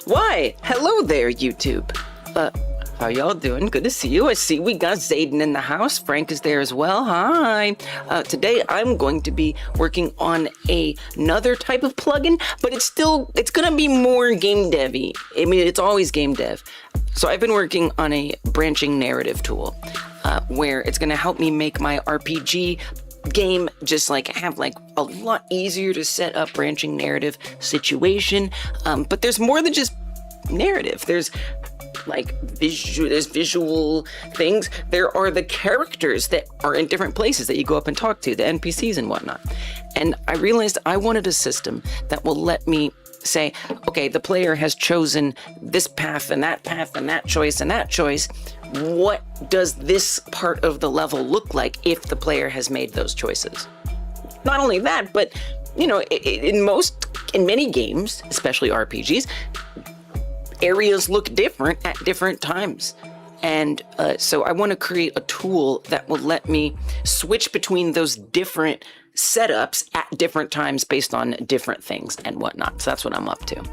Why? Hello there, YouTube. How y'all doing? Good to see you. I see we got Zayden in the house. Frank is there as well. Hi. Today I'm going to be working on another type of plugin, but it's gonna be more game devy. I mean, it's always game dev. So I've been working on a branching narrative tool, where it's gonna help me make my RPG game just have a lot easier to set up branching narrative situation. But there's more than just narrative. There's visual things. There are the characters that are in different places that you go up and talk to, the NPCs and whatnot. And I realized I wanted a system that will let me say, okay, the player has chosen this path and that choice and that choice. What does this part of the level look like if the player has made those choices? Not only that, but in many games, especially RPGs, areas look different at different times. And so I want to create a tool that will let me switch between those different setups at different times based on different things and whatnot. So that's what I'm up to.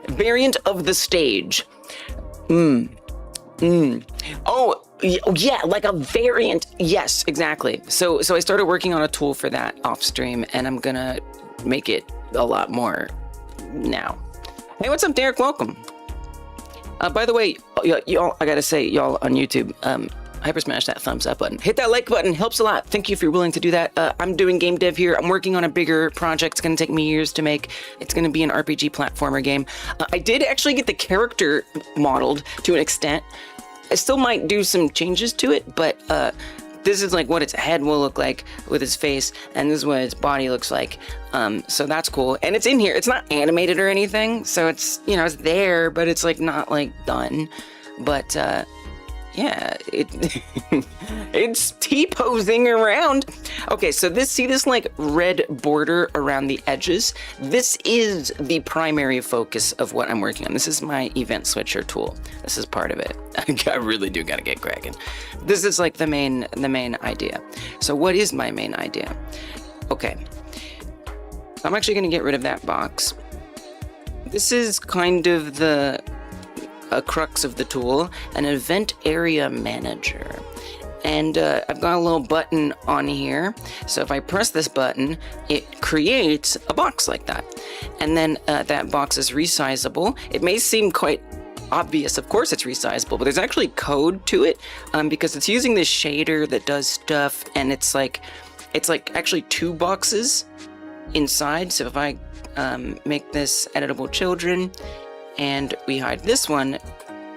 Variant of the stage. Oh, yeah, like a variant. Yes, exactly. So I started working on a tool for that off stream, and I'm gonna make it a lot more now. Hey, what's up, Derek? Welcome. By the way, y'all, I gotta say, y'all on YouTube, hyper smash that thumbs up button. Hit that like button, helps a lot. Thank you if you're willing to do that. I'm doing game dev here. I'm working on a bigger project. It's gonna take me years to make. It's gonna be an RPG platformer game. I did actually get the character modeled to an extent. I still might do some changes to it, but this is what its head will look like with its face, and this is what its body looks like. So that's cool. And it's in here. It's not animated or anything, so it's, it's there, but it's not done. But yeah, it's T-posing around. Okay, so see this red border around the edges? This is the primary focus of what I'm working on. This is my event switcher tool. This is part of it. I really do gotta get cracking. This is the main idea. So what is my main idea? Okay, I'm actually gonna get rid of that box. This is kind of a crux of the tool, an event area manager. And I've got a little button on here. So if I press this button, it creates a box like that. And then that box is resizable. It may seem quite obvious, of course it's resizable, but there's actually code to it, because it's using this shader that does stuff, and it's actually two boxes inside. So if I make this editable children, and we hide this one,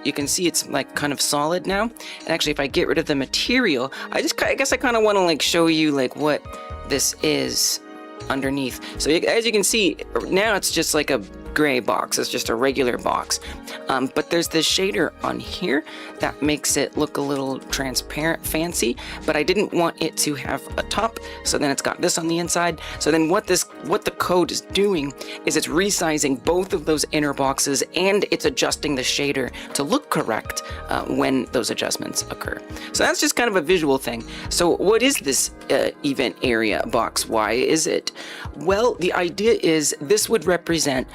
you can see it's kind of solid now. And actually, if I get rid of the material, I guess I kind of want to show you what this is underneath. So as you can see, now it's just a gray box. It's just a regular box. But there's this shader on here that makes it look a little transparent, fancy, but I didn't want it to have a top. So then it's got this on the inside. So then what the code is doing is it's resizing both of those inner boxes, and it's adjusting the shader to look correct when those adjustments occur. So that's just kind of a visual thing. So what is this event area box? Why is it? Well, the idea is this would represent,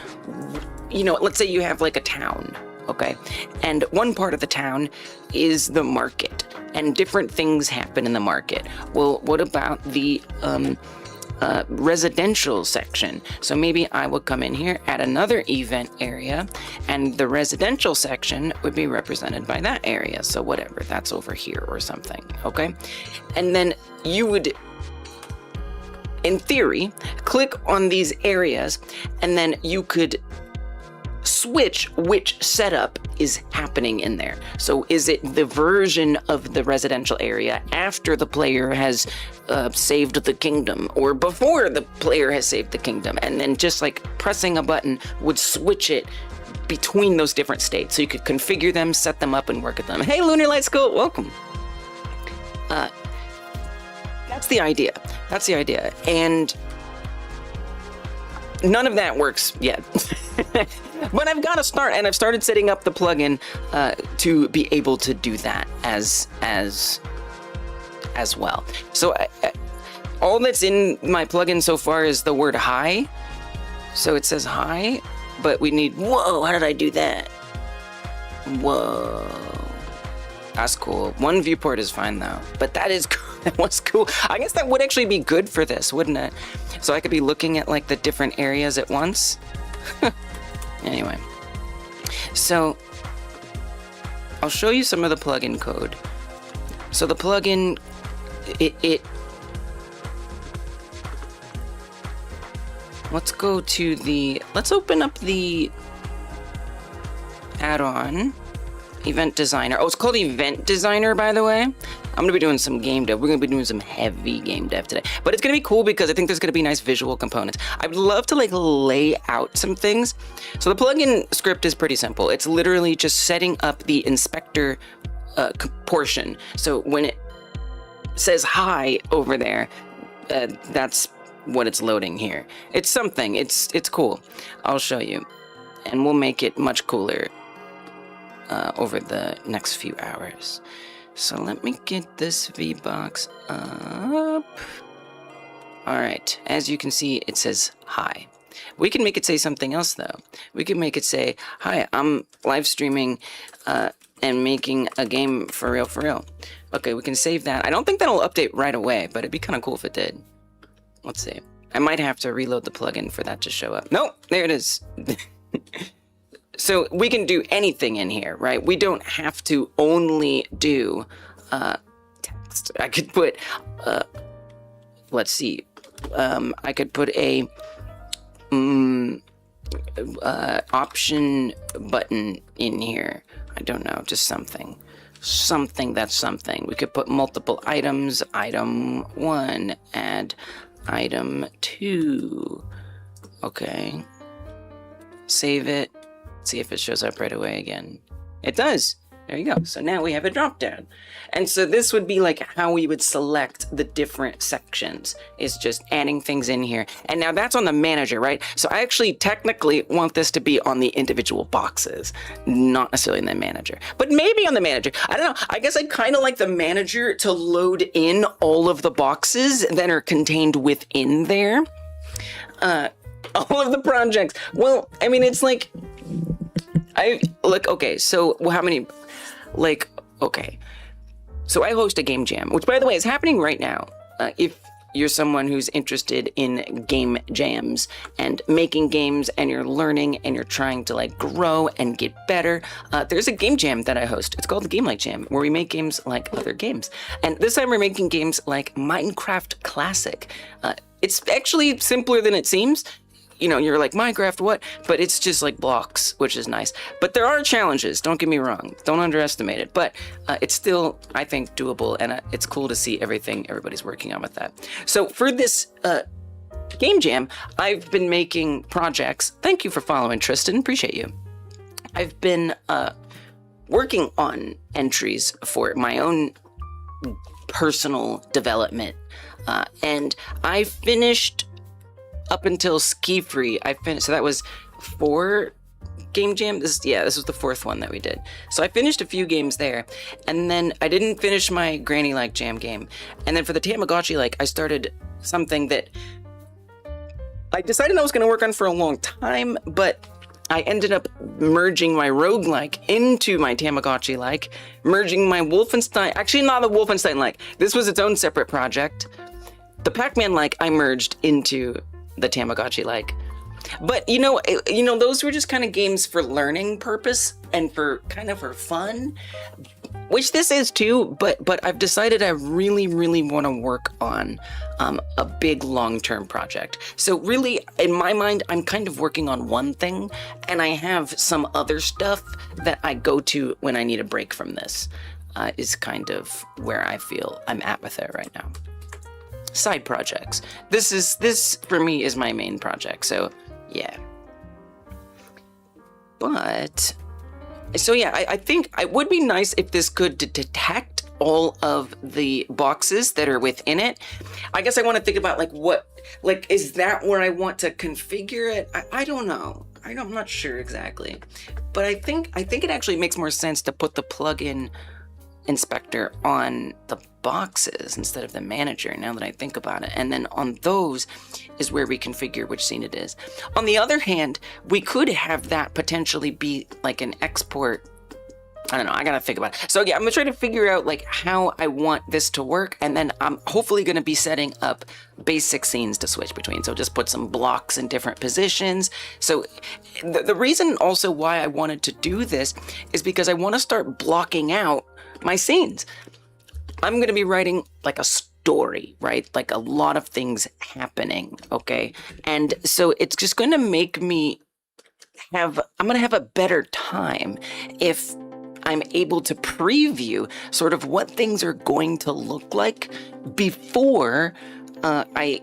let's say you have a town, okay? And one part of the town is the market, and different things happen in the market. Well, what about the residential section? So maybe I would come in here at another event area, and the residential section would be represented by that area. So whatever, that's over here or something, okay? And then you would, in theory, click on these areas, and then you could switch which setup is happening in there. So is it the version of the residential area after the player has saved the kingdom, or before the player has saved the kingdom? And then just pressing a button would switch it between those different states. So you could configure them, set them up, and work with them. Hey, Lunar Light School, welcome. That's the idea. That's the idea. And none of that works yet. But I've got to start, and I've started setting up the plugin to be able to do that as well. So all that's in my plugin so far is the word hi. So it says hi, but we need, whoa, how did I do that? Whoa. That's cool. One viewport is fine though, but that is cool. That was cool. I guess that would actually be good for this, wouldn't it? So I could be looking at like the different areas at once. Anyway, so I'll show you some of the plugin code. So the plugin, let's go to let's open up the add-on. Event Designer. Oh, it's called Event Designer, by the way. I'm gonna be doing some game dev. We're gonna be doing some heavy game dev today, but it's gonna be cool because I think there's gonna be nice visual components. I'd love to like lay out some things. So the plugin script is pretty simple. It's literally just setting up the inspector portion. So when it says hi over there, that's what it's loading here. It's something. It's cool. I'll show you, and we'll make it much cooler over the next few hours. So let me get this VBox up. All right, as you can see, it says hi. We can make it say something else though. We can make it say, hi, I'm live streaming and making a game for real. Okay, we can save that. I don't think that'll update right away, but it'd be kind of cool if it did. Let's see. I might have to reload the plugin for that to show up. Nope, there it is. So we can do anything in here, right? We don't have to only do text. I could put, let's see, I could put a option button in here. I don't know, just something. Something that's something. We could put multiple items. Item 1, add item 2. Okay. Save it. See if it shows up right away again. It does. There you go. So now we have a drop down. And so this would be like how we would select the different sections, is just adding things in here. And now that's on the manager, right? So I actually technically want this to be on the individual boxes, not necessarily in the manager, but maybe on the manager. I don't know. I guess I kind of like the manager to load in all of the boxes that are contained within there. All of the projects. Well, I mean, it's like, okay, so how many, okay. So I host a game jam, which by the way is happening right now. If you're someone who's interested in game jams and making games and you're learning and you're trying to like grow and get better, there's a game jam that I host. It's called the Game Like Jam, where we make games like other games. And this time we're making games like Minecraft Classic. It's actually simpler than it seems. You know, you're like, Minecraft, what? But it's just like blocks, which is nice. But there are challenges, don't get me wrong. Don't underestimate it. But it's still, I think, doable. And it's cool to see everything everybody's working on with that. So for this game jam, I've been making projects. Thank you for following, Tristan. Appreciate you. I've been working on entries for my own personal development. And I finished up until Ski Free. I finished, so that was 4 game jam. This was the 4th one that we did. So I finished a few games there, and then I didn't finish my Granny Like Jam game. And then for the Tamagotchi Like, I started something that I decided I was going to work on for a long time, but I ended up merging my roguelike into my Tamagotchi Like, merging my Wolfenstein, actually not the Wolfenstein Like. This was its own separate project. The Pac-Man Like I merged into the Tamagotchi Like. But you know, those were just kind of games for learning purpose and for kind of for fun, which this is too, but I've decided I really want to work on a big long-term project. So really, in my mind, I'm kind of working on one thing, and I have some other stuff that I go to when I need a break from this, is kind of where I feel I'm at with it right now. Side projects. This for me is my main project, so yeah. But so yeah, I think it would be nice if this could detect all of the boxes that are within it. I guess I want to think about is that where I want to configure it? I don't know. I'm not sure exactly, but I think it actually makes more sense to put the plugin inspector on the boxes instead of the manager, now that I think about it. And then on those is where we configure which scene it is. On the other hand, we could have that potentially be like an export. I don't know, I gotta think about it. So yeah, I'm gonna try to figure out like how I want this to work, and then I'm hopefully gonna be setting up basic scenes to switch between. So just put some blocks in different positions. So the reason also why I wanted to do this is because I wanna start blocking out my scenes. I'm gonna be writing like a story, right? Like a lot of things happening, okay? And so it's just gonna make me I'm gonna have a better time if I'm able to preview sort of what things are going to look like before I,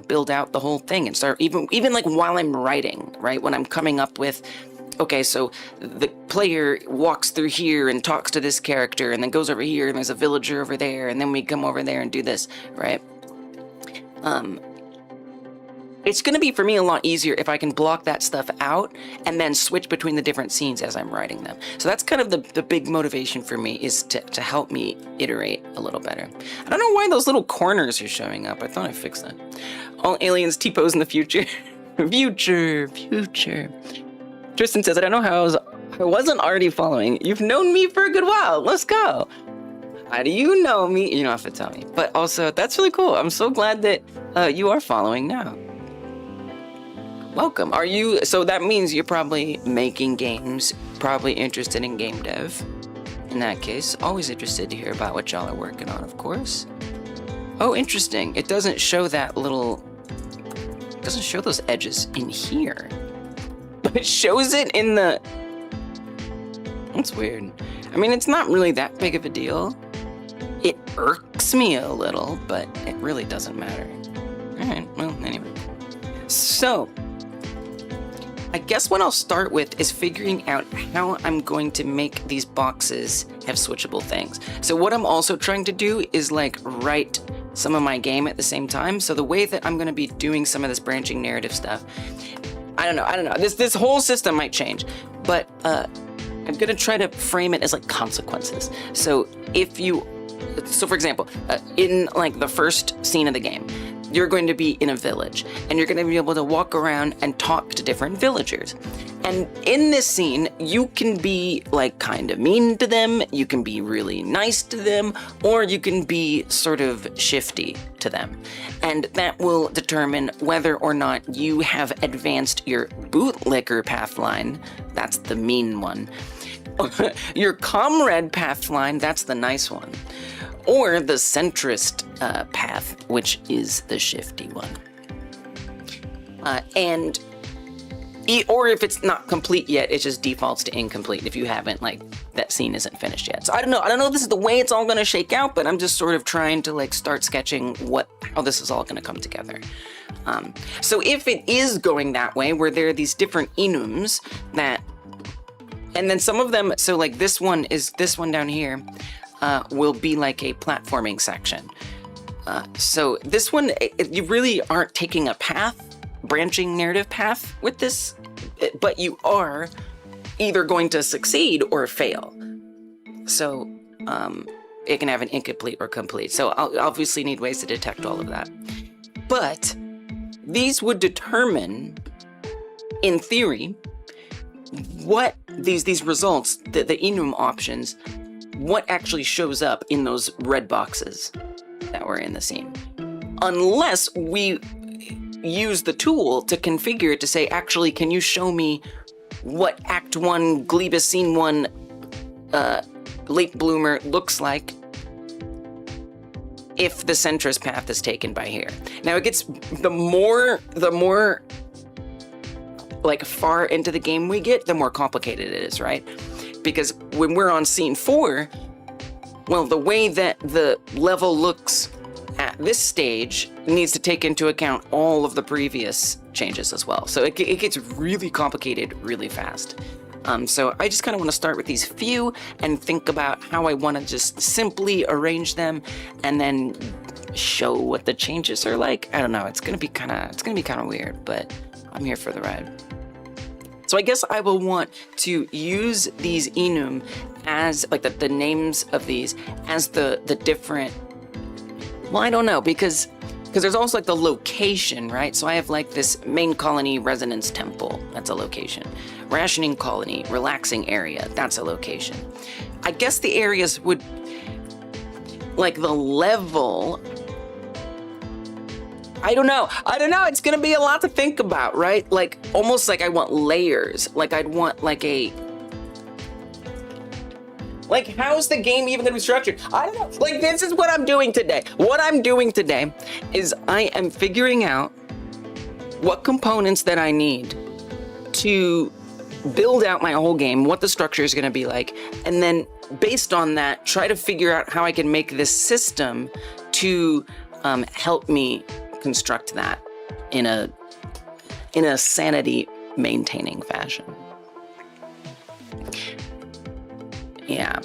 build out the whole thing and start even like while I'm writing, right? When I'm coming up with, okay, so the player walks through here and talks to this character and then goes over here and there's a villager over there and then we come over there and do this, right? It's going to be for me a lot easier if I can block that stuff out and then switch between the different scenes as I'm writing them. So that's kind of the big motivation for me, is to help me iterate a little better. I don't know why those little corners are showing up. I thought I fixed that. All aliens T-pose in the future. Future. Tristan says, I don't know how I wasn't already following. You've known me for a good while. Let's go. How do you know me? You don't have to tell me. But also, that's really cool. I'm so glad that you are following now. Welcome. So that means you're probably making games, probably interested in game dev. In that case, always interested to hear about what y'all are working on, of course. Oh, interesting. It doesn't show doesn't show those edges in here. But it shows it in the... That's weird. I mean, it's not really that big of a deal. It irks me a little, but it really doesn't matter. All right, well, anyway. So, I guess what I'll start with is figuring out how I'm going to make these boxes have switchable things. So what I'm also trying to do is like write some of my game at the same time. So the way that I'm going to be doing some of this branching narrative stuff, I don't know. This whole system might change, but I'm going to try to frame it as like consequences. So for example, in like the first scene of the game, you're going to be in a village and you're going to be able to walk around and talk to different villagers. And in this scene, you can be like kind of mean to them, you can be really nice to them, or you can be sort of shifty to them. And that will determine whether or not you have advanced your bootlicker pathline, that's the mean one, your comrade pathline, that's the nice one, or the centrist path, which is the shifty one. Or if it's not complete yet, it just defaults to incomplete if you haven't, like, that scene isn't finished yet. So I don't know if this is the way it's all gonna shake out, but I'm just sort of trying to like start sketching how this is all gonna come together. So if it is going that way, where there are these different enums and then some of them, so like this one down here, will be like a platforming section. So this one, you really aren't taking a branching narrative path with this, but you are either going to succeed or fail. So it can have an incomplete or complete. So I'll obviously need ways to detect all of that. But these would determine, in theory, what these results, the enum options, what actually shows up in those red boxes that were in the scene. Unless we use the tool to configure it to say, actually, can you show me what Act 1, Glebus Scene 1, Late Bloomer looks like if the centrist path is taken by here. Now it gets, the more like far into the game we get, the more complicated it is, right? Because when we're on scene 4, well, the way that the level looks at this stage needs to take into account all of the previous changes as well. So it gets really complicated really fast. So I just kind of want to start with these few and think about how I want to just simply arrange them and then show what the changes are like. I don't know. It's gonna be kind of weird, but I'm here for the ride. So I guess I will want to use these enum as like the names of these as the different, well, I don't know, because there's also like the location, right? So I have like this main colony resonance temple, that's a location. Rationing colony, relaxing area, that's a location. I guess the areas would, like the level, I don't know. It's gonna be a lot to think about, right? Like almost like I want layers. Like I'd want like how's the game even gonna be structured? I don't know. Like this is what I'm doing today. What I'm doing today is I am figuring out what components that I need to build out my whole game, what the structure is gonna be like, and then based on that, try to figure out how I can make this system to help me construct that in a sanity maintaining fashion. Yeah.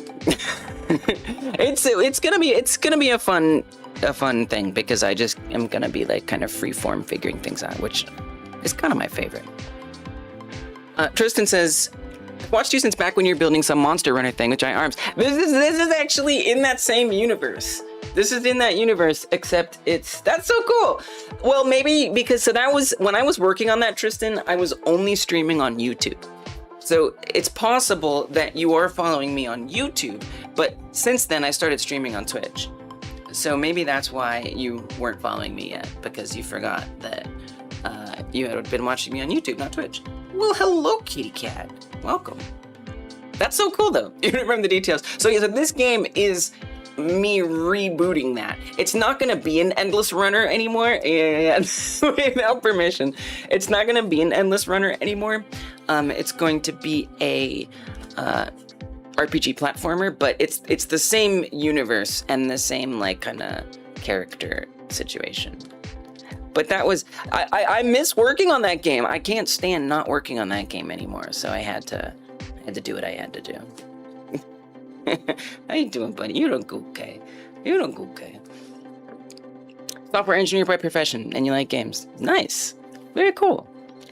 it's gonna be a fun thing because I just am gonna be like kind of freeform figuring things out, which is kind of my favorite. Tristan says, I've watched you since back when you were building some monster runner thing with giant arms. This is actually in that same universe. This is in that universe, except that's so cool. Well, maybe because, so that was, when I was working on that, Tristan, I was only streaming on YouTube. So it's possible that you are following me on YouTube, but since then I started streaming on Twitch. So maybe that's why you weren't following me yet, because you forgot that you had been watching me on YouTube, not Twitch. Well, hello, kitty cat. Welcome. That's so cool, though. You remember the details. So yeah, so this game is me rebooting that. It's not gonna be an endless runner anymore. Yeah, without permission. It's not gonna be an endless runner anymore. It's going to be a RPG platformer, but it's the same universe and the same like kind of character situation. But that was, I miss working on that game. I can't stand not working on that game anymore. So I had to do what I had to do. How you doing, buddy? You don't go okay. You don't go okay. Software engineer by profession, and you like games. Nice. Very cool.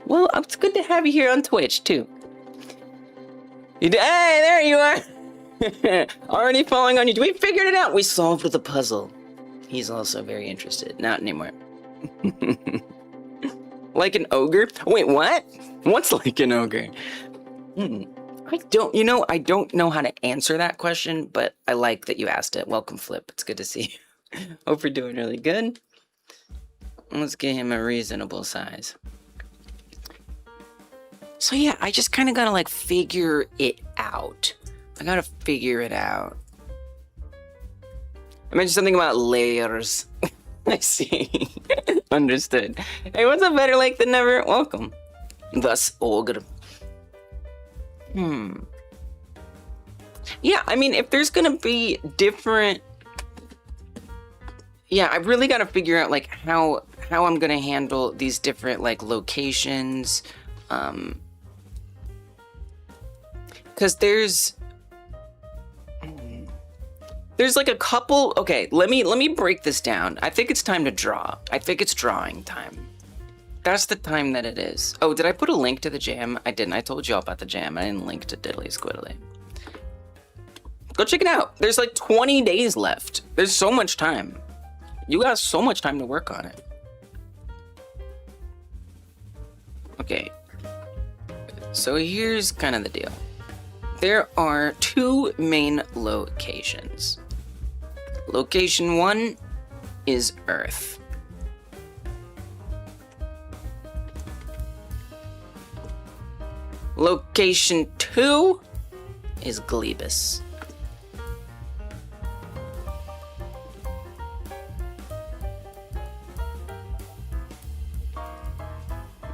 Well, it's good to have you here on Twitch, too. Hey, there you are. Already following on you. We figured it out. We solved the puzzle. He's also very interested. Not anymore. Like an ogre? Wait, what? What's like an ogre? I don't know how to answer that question, but I like that you asked it. Welcome, Flip. It's good to see you. Hope you're doing really good. Let's get him a reasonable size. So yeah, I just kind of gotta like figure it out. I gotta figure it out. I mentioned something about layers. I see. Understood. Hey, what's up, better late than never? Welcome. Thus, ogre. Yeah, I mean, if there's gonna be different... Yeah, I really gotta figure out, like, how I'm gonna handle these different, like, locations. Because there's like a couple... Okay, let me break this down. I think it's time to draw. I think it's drawing time. That's the time that it is. Oh, did I put a link to the jam? I didn't. I told you all about the jam. I didn't link to Diddly Squiddly. Go check it out. There's like 20 days left. There's so much time. You got so much time to work on it. Okay. So here's kind of the deal. There are two main locations. Location 1 is Earth. Location 2 is Glebus.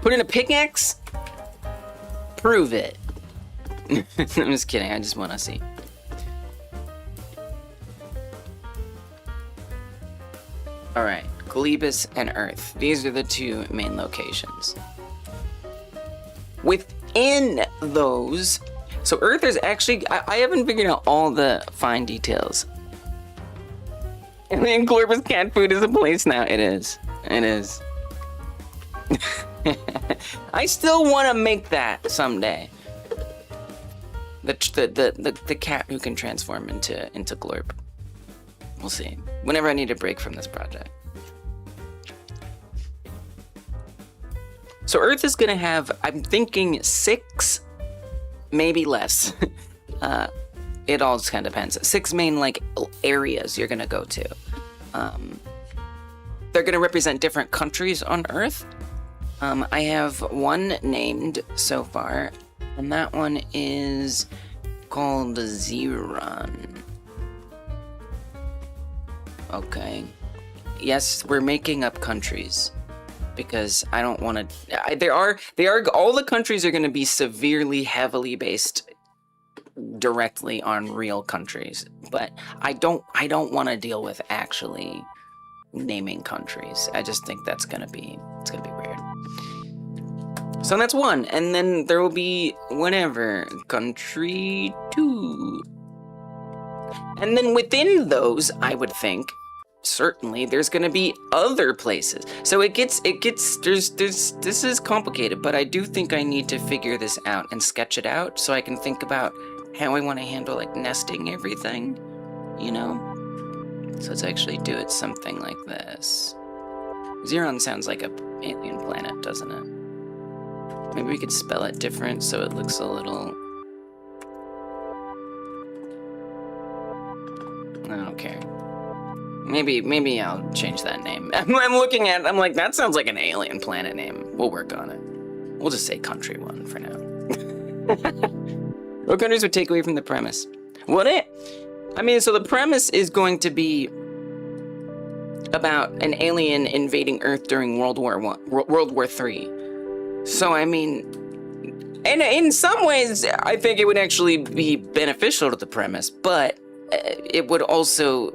Put in a pickaxe? Prove it. I'm just kidding, I just want to see. Alright, Glebus and Earth. These are the two main locations. Within those, so Earth is actually, I haven't figured out all the fine details. And then Glebus cat food is a place now. It is. It is. I still want to make that someday. The cat who can transform into Glorp. We'll see. Whenever I need a break from this project. So Earth is gonna have, I'm thinking 6, maybe less. It all just kind of depends. 6 main like areas you're gonna go to. They're gonna represent different countries on Earth. I have one named so far, and that one is called Zeron. Okay. Yes, we're making up countries because I don't want to. They are. All the countries are going to be severely, heavily based directly on real countries, but I don't want to deal with actually naming countries. I just think it's gonna be weird. So that's one, and then there will be whatever country 2, and then within those, I would think certainly there's gonna be other places. So it gets this is complicated, but I do think I need to figure this out and sketch it out so I can think about how I want to handle like nesting everything, you know? So let's actually do it something like this. Zeron sounds like a alien planet, doesn't it? Maybe we could spell it different so it looks a little... I don't care. Maybe I'll change that name. I'm looking at it, I'm like, that sounds like an alien planet name. We'll work on it. We'll just say country 1 for now. What countries would take away from the premise? I mean, so the premise is going to be about an alien invading Earth during World War III. So, I mean, and in some ways, I think it would actually be beneficial to the premise, but it would also,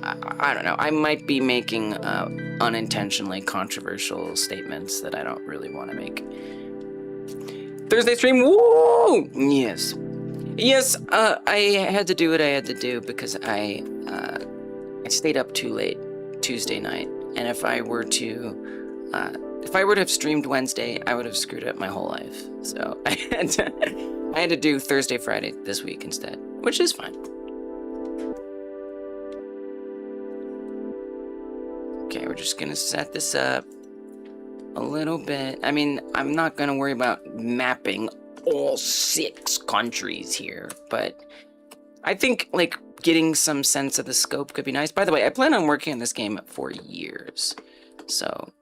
I don't know, I might be making unintentionally controversial statements that I don't really want to make. Thursday stream, woo! Yes. Yes, I had to do what I had to do because I stayed up too late Tuesday night, and if I were to have streamed Wednesday, I would have screwed up my whole life. So I had to do Thursday, Friday this week instead, which is fine. Okay, we're just gonna set this up a little bit. I mean, I'm not gonna worry about mapping all 6 countries here, but I think like getting some sense of the scope could be nice. By the way, I plan on working on this game for years, so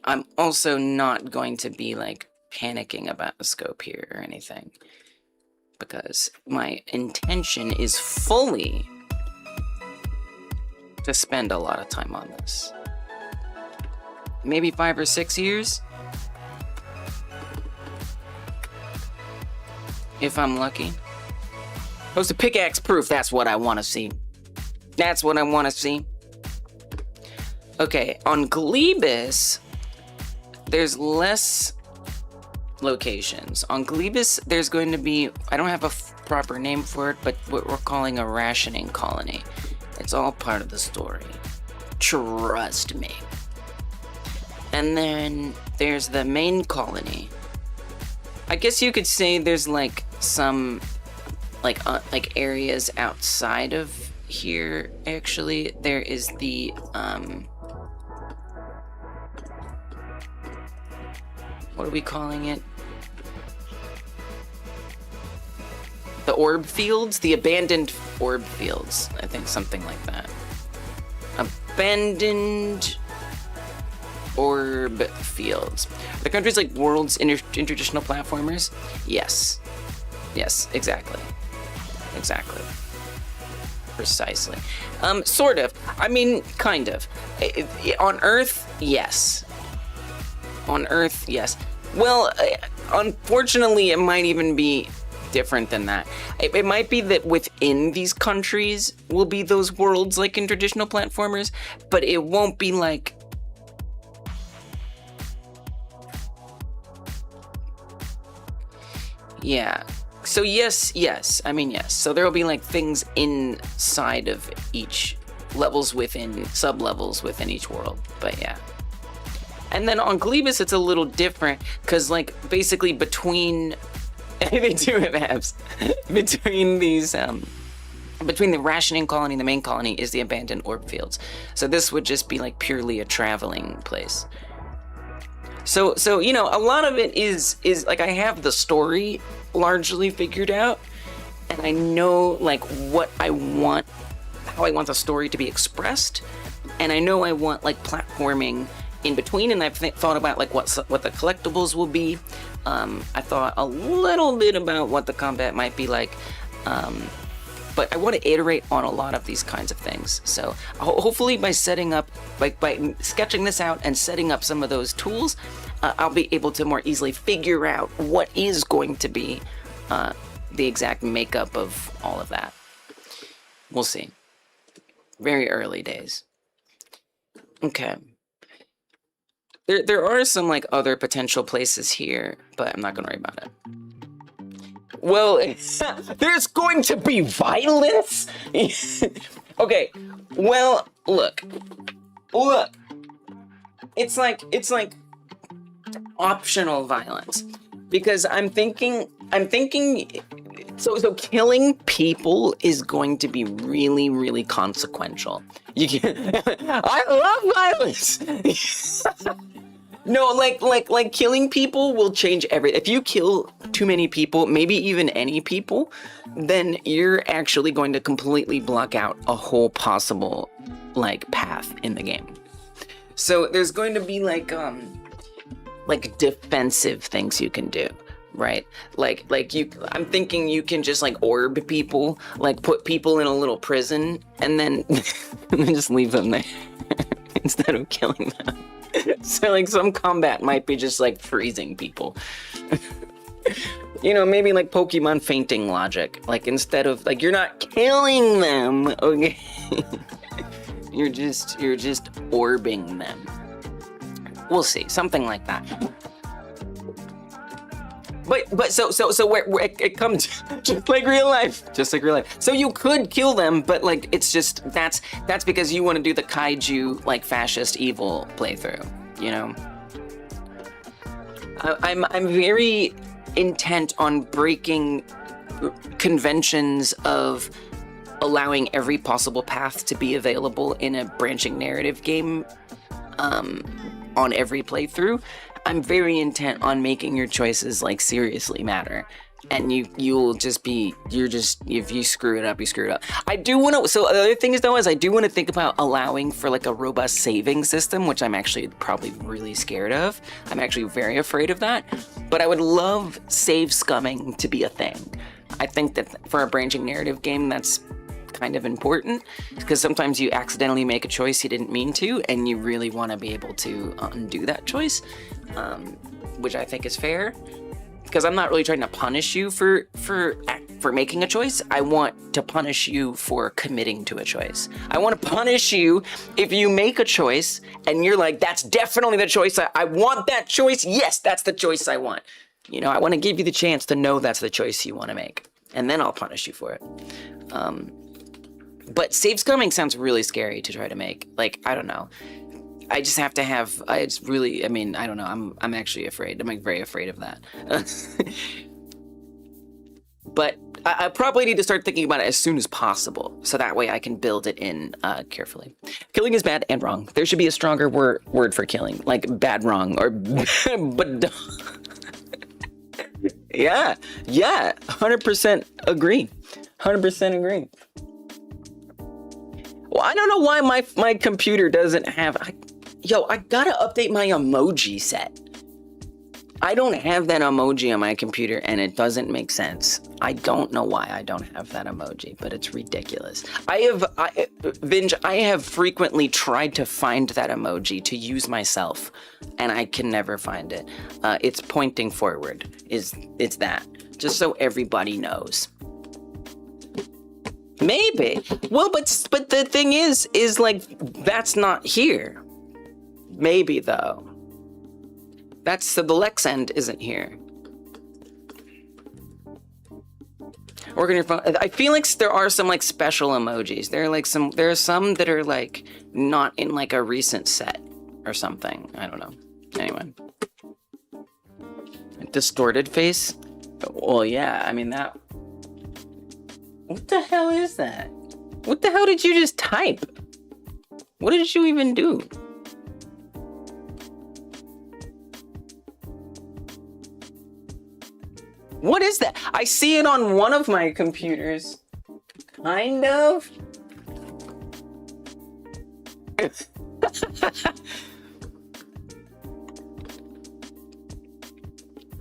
I'm also not going to be like panicking about the scope here or anything, because my intention is fully to spend a lot of time on this. Maybe 5 or 6 years? If I'm lucky. Post a pickaxe proof, that's what I want to see. That's what I want to see. Okay, on Glebus, there's less locations. On Glebus, there's going to be, I don't have a proper name for it, but what we're calling a rationing colony. It's all part of the story. Trust me. And then there's the main colony. I guess you could say there's like some like areas outside of here. Actually, there is the what are we calling it? The orb fields, the abandoned orb fields. I think something like that. Abandoned orb fields. The countries like world's intertraditional platformers? Yes. Yes, exactly. Exactly. Precisely. Sort of. I mean, kind of. On Earth, yes. On Earth, yes. Well, unfortunately, it might even be different than that. It might be that within these countries will be those worlds like in traditional platformers, but it won't be like... Yeah. So yes. I mean, yes. So there will be like things inside of each levels within sub-levels within each world. But yeah. And then on Glebus, it's a little different because, like, basically between they do have apps between these between the rationing colony and the main colony is the abandoned orb fields. So this would just be like purely a traveling place. So you know, a lot of it is like I have the story largely figured out, and I know like what I want, how I want the story to be expressed, and I know I want like platforming in between, and I've thought about like what the collectibles will be. I thought a little bit about what the combat might be like, but I want to iterate on a lot of these kinds of things. So hopefully by setting up, like by sketching this out and setting up some of those tools, I'll be able to more easily figure out what is going to be the exact makeup of all of that. We'll see. Very early days. Okay. There are some like other potential places here, but I'm not gonna worry about it. Well, there's going to be violence? Okay, well, look. It's like optional violence. Because I'm thinking, so killing people is going to be really, really consequential. I love violence! No, like killing people will change everything. If you kill too many people, maybe even any people, then you're actually going to completely block out a whole possible like path in the game. So there's going to be like defensive things you can do, right? I'm thinking you can just like orb people, like put people in a little prison and then just leave them there instead of killing them. So like some combat might be just like freezing people. You know, maybe like Pokemon fainting logic. Like instead of like you're not killing them, okay? you're just orbing them. We'll see, something like that. But so where it comes just like real life. So you could kill them, but like it's just that's because you want to do the kaiju like fascist evil playthrough, you know. I'm very intent on breaking conventions of allowing every possible path to be available in a branching narrative game on every playthrough. I'm very intent on making your choices like seriously matter, and you'll just be if you screw it up, you screw it up. I do want to. So the other thing is though is I do want to think about allowing for like a robust saving system, which I'm actually probably really scared of. I'm actually very afraid of that, but I would love save scumming to be a thing. I think that for a branching narrative game, that's kind of important because sometimes you accidentally make a choice you didn't mean to, and you really want to be able to undo that choice, which I think is fair. Because I'm not really trying to punish you for making a choice. I want to punish you for committing to a choice. I want to punish you if you make a choice and you're like, that's definitely the choice. I want that choice. Yes, that's the choice I want. You know, I want to give you the chance to know that's the choice you want to make, and then I'll punish you for it. But save scumming sounds really scary to try to make. Like, I don't know. I just have to have, I don't know. I'm actually afraid. I'm like very afraid of that. But I probably need to start thinking about it as soon as possible, so that way I can build it in carefully. Killing is bad and wrong. There should be a stronger word for killing, like bad, wrong, or but. Yeah, 100% agree. 100% agree. Well, I don't know why my computer doesn't have. I gotta update my emoji set. I don't have that emoji on my computer, and it doesn't make sense. I don't know why I don't have that emoji, but it's ridiculous. Vinge, I have frequently tried to find that emoji to use myself, and I can never find it. It's pointing forward. It's that. Just so everybody knows. Maybe. Well, but the thing is like, that's not here. Maybe, though. So the Lex end isn't here. Work on your phone. I feel like there are some like special emojis. There are some that are like not in like a recent set or something. I don't know. Anyway. Distorted face? Well, yeah, I mean that... What the hell is that? What the hell did you just type? What did you even do? What is that? I see it on one of my computers. Kind of.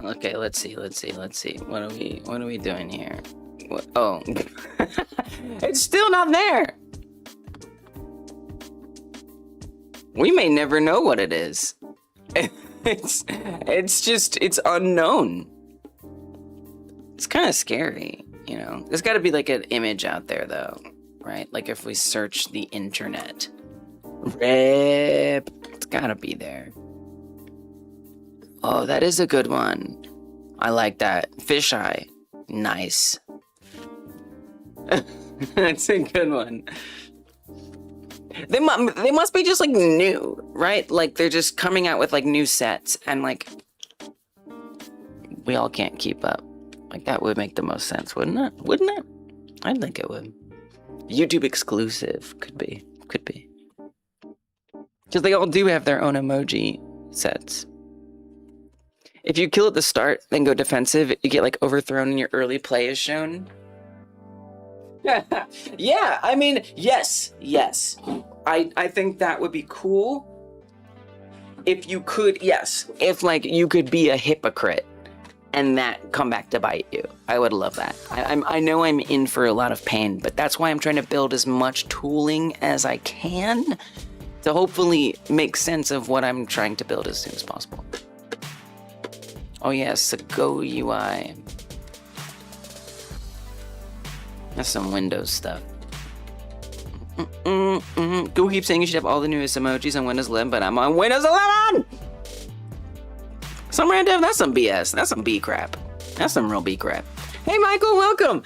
Okay, let's see. What are we doing here? What? Oh. It's still not there. We may never know what it is. It's unknown. It's kind of scary, you know? There's got to be like an image out there though, right? Like if we search the internet. Rip. It's got to be there. Oh, that is a good one. I like that. Fisheye. Nice. That's a good one. They must be just like new, right? Like they're just coming out with like new sets and like we all can't keep up. Like that would make the most sense, wouldn't it? Wouldn't it? I think it would. YouTube exclusive. Could be. Because they all do have their own emoji sets. If you kill at the start, then go defensive, you get like overthrown and your early play is shown. Yeah, I mean, yes. I think that would be cool. If you could, yes. If like you could be a hypocrite and that come back to bite you. I would love that. I know I'm in for a lot of pain, but that's why I'm trying to build as much tooling as I can to hopefully make sense of what I'm trying to build as soon as possible. Oh yes, a Go UI. That's some Windows stuff. Google keeps saying you should have all the newest emojis on Windows 11, but I'm on Windows 11! Some random, that's some BS. That's some B crap. That's some real B crap. Hey Michael, welcome!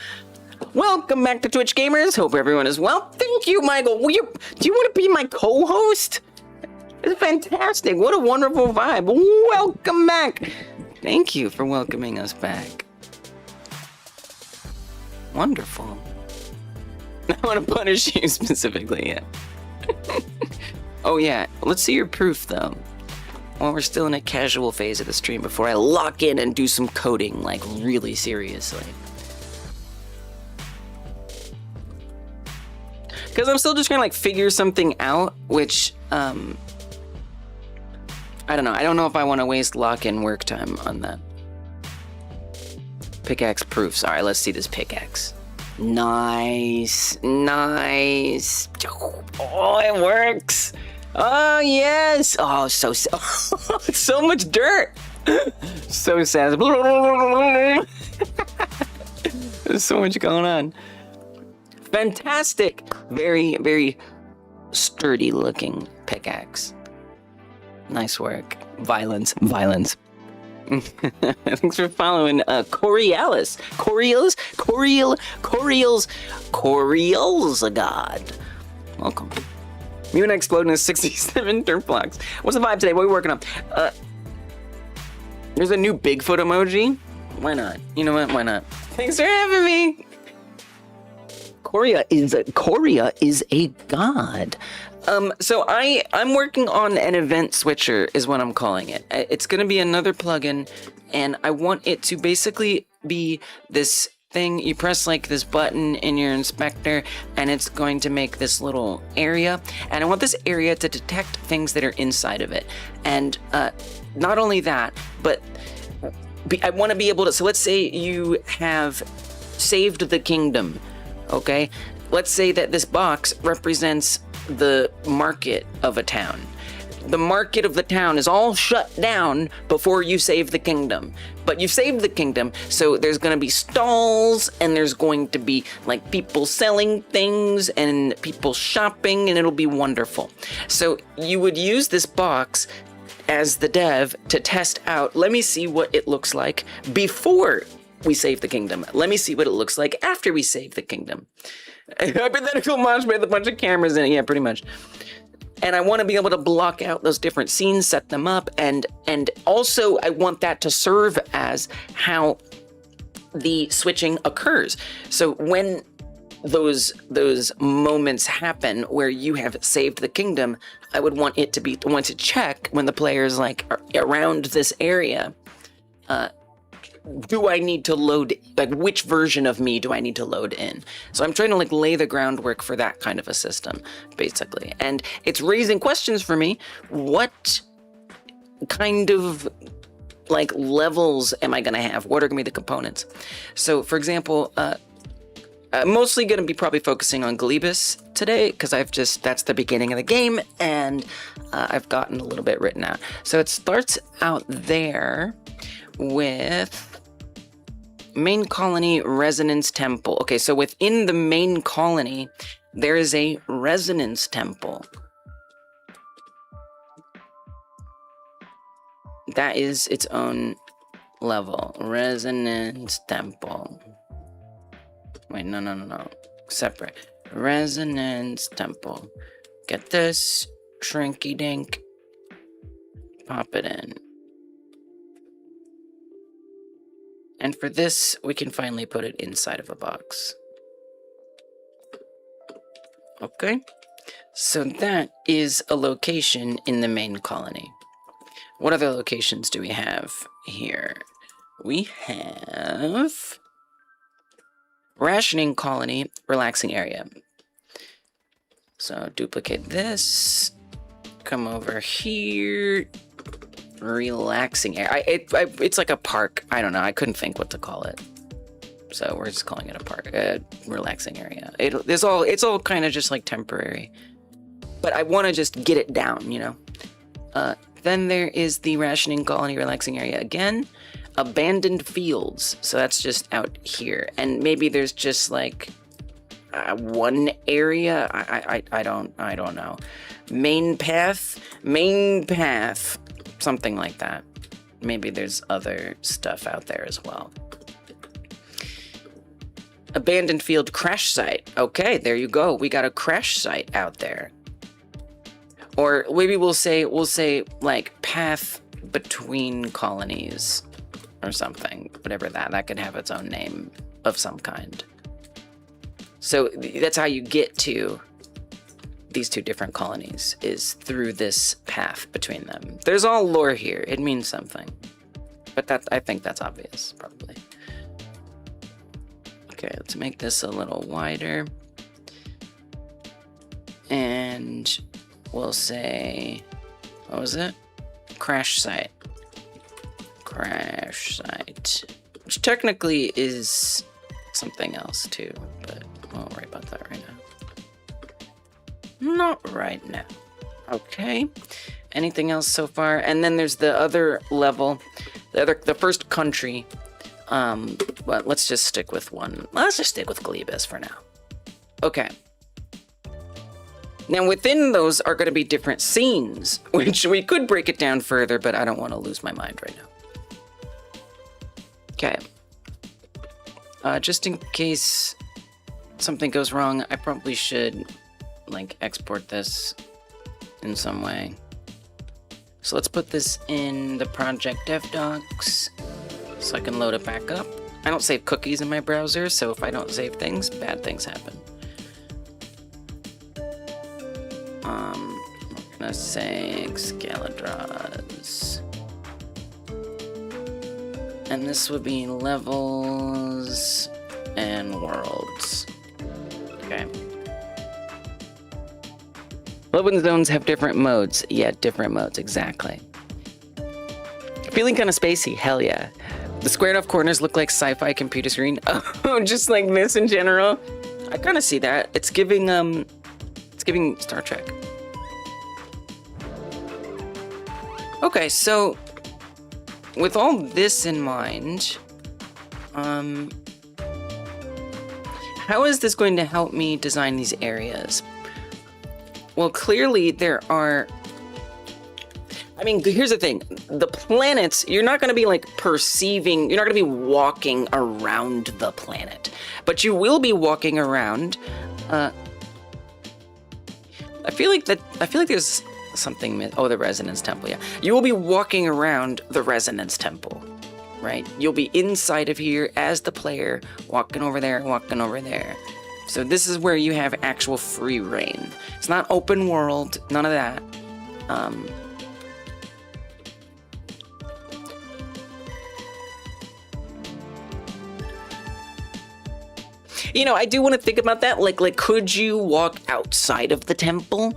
Welcome back to Twitch Gamers. Hope everyone is well. Thank you, Michael. Do you want to be my co-host? It's fantastic. What a wonderful vibe. Welcome back. Thank you for welcoming us back. Wonderful. I want to punish you specifically, yeah. Oh yeah, let's see your proof though. While we're still in a casual phase of the stream before I lock in and do some coding, like really seriously. Because I'm still just trying to like figure something out, which, I don't know. I don't know if I want to waste lock-in work time on that. Pickaxe proofs. All right, let's see this pickaxe. Nice. Oh, it works. Oh, yes. Oh, so much dirt. So sad. There's so much going on. Fantastic. Very, very sturdy looking pickaxe. Nice work. Violence. Thanks for following Coriolis a god. Welcome. Muna exploding is 67 dirt blocks. What's the vibe today? What are we working on? There's a new Bigfoot emoji. Why not? You know what? Why not? Thanks for having me. Coria is a god. So I'm working on an event switcher is what I'm calling it. It's going to be another plugin, and I want it to basically be this thing. You press like this button in your inspector, and it's going to make this little area. And I want this area to detect things that are inside of it. And not only that, but I want to be able to. So let's say you have saved the kingdom. Okay, let's say that this box represents the market of a town. The market of the town is all shut down before you save the kingdom. But you've saved the kingdom, so there's going to be stalls, and there's going to be like people selling things and people shopping, and it'll be wonderful. So you would use this box as the dev to test out, let me see what it looks like before we save the kingdom. Let me see what it looks like after we save the kingdom. Hypothetical mosh with a bunch of cameras in it. Yeah, pretty much. And I want to be able to block out those different scenes, set them up, and also I want that to serve as how the switching occurs. So when those moments happen where you have saved the kingdom, I would want it to be want to check when the player's like around this area. Do I need to load, like which version of me do I need to load in? So I'm trying to like lay the groundwork for that kind of a system, basically. And it's raising questions for me. What kind of like levels am I gonna have? What are gonna be the components? So for example, I'm mostly gonna be probably focusing on Glebus today, because that's the beginning of the game, and I've gotten a little bit written out. So it starts out there with main colony resonance temple. Okay, so within the main colony, there is a resonance temple. That is its own level. Resonance temple. Wait, no. Separate. Resonance temple. Get this. Shrinky dink. Pop it in. And for this, we can finally put it inside of a box. Okay. So that is a location in the main colony. What other locations do we have here? We have rationing colony, relaxing area. So duplicate this, come over here, relaxing area. It's like a park. I don't know. I couldn't think what to call it. So we're just calling it a park, relaxing area. It's all kind of just like temporary, but I want to just get it down, you know? Then there is the rationing colony relaxing area again. Abandoned fields. So that's just out here. And maybe there's just like one area. I don't know. Main path, something like that. Maybe there's other stuff out there as well. Abandoned field crash site. Okay, there you go. We got a crash site out there. Or maybe we'll say like path between colonies or something, whatever that could have its own name of some kind. So that's how you get to these two different colonies, is through this path between them. There's all lore here. It means something, but I think that's obvious, probably. Okay, let's make this a little wider. And we'll say, what was it? Crash site. Crash site. Which technically is something else too, but we won't worry about that right now. Not right now. Okay. Anything else so far? And then there's the other level, the first country. But let's just stick with one. Let's just stick with Glebus for now. Okay. Now within those are going to be different scenes, which we could break it down further, but I don't want to lose my mind right now. Okay. Just in case something goes wrong, I probably should like export this in some way. So let's put this in the project dev docs so I can load it back up. I don't save cookies in my browser, so if I don't save things, bad things happen. I'm gonna say Excaladras. And this would be levels and worlds. Okay. Loading zones have different modes. Yeah, different modes, exactly. Feeling kind of spacey, hell yeah. The squared off corners look like sci-fi computer screen. Oh, just like this in general. I kind of see that. It's giving Star Trek. Okay, so with all this in mind, how is this going to help me design these areas? Well, clearly there are, I mean, here's the thing. The planets, you're not going to be like perceiving, you're not going to be walking around the planet, but you will be walking around I feel like there's something. Oh, the Resonance Temple. Yeah, you will be walking around the Resonance Temple, right? You'll be inside of here as the player, walking over there, walking over there. So this is where you have actual free reign. It's not open world, none of that. You know, I do want to think about that. Like, could you walk outside of the temple?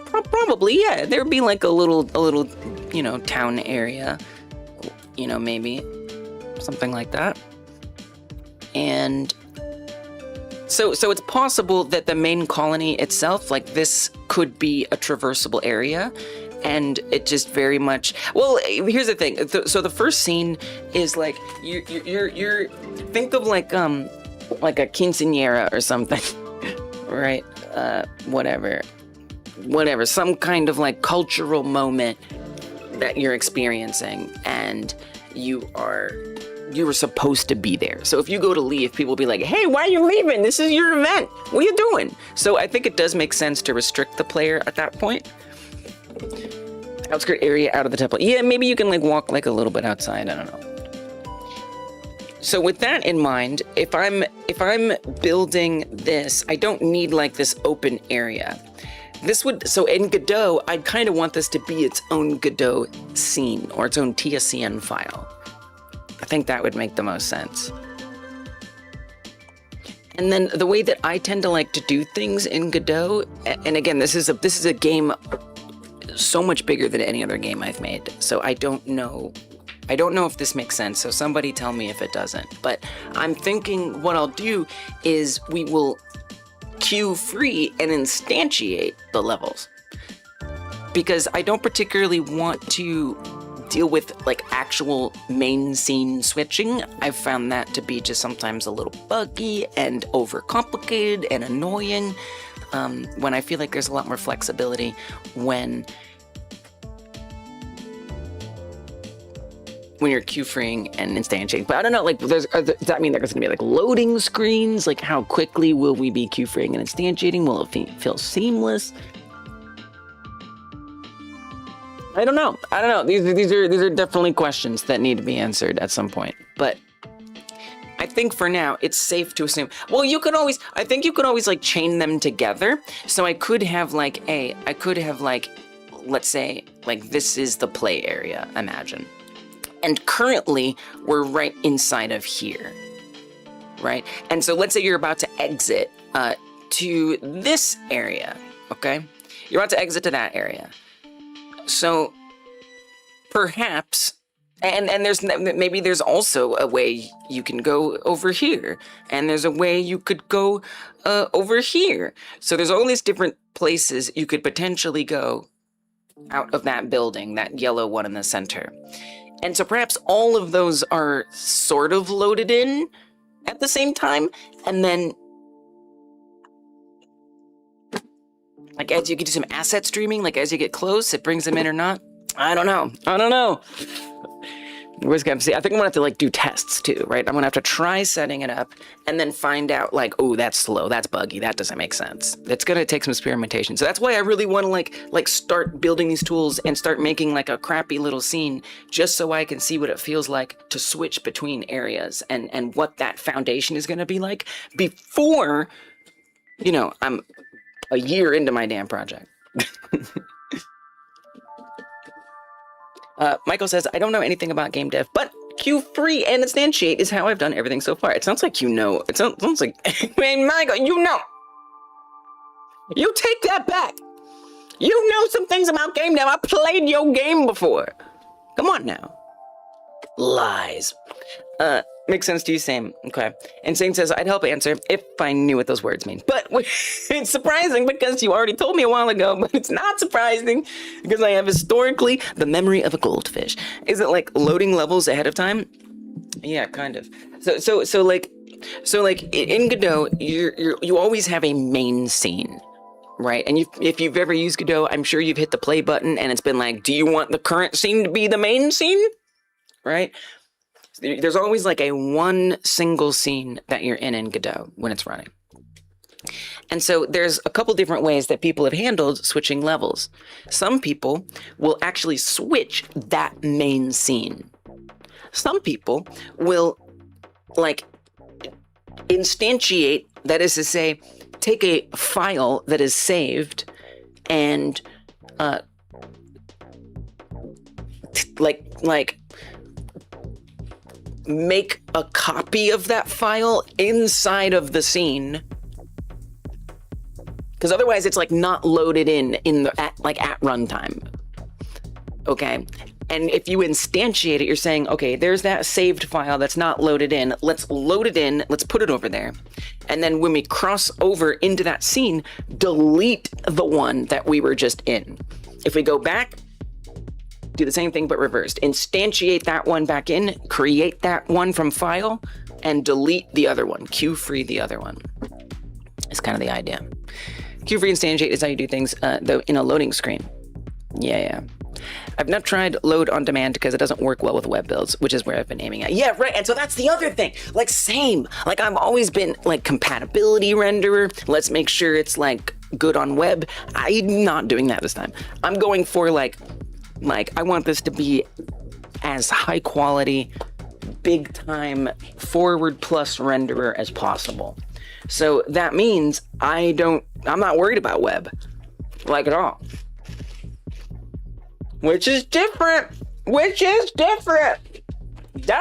Probably, yeah. There'd be like a little, you know, town area. You know, maybe something like that. And so it's possible that the main colony itself, like this, could be a traversable area. And it just very much, well, here's the thing. So the first scene is like you're think of like a quinceañera or something, right? Whatever, some kind of like cultural moment that you're experiencing, and you were supposed to be there. So if you go to leave, people will be like, hey, why are you leaving? This is your event. What are you doing? So I think it does make sense to restrict the player at that point. Outskirt area out of the temple. Yeah, maybe you can like walk like a little bit outside. I don't know. So with that in mind, if I'm building this, I don't need like this open area. So in Godot, I'd kind of want this to be its own Godot scene or its own TSCN file. I think that would make the most sense. And then the way that I tend to like to do things in Godot, and again, this is a game so much bigger than any other game I've made. So I don't know if this makes sense, so somebody tell me if it doesn't. But I'm thinking what I'll do is we will queue free and instantiate the levels. Because I don't particularly want to deal with like actual main scene switching. I've found that to be just sometimes a little buggy and overcomplicated and annoying, when I feel like there's a lot more flexibility when you're queue freeing and instantiating. But I don't know, like, does that mean there's gonna be like loading screens? Like, how quickly will we be queue freeing and instantiating? Will it feel seamless? I don't know. These are definitely questions that need to be answered at some point. But I think for now, it's safe to assume. Well, I think you could always like chain them together. So I could have like, let's say, like this is the play area, imagine. And currently, we're right inside of here, right? And so let's say you're about to exit to this area, okay? You're about to exit to that area. So perhaps, and there's also a way you can go over here, and there's a way you could go over here. So there's all these different places you could potentially go out of that building, that yellow one in the center. And so perhaps all of those are sort of loaded in at the same time, and then like as you get to some asset streaming, like as you get close, it brings them in or not. I don't know. We're just gonna see. I think I'm gonna have to like do tests too, right? I'm gonna have to try setting it up and then find out like, oh, that's slow, that's buggy, that doesn't make sense. It's gonna take some experimentation. So that's why I really want to like start building these tools and start making like a crappy little scene just so I can see what it feels like to switch between areas and what that foundation is gonna be like before, you know, I'm a year into my damn project. Michael says, I don't know anything about game dev, but Q3 and instantiate is how I've done everything so far. It sounds like you know. It sounds like, man, Michael, you know. You take that back. You know some things about game dev. I played your game before. Come on now. Lies. Makes sense to you, Sam. Okay. And Sane says, I'd help answer if I knew what those words mean. But it's surprising because you already told me a while ago, but it's not surprising because I have historically the memory of a goldfish. Is it like loading levels ahead of time? Yeah, kind of. So like in Godot, you always have a main scene, right? And if you've ever used Godot, I'm sure you've hit the play button and it's been like, do you want the current scene to be the main scene? Right? There's always like a one single scene that you're in Godot when it's running. And so there's a couple different ways that people have handled switching levels. Some people will actually switch that main scene. Some people will like instantiate, that is to say, take a file that is saved and like make a copy of that file inside of the scene, because otherwise it's like not loaded in the at runtime. Okay, and if you instantiate it, you're saying, okay, there's that saved file that's not loaded in. Let's load it in. Let's put it over there, and then when we cross over into that scene, delete the one that we were just in. If we go back, do the same thing but reversed. Instantiate that one back in, create that one from file, and delete the other one. Queue free the other one. It's kind of the idea. Queue free instantiate is how you do things, though, in a loading screen. Yeah. I've not tried load on demand because it doesn't work well with web builds, which is where I've been aiming at. Yeah, right. And so that's the other thing. Like, same. Like, I've always been like compatibility renderer. Let's make sure it's like good on web. I'm not doing that this time. I'm going for like I want this to be as high quality, big time, forward plus renderer as possible. So that means I'm not worried about web, like at all. Which is different. That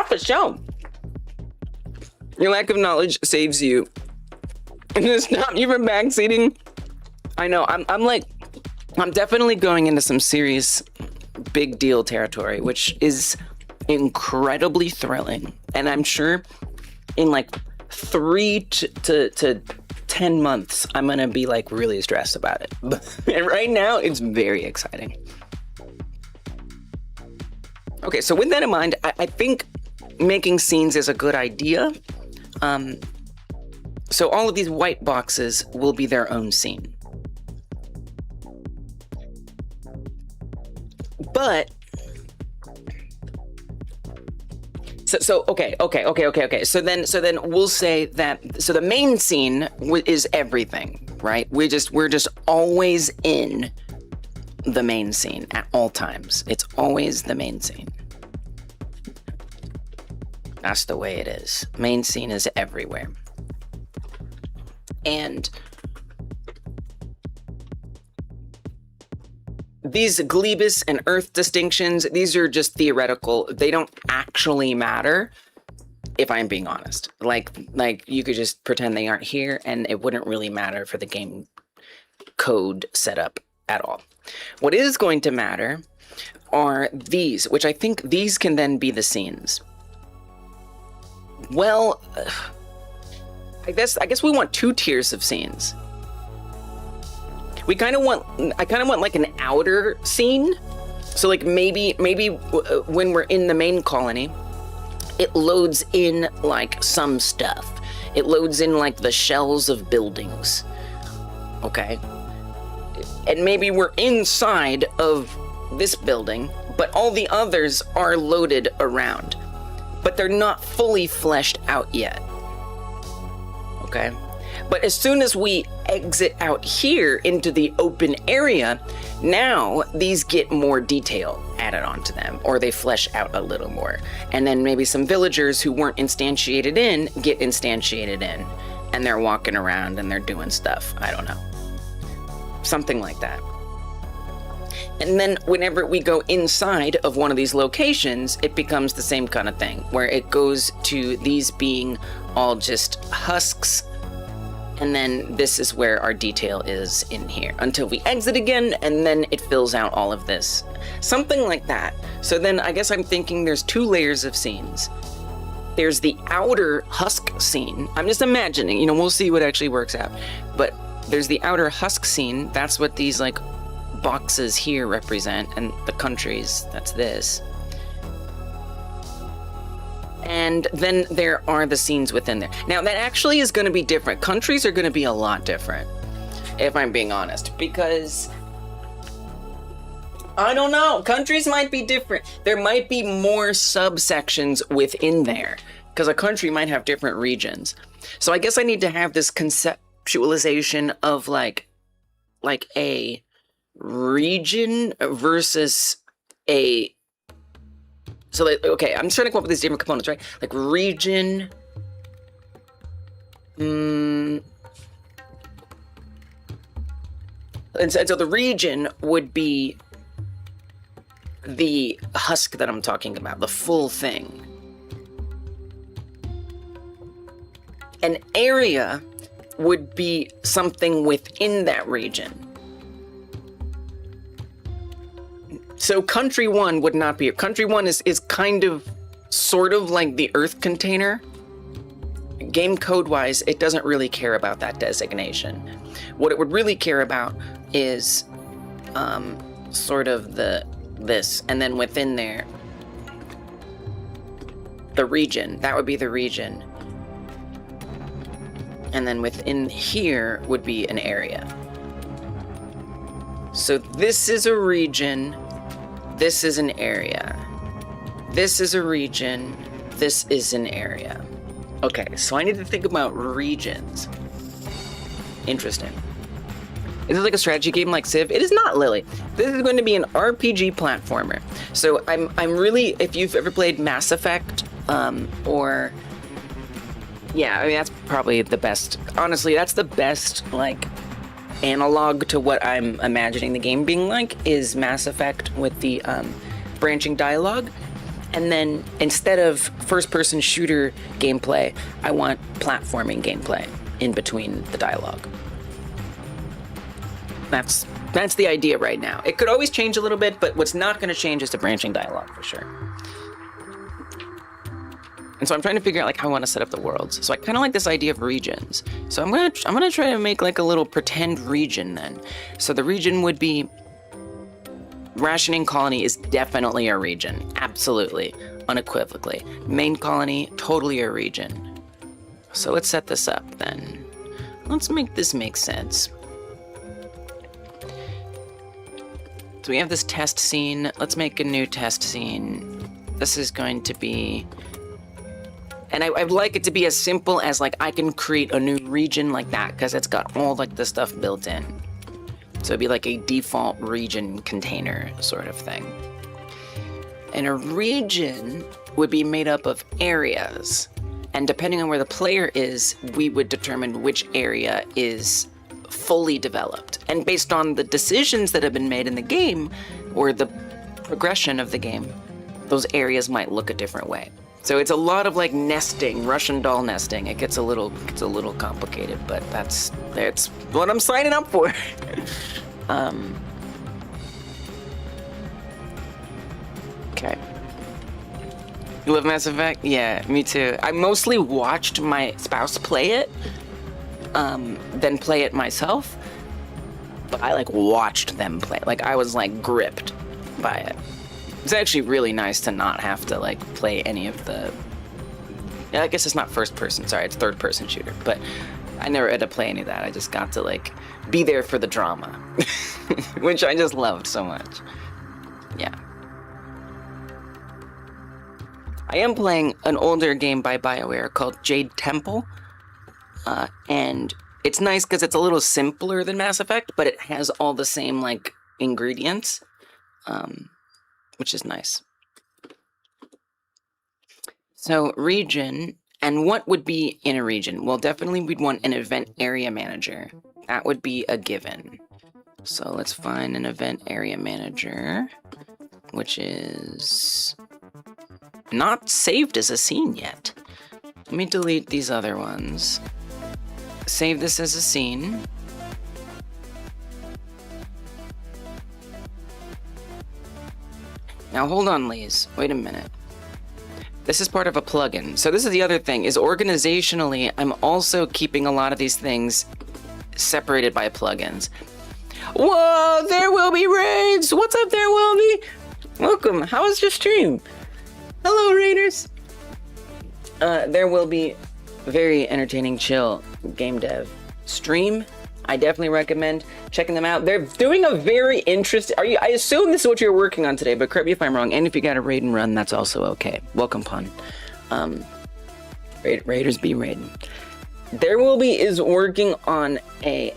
for sure. Your lack of knowledge saves you. And to stop you from backseating. I know, I'm definitely going into some serious big deal territory, which is incredibly thrilling. And I'm sure in like 3 to 10 months, I'm going to be like really stressed about it. And right now, it's very exciting. Okay, so with that in mind, I think making scenes is a good idea. So all of these white boxes will be their own scene. But okay. So then we'll say that the main scene is everything, right? We're just always in the main scene at all times. It's always the main scene. That's the way it is. Main scene is everywhere. And these Glebus and Earth distinctions, these are just theoretical. They don't actually matter, if I'm being honest. Like you could just pretend they aren't here and it wouldn't really matter for the game code setup at all. What is going to matter are these, which I think these can then be the scenes. Well, I guess we want 2 tiers of scenes. I kind of want like an outer scene. So like maybe when we're in the main colony, it loads in like some stuff. It loads in like the shells of buildings. Okay. And maybe we're inside of this building, but all the others are loaded around. But they're not fully fleshed out yet. Okay? But as soon as we exit out here into the open area, now these get more detail added onto them, or they flesh out a little more. And then maybe some villagers who weren't instantiated in get instantiated in, and they're walking around and they're doing stuff. I don't know. Something like that. And then whenever we go inside of one of these locations, it becomes the same kind of thing, where it goes to these being all just husks. And then this is where our detail is in here until we exit again, and then it fills out all of this. Something like that. So then I guess I'm thinking there's 2 layers of scenes. There's the outer husk scene. I'm just imagining, we'll see what actually works out. But there's the outer husk scene. That's what these like boxes here represent, and the countries, that's this. And then there are the scenes within there. Now that actually is going to be different. Countries are going to be a lot different, if I'm being honest, because I don't know. Countries might be different. There might be more subsections within there, because a country might have different regions. So I guess I need to have this conceptualization of like a region versus a, so like, okay, I'm trying to come up with these different components, right? Like region, and so the region would be the husk that I'm talking about, the full thing. An area would be something within that region. So country one would not be, country one is kind of, sort of like the Earth container. Game code wise, it doesn't really care about that designation. What it would really care about is sort of this, and then within there, the region, that would be the region. And then within here would be an area. So this is a region, this is an area. This is a region, this is an area. Okay, so I need to think about regions. Interesting. Is this like a strategy game like Civ? It is not, Lily. This is going to be an RPG platformer. So I'm really, if you've ever played Mass Effect, or, yeah, I mean, that's probably the best, honestly, that's the best, like, analog to what I'm imagining the game being like, is Mass Effect with the branching dialogue. And then instead of first-person shooter gameplay, I want platforming gameplay in between the dialogue. That's the idea right now. It could always change a little bit, but what's not going to change is the branching dialogue for sure. And so I'm trying to figure out like how I want to set up the worlds. So I kind of like this idea of regions. So I'm gonna try to make like a little pretend region then. So the region would be, Rationing Colony is definitely a region, absolutely, unequivocally. Main Colony, totally a region. So let's set this up then. Let's make this make sense. So we have this test scene. Let's make a new test scene. This is going to be, and I'd like it to be as simple as like I can create a new region like that because it's got all like the stuff built in. So it'd be like a default region container sort of thing. And a region would be made up of areas. And depending on where the player is, we would determine which area is fully developed. And based on the decisions that have been made in the game, or the progression of the game, those areas might look a different way. So it's a lot of like nesting, Russian doll nesting. It gets a little complicated, but that's what I'm signing up for. Okay. You love Mass Effect? Yeah, me too. I mostly watched my spouse play it, then play it myself. But I like watched them play. Like I was like gripped by it. It's actually really nice to not have to like play any of the, I guess it's not first person, sorry, it's third person shooter, but I never had to play any of that. I just got to like be there for the drama, which I just loved so much. Yeah. I am playing an older game by BioWare called Jade Temple, and it's nice because it's a little simpler than Mass Effect, but it has all the same like ingredients, which is nice. So region, and what would be in a region? Well, definitely we'd want an event area manager. That would be a given. So let's find an event area manager, which is not saved as a scene yet. Let me delete these other ones. Save this as a scene. Now hold on, Lise. Wait a minute. This is part of a plugin. So this is the other thing, is organizationally, I'm also keeping a lot of these things separated by plugins. Whoa, there will be raids! What's up there, Wilby? Welcome, how was your stream? Hello, raiders! There will be very entertaining, chill game dev stream. I definitely recommend checking them out. They're doing a very interesting, I assume this is what you're working on today, but correct me if I'm wrong, and if you got a raid and run, that's also okay. Welcome, pun. Raiders be raiding. There Will Be is working on a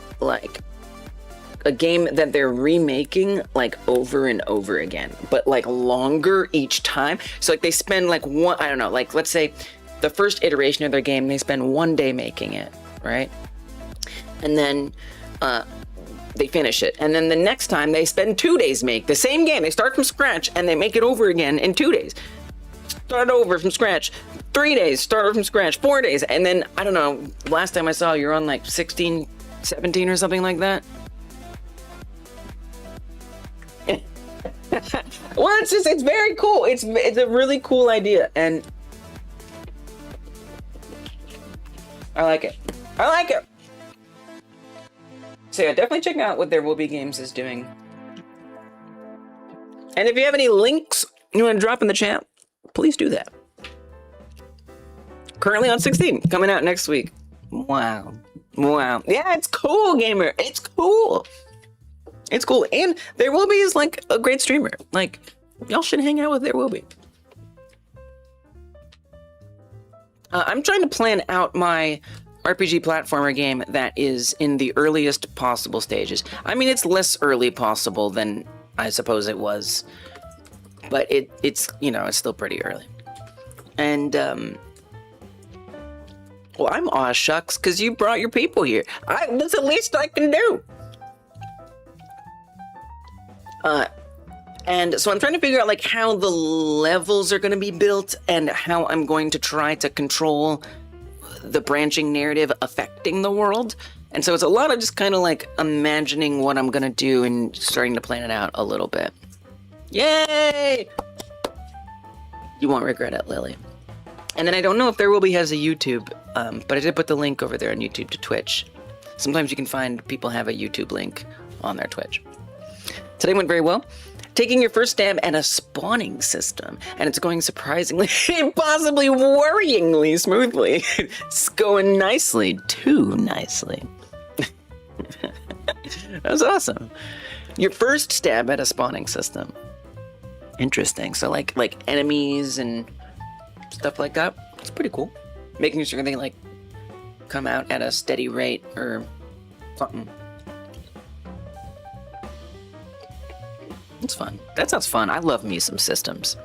game that they're remaking like over and over again, but like longer each time. So like they spend like one, I don't know, like let's say the first iteration of their game, they spend 1 day making it, right? And then they finish it. And then the next time they spend 2 days make the same game. They start from scratch and they make it over again in 2 days. Start over from scratch. 3 days, start over from scratch, 4 days. And then, I don't know, last time I saw you're on like 16, 17 or something like that. Well, it's very cool. It's a really cool idea, and I like it. I like it. So yeah, definitely check out what There Will Be Games is doing. And if you have any links you want to drop in the chat, please do that. Currently on 16, coming out next week. Wow. Wow. Yeah, it's cool, gamer. It's cool. It's cool. And There Will Be is like a great streamer. Like, y'all should hang out with There Will Be. I'm trying to plan out my RPG platformer game that is in the earliest possible stages. I mean, it's less early possible than I suppose it was, but it's you know, it's still pretty early. And well, I'm aw shucks because you brought your people here. That's the least I can do. And so I'm trying to figure out like how the levels are going to be built and how I'm going to try to control the branching narrative affecting the world. And so it's a lot of just kind of like imagining what I'm going to do and starting to plan it out a little bit. Yay! You won't regret it, Lily. And then I don't know if There Will Be has a YouTube, but I did put the link over there on YouTube to Twitch. Sometimes you can find people have a YouTube link on their Twitch. Today went very well. Taking your first stab at a spawning system, and it's going surprisingly, possibly worryingly smoothly. It's going nicely, too nicely. That was awesome. Your first stab at a spawning system. Interesting. So like enemies and stuff like that. It's pretty cool. Making sure they like come out at a steady rate or something. It's fun. That sounds fun. I love me some systems.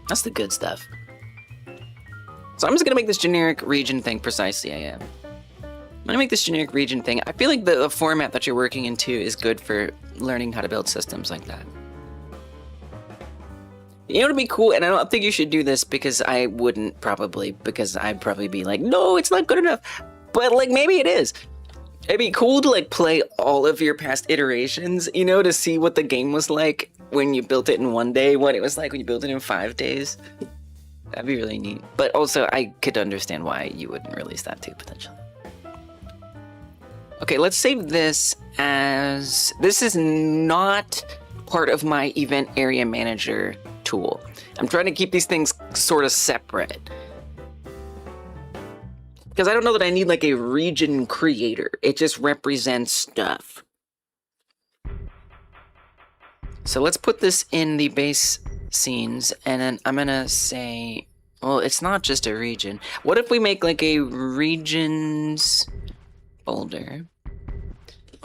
That's the good stuff. So I'm just gonna make this generic region thing precisely. I am. I'm gonna make this generic region thing. I feel like the format that you're working into is good for learning how to build systems like that. You know, it'd be cool, and I don't think you should do this because I wouldn't probably, because I'd probably be like, no, it's not good enough. But like, maybe it is. It'd be cool to like play all of your past iterations, you know, to see what the game was like when you built it in 1 day, what it was like when you built it in 5 days. That'd be really neat. But also, I could understand why you wouldn't release that too, potentially. Okay, let's save this as... This is not part of my event area manager tool. I'm trying to keep these things sort of separate. Because I don't know that I need like a region creator. It just represents stuff. So let's put this in the base scenes, and then I'm gonna say, well, it's not just a region. What if we make like a regions folder?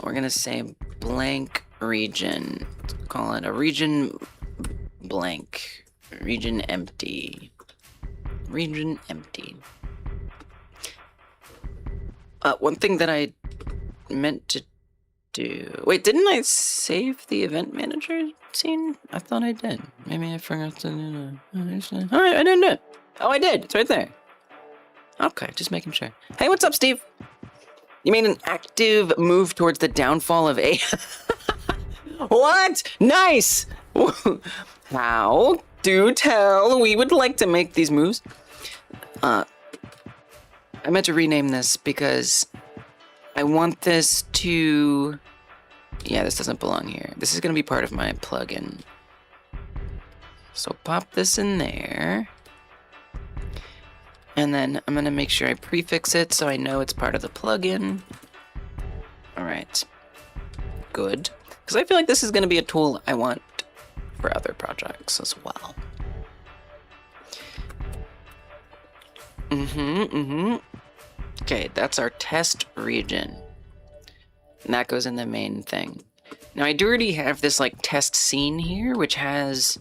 We're gonna say blank region. Let's call it a region blank. Region empty. Region empty. One thing that I meant to do... Wait, didn't I save the event manager scene? I thought I did. Maybe I forgot to... Alright, I didn't do it. Oh, I did. It's right there. Okay, just making sure. Hey, what's up, Steve? You made an active move towards the downfall of A... What? Nice! How? Do tell. We would like to make these moves. I meant to rename this because I want this to... Yeah, this doesn't belong here. This is going to be part of my plugin. So pop this in there. And then I'm going to make sure I prefix it so I know it's part of the plugin. Alright. Good. Because I feel like this is going to be a tool I want for other projects as well. Okay, that's our test region. And that goes in the main thing. Now I do already have this like test scene here, which has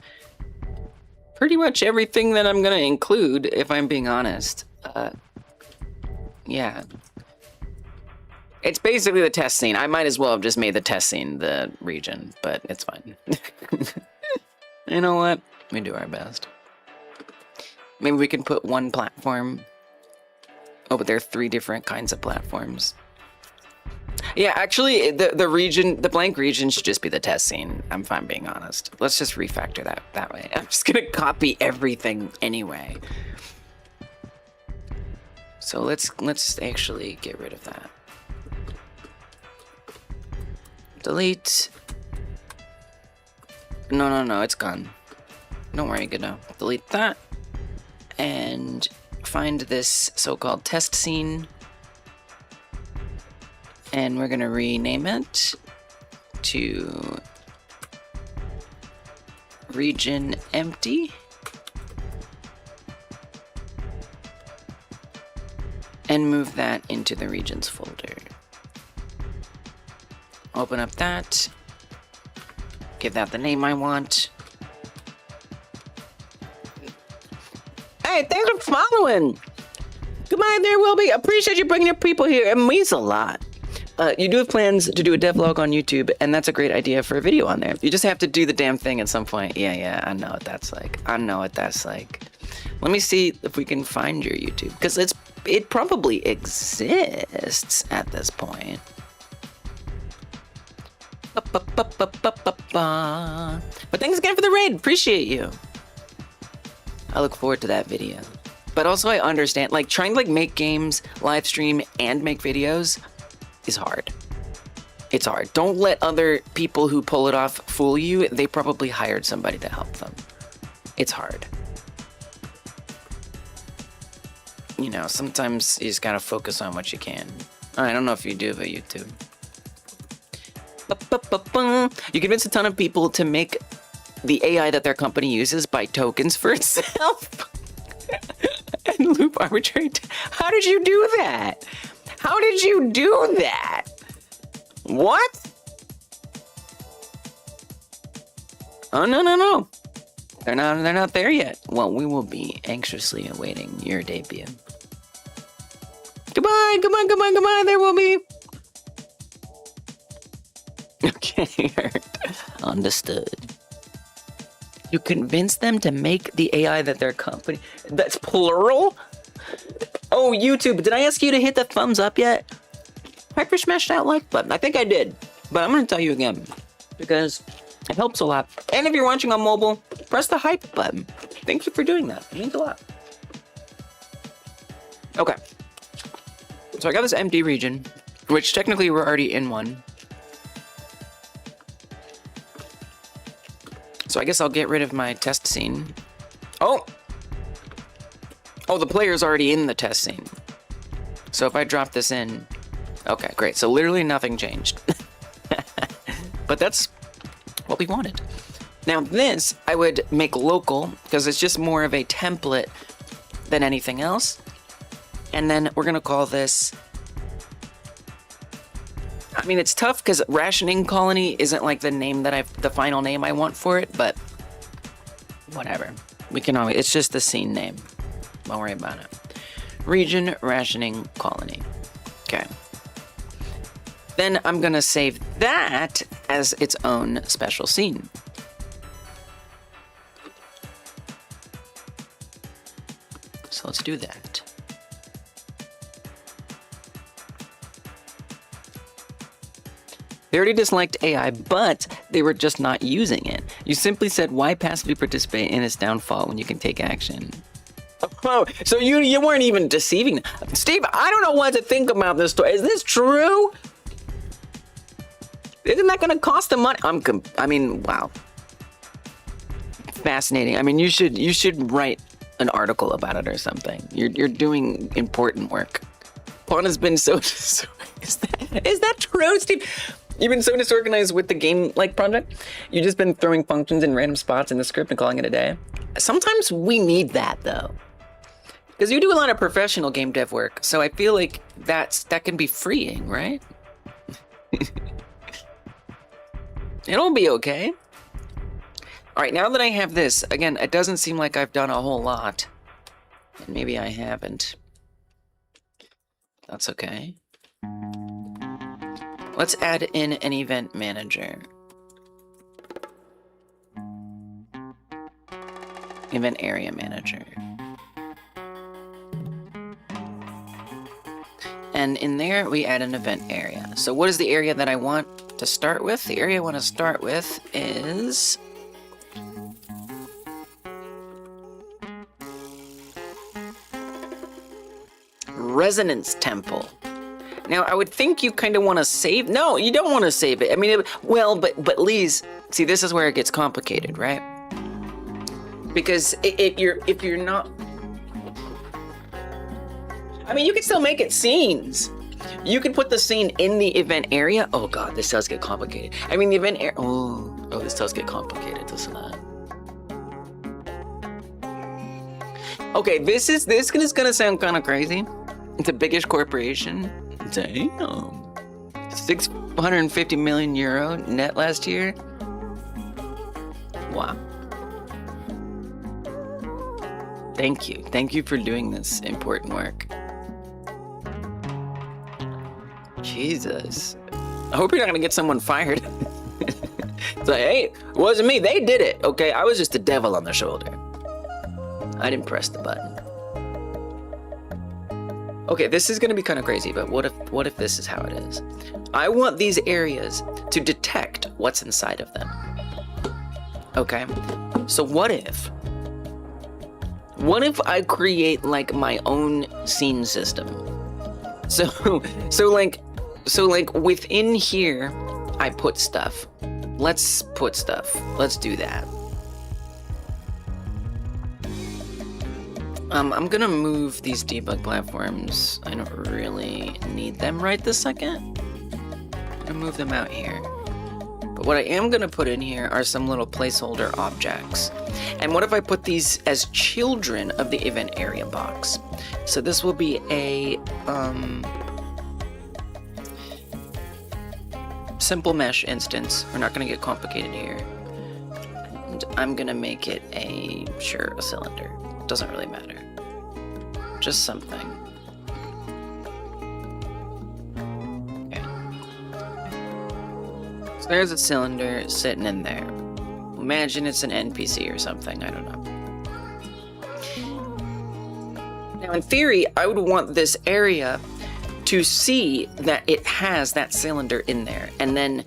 pretty much everything that I'm gonna include, if I'm being honest. Yeah. It's basically the test scene. I might as well have just made the test scene the region, but it's fine. You know what? We do our best. Maybe we can put one platform. Oh, but there are 3 different kinds of platforms. Yeah, actually, the region, the blank region should just be the test scene, if I'm being honest. Let's just refactor that way. I'm just gonna copy everything anyway. So let's actually get rid of that. Delete. No, it's gone. Don't worry, Godot. Delete that. And find this so-called test scene. And we're gonna rename it to region empty. And move that into the regions folder. Open up that. Give that the name I want. Hey, thanks for following. Goodbye, there will be. Appreciate you bringing your people here. It means a lot. You do have plans to do a devlog on YouTube, and that's a great idea for a video on there. You just have to do the damn thing at some point. Yeah, I know what that's like. Let me see if we can find your YouTube, because it probably exists at this point. But thanks again for the raid. Appreciate you. I look forward to that video. But also I understand, like, trying to like make games, live stream, and make videos is hard. It's hard. Don't let other people who pull it off fool you. They probably hired somebody to help them. It's hard. You know, sometimes you just gotta focus on what you can. I don't know if you do, but YouTube. You convince a ton of people to make the AI that their company uses buy tokens for itself. And loop arbitrary. How did you do that? How did you do that? What? Oh, no. They're not there yet. Well, we will be anxiously awaiting your debut. Goodbye, there will be. Okay, understood. You convince them to make the AI that their company... That's plural? Oh, YouTube, did I ask you to hit the thumbs up yet? Hyper smash that like button. I think I did, but I'm going to tell you again, because it helps a lot. And if you're watching on mobile, press the hype button. Thank you for doing that. It means a lot. Okay. So I got this empty region, which technically we're already in one. So I guess I'll get rid of my test scene. Oh, the player's already in the test scene. So if I drop this in, okay, great. So literally nothing changed. But that's what we wanted. Now this, I would make local, because it's just more of a template than anything else. And then we're gonna call this, I mean, it's tough because rationing colony isn't like the name that the final name I want for it, but whatever. We can always, it's just the scene name. Don't worry about it. Region rationing colony. Okay. Then I'm gonna save that as its own special scene. So let's do that. They already disliked AI, but they were just not using it. You simply said, why passively participate in its downfall when you can take action? Oh, so you weren't even deceiving them. Steve, I don't know what to think about this story. Is this true? Isn't that gonna cost them money? I mean, wow. Fascinating. I mean, you should write an article about it or something. You're doing important work. Pawn has been so is that true, Steve? You've been so disorganized with the game-like project? You've just been throwing functions in random spots in the script and calling it a day? Sometimes we need that, though. Because you do a lot of professional game dev work, so I feel like that can be freeing, right? It'll be okay. All right, now that I have this, again, it doesn't seem like I've done a whole lot. And maybe I haven't. That's okay. Let's add in an event manager. Event area manager. And in there, we add an event area. So what is the area that I want to start with? The area I want to start with is... Resonance Temple. Now, I would think you kind of want to save... No, you don't want to save it. I mean, well, but Lee's... See, this is where it gets complicated, right? Because if you're not... I mean, you can still make it scenes. You can put the scene in the event area. Oh god, this does get complicated. I mean, the event area... Oh, this does get complicated, doesn't it? Okay, this is gonna sound kind of crazy. It's a biggish corporation. Damn. 650 million euro net last year. Wow. Thank you. Thank you for doing this important work. Jesus. I hope you're not gonna get someone fired. It's like, hey, it wasn't me. They did it. Okay, I was just the devil on the shoulder. I didn't press the button. Okay, this is gonna be kind of crazy, but what if this is how it is? I want these areas to detect what's inside of them. Okay, so what if I create like my own scene system? So like within here, I put stuff. Let's put stuff. Let's do that. I'm gonna move these debug platforms. I don't really need them right this second. I'm gonna move them out here. But what I am gonna put in here are some little placeholder objects. And what if I put these as children of the event area box? So this will be a simple mesh instance. We're not gonna get complicated here. And I'm gonna make it a cylinder. Doesn't really matter. Just something. Okay. So there's a cylinder sitting in there. Imagine it's an NPC or something, I don't know. Now in theory, I would want this area to see that it has that cylinder in there and then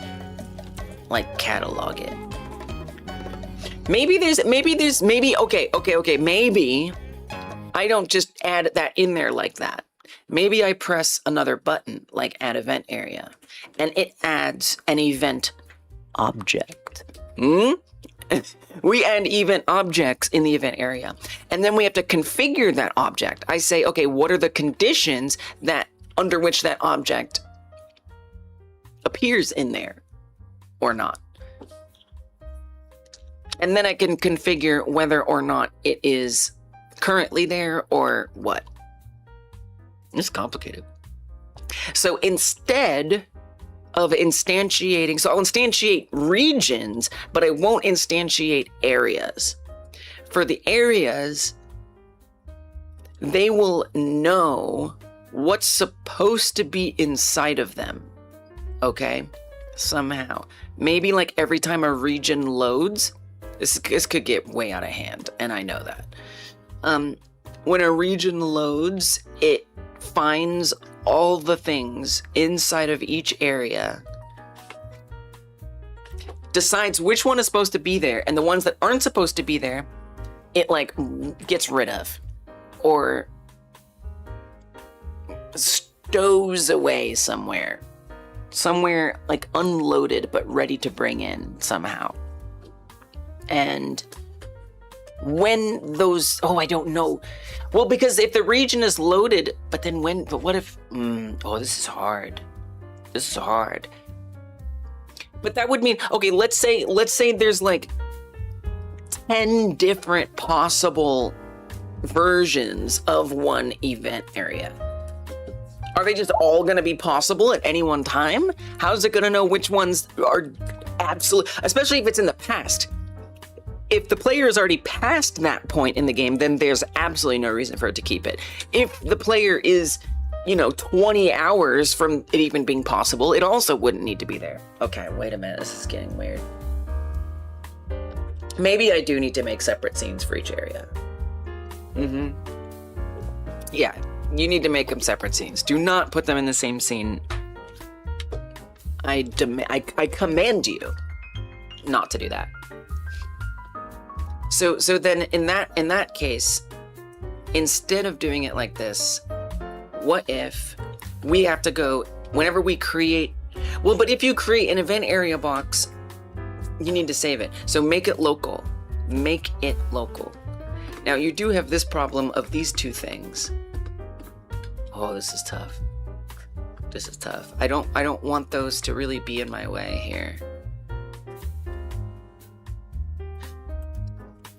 like catalog it. Maybe I don't just add that in there like that. Maybe I press another button, like add event area, and it adds an event object. We add event objects in the event area, and then we have to configure that object. I say, okay, what are the conditions that under which that object appears in there or not? And then I can configure whether or not it is currently there or what. It's complicated. So instead of instantiating, so I'll instantiate regions, but I won't instantiate areas. For the areas, they will know what's supposed to be inside of them. Okay? Somehow. Maybe like every time a region loads, this could get way out of hand, and I know that. When a region loads, it finds all the things inside of each area, decides which one is supposed to be there, and the ones that aren't supposed to be there, it like gets rid of, or stows away somewhere like unloaded but ready to bring in somehow. And when those, I don't know. Well, because if the region is loaded, but what if, this is hard. But that would mean, okay, let's say there's like 10 different possible versions of one event area? Are they just all going to be possible at any one time? How's it going to know which ones are absolute, especially if it's in the past? If the player is already past that point in the game, then there's absolutely no reason for it to keep it. If the player is, 20 hours from it even being possible, it also wouldn't need to be there. Okay, wait a minute, this is getting weird. Maybe I do need to make separate scenes for each area. Yeah, you need to make them separate scenes. Do not put them in the same scene. I command you not to do that. So then in that case, instead of doing it like this, what if we have to go whenever we create, well, but if you create an event area box, you need to save it. So make it local. Make it local. Now you do have this problem of these two things. Oh, this is tough. This is tough. I don't want those to really be in my way here.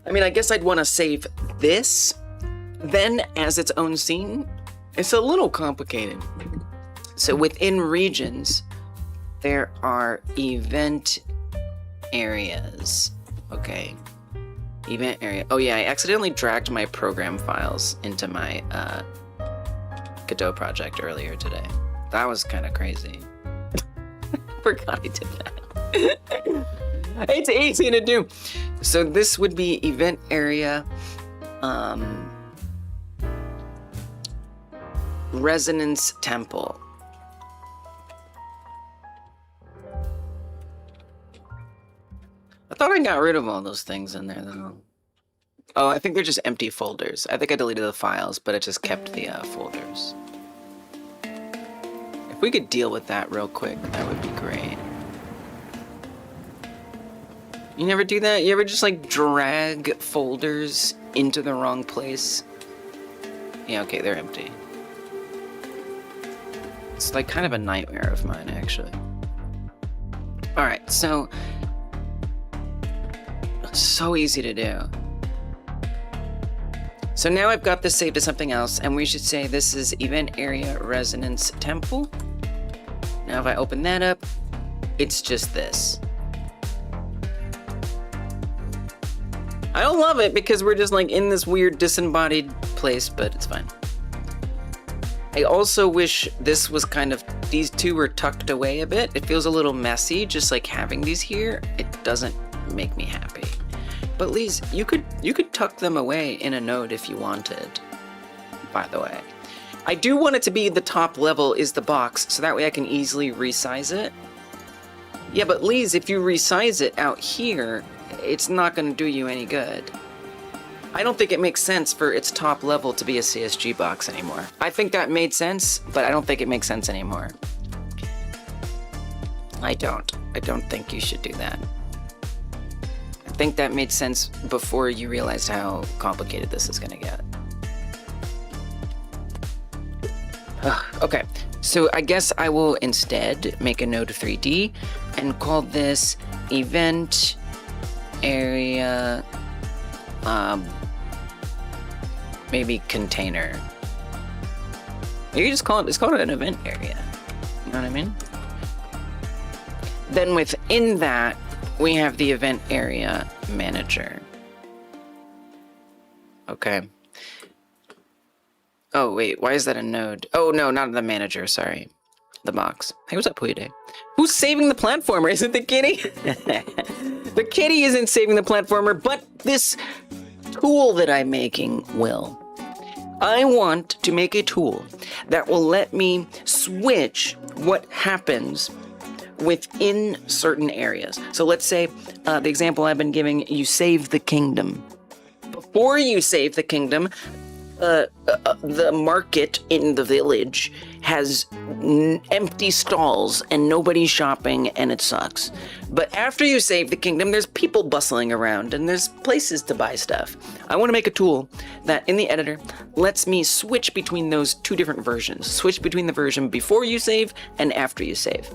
I mean, I guess I'd want to save this then as its own scene. It's a little complicated. So within regions, there are event areas. Okay. Event area. Oh yeah, I accidentally dragged my program files into my Godot project earlier today. That was kind of crazy. Forgot I did that. It's easy to do. So this would be event area, resonance temple. I thought I got rid of all those things in there though. Oh, I think they're just empty folders. I think I deleted the files, but it just kept the folders. If we could deal with that real quick, that would be great. You never do that? You ever just like drag folders into the wrong place? Yeah, okay, they're empty. It's like kind of a nightmare of mine, actually. Alright, so easy to do. So now I've got this saved to something else, and we should say this is event area resonance temple. Now if I open that up, it's just this. I don't love it because we're just like in this weird disembodied place, but it's fine. I also wish this was kind of, these two were tucked away a bit. It feels a little messy, just like having these here. It doesn't make me happy. But Lise, you could tuck them away in a node if you wanted, by the way. I do want it to be the top level is the box, so that way I can easily resize it. Yeah, but Lise, if you resize it out here, it's not going to do you any good. I don't think it makes sense for its top level to be a CSG box anymore. I think that made sense, but I don't think it makes sense anymore. I don't think you should do that. I think that made sense before you realized how complicated this is gonna get. Okay, so I guess I will instead make a node 3D and call this event area, maybe container. You just call it an event area. You know what I mean? Then within that, we have the event area manager. Okay. Oh, wait, why is that a node? Oh, no, not the manager, sorry. The box. Hey, what's up, Puide? Who's saving the platformer? Is it the kitty? The kitty isn't saving the platformer, but this tool that I'm making will. I want to make a tool that will let me switch what happens within certain areas. So let's say the example I've been giving, you save the kingdom. Before you save the kingdom, the market in the village has empty stalls and nobody's shopping and it sucks. But after you save the kingdom, there's people bustling around and there's places to buy stuff. I want to make a tool that in the editor lets me switch between those two different versions. Switch between the version before you save and after you save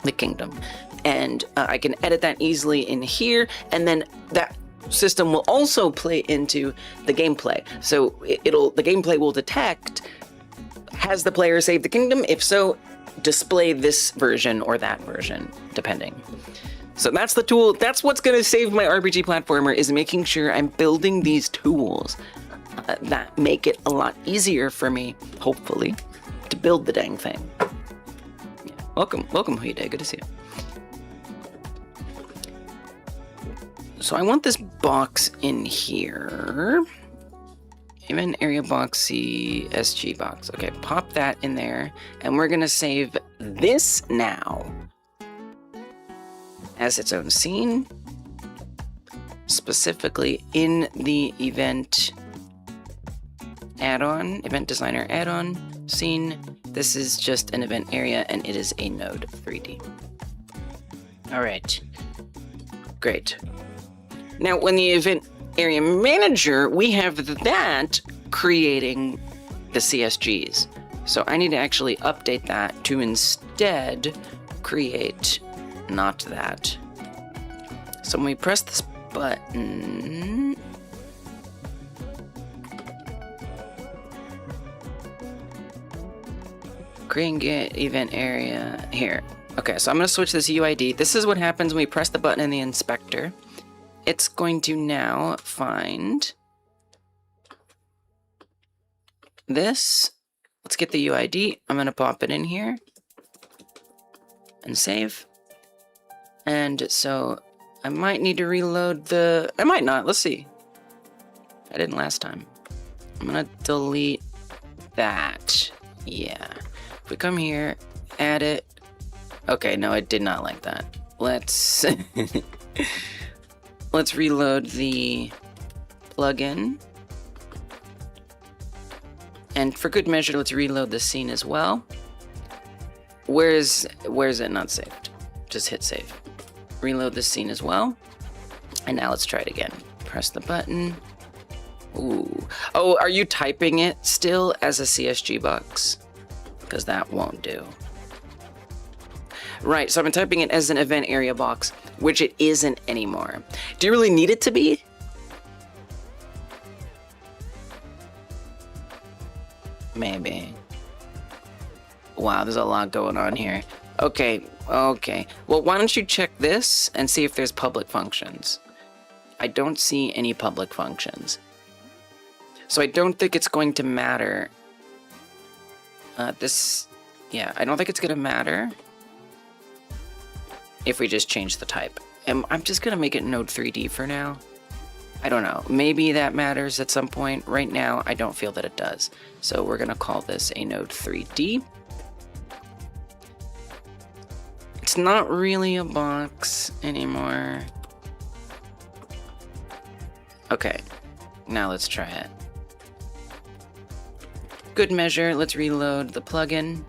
the kingdom. And I can edit that easily in here, and then that system will also play into the gameplay. So the gameplay will detect, has the player saved the kingdom? If so, display this version or that version, depending. So that's the tool. That's what's going to save my RPG platformer, is making sure I'm building these tools that make it a lot easier for me, hopefully, to build the dang thing. Yeah. Welcome, Huide. Good to see you. So I want this box in here. Event area box, CSG box. Okay, pop that in there, and we're gonna save this now as its own scene, specifically in the event add-on, event designer add-on scene. This is just an event area, and it is a node 3D. All right, great. Now, when the event area manager, we have that creating the CSGs. So I need to actually update that to instead create not that. So when we press this button, create event area here. Okay, so I'm going to switch this UID. This is what happens when we press the button in the inspector. It's going to now find this. Let's get the UID. I'm going to pop it in here and save. And so I might need to reload I might not. Let's see. I didn't last time. I'm going to delete that. Yeah. If we come here, add it. Okay, no, I did not like that. Let's let's reload the plugin. And for good measure, let's reload the scene as well. Where is it not saved? Just hit save. Reload the scene as well. And now let's try it again. Press the button. Ooh. Oh, are you typing it still as a CSG box? Because that won't do. Right, so I've been typing it as an event area box, which it isn't anymore. Do you really need it to be? Maybe. Wow, there's a lot going on here. Okay. Well, why don't you check this and see if there's public functions? I don't see any public functions. So I don't think it's going to matter. Yeah, I don't think it's gonna matter if we just change the type. I'm just gonna make it node 3D for now. I don't know, maybe that matters at some point. Right now, I don't feel that it does. So we're gonna call this a node 3D. It's not really a box anymore. Okay, now let's try it. Good measure, let's reload the plugin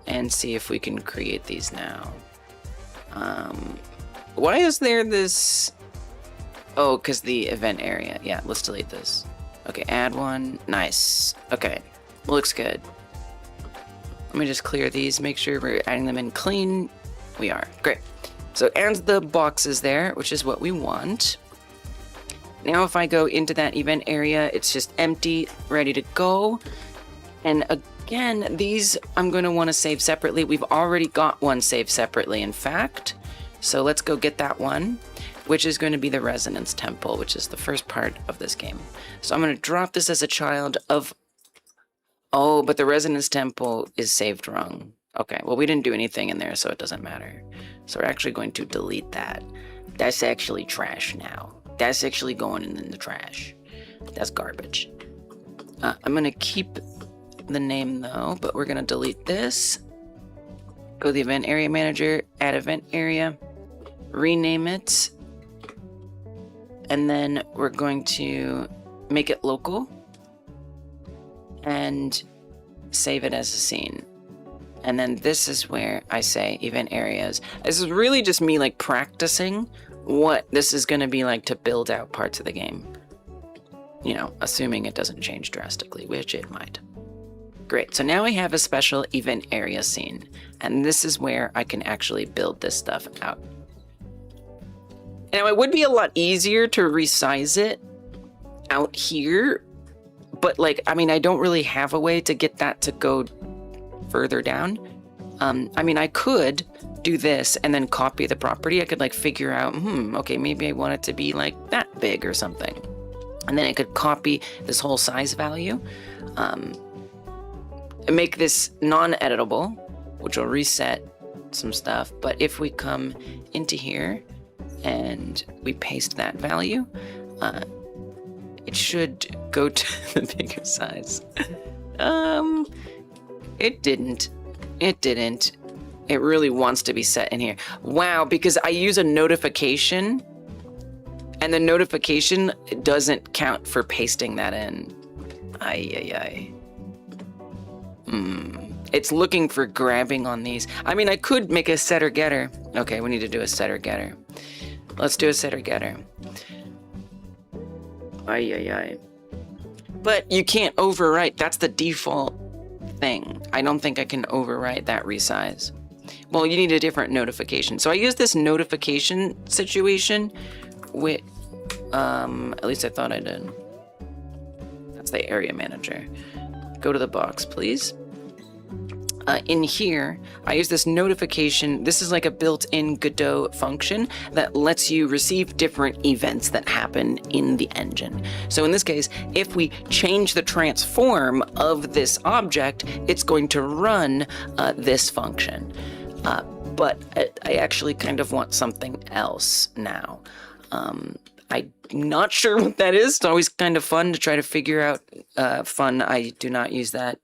and see if we can create these now. Why is there this? Oh, because the event area. Yeah, let's delete this. Okay, add one. Nice. Okay, looks good. Let me just clear these, make sure we're adding them in clean. We are. Great. So it adds the boxes there, which is what we want. Now if I go into that event area, it's just empty, ready to go. And again, these I'm going to want to save separately. We've already got one saved separately, in fact. So let's go get that one, which is going to be the Resonance Temple, which is the first part of this game. So I'm going to drop this as a child of... Oh, but the Resonance Temple is saved wrong. Okay, well, we didn't do anything in there, so it doesn't matter. So we're actually going to delete that. That's actually trash now. That's actually going in the trash. That's garbage. I'm going to keep the name, though, but we're going to delete this. Go to the event area manager, add event area, rename it, and then we're going to make it local and save it as a scene. And then this is where I say event areas. This is really just me like practicing what this is going to be like to build out parts of the game. You know, assuming it doesn't change drastically, which it might. Great, so now we have a special event area scene, and this is where I can actually build this stuff out. Now, it would be a lot easier to resize it out here, but like, I mean, I don't really have a way to get that to go further down. I mean, I could do this and then copy the property. I could like figure out, okay, maybe I want it to be like that big or something. And then I could copy this whole size value, and make this non-editable, which will reset some stuff. But if we come into here and we paste that value, it should go to the bigger size. It didn't. It really wants to be set in here. Wow, because I use a notification, and the notification doesn't count for pasting that in. It's looking for grabbing on these. I mean, I could make a setter getter. Okay, we need to do a setter getter. Let's do a setter getter. But you can't overwrite. That's the default thing. I don't think I can overwrite that resize. Well, you need a different notification. So I use this notification situation with, at least I thought I did. That's the area manager. Go to the box, please. In here, I use this notification. This is like a built-in Godot function that lets you receive different events that happen in the engine. So in this case, if we change the transform of this object, it's going to run this function. But I actually kind of want something else now. I'm not sure what that is. It's always kind of fun to try to figure out. Fun, I do not use that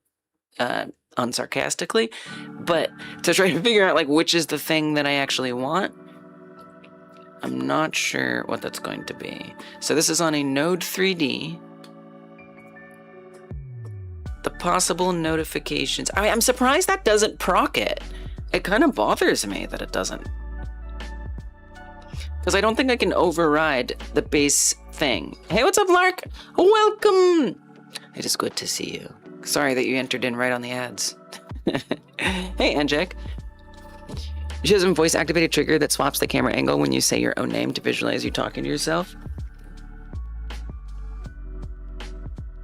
unsarcastically, but to try to figure out like which is the thing that I actually want. I'm not sure what that's going to be. So this is on a Node 3D. The possible notifications. I mean, I'm surprised that doesn't proc it. It kind of bothers me that it doesn't. Because I don't think I can override the base thing. Hey, what's up, Lark? Welcome! It is good to see you. Sorry that you entered in right on the ads. Hey, Anjek. She has a voice-activated trigger that swaps the camera angle when you say your own name to visualize you talking to yourself.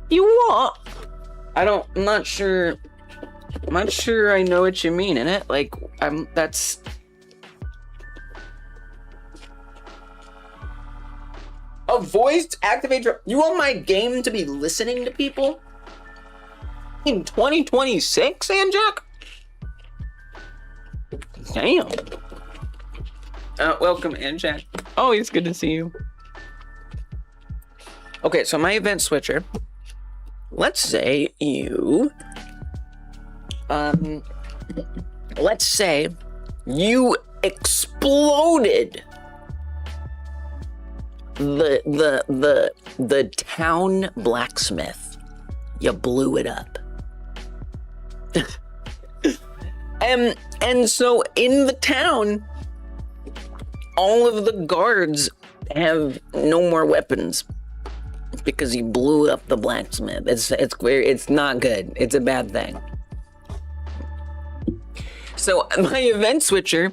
You what? I'm not sure. I'm not sure I know what you mean in it. Like, that's... A voice-activated... You want my game to be listening to people? In 2026, Anjak? Damn. Welcome, Anjak. Always good to see you. Okay, so my event switcher. Let's say you... let's say you exploded the town blacksmith. You blew it up. And so in the town, all of the guards have no more weapons because you blew up the blacksmith. It's not good. It's a bad thing. So my event switcher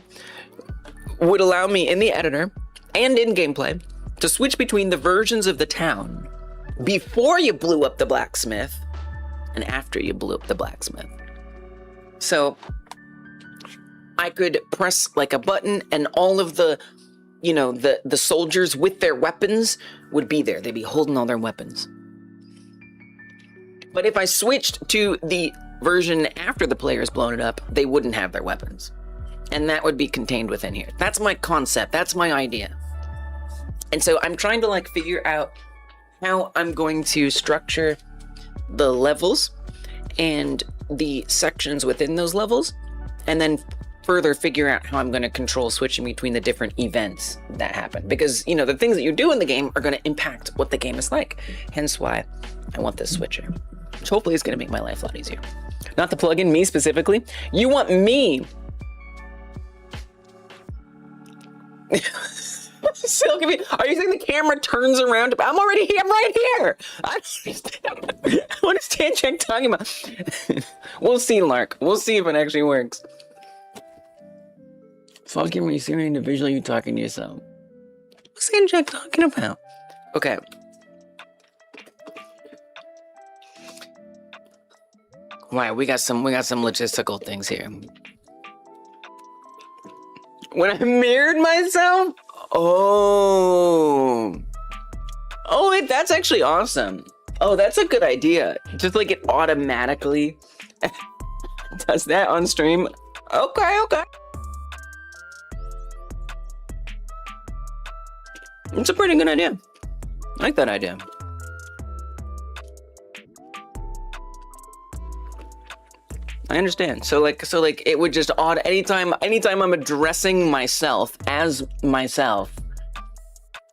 would allow me in the editor and in gameplay to switch between the versions of the town before you blew up the blacksmith and after you blew up the blacksmith. So I could press like a button and all of the, you know, the soldiers with their weapons would be there. They'd be holding all their weapons. But if I switched to the version after the player's blown it up, they wouldn't have their weapons. And that would be contained within here. That's my concept. That's my idea. And so I'm trying to like figure out how I'm going to structure the levels and the sections within those levels, and then further figure out how I'm going to control switching between the different events that happen. Because, you know, the things that you do in the game are going to impact what the game is like. Hence why I want this switcher, which hopefully is going to make my life a lot easier. Not to plug in me specifically. You want me. Silky, are you saying the camera turns around? I'm already here. I'm right here. What is Tanchek talking about? We'll see, Lark. We'll see if it actually works. Fucking when you're seeing individually, you talking to yourself. What's Anjac talking about? Okay. Wow, we got some logistical things here. When I mirrored myself? Oh, wait, that's actually awesome. Oh, that's a good idea. Just like it automatically does that on stream. Okay. It's a pretty good idea. I like that idea. I understand. So like it would just anytime I'm addressing myself as myself,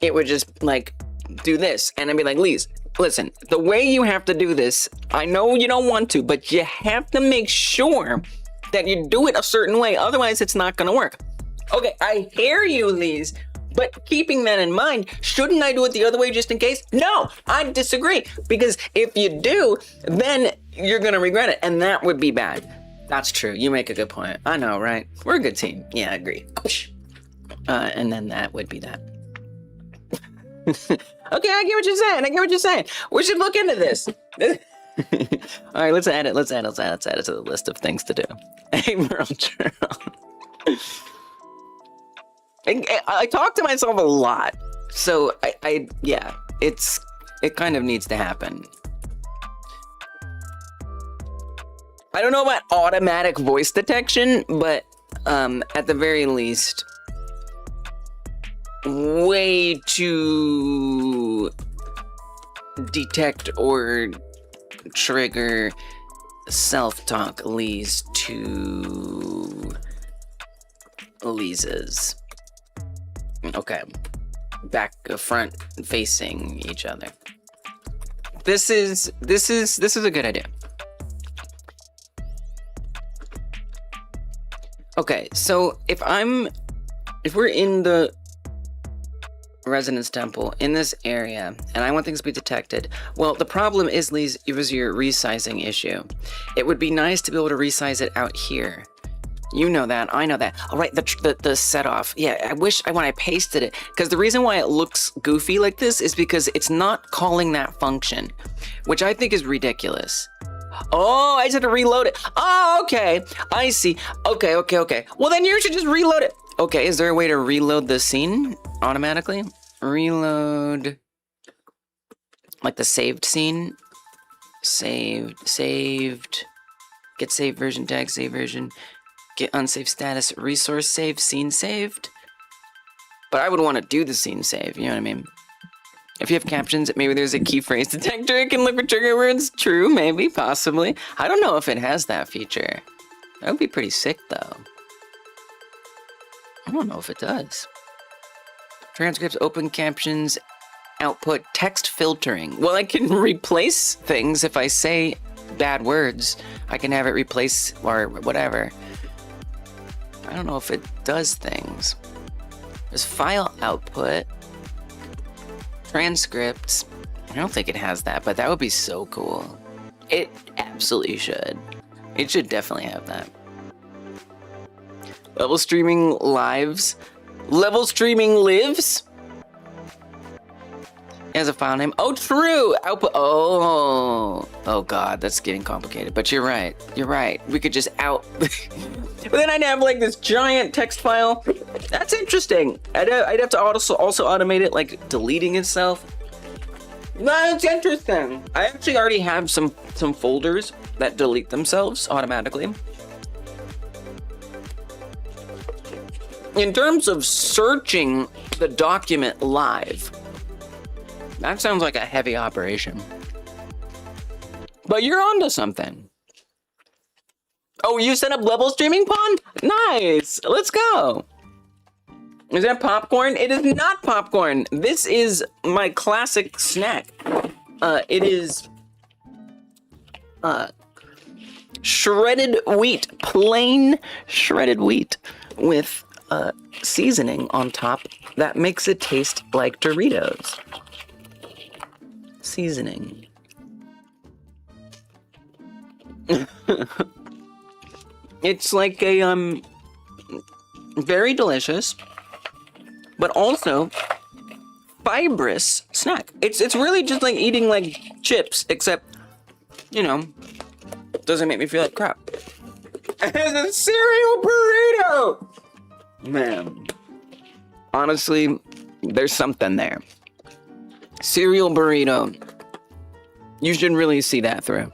it would just like do this, and I'd be like, Lise, listen, the way you have to do this, I know you don't want to, but you have to make sure that you do it a certain way, otherwise it's not gonna work. Okay, I hear you, Lise, but keeping that in mind, shouldn't I do it the other way just in case? No, I disagree, because if you do, then you're gonna regret it, and that would be bad. That's true, you make a good point. I know, right? We're a good team. Yeah, I agree. And then that would be that. Okay, I get what you're saying. We should look into this. All right, let's add it to the list of things to do. Hey, Merle. I talk to myself a lot, so yeah, it kind of needs to happen. I don't know about automatic voice detection, but at the very least, way to detect or trigger self-talk leads to Lisa's. Okay, front facing each other. This is a good idea. Okay, so if we're in the Resonance Temple in this area, and I want things to be detected, well, the problem is, Lise, it was your resizing issue. It would be nice to be able to resize it out here. You know that, I know that. All right, the set off. Yeah, I wish when I pasted it, because the reason why it looks goofy like this is because it's not calling that function, which I think is ridiculous. Oh, I just had to reload it. Oh, okay, I see. Okay. Well, then you should just reload it. Okay, is there a way to reload the scene automatically? Reload, like the saved scene. Saved. Get saved version, tag save version. Get unsaved status, resource save, scene saved. But I would want to do the scene save, you know what I mean? If you have captions, maybe there's a key phrase detector. It can look for trigger words. True, maybe, possibly. I don't know if it has that feature. That would be pretty sick, though. I don't know if it does. Transcripts, open captions, output, text filtering. Well, I can replace things if I say bad words. I can have it replace or whatever. I don't know if it does things. There's file output. Transcripts. I don't think it has that, but that would be so cool. It absolutely should. It should definitely have that. Level streaming lives. Level streaming lives? It has a file name. Oh, true! Output. Oh god, that's getting complicated. But you're right. We could just But then I'd have like this giant text file. That's interesting. I'd have to also automate it, like deleting itself. That's interesting. I actually already have some folders that delete themselves automatically. In terms of searching the document live, that sounds like a heavy operation. But you're onto something. Oh, you set up level streaming pond? Nice, let's go. Is that popcorn? It is not popcorn. This is my classic snack. It is shredded wheat, plain shredded wheat with seasoning on top that makes it taste like Doritos. Seasoning. It's like a very delicious, but also fibrous snack. It's really just like eating like chips, except, you know, doesn't make me feel like crap. It's a cereal burrito! Man. Honestly, there's something there. Cereal burrito. You should really see that through.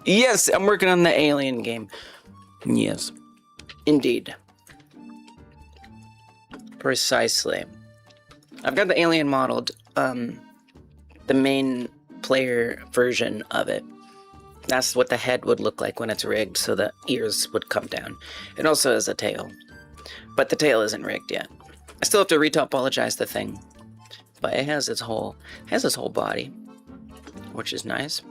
Yes, I'm working on the Alien game. Yes. Indeed. Precisely. I've got the Alien modeled, the main player version of it. That's what the head would look like when it's rigged, so the ears would come down. It also has a tail, but the tail isn't rigged yet. I still have to retopologize the thing, but it has its whole body, which is nice.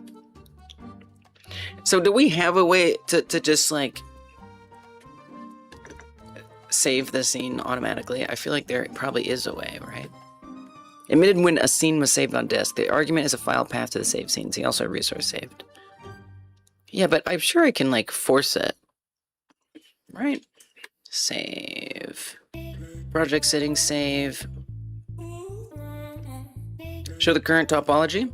So do we have a way to just like save the scene automatically? I feel like there probably is a way, right? Admitted when a scene was saved on disk. The argument is a file path to the save scene. See also resource saved. Yeah, but I'm sure I can like force it. Right? Save. Project settings, save. Show the current topology.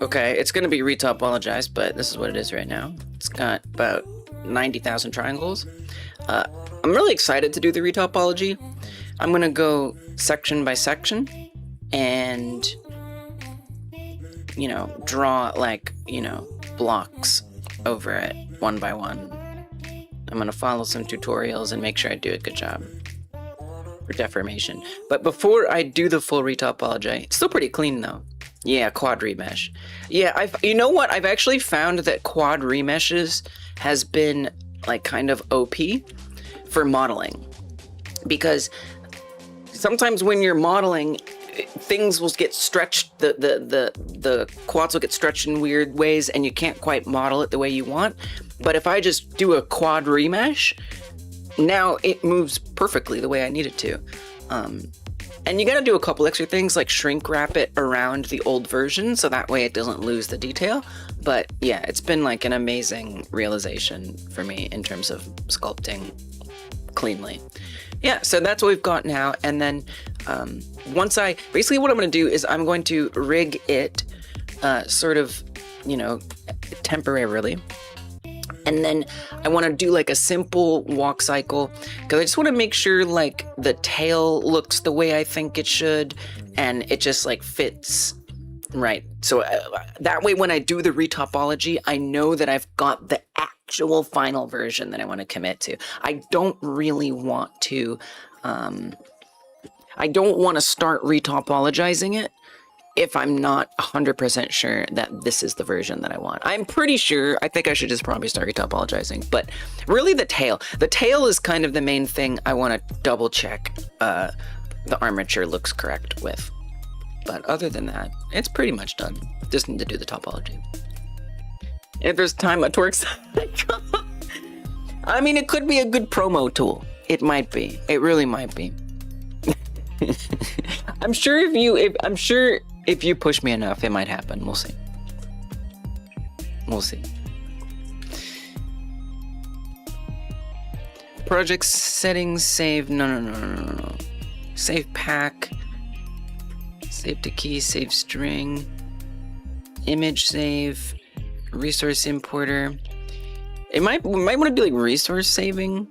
Okay, it's gonna be retopologized, but this is what it is right now. It's got about 90,000 triangles. I'm really excited to do the retopology. I'm gonna go section by section and, you know, draw like, you know, blocks over it one by one. I'm gonna follow some tutorials and make sure I do a good job for deformation. But before I do the full retopology, it's still pretty clean though. Yeah, quad remesh. Yeah, you know what? I've actually found that quad remeshes has been like kind of OP for modeling, because sometimes when you're modeling, things will get stretched, the quads will get stretched in weird ways and you can't quite model it the way you want. But if I just do a quad remesh, now it moves perfectly the way I need it to. And you gotta do a couple extra things like shrink wrap it around the old version so that way it doesn't lose the detail. But yeah, it's been like an amazing realization for me in terms of sculpting cleanly. Yeah, so that's what we've got now. And then basically what I'm gonna do is I'm going to rig it sort of, you know, temporarily. And then I want to do like a simple walk cycle because I just want to make sure like the tail looks the way I think it should and it just like fits right. So that way when I do the retopology, I know that I've got the actual final version that I want to commit to. I don't really want to, start retopologizing it if I'm not 100% sure that this is the version that I want. I'm pretty sure, I think I should just probably start retopologizing, but really the tail is kind of the main thing I want to double check the armature looks correct with. But other than that, it's pretty much done. Just need to do the topology. If there's time, a twerk cycle. I mean, it could be a good promo tool. It might be. It really might be. I'm sure if you push me enough, it might happen. We'll see. We'll see. Project settings, save. No. Save pack. Save to key, save string. Image save. Resource importer. We might want to do like resource saving.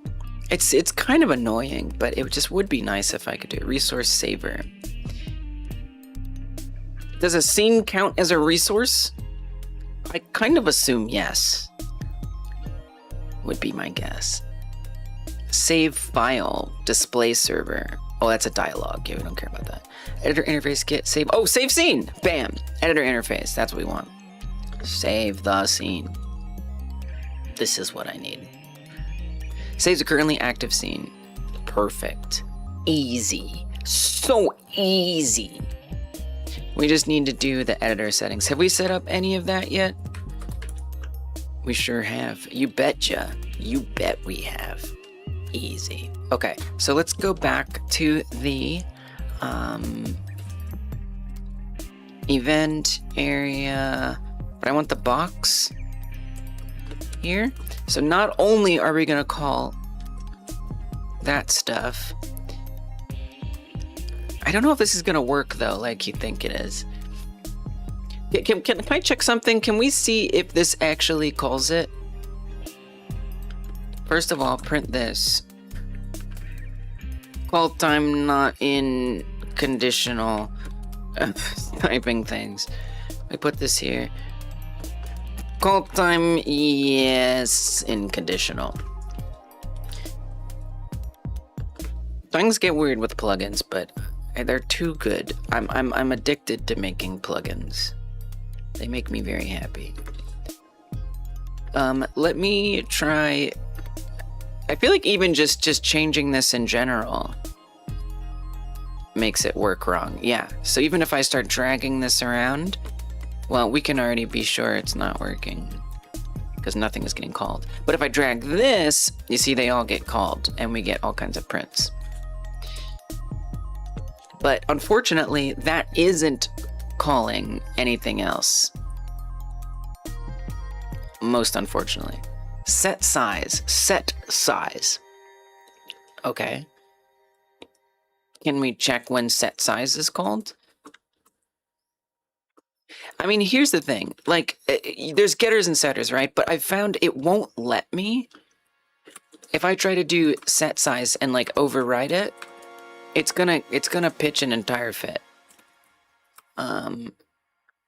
It's kind of annoying, but it just would be nice if I could do it. Resource saver. Does a scene count as a resource? I kind of assume yes. Would be my guess. Save file, display server. Oh, that's a dialogue. Yeah, we don't care about that. Editor interface kit, save. Oh, save scene. Bam. Editor interface. That's what we want. Save the scene. This is what I need. Saves a currently active scene. Perfect. Easy. So easy. We just need to do the editor settings. Have we set up any of that yet? We sure have. You betcha. You bet we have. Easy. Okay, so let's go back to the event area. But I want the box here. So not only are we gonna call that stuff, don't know if this is gonna work though, like you think it is. Can I check something? Can we see if this actually calls it? First of all, print this. Call time not in conditional typing things. I put this here. Call time, yes, in conditional. Things get weird with plugins, but they're too good. I'm addicted to making plugins. They make me very happy. Let me try. I feel like even just changing this in general makes it work wrong. Yeah, so even if I start dragging this around, well, we can already be sure it's not working because nothing is getting called. But if I drag this, you see they all get called and we get all kinds of prints. But unfortunately, that isn't calling anything else. Most unfortunately. Set size. Okay. Can we check when set size is called? I mean, here's the thing. Like, there's getters and setters, right? But I've found it won't let me. If I try to do set size and like override it, it's gonna pitch an entire fit.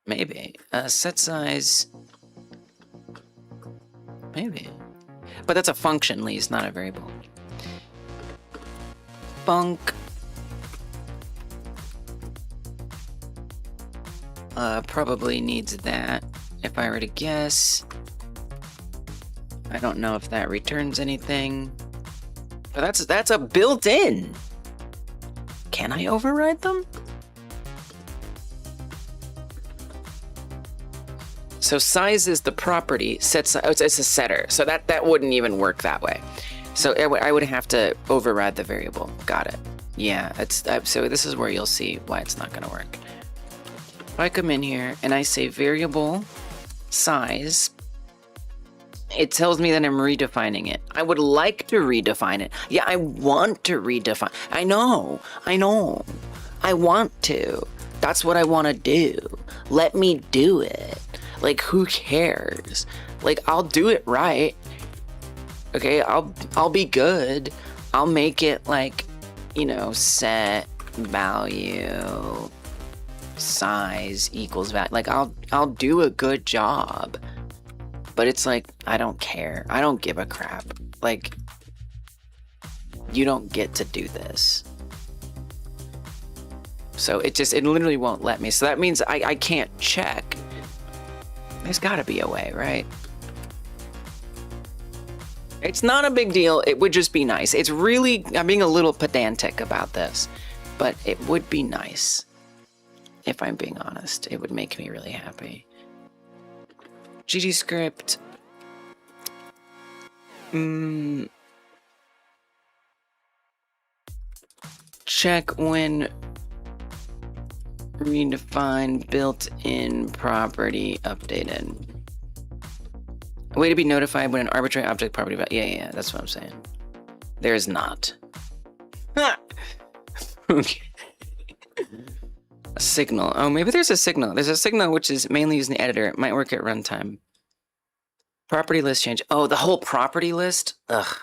Maybe. Set size. Maybe. But that's a function, Lee's, not a variable. Func. Probably needs that, if I were to guess. I don't know if that returns anything. But that's a built-in. Can I override them? So size is the property, it's a setter, so that wouldn't even work that way. So I would have to override the variable. Got it. Yeah, so this is where you'll see why it's not gonna work. If I come in here and I say variable size, it tells me that I'm redefining it. I would like to redefine it. Yeah, I want to redefine. I know. I want to. That's what I want to do. Let me do it. Like, who cares? Like, I'll do it right. Okay, I'll be good. I'll make it like, you know, set value size equals value. Like, I'll do a good job. But it's like, I don't care. I don't give a crap. Like, you don't get to do this. So it literally won't let me. So that means I can't check. There's gotta be a way, right? It's not a big deal. It would just be nice. It's really, I'm being a little pedantic about this, but it would be nice. If I'm being honest, it would make me really happy. GG script. Check when redefine built-in property updated. A way to be notified when an arbitrary object property yeah, that's what I'm saying. There is not. Okay. A signal. Oh, maybe there's a signal. There's a signal which is mainly used in the editor. It might work at runtime. Property list change. Oh, the whole property list? Ugh.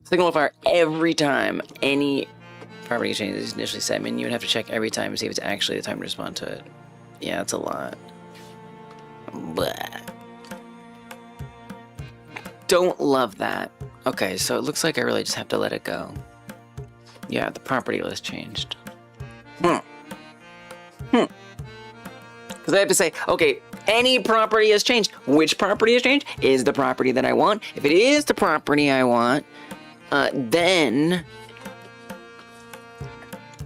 Signal fire every time any property change is initially set. I mean, you would have to check every time to see if it's actually the time to respond to it. Yeah, it's a lot. Blah. Don't love that. Okay, so it looks like I really just have to let it go. Yeah, the property list changed. Because I have to say, okay, any property has changed. Which property has changed? Is the property that I want. If it is the property I want, then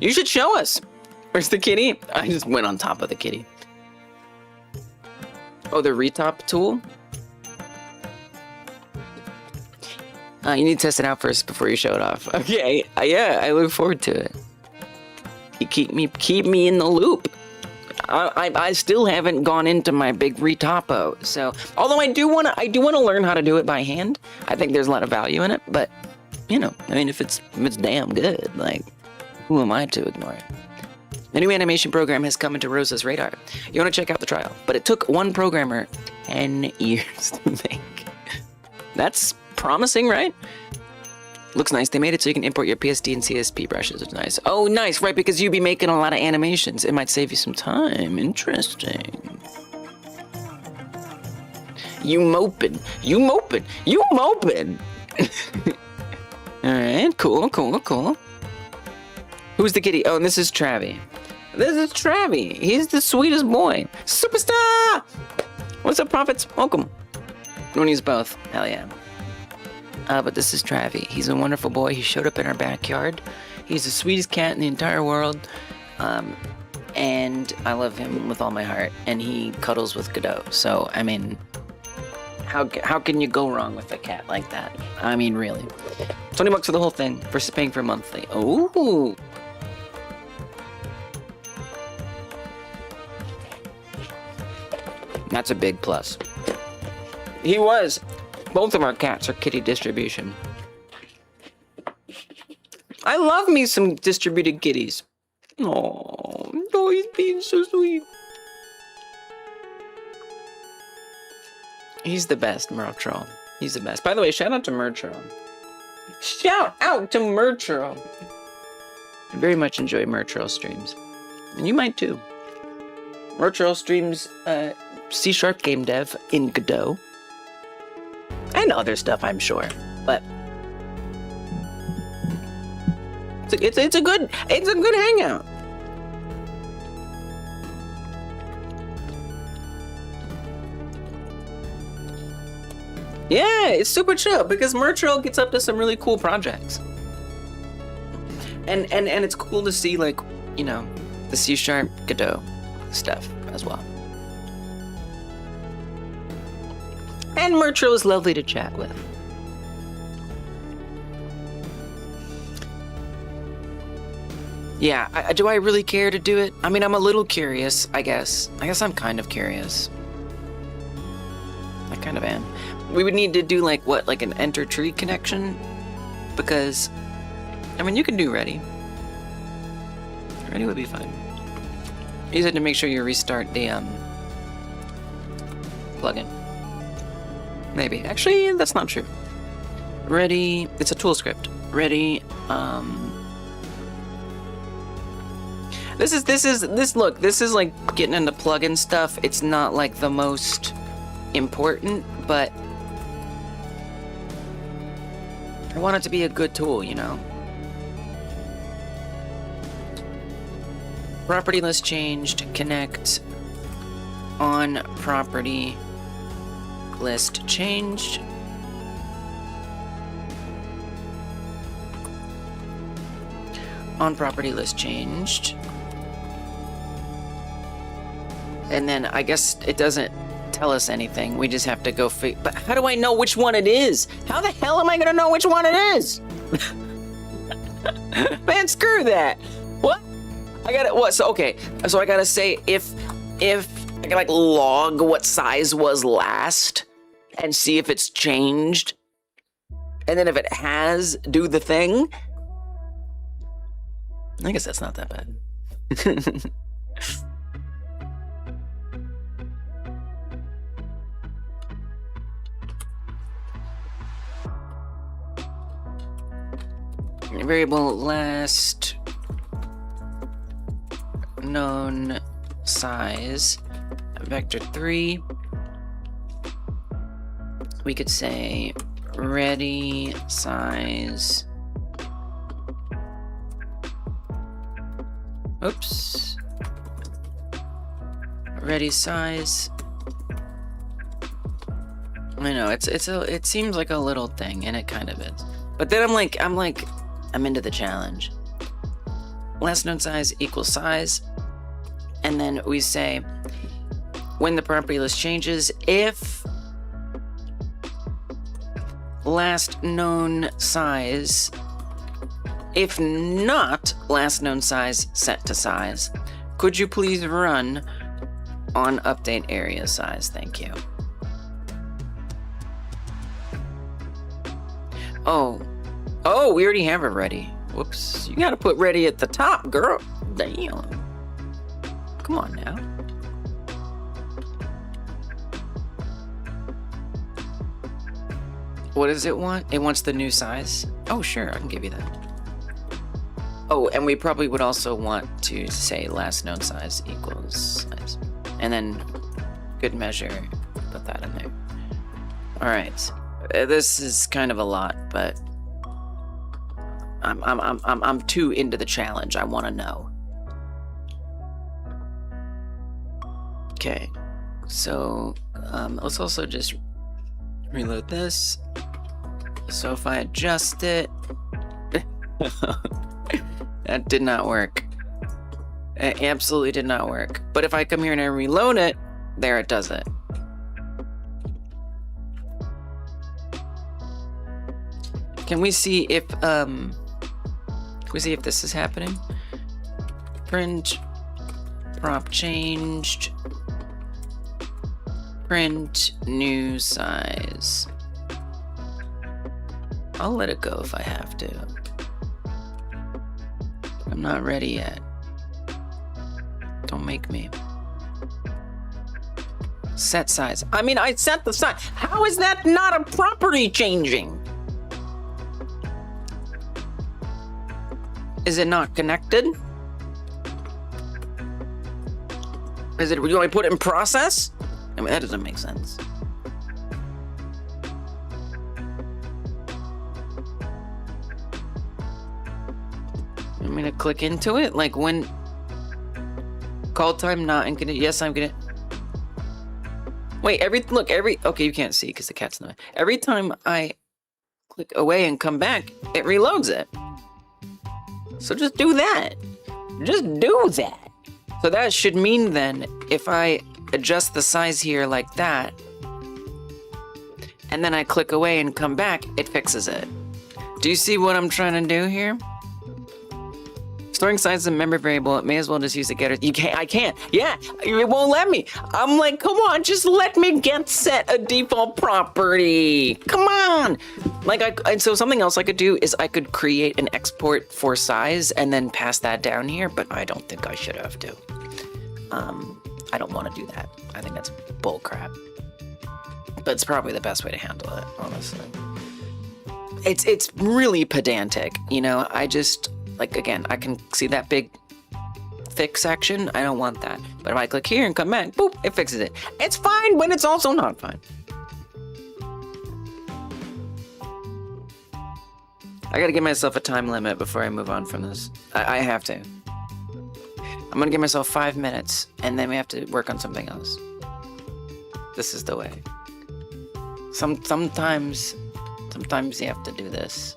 you should show us. Where's the kitty? I just went on top of the kitty. Oh, the retop tool? You need to test it out first before you show it off. Okay, yeah, I look forward to it. You keep me in the loop. I still haven't gone into my big retopo. So, although I do want to learn how to do it by hand. I think there's a lot of value in it, but you know, I mean, if it's damn good, like, Who am I to ignore it? A new animation program has come into Rosa's radar. You want to check out the trial, but it took one programmer 10 years to make. That's promising, right? Looks nice. They made it so you can import your PSD and CSP brushes. It's nice. Oh, nice, right? Because you'd be making a lot of animations. It might save you some time. Interesting. You moping. You moping. You moping. All right, cool, cool, cool. Who's the kitty? Oh, and this is Travi. This is Travi. He's the sweetest boy. Superstar! What's up, Prophets? Welcome. When he's both. Hell yeah. But this is Travi. He's a wonderful boy. He showed up in our backyard. He's the sweetest cat in the entire world. And I love him with all my heart. And he cuddles with Godot. So, I mean, how can you go wrong with a cat like that? I mean, really. $20 for the whole thing versus paying for monthly. Oh. That's a big plus. He was. Both of our cats are kitty distribution. I love me some distributed kitties. Oh, he's being so sweet. He's the best, Mertroll. He's the best. By the way, shout out to Mertroll. Shout out to Mertroll. I very much enjoy Mertroll streams. And you might too. Mertroll streams C# game dev in Godot. And other stuff, I'm sure. But it's a good hangout. Yeah, it's super chill because Mertroll gets up to some really cool projects. And it's cool to see, like, you know, the C# Godot stuff as well. And Mertroll is lovely to chat with. Yeah, do I really care to do it? I mean, I'm a little curious, I guess. I guess I'm kind of curious. I kind of am. We would need to do, like, what, like an enter tree connection? Because, I mean, you can do ready. Ready would be fine. You just have to make sure you restart the, plugin. Maybe. Actually, that's not true. Ready, it's a tool script. Ready, This is like getting into plugin stuff. It's not like the most important, but I want it to be a good tool, you know? Property list changed, connect on property list changed. On property list changed. And then I guess it doesn't tell us anything. We just have to go but how do I know which one it is? How the hell am I gonna know which one it is? Man, screw that. What? I gotta, what? So, okay. So I gotta say if I can like log what size was last and see if it's changed. And then if it has, do the thing. I guess that's not that bad. Variable last known size, vector 3. We could say ready size. Oops. Ready size. I know it seems like a little thing, and it kind of is. But then I'm into the challenge. Last known size equals size. And then we say, when the property list changes, if last known size, if not last known size set to size, could you please run on update area size? Thank you. Oh, we already have it ready. Whoops. You gotta put ready at the top, girl. Damn. Come on now. What does it want? It wants the new size. Oh, sure, I can give you that. Oh, and we probably would also want to say last known size equals size. And then, good measure, put that in there. All right, this is kind of a lot, but I'm too into the challenge. I want to know. Okay, so let's also just reload this. So if I adjust it, that did not work. It absolutely did not work. But if I come here and I reload it, there it does it. Can we see if this is happening? Print prop changed. Print new size. I'll let it go if I have to. I'm not ready yet. Don't make me. Set size. I mean, I set the size. How is that not a property changing? Is it not connected? Is it, you want to put it in process? I mean, that doesn't make sense. I'm gonna click into it, like when call time not in condition. Yes, I'm gonna. Wait, okay, you can't see because the cat's in the way. Every time I click away and come back, it reloads it. So just do that. Just do that. So that should mean then, if I adjust the size here like that, and then I click away and come back, it fixes it. Do you see what I'm trying to do here? Storing size as a member variable, it may as well just use the getter. I can't. Yeah, it won't let me. I'm like, come on, just let me get set a default property. Come on. And so something else I could do is I could create an export for size and then pass that down here, but I don't think I should have to. I don't want to do that. I think that's bull crap. But it's probably the best way to handle it, honestly. It's really pedantic, you know. I just, like, again, I can see that big thick section. I don't want that. But if I click here and come back, boop, it fixes it. It's fine, but it's also not fine. I gotta give myself a time limit before I move on from this. I have to. I'm gonna give myself 5 minutes, and then we have to work on something else. This is the way. Sometimes you have to do this.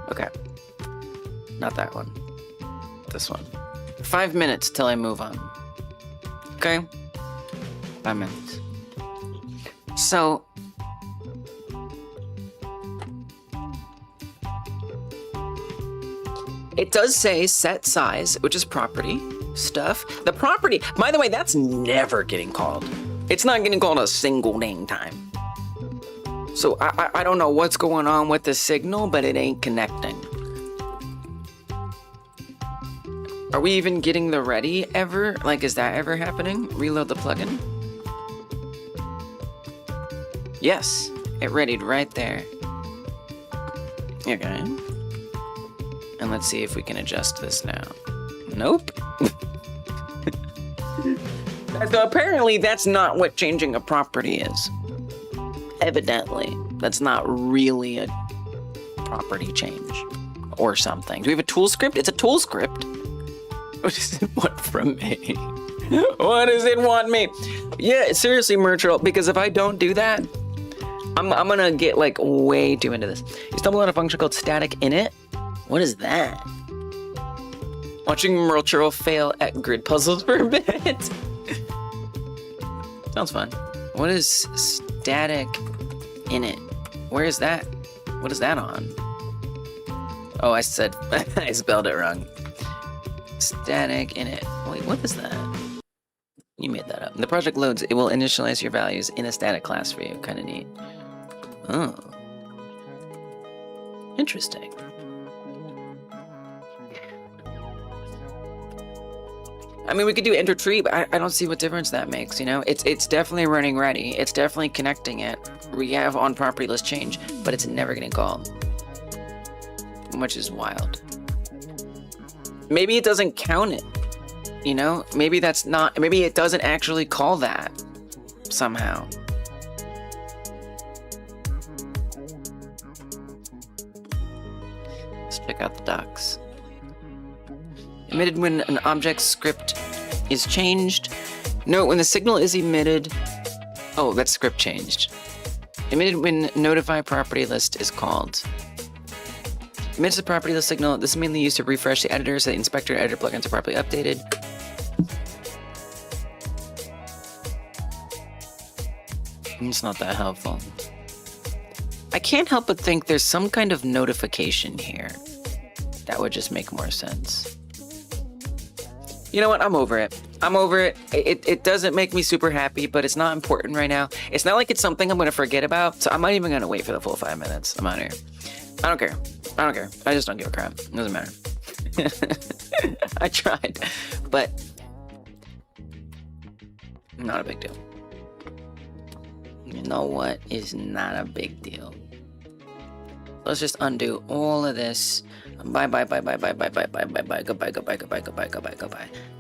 Okay. Not that one. This one. 5 minutes till I move on. Okay? 5 minutes. So, it does say set size, which is property stuff. The property, by the way, that's never getting called. It's not getting called a single dang time. So I don't know what's going on with the signal, but it ain't connecting. Are we even getting the ready ever? Like, is that ever happening? Reload the plugin. Yes, it readied right there. Okay. And let's see if we can adjust this now. Nope. So apparently that's not what changing a property is. Evidently, that's not really a property change or something. Do we have a tool script? It's a tool script. What does it want from me? What does it want me? Yeah, seriously, Myrtle, because if I don't do that, I'm gonna get like way too into this. You stumble on a function called static init. What is that? Watching Myrtle fail at grid puzzles for a bit. Sounds fun. What is static init? Where is that? What is that on? Oh, I said, I spelled it wrong. Static init. Wait, what is that? You made that up. When the project loads, it will initialize your values in a static class for you. Kind of neat. Oh. Interesting. I mean, we could do enter tree, but I don't see what difference that makes, you know? It's definitely running ready. It's definitely connecting it. We have on property list change, but it's never getting called. Which is wild. Maybe it doesn't count it, you know? Maybe that's not, maybe it doesn't actually call that somehow. Let's check out the docs. Emitted when an object script is changed. Note when the signal is emitted. Oh, that script changed. Emitted when notify property list is called. Emits the property list signal. This is mainly used to refresh the editor so the inspector and editor plugins are properly updated. It's not that helpful. I can't help but think there's some kind of notification here. That would just make more sense. You know what? I'm over it. I'm over it. It doesn't make me super happy, but it's not important right now. It's not like it's something I'm going to forget about, so I'm not even going to wait for the full 5 minutes. I'm out of here. I don't care. I don't care. I just don't give a crap. It doesn't matter. I tried, but not a big deal. You know what is not a big deal? Let's just undo all of this. Bye. Goodbye.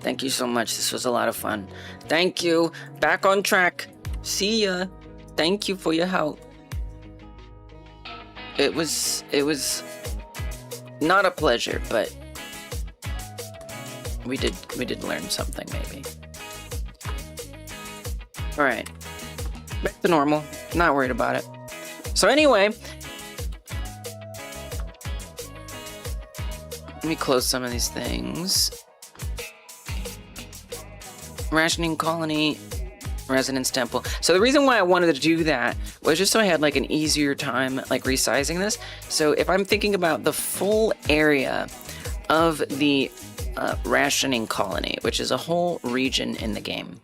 Thank you so much. This was a lot of fun. Thank you. Back on track. See ya. Thank you for your help. It was not a pleasure, but we did learn something maybe. All right. Back to normal. Not worried about it. So anyway, let me close some of these things. Rationing colony, resonance temple. So the reason why I wanted to do that was just so I had like an easier time like resizing this. So if I'm thinking about the full area of the rationing colony, which is a whole region in the game,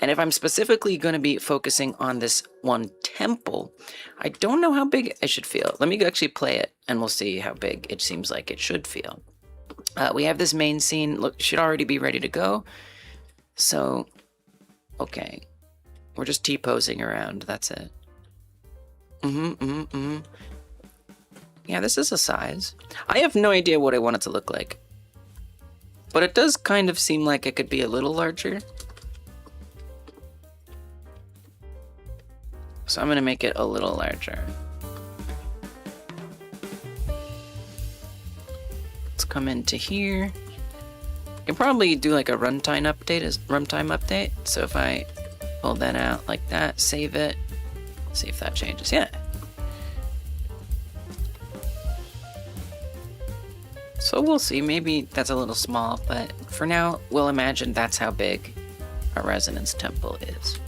and if I'm specifically going to be focusing on this one temple, I don't know how big it should feel. Let me actually play it and we'll see how big it seems like it should feel. We have this main scene. Look, should already be ready to go. So, okay. We're just T-posing around. That's it. Yeah, this is a size. I have no idea what I want it to look like. But it does kind of seem like it could be a little larger. So I'm going to make it a little larger. Let's come into here. I can probably do like a runtime update. So if I pull that out like that, save it, see if that changes. Yeah. So we'll see. Maybe that's a little small, but for now, we'll imagine that's how big our resonance temple is.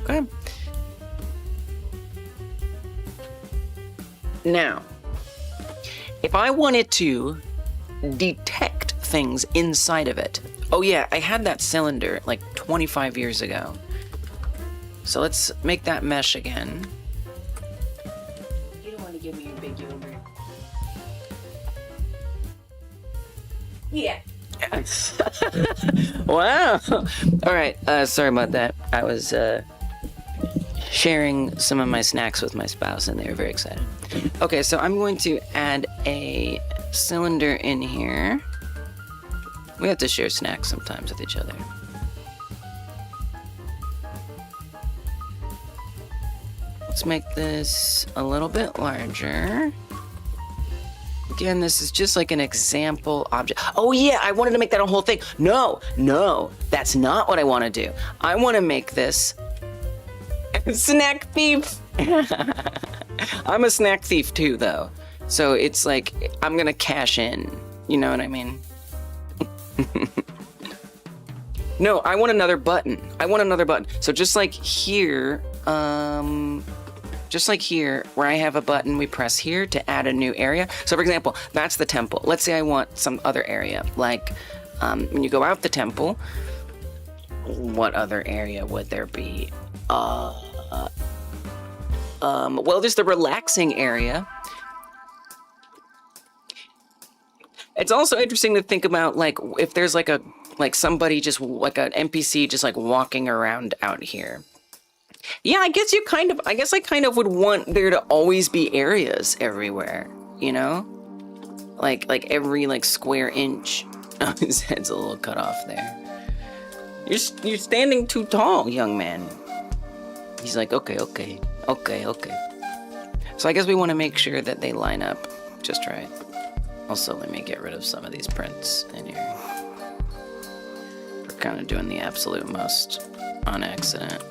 Okay. Now, if I wanted to detect things inside of it. Oh yeah, I had that cylinder like 25 years ago. So let's make that mesh again. You don't want to give me your big yogurt. Yeah. Wow. All right. Sorry about that. I was sharing some of my snacks with my spouse and they were very excited. Okay, so I'm going to add a cylinder in here. We have to share snacks sometimes with each other. Let's make this a little bit larger. Again, this is just like an example object. Oh yeah, I wanted to make that a whole thing. No, that's not what I want to do. I want to make this a snack thief. I'm a snack thief too, though. So it's like, I'm gonna cash in. You know what I mean? No, I want another button. So just like here, where I have a button, we press here to add a new area. So for example, that's the temple. Let's say I want some other area. Like, when you go out the temple, what other area would there be? Well, there's the relaxing area. It's also interesting to think about, like, if there's like somebody just like an NPC just like walking around out here. Yeah, I guess I kind of would want there to always be areas everywhere, you know? Like every like square inch. Oh, his head's a little cut off there. You're standing too tall, young man. He's like, okay. So I guess we want to make sure that they line up just right. Also, let me get rid of some of these prints in here. We're kind of doing the absolute most on accident.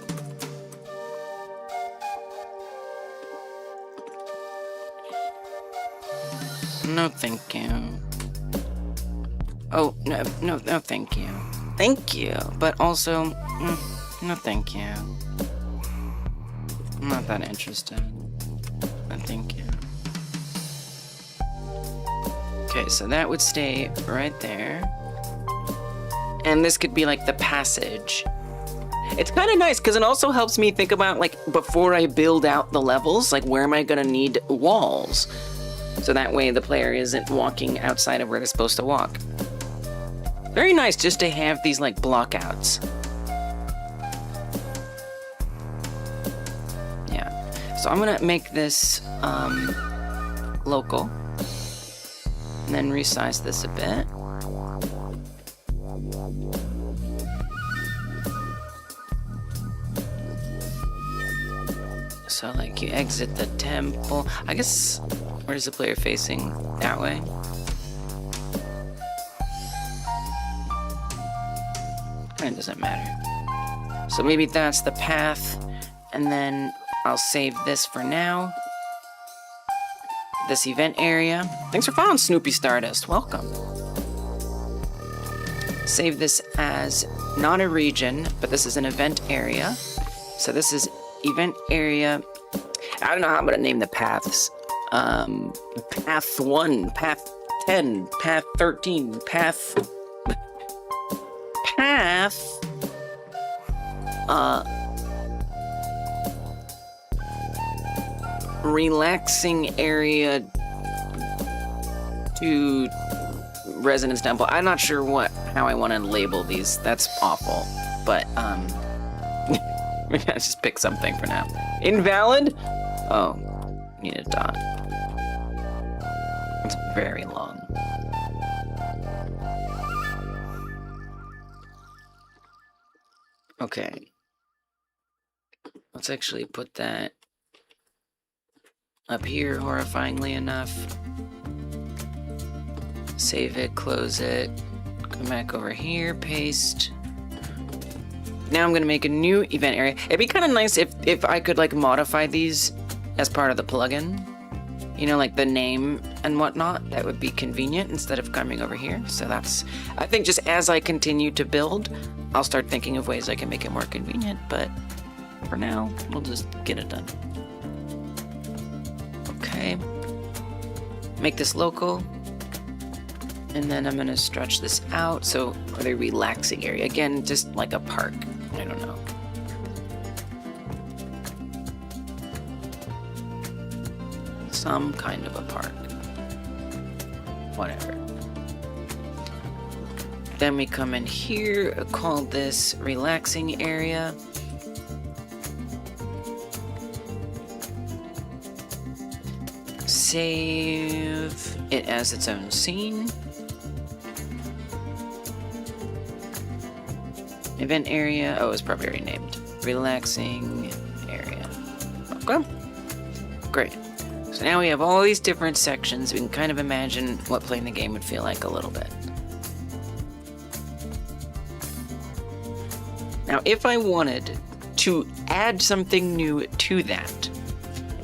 No, thank you. Oh, no, thank you. Thank you, but also, no, thank you. I'm not that interested. No, thank you. Okay, so that would stay right there. And this could be like the passage. It's kind of nice because it also helps me think about, like, before I build out the levels, like, where am I gonna need walls? So that way the player isn't walking outside of where they're supposed to walk. Very nice just to have these like blockouts. Yeah. So I'm gonna make this local. And then resize this a bit. So like you exit the temple. I guess, where's the player facing? That way? It doesn't matter. So maybe that's the path, and then I'll save this for now. This event area. Thanks for following, Snoopy Stardust. Welcome. Save this as not a region, but this is an event area. So this is event area. I don't know how I'm gonna name the paths. Path 1, path 10, path 13, path... relaxing area to Resonance Temple. I'm not sure how I want to label these. That's awful. But, we gotta just pick something for now. Invalid? Oh, need a dot. It's very long. Okay. Let's actually put that up here, horrifyingly enough. Save it, close it, come back over here, paste. Now I'm gonna make a new event area. It'd be kind of nice if I could like modify these as part of the plugin. You know, like the name and whatnot. That would be convenient instead of coming over here. So that's, I think just as I continue to build, I'll start thinking of ways I can make it more convenient, but for now, we'll just get it done. Okay. Make this local. And then I'm gonna stretch this out. So, for the relaxing area. Again, just like a park. I don't know. Some kind of a park. Whatever. Then we come in here, call this relaxing area. Save it as its own scene. Event area, oh, it's probably already named. Relaxing area. Okay. Great. So now we have all these different sections. We can kind of imagine what playing the game would feel like a little bit. Now, if I wanted to add something new to that,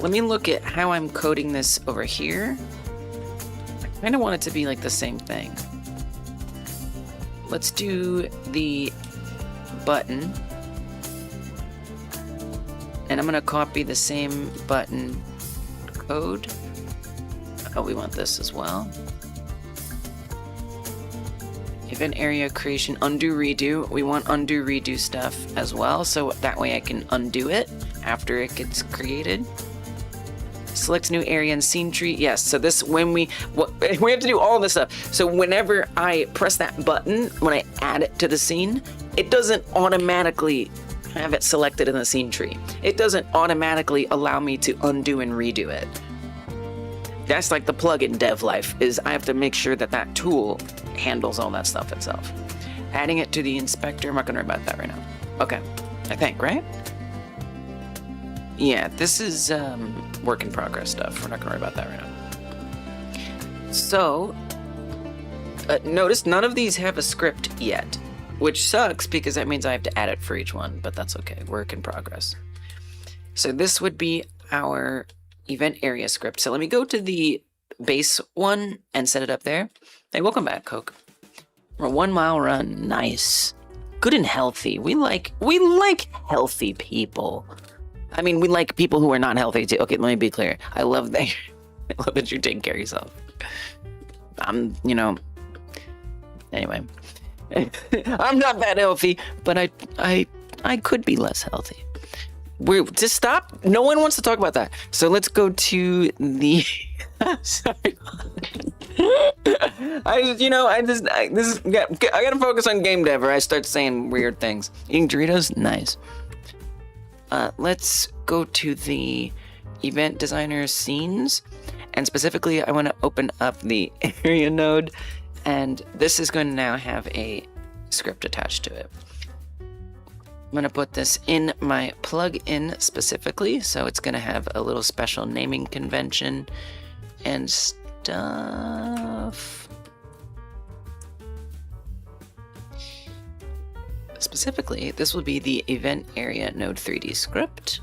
let me look at how I'm coding this over here. I kind of want it to be like the same thing. Let's do the button. And I'm going to copy the same button code. Oh, we want this as well. Event area creation, undo, redo. We want undo, redo stuff as well, so that way I can undo it after it gets created. Select new area and scene tree. Yes, so this, when we have to do all this stuff. So whenever I press that button, when I add it to the scene, it doesn't automatically have it selected in the scene tree. It doesn't automatically allow me to undo and redo it. That's like the plugin dev life, is I have to make sure that that tool handles all that stuff itself. Adding it to the inspector, I'm not gonna worry about that right now. Okay, I think, right? Yeah, this is work in progress stuff. We're not gonna worry about that right now. So, notice none of these have a script yet, which sucks because that means I have to add it for each one, but that's okay, work in progress. So this would be our event area script. So let me go to the base one and set it up there. Hey, welcome back, Coke. We're a 1 mile run, nice. Good and healthy. We like healthy people. I mean, we like people who are not healthy too. Okay, let me be clear. I love that you're taking care of yourself. You know, anyway. I'm not that healthy, but I could be less healthy. Just stop. No one wants to talk about that. So let's go to the sorry. I gotta focus on game dev or I start saying weird things. Eating Doritos? Nice. Let's go to the event designer scenes, and specifically I want to open up the area node, and this is going to now have a script attached to it. I'm going to put this in my plugin specifically, so it's going to have a little special naming convention and stuff. Specifically, this will be the event area node 3D script.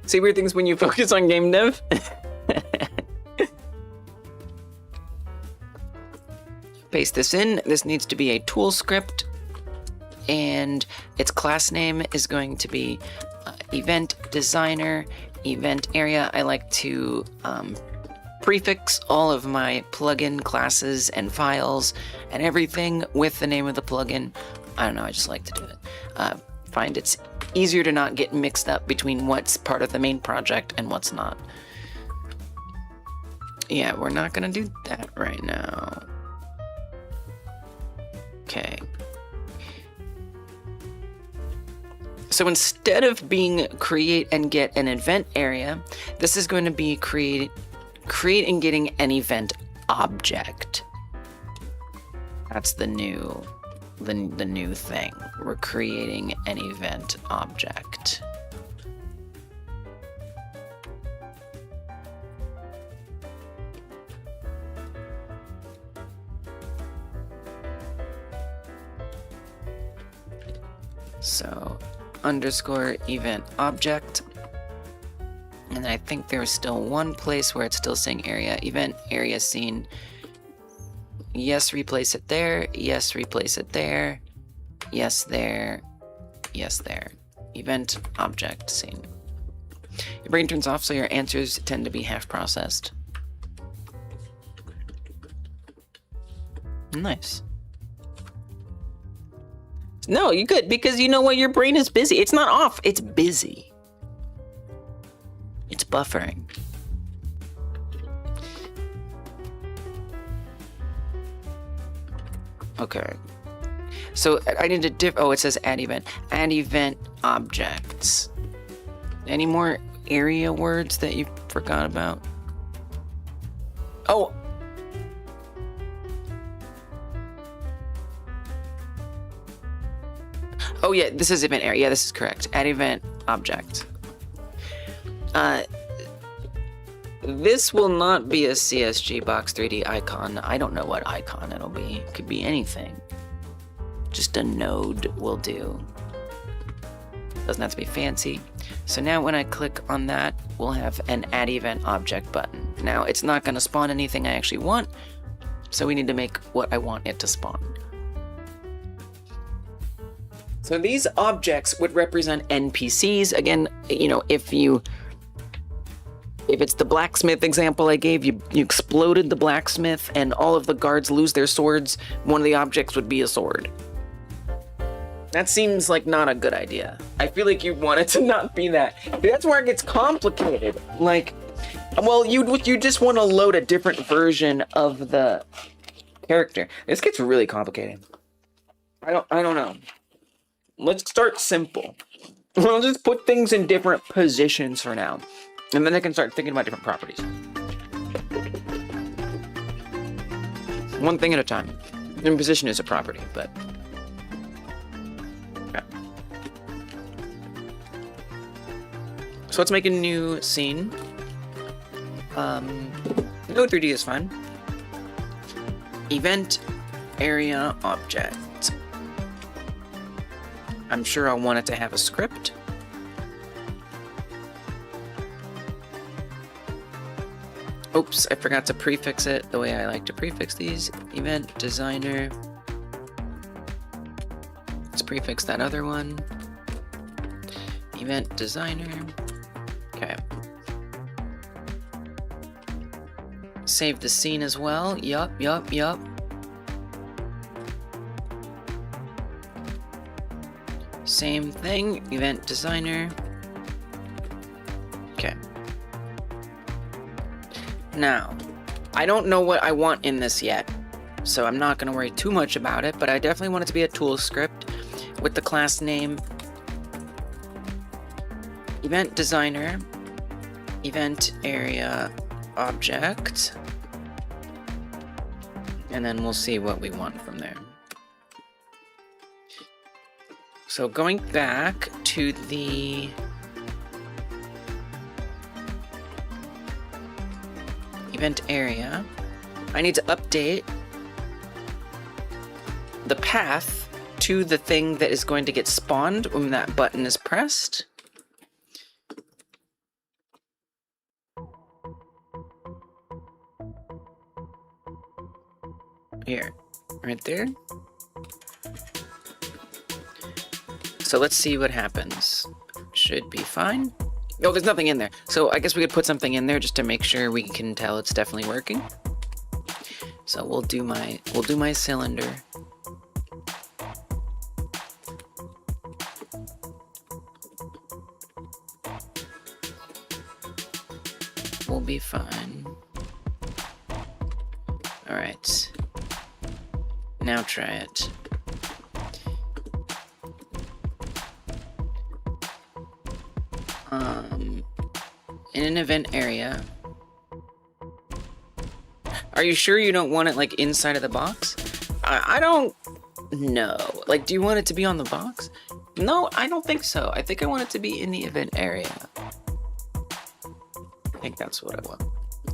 See weird things when you focus on game dev? Paste this in. This needs to be a tool script, and its class name is going to be event designer, event area. I like to prefix all of my plugin classes and files and everything with the name of the plugin. I don't know, I just like to do it. Find it's easier to not get mixed up between what's part of the main project and what's not. Yeah, we're not gonna do that right now. Okay. So instead of being create and get an event area, this is going to be create and getting an event object. That's the new thing. We're creating an event object. So underscore event object. And I think there's still one place where it's still saying area, event area scene. Yes, replace it there. Yes, replace it there. Yes, there. Yes, there. Event object scene. Your brain turns off, so your answers tend to be half processed. Nice. No, you could, because you know what? Your brain is busy. It's not off, it's busy. It's buffering. Okay. So I need to it says add event. Add event objects. Any more area words that you forgot about? Oh. Oh yeah, this is event area. Yeah, this is correct. Add event object. This will not be a CSG box 3D icon. I don't know what icon it'll be. It could be anything. Just a node will do. Doesn't have to be fancy. So now when I click on that, we'll have an add event object button. Now it's not going to spawn anything I actually want, so we need to make what I want it to spawn. So these objects would represent NPCs. Again, you know, if it's the blacksmith example I gave, you exploded the blacksmith and all of the guards lose their swords, one of the objects would be a sword. That seems like not a good idea. I feel like you want it to not be that. That's where it gets complicated. Like, well, you just want to load a different version of the character. This gets really complicated. I don't know. Let's start simple. We'll just put things in different positions for now. And then I can start thinking about different properties. One thing at a time. And position is a property, but... Okay. So let's make a new scene. No 3D is fine. Event, area, object. I'm sure I'll want it to have a script. Oops, I forgot to prefix it the way I like to prefix these. Event designer. Let's prefix that other one. Event designer. Okay. Save the scene as well. Yup. Same thing, event designer. Okay. Now, I don't know what I want in this yet, so I'm not going to worry too much about it, but I definitely want it to be a tool script with the class name event designer, event area object, and then we'll see what we want from there. So going back to the event area, I need to update the path to the thing that is going to get spawned when that button is pressed. Here, right there. So let's see what happens. Should be fine. Oh, there's nothing in there. So I guess we could put something in there just to make sure we can tell it's definitely working. So we'll do my cylinder. We'll be fine. All right. Now try it. In an event area. Are you sure you don't want it like inside of the box? I don't know. Like, do you want it to be on the box? No, I don't think so. I think I want it to be in the event area. I think that's what I want.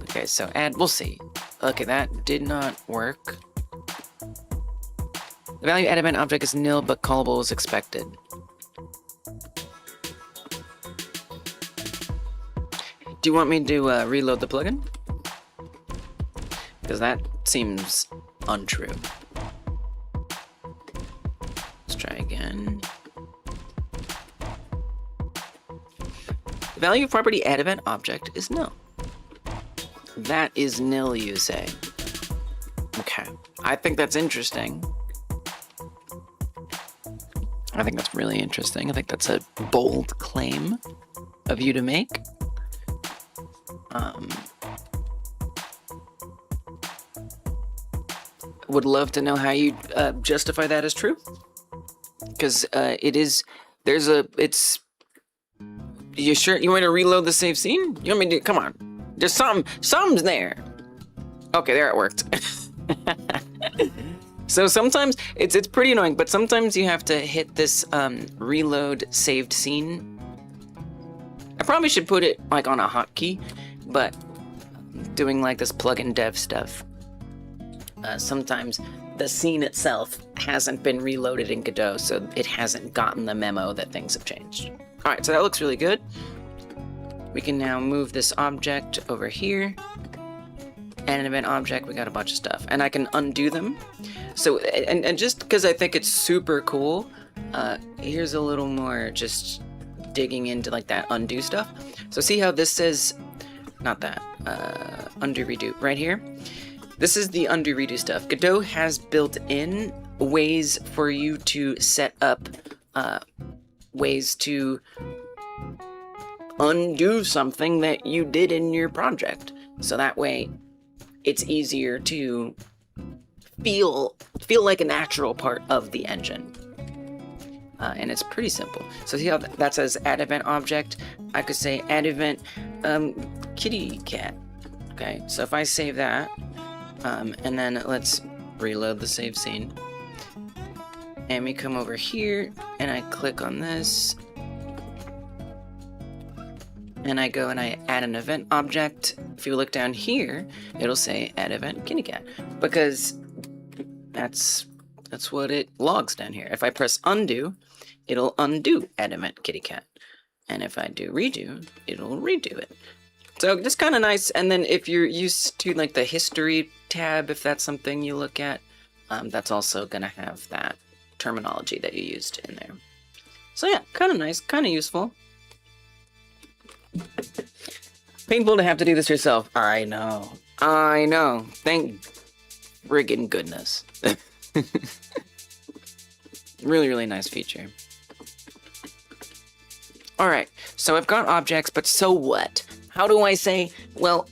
Okay, so add, we'll see. Okay, that did not work. The value add event object is nil, but callable as expected. Do you want me to reload the plugin? Because that seems untrue. Let's try again. The value of property add event object is nil. That is nil, you say. Okay. I think that's interesting. I think that's really interesting. I think that's a bold claim of you to make. Would love to know how you justify that as true, because you sure you want to reload the save scene? You want me to, come on, there's something's there. Okay, there, it worked. So sometimes it's pretty annoying, but sometimes you have to hit this reload saved scene. I probably should put it like on a hotkey, but doing like this plugin dev stuff, sometimes the scene itself hasn't been reloaded in Godot, so it hasn't gotten the memo that things have changed. All right, so that looks really good. We can now move this object over here. And an event object, we got a bunch of stuff. And I can undo them. So, and just because I think it's super cool, here's a little more just digging into like that undo stuff. So see how this says, not that, undo redo, right here. This is the undo redo stuff. Godot has built in ways for you to set up ways to undo something that you did in your project. So that way it's easier to feel like a natural part of the engine. And it's pretty simple. So see how that says add event object? I could say add event kitty cat. Okay, so if I save that, and then let's reload the save scene. And we come over here, and I click on this. And I go and I add an event object. If you look down here, it'll say add event kitty cat. Because that's what it logs down here. If I press undo, it'll undo add event kitty cat. And if I do redo, it'll redo it. So just kind of nice. And then if you're used to like the history tab, if that's something you look at, that's also gonna have that terminology that you used in there. So yeah, kind of nice, kind of useful. Painful to have to do this yourself. I know. Thank friggin' goodness. Really, really nice feature. Alright, so I've got objects, but so what? How do I say, well,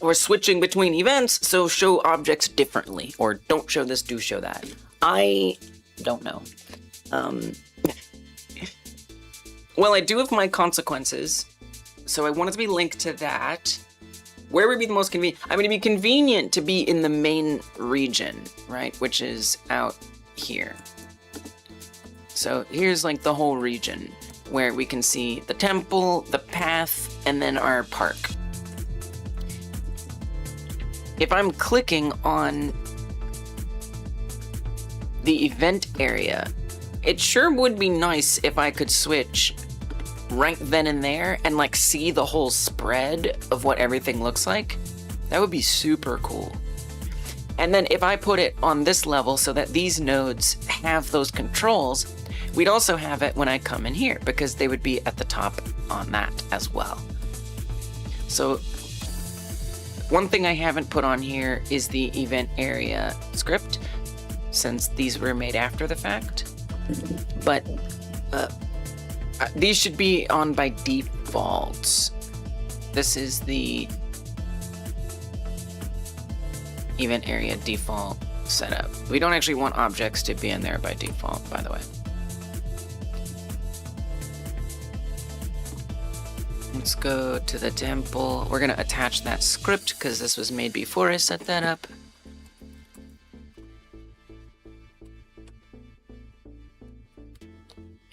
we're switching between events, so show objects differently, or don't show this, do show that? I don't know. Well, I do have my consequences, so I want it to be linked to that. Where would be the most convenient? I mean, it'd be convenient to be in the main region, right? Which is out here. So here's like the whole region where we can see the temple, the path, and then our park. If I'm clicking on the event area, it sure would be nice if I could switch right then and there and like see the whole spread of what everything looks like. That would be super cool. And then if I put it on this level so that these nodes have those controls, we'd also have it when I come in here because they would be at the top on that as well. So one thing I haven't put on here is the event area script, since these were made after the fact. But these should be on by default. This is the event area default setup. We don't actually want objects to be in there by default, by the way. Let's go to the temple. We're gonna attach that script because this was made before I set that up.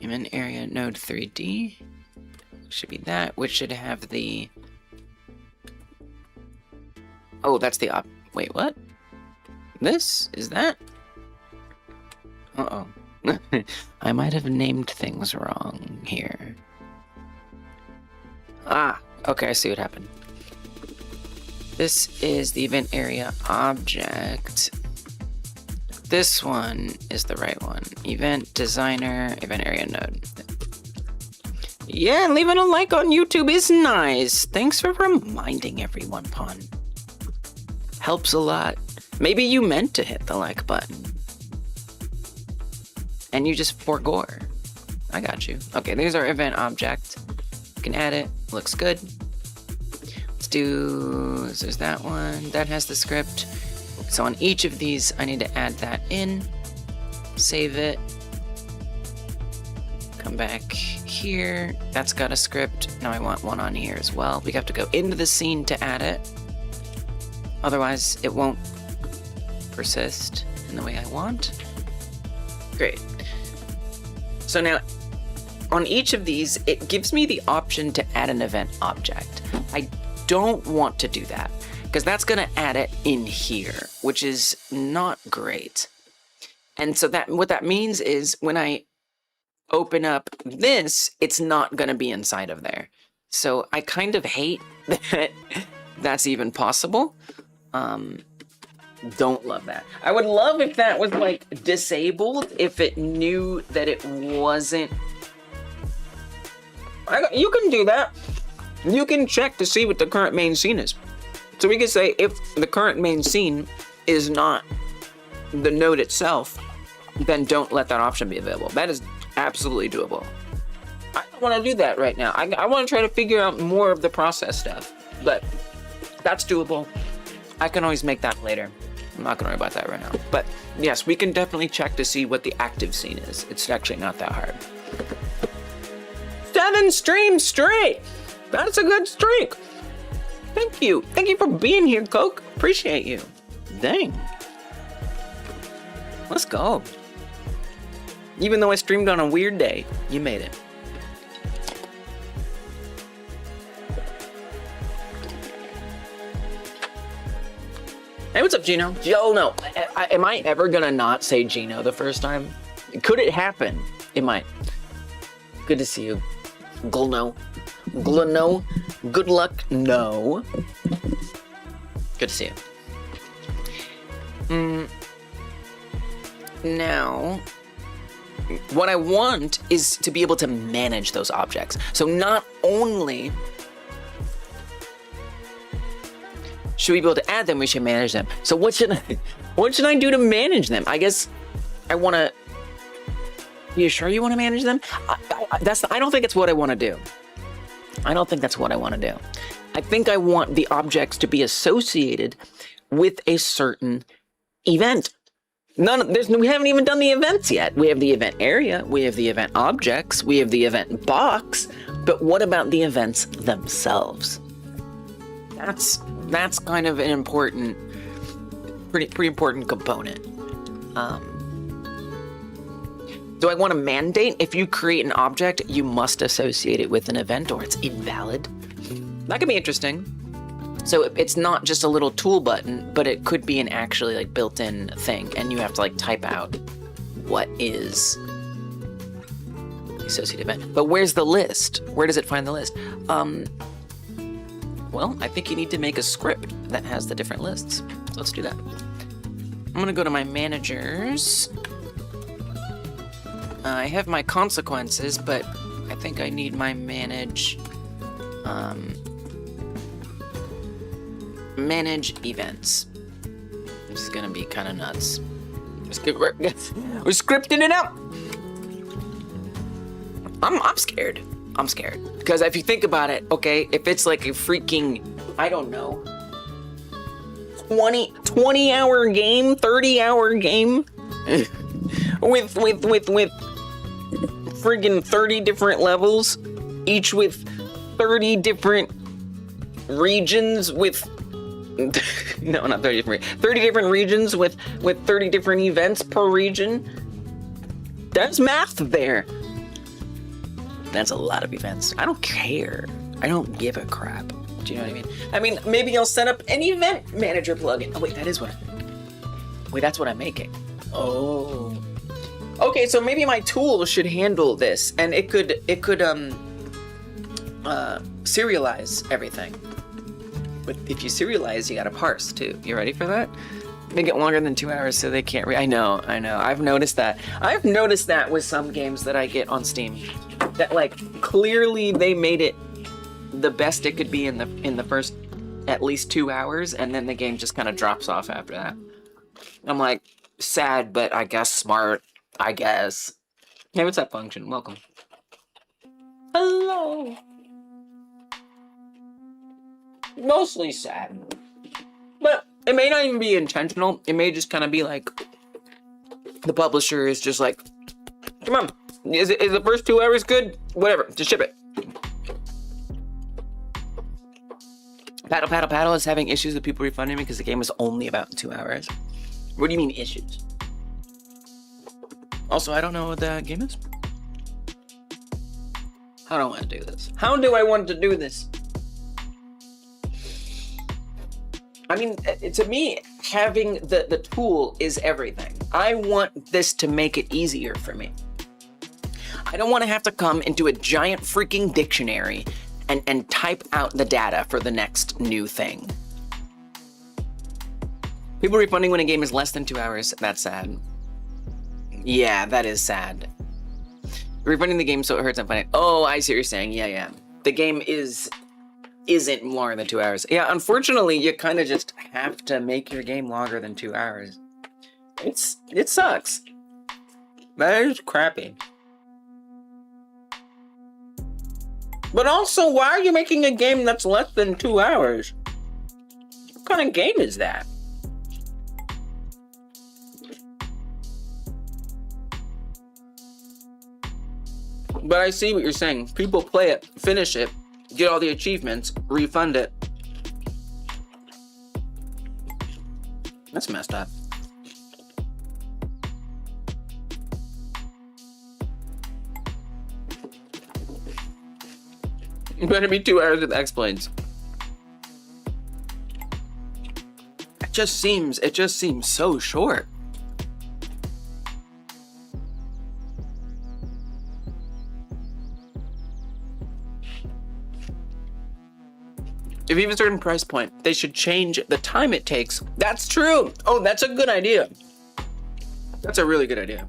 Event area node 3D. Should be that, which should have the... Oh, that's the wait, what? This? Is that? Uh-oh. I might have named things wrong here. Ah, okay, I see what happened. This is the event area object. This one is the right one. Event designer, event area node. Yeah, leaving a like on YouTube is nice. Thanks for reminding everyone, Pun. Helps a lot. Maybe you meant to hit the like button. And you just forgore. I got you. Okay, there's our event object. You can add it. Looks good. Let's do... There's that one. That has the script. So on each of these, I need to add that in. Save it. Come back here. That's got a script. Now I want one on here as well. We have to go into the scene to add it. Otherwise, it won't persist in the way I want. Great. So now, on each of these, it gives me the option to add an event object. I don't want to do that, because that's going to add it in here, which is not great. And so that what that means is when I open up this, it's not going to be inside of there. So I kind of hate that that's even possible. Don't love that. I would love if that was like disabled, if it knew that it wasn't. You can do that. You can check to see what the current main scene is. So we could say if the current main scene is not the node itself, then don't let that option be available. That is absolutely doable. I don't want to do that right now. I want to try to figure out more of the process stuff, but that's doable. I can always make that later. I'm not gonna worry about that right now. But yes, we can definitely check to see what the active scene is. It's actually not that hard. 7 streams straight. That's a good streak. Thank you. Thank you for being here, Coke. Appreciate you. Dang. Let's go. Even though I streamed on a weird day, you made it. Hey, what's up, Gino? Yo, no. Am I ever gonna not say Gino the first time? Could it happen? It might. Good to see you. Glno. Glno. Good luck. No. Good to see you. Now, what I want is to be able to manage those objects. So not only should we be able to add them, we should manage them. So what should I do to manage them? I guess I want to. You sure you want to manage them? I don't think it's what I want to do. I don't think that's what I want to do. I think I want the objects to be associated with a certain event. We haven't even done the events yet. We have the event area, we have the event objects, we have the event box, but what about the events themselves? That's kind of an important, pretty important component. Do I want to mandate if you create an object, you must associate it with an event or it's invalid? That could be interesting. So it's not just a little tool button, but it could be an actually like built-in thing, and you have to like type out what is the associated event. But where's the list? Where does it find the list? Well, I think you need to make a script that has the different lists. So let's do that. I'm gonna go to my managers. I have my consequences, but I think I need my manage events. This is gonna be kind of nuts. We're scripting it out. I'm scared. I'm scared because if you think about it, okay, if it's like a freaking, I don't know, 20-hour game, 30-hour game with friggin' 30 different levels, each with 30 different regions with no, not 30 different 30 different regions with 30 different events per region. There's math there. That's a lot of events. I don't care. I don't give a crap. Do you know what I mean? I mean, maybe I'll set up an event manager plugin. Oh wait, that's what I'm making. Oh. Okay, so maybe my tool should handle this, and it could serialize everything. But if you serialize, you gotta parse too. You ready for that? Make it longer than 2 hours so they can't I know. I've noticed that. I've noticed that with some games that I get on Steam. That like clearly they made it the best it could be in the first at least 2 hours, and then the game just kind of drops off after that. I'm like, sad, but I guess smart. I guess. Hey, what's up, Function? Welcome. Hello. Mostly sad. But it may not even be intentional. It may just kind of be like, the publisher is just like, come on, is the first 2 hours good? Whatever, just ship it. Paddle is having issues with people refunding me because the game was only about 2 hours. What do you mean issues? Also, I don't know what the game is. How do I want to do this? How do I want to do this? I mean, to me, having the tool is everything. I want this to make it easier for me. I don't want to have to come into a giant freaking dictionary and type out the data for the next new thing. People refunding when a game is less than 2 hours, that's sad. Yeah, that is sad. Refunding the game so it hurts, I'm finding. Oh, I see what you're saying. Yeah. The game isn't longer than 2 hours. Yeah, unfortunately, you kind of just have to make your game longer than 2 hours. It sucks. That is crappy. But also, why are you making a game that's less than 2 hours? What kind of game is that? But I see what you're saying. People play it, finish it, get all the achievements, refund it. That's messed up. It better be 2 hours with exploits. It just seems so short. If you have a certain price point, they should change the time it takes. That's true. Oh, that's a good idea. That's a really good idea.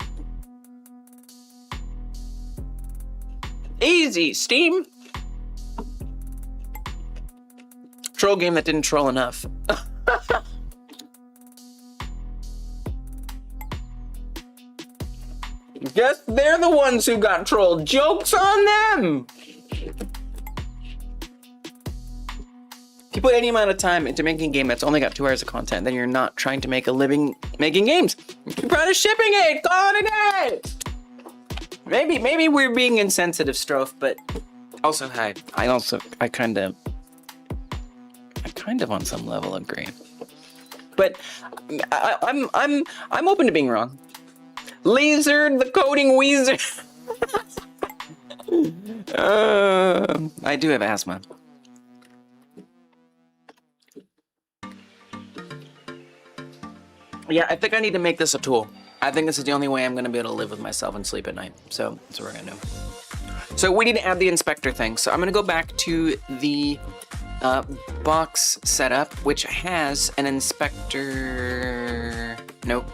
Easy, Steam. Troll game that didn't troll enough. Guess they're the ones who got trolled. Joke's on them. If you put any amount of time into making a game that's only got 2 hours of content, then you're not trying to make a living making games. You're proud of shipping it. Call it a day. Maybe we're being insensitive, Strofe, but also, hi. I kind of on some level agree. But I'm open to being wrong. Laser the coding Weezer. I do have asthma. Yeah, I think I need to make this a tool. I think this is the only way I'm gonna be able to live with myself and sleep at night. So that's what we're gonna do. So we need to add the inspector thing. So I'm gonna go back to the box setup, which has an inspector. Nope.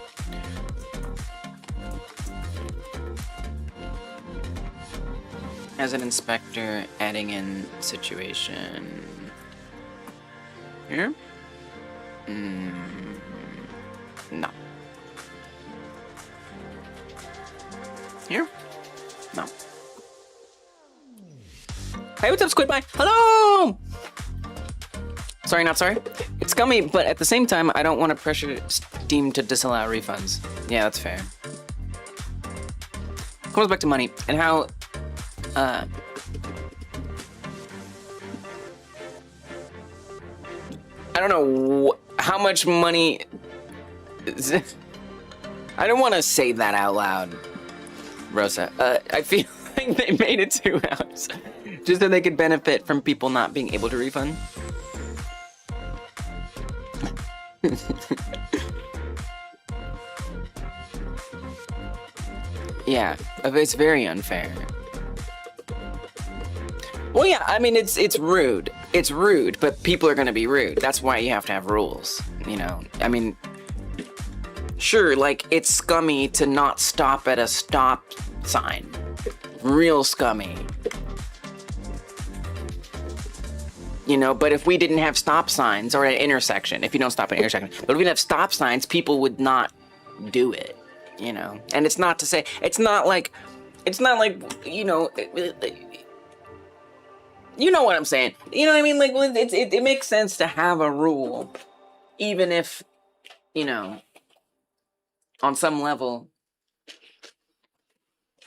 Has an inspector adding in situation. Here? No. Here? No. Hey, what's up, Squid Pie? Hello! Sorry, not sorry. It's scummy, but at the same time, I don't want to pressure Steam to disallow refunds. Yeah, that's fair. Comes back to money and how, I don't know how much money. I don't want to say that out loud, Rosa. I feel like they made it 2 hours just so they could benefit from people not being able to refund. Yeah, it's very unfair. Well, yeah, I mean, it's rude. It's rude, but people are gonna be rude. That's why you have to have rules, you know? I mean, sure, like, it's scummy to not stop at a stop sign. Real scummy. You know, but if we didn't have stop signs, or an intersection, if you don't stop at an intersection, but if we didn't have stop signs, people would not do it, you know? And it's not to say, it's not like, you know, you know what I'm saying. You know what I mean? Like, it makes sense to have a rule, even if, you know, on some level,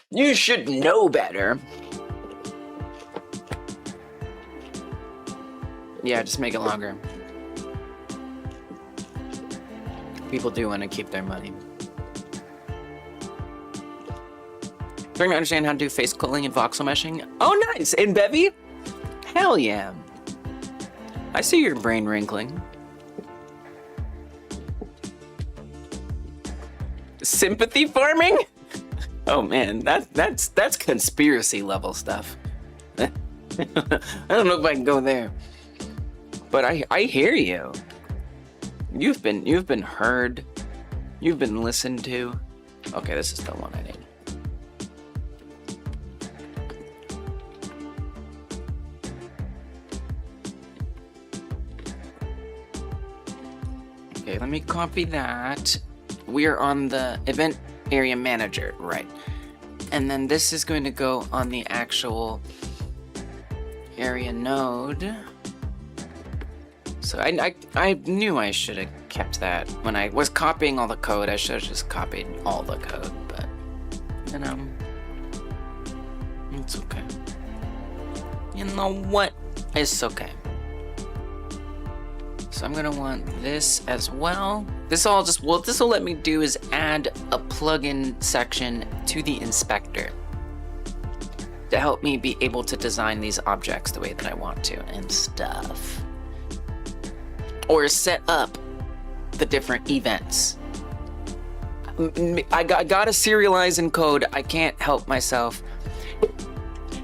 you should know better. Yeah, just make it longer. People do want to keep their money. Trying to understand how to do face culling and voxel meshing. Oh, nice! In Bevy? Hell yeah. I see your brain wrinkling. Sympathy farming? Oh man, that's conspiracy level stuff. I don't know if I can go there. But I hear you. You've been heard. You've been listened to. Okay, this is the one I need. Okay, let me copy that. We are on the event area manager, right? And then this is going to go on the actual area node. So I knew I should have kept that. When I was copying all the code, I should have just copied all the code, but, you know, it's okay. You know what? It's okay. So I'm gonna want this as well. This all just, what this will let me do is add a plugin section to the inspector to help me be able to design these objects the way that I want to and stuff. Or set up the different events. I gotta serialize in code. I can't help myself.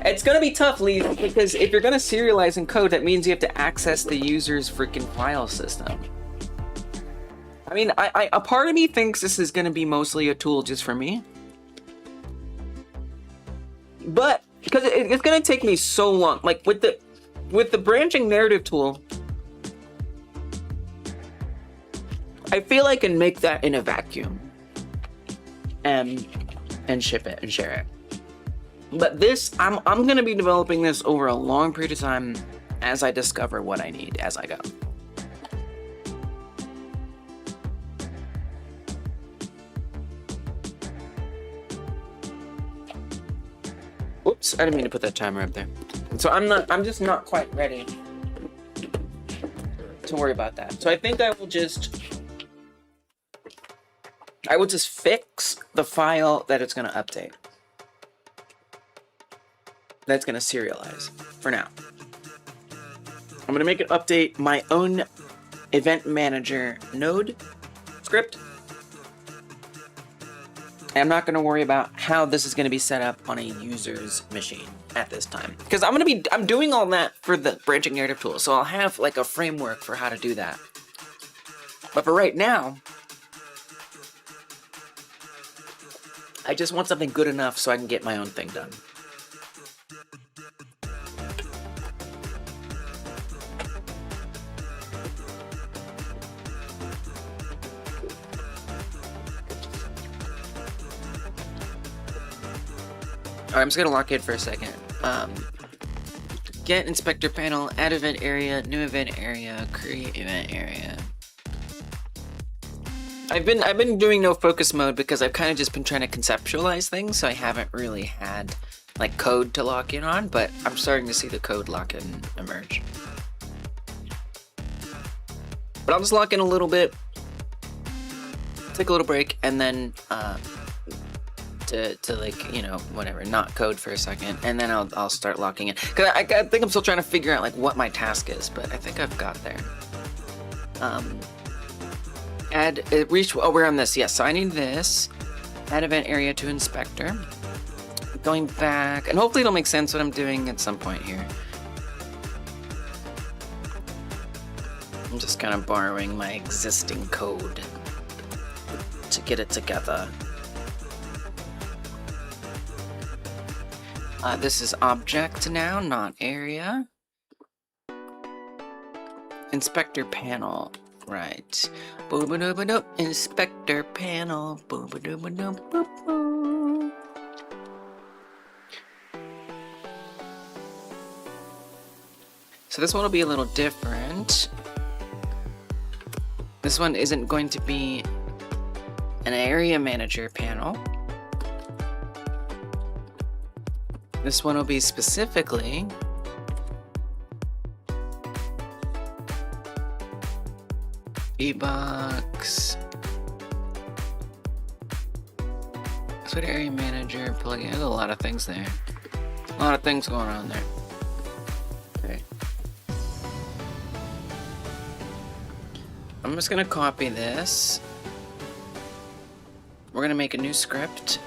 It's gonna be tough, Lee, because if you're gonna serialize in code, that means you have to access the user's freaking file system. I mean, a part of me thinks this is gonna be mostly a tool just for me. But, because it's gonna take me so long. Like, with the branching narrative tool, I feel I can make that in a vacuum and ship it and share it. But this, I'm gonna be developing this over a long period of time as I discover what I need as I go. Whoops, I didn't mean to put that timer up there. So I'm just not quite ready to worry about that. So I think I will just fix the file that it's gonna update. That's gonna serialize for now. I'm gonna make it update my own event manager node script. And I'm not gonna worry about how this is gonna be set up on a user's machine at this time. Because I'm doing all that for the branching narrative tool, so I'll have like a framework for how to do that. But for right now, I just want something good enough so I can get my own thing done. Alright, I'm just gonna lock in for a second. Get inspector panel, add event area, new event area, create event area. I've been doing no focus mode because I've kind of just been trying to conceptualize things, so I haven't really had like code to lock in on, but I'm starting to see the code lock in emerge. But I'll just lock in a little bit, take a little break, and then to like, you know, whatever, not code for a second, and then I'll start locking in. Cause I think I'm still trying to figure out like what my task is, but I think I've got there. We're on this, yes, so I need this. Add event area to inspector. Going back, and hopefully it'll make sense what I'm doing at some point here. I'm just kind of borrowing my existing code to get it together. This is object now, not area. Inspector panel, right. Boop-a-doop-a-doop, inspector panel. Boop-a-doop-a-doop-boop-boop. So this one will be a little different. This one isn't going to be an area manager panel. This one will be specifically V-Box. Sweet area manager plugin. There's a lot of things there. A lot of things going on there. Okay. I'm just gonna copy this. We're gonna make a new script.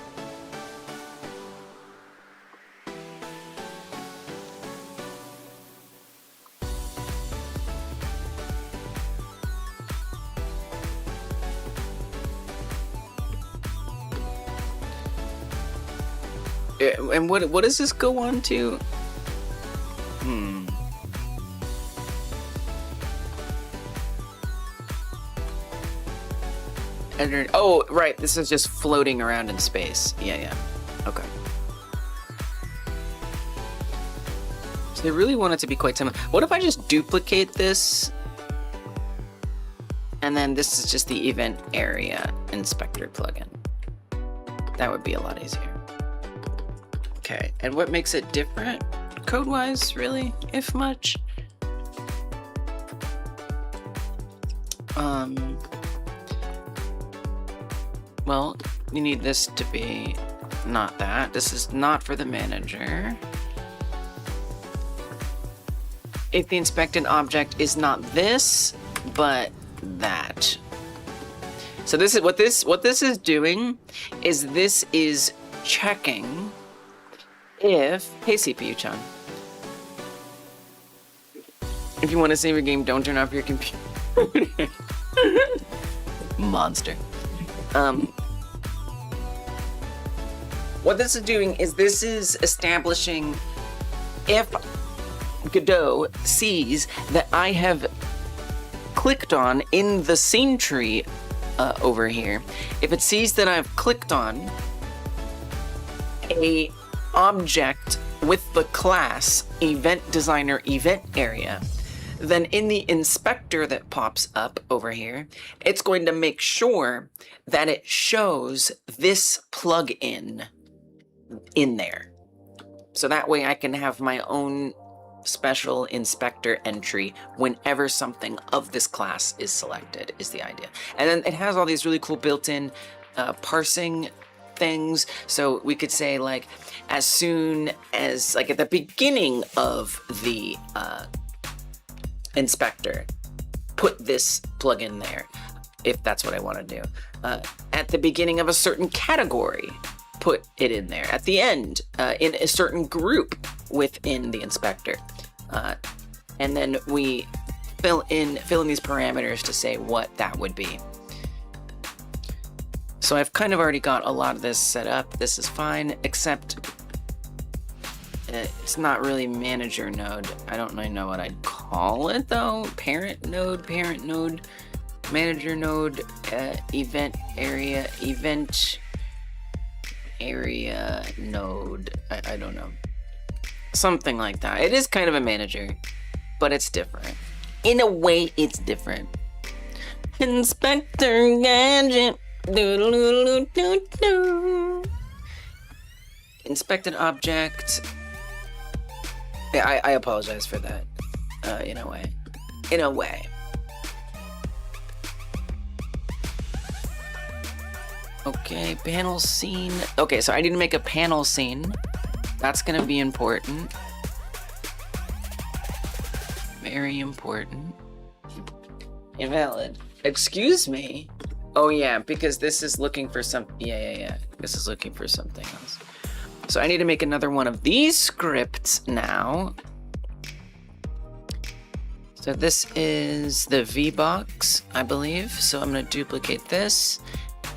And what does this go on to? Oh, right. This is just floating around in space. Yeah. Okay. So they really want it to be quite similar. What if I just duplicate this? And then this is just the event area inspector plugin. That would be a lot easier. Okay, and what makes it different code-wise, really, if much? Well, you need this to be not that. This is not for the manager. If the inspected object is not this, but that. So this is what this is doing is this is checking if, hey CPU-chan, if you want to save your game, don't turn off your computer. Monster. What this is doing is this is establishing if Godot sees that I have clicked on in the scene tree over here, if it sees that I've clicked on a object with the class event designer event area, then in the inspector that pops up over here, it's going to make sure that it shows this plugin in there. So that way I can have my own special inspector entry whenever something of this class is selected, is the idea. And then it has all these really cool built-in parsing things. So we could say, like, as soon as, like, at the beginning of the inspector, put this plugin there, if that's what I want to do. At the beginning of a certain category, put it in there. At the end, in a certain group within the inspector. And then we fill in these parameters to say what that would be. So I've kind of already got a lot of this set up. This is fine, except it's not really manager node. I don't really know what I'd call it though. Parent node, manager node, event area node. I don't know. Something like that. It is kind of a manager, but it's different. In a way, it's different. Inspector Gadget. Inspected object. Yeah, I apologize for that. In a way. Okay, panel scene. Okay, so I need to make a panel scene. That's gonna be important. Very important. Invalid. Excuse me? Oh yeah, because this is looking for some... Yeah. This is looking for something else. So I need to make another one of these scripts now. So this is the VBox, I believe. So I'm gonna duplicate this.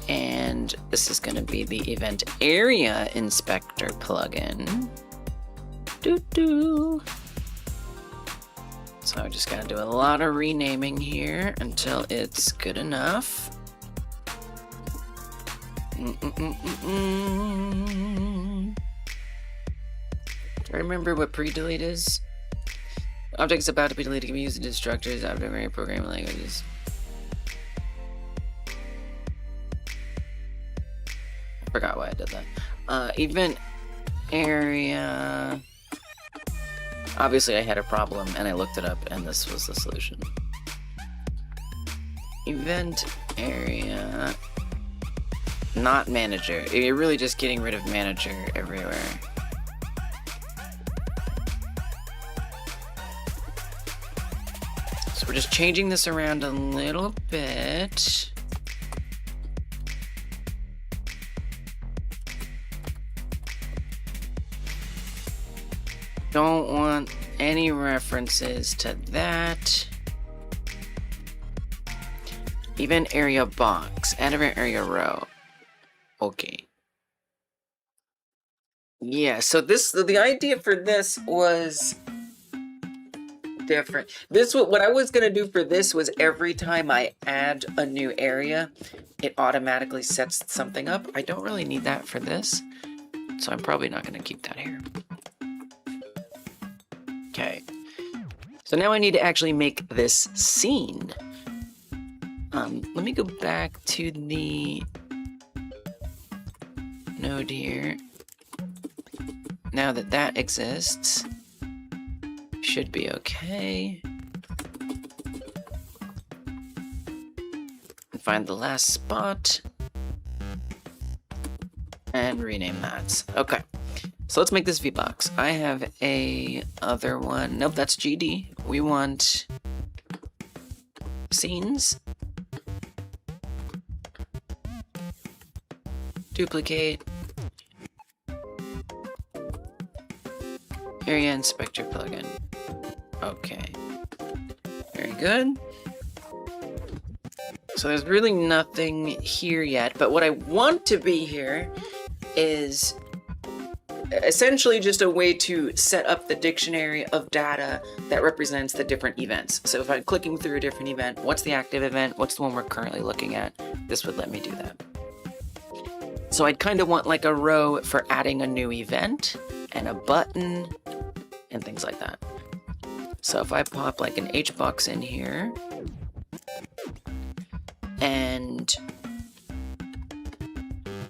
And this is going to be the event area inspector plugin. So I'm just going to do a lot of renaming here until it's good enough. Do I remember what pre-delete is? Object is about to be deleted can be used in destructors, object programming languages. Forgot why I did that. Event area. Obviously, I had a problem and I looked it up, and this was the solution. Event area. Not manager. You're really just getting rid of manager everywhere. So we're just changing this around a little bit. Don't want any references to that. Event area box. Add event area row. Okay. Yeah, so the idea for this was different. This what I was gonna do for this was every time I add a new area, it automatically sets something up. I don't really need that for this, so I'm probably not gonna keep that here. Okay. So now I need to actually make this scene. Let me go back to the node here. Now that that exists, should be okay. And find the last spot and rename that. Okay. So let's make this VBox. I have a other one. Nope, that's GD. We want scenes. Duplicate. Area inspector plugin. Okay. Very good. So there's really nothing here yet, but what I want to be here is essentially just a way to set up the dictionary of data that represents the different events. So if I'm clicking through a different event, what's the active event? What's the one we're currently looking at? This would let me do that. So I'd kind of want like a row for adding a new event and a button and things like that. So if I pop like an HBox in here and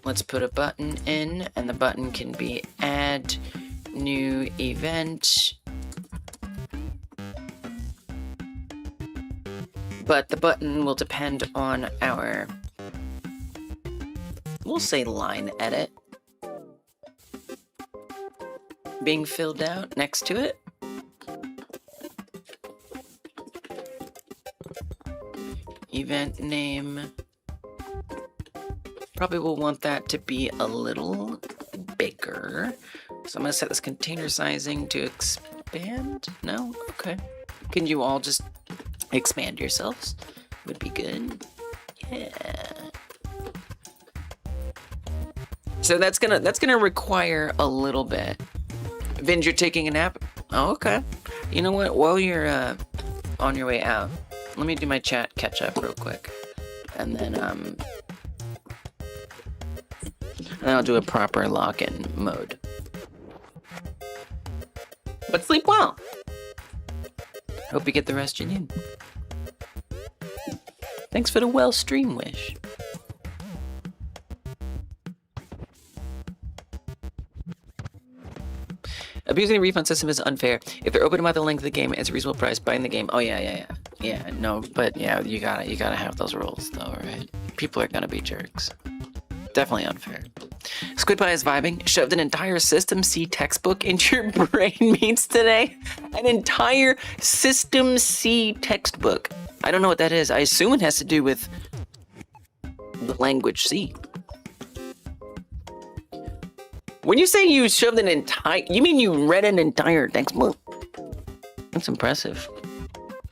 let's put a button in, and the button can be add new event. But the button will depend on our, we'll say line edit being filled out next to it. Event name. Probably will want that to be a little bigger. So I'm gonna set this container sizing to expand. No? Okay. Can you all just expand yourselves? Would be good. Yeah. So that's gonna require a little bit. Vinge, you're taking a nap? Oh, okay. You know what? While you're on your way out, let me do my chat catch up real quick. And then I'll do a proper lock-in mode. But sleep well. Hope you get the rest you need. Thanks for the well stream wish. Abusing the refund system is unfair. If they're open about the length of the game, it's a reasonable price buying the game. Oh yeah. No, but yeah, you gotta have those rules though, right? People are gonna be jerks. Definitely unfair. Squid Pie is vibing. Shoved an entire System C textbook into your brain meets today. An entire System C textbook. I don't know what that is. I assume it has to do with the language C. When you say you shoved an entire, you mean you read an entire textbook? That's impressive.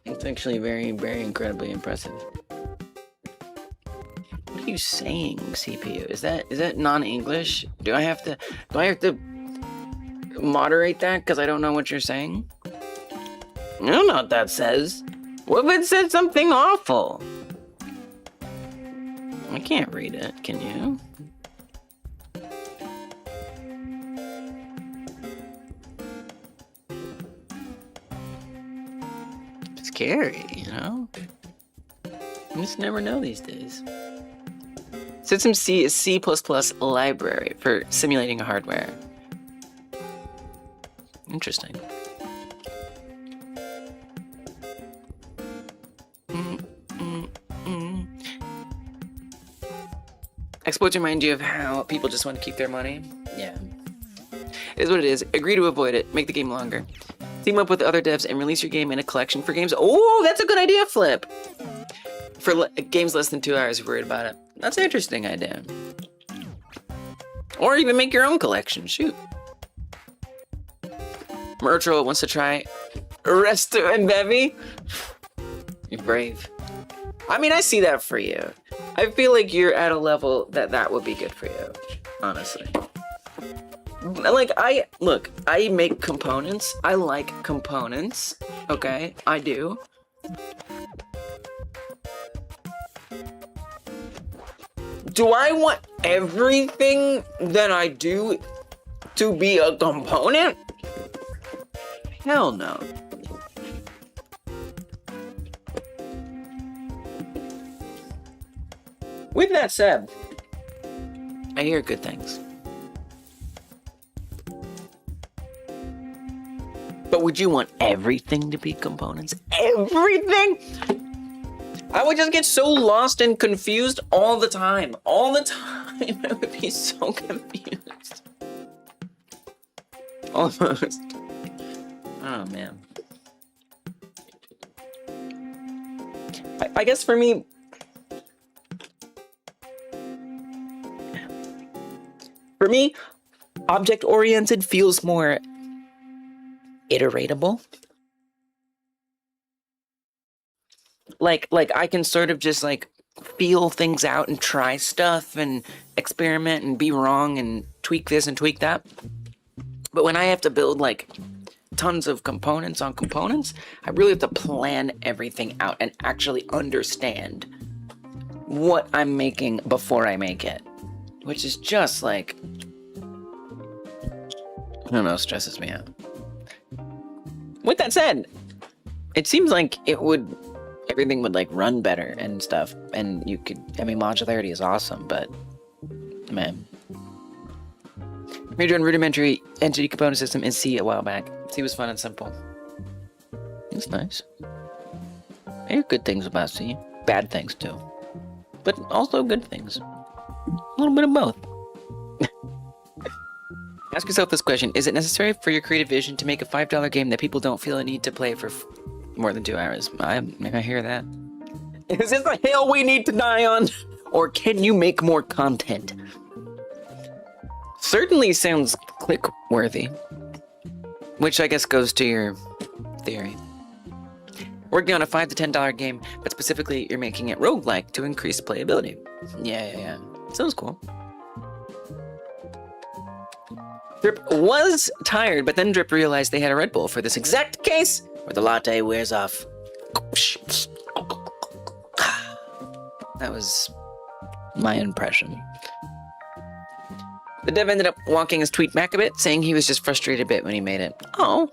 It's actually very, very incredibly impressive. What are you saying, CPU? Is that non-English? Do I have to moderate that because I don't know what you're saying? I don't know what that says. What if it said something awful? I can't read it, can you? It's scary, you know? You just never know these days. System C is C++ library for simulating hardware. Interesting. Exploits remind you of how people just want to keep their money. Yeah. It is what it is. Agree to avoid it. Make the game longer. Team up with other devs and release your game in a collection for games. Oh, that's a good idea, Flip. For games less than 2 hours, if you're worried about it. That's an interesting idea. Or even make your own collection. Shoot. Murtro wants to try Resto and Bevy. You're brave. I mean, I see that for you. I feel like you're at a level that would be good for you, honestly. Like, I make components. I like components. Okay, I do. Do I want everything that I do to be a component? Hell no. With that said, I hear good things. But would you want everything to be components? Everything? I would just get so lost and confused all the time. All the time, I would be so confused. Almost. Oh, man. I guess for me, object-oriented feels more iteratable. Like I can sort of just like feel things out and try stuff and experiment and be wrong and tweak this and tweak that. But when I have to build like tons of components on components, I really have to plan everything out and actually understand what I'm making before I make it, which is just like, I don't know, stresses me out. With that said, it seems like everything would like run better and stuff, and you could, I mean, modularity is awesome, but man. Major and rudimentary entity component system in C a while back. C was fun and simple. It's nice. I hear good things about C. Bad things too. But also good things. A little bit of both. Ask yourself this question. Is it necessary for your creative vision to make a $5 game that people don't feel a need to play for more than 2 hours? I hear that. Is this a hill we need to die on? Or can you make more content? Certainly sounds click-worthy. Which I guess goes to your theory. Working on a $5 to $10 game, but specifically you're making it roguelike to increase playability. Yeah. Sounds cool. Drip was tired, but then Drip realized they had a Red Bull for this exact case where the latte wears off. That was my impression. The dev ended up walking his tweet back a bit, saying he was just frustrated a bit when he made it. Oh,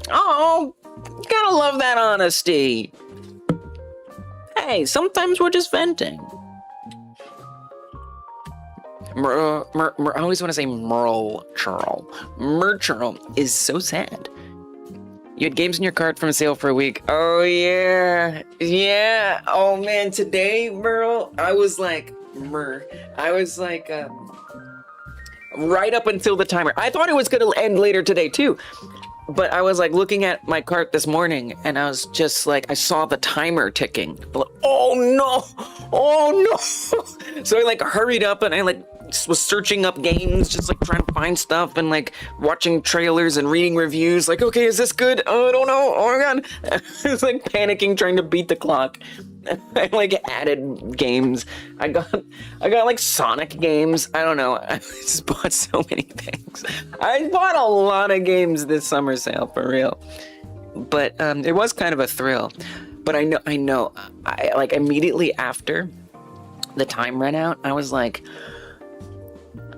gotta love that honesty. Hey, sometimes we're just venting. I always want to say Merle Churl. Merchurl is so sad. You had games in your cart from sale for a week. Oh, yeah. Yeah. Oh, man. Today, Merle, I was like, right up until the timer. I thought it was going to end later today, too. But I was like looking at my cart this morning and I was just like, I saw the timer ticking. Like, oh no. So I like hurried up and I like was searching up games, just like trying to find stuff and like watching trailers and reading reviews. Like, okay, is this good? Oh, I don't know. Oh my God. I was like panicking, trying to beat the clock. I like added games. I got like Sonic games. I don't know. I just bought so many things. I bought a lot of games this summer sale for real. But it was kind of a thrill. But I know. I like immediately after the time ran out, I was like,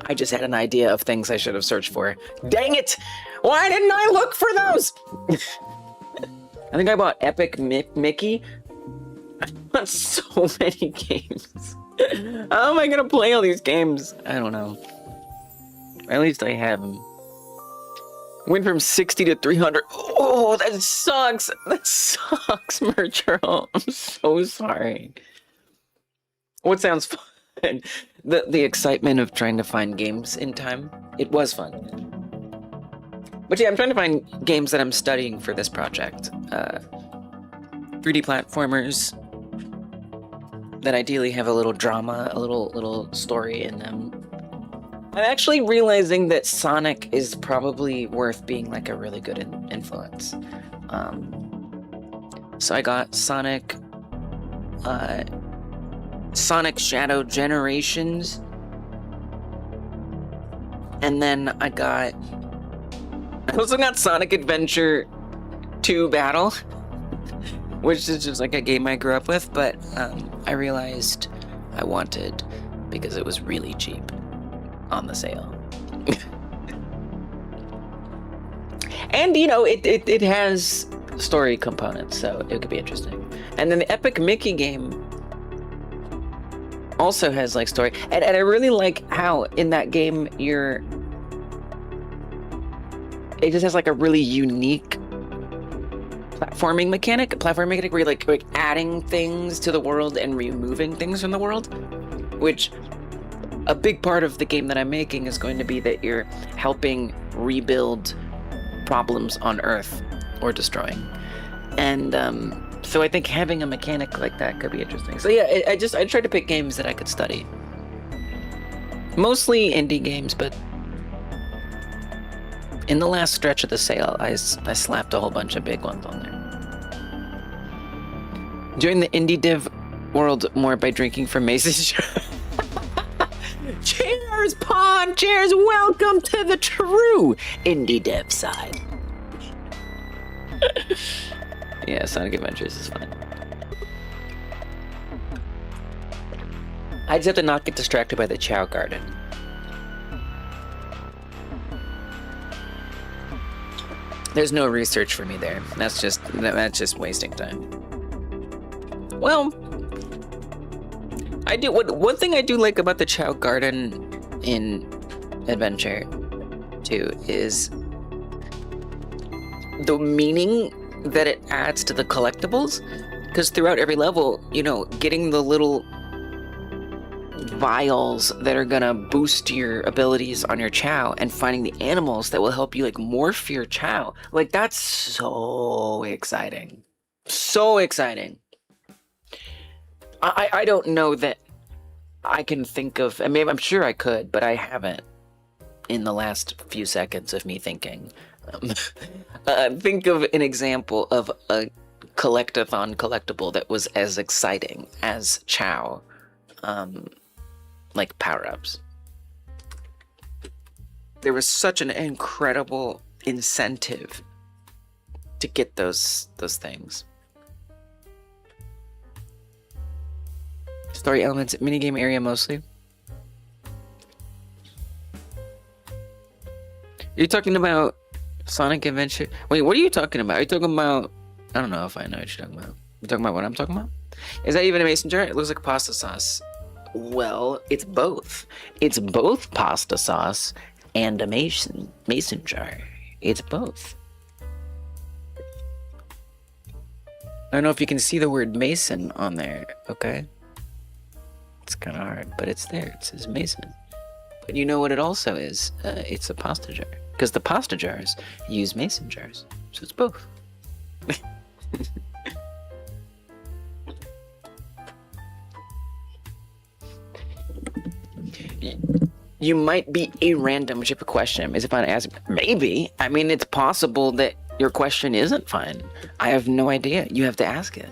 I just had an idea of things I should have searched for. Dang it! Why didn't I look for those? I think I bought Epic Mickey. I bought so many games. How am I gonna play all these games? I don't know. At least I have them. Went from 60 to 300. Oh, that sucks. That sucks, Merchurl. I'm so sorry. What sounds fun? The excitement of trying to find games in time. It was fun. But yeah, I'm trying to find games that I'm studying for this project. 3D platformers that ideally have a little drama, a little story in them. I'm actually realizing that Sonic is probably worth being like a really good influence. So I got Sonic Shadow Generations, and then I also got Sonic Adventure 2 battle, which is just like a game I grew up with, but I realized I wanted, because it was really cheap on the sale. And, you know, it has story components, so it could be interesting. And then the Epic Mickey game also has, like, story. And I really like how in that game it just has, like, a really unique platforming mechanic where you're, like adding things to the world and removing things from the world, which a big part of the game that I'm making is going to be that you're helping rebuild problems on Earth or destroying. And so I think having a mechanic like that could be interesting. So yeah, I tried to pick games that I could study. Mostly indie games, but in the last stretch of the sale, I slapped a whole bunch of big ones on there. Join the indie dev world more by drinking from Mace's. Cheers, Pawn! Cheers! Welcome to the true indie dev side. Yeah, Sonic Adventures is fun. I just have to not get distracted by the Chow Garden. There's no research for me there. That's just wasting time. Well, I do one thing I do like about the Chow Garden in Adventure 2 is the meaning that it adds to the collectibles, because throughout every level, you know, getting the little vials that are gonna boost your abilities on your Chow and finding the animals that will help you like morph your Chow, like that's so exciting. So exciting. I don't know that I can think of, I mean, I'm sure I could, but I haven't in the last few seconds of me thinking. Think of an example of a collectathon collectible that was as exciting as Chow, like power-ups. There was such an incredible incentive to get those things. Story elements, minigame area mostly. You're talking about Sonic Adventure? Wait, what are you talking about? Are you talking about... I don't know if I know what you're talking about. You're talking about what I'm talking about? Is that even a mason jar? It looks like pasta sauce. Well, it's both. It's both pasta sauce and a mason jar. It's both. I don't know if you can see the word mason on there, okay? It's kind of hard, but it's there. It says mason. But you know what it also is? It's a pasta jar. Because the pasta jars use mason jars. So it's both. You might be a random ship question. Is it fine to ask? Maybe. I mean, it's possible that your question isn't fine. I have no idea. You have to ask it.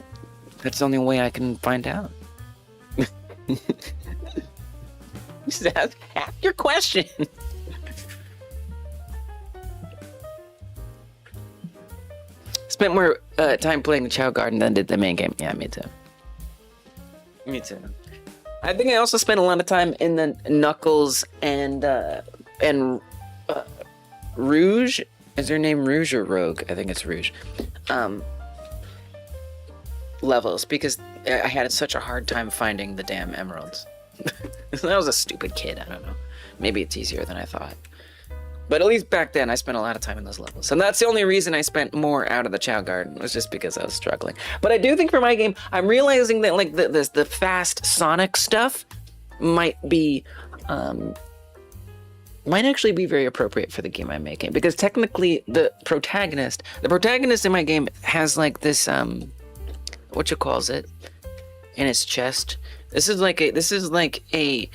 That's the only way I can find out. Just ask your question. Spent more time playing the Chow Garden than did the main game. Yeah, me too. Me too. I think I also spent a lot of time in the Knuckles and Rouge. Is their name Rouge or Rogue? I think it's Rouge. Levels, because I had such a hard time finding the damn emeralds. I was a stupid kid, I don't know. Maybe it's easier than I thought. But at least back then, I spent a lot of time in those levels. And that's the only reason I spent more out of the Chow Garden, was just because I was struggling. But I do think for my game, I'm realizing that like the fast Sonic stuff might be, might actually be very appropriate for the game I'm making. Because technically, the protagonist in my game has like this, what you calls it, in its chest. This is like a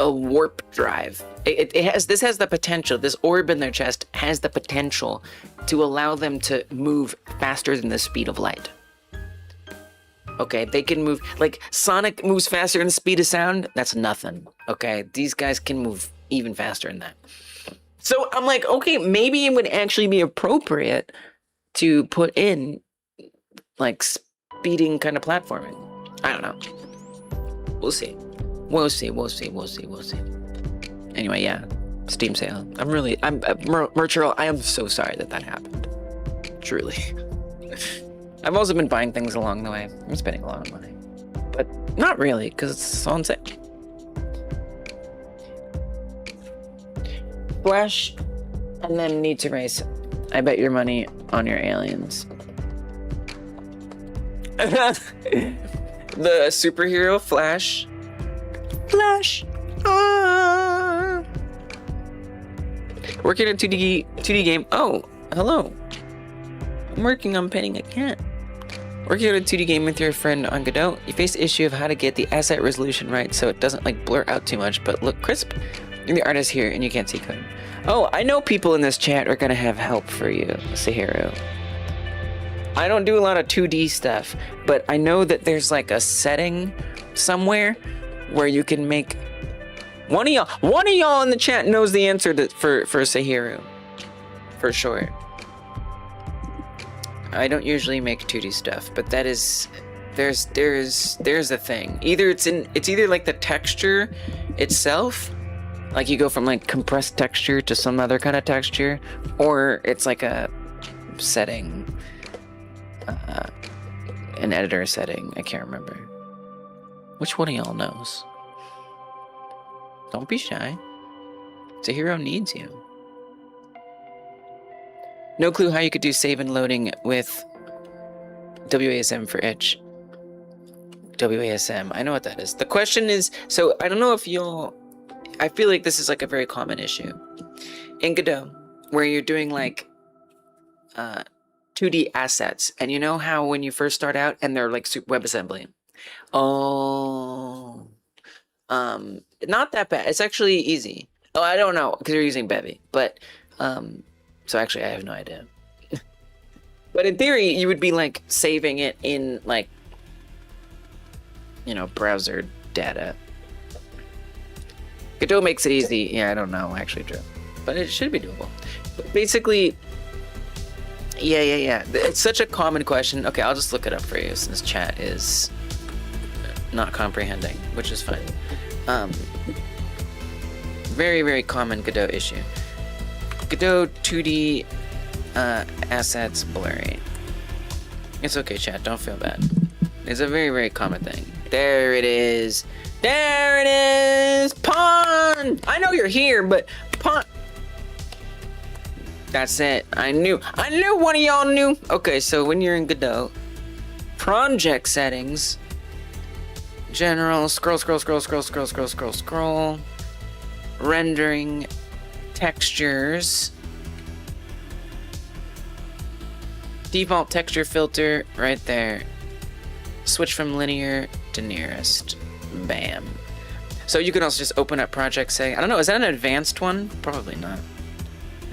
warp drive. This has the potential. This orb in their chest has the potential to allow them to move faster than the speed of light. Okay, they can move like Sonic moves faster than the speed of sound. That's nothing. Okay, these guys can move even faster than that. So I'm like, okay, maybe it would actually be appropriate to put in like speeding kind of platforming. I don't know. We'll see. We'll see. Anyway, yeah. Steam sale. Merchant, I am so sorry that happened. Truly. I've also been buying things along the way. I'm spending a lot of money. But not really, because it's on sale. Flash, and then need to race. I bet your money on your aliens. The superhero Flash. Flash. Ah. Working on 2D game. Oh, hello. I'm working on painting a cat. Working on a 2D game with your friend on Godot. You face the issue of how to get the asset resolution right so it doesn't like blur out too much, but look crisp. You're the artist here and you can't see code. Oh, I know people in this chat are gonna have help for you, Sahiro. I don't do a lot of 2D stuff, but I know that there's like a setting somewhere where you can make one of y'all in the chat knows the answer for Sahiro. For sure. I don't usually make 2D stuff, but that is there's a thing. Either it's either like the texture itself, like you go from like compressed texture to some other kind of texture, or it's like a setting, an editor setting. I can't remember. Which one of y'all knows? Don't be shy. Sahiro needs you. No clue how you could do save and loading with WASM for itch. WASM, I know what that is. The question is, so I don't know if you'll, I feel like this is like a very common issue. In Godot, where you're doing like 2D assets, and you know how when you first start out and they're like WebAssembly. Oh, not that bad. It's actually easy. Oh, I don't know, because you're using Bevy, but, so actually I have no idea. But in theory, you would be like saving it in like, you know, browser data. Godot makes it easy. Yeah, I don't know, actually, Joe. But it should be doable. But basically, yeah. It's such a common question. Okay, I'll just look it up for you since chat is not comprehending, which is fine. Very, very common Godot issue. Godot 2D assets blurry. It's okay, chat. Don't feel bad. It's a very, very common thing. There it is. There it is. Pawn. I know you're here, but pawn. That's it. I knew one of y'all knew. Okay, so when you're in Godot, project settings, general, scroll, rendering, textures, default texture filter right there. Switch from linear to nearest. Bam. So you can also just open up project say, I don't know, is that an advanced one? Probably not.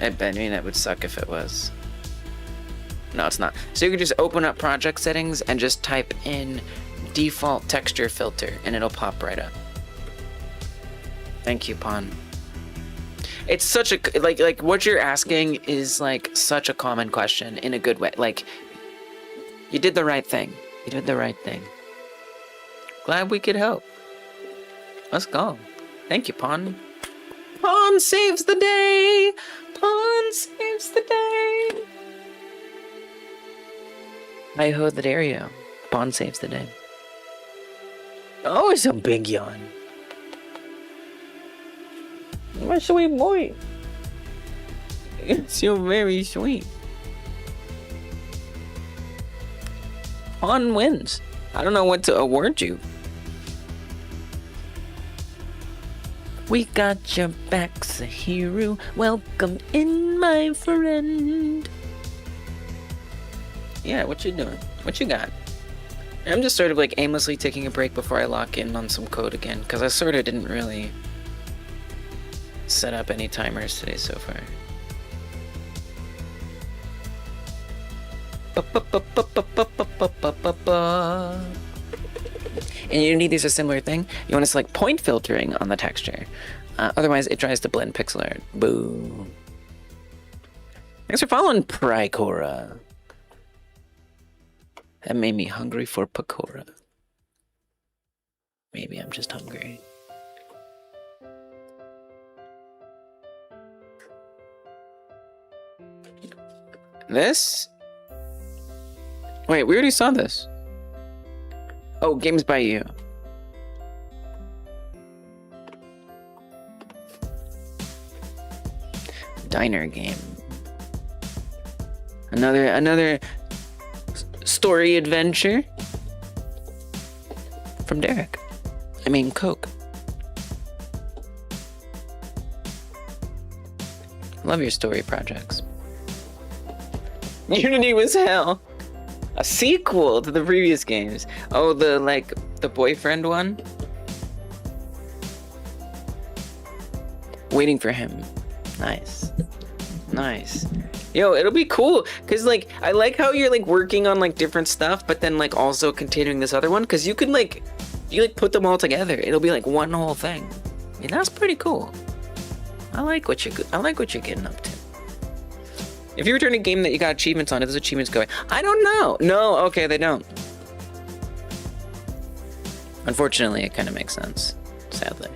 I mean, that would suck if it was. No, it's not. So you can just open up project settings and just type in default texture filter and it'll pop right up. Thank you, Pawn. It's such a, like what you're asking is like such a common question in a good way. Like, you did the right thing. You did the right thing. Glad we could help. Let's go. Thank you, Pawn. Pawn saves the day. Pawn saves the day. Hi-ho, the Dario. Pawn saves the day. Oh, it's a big yawn. My sweet boy. It's so very sweet. Pawn wins. I don't know what to award you. We got your back, Sahiro. Welcome in, my friend. Yeah, what you doing? What you got? I'm just sort of like aimlessly taking a break before I lock in on some code again, because I sort of didn't really set up any timers today so far. And Unity, there's a similar thing. You want to select point filtering on the texture. Otherwise, it tries to blend pixel art. Boo. Thanks for following, Pricora. That made me hungry for pakora. Maybe I'm just hungry. This? Wait, we already saw this. Oh, games by you. Diner game. Another story adventure from Derek. I mean, Coke. Love your story projects. Unity was hell. A sequel to the previous games. Oh, the boyfriend one? Waiting for him. Nice. Nice. Yo, it'll be cool, cause like I like how you're like working on like different stuff, but then like also continuing this other one, cause you could like put them all together. It'll be like one whole thing. I mean, that's pretty cool. I like what you're getting up to. If you return a game that you got achievements on, do those achievements go away? I don't know. No, okay, they don't. Unfortunately, it kind of makes sense. Sadly.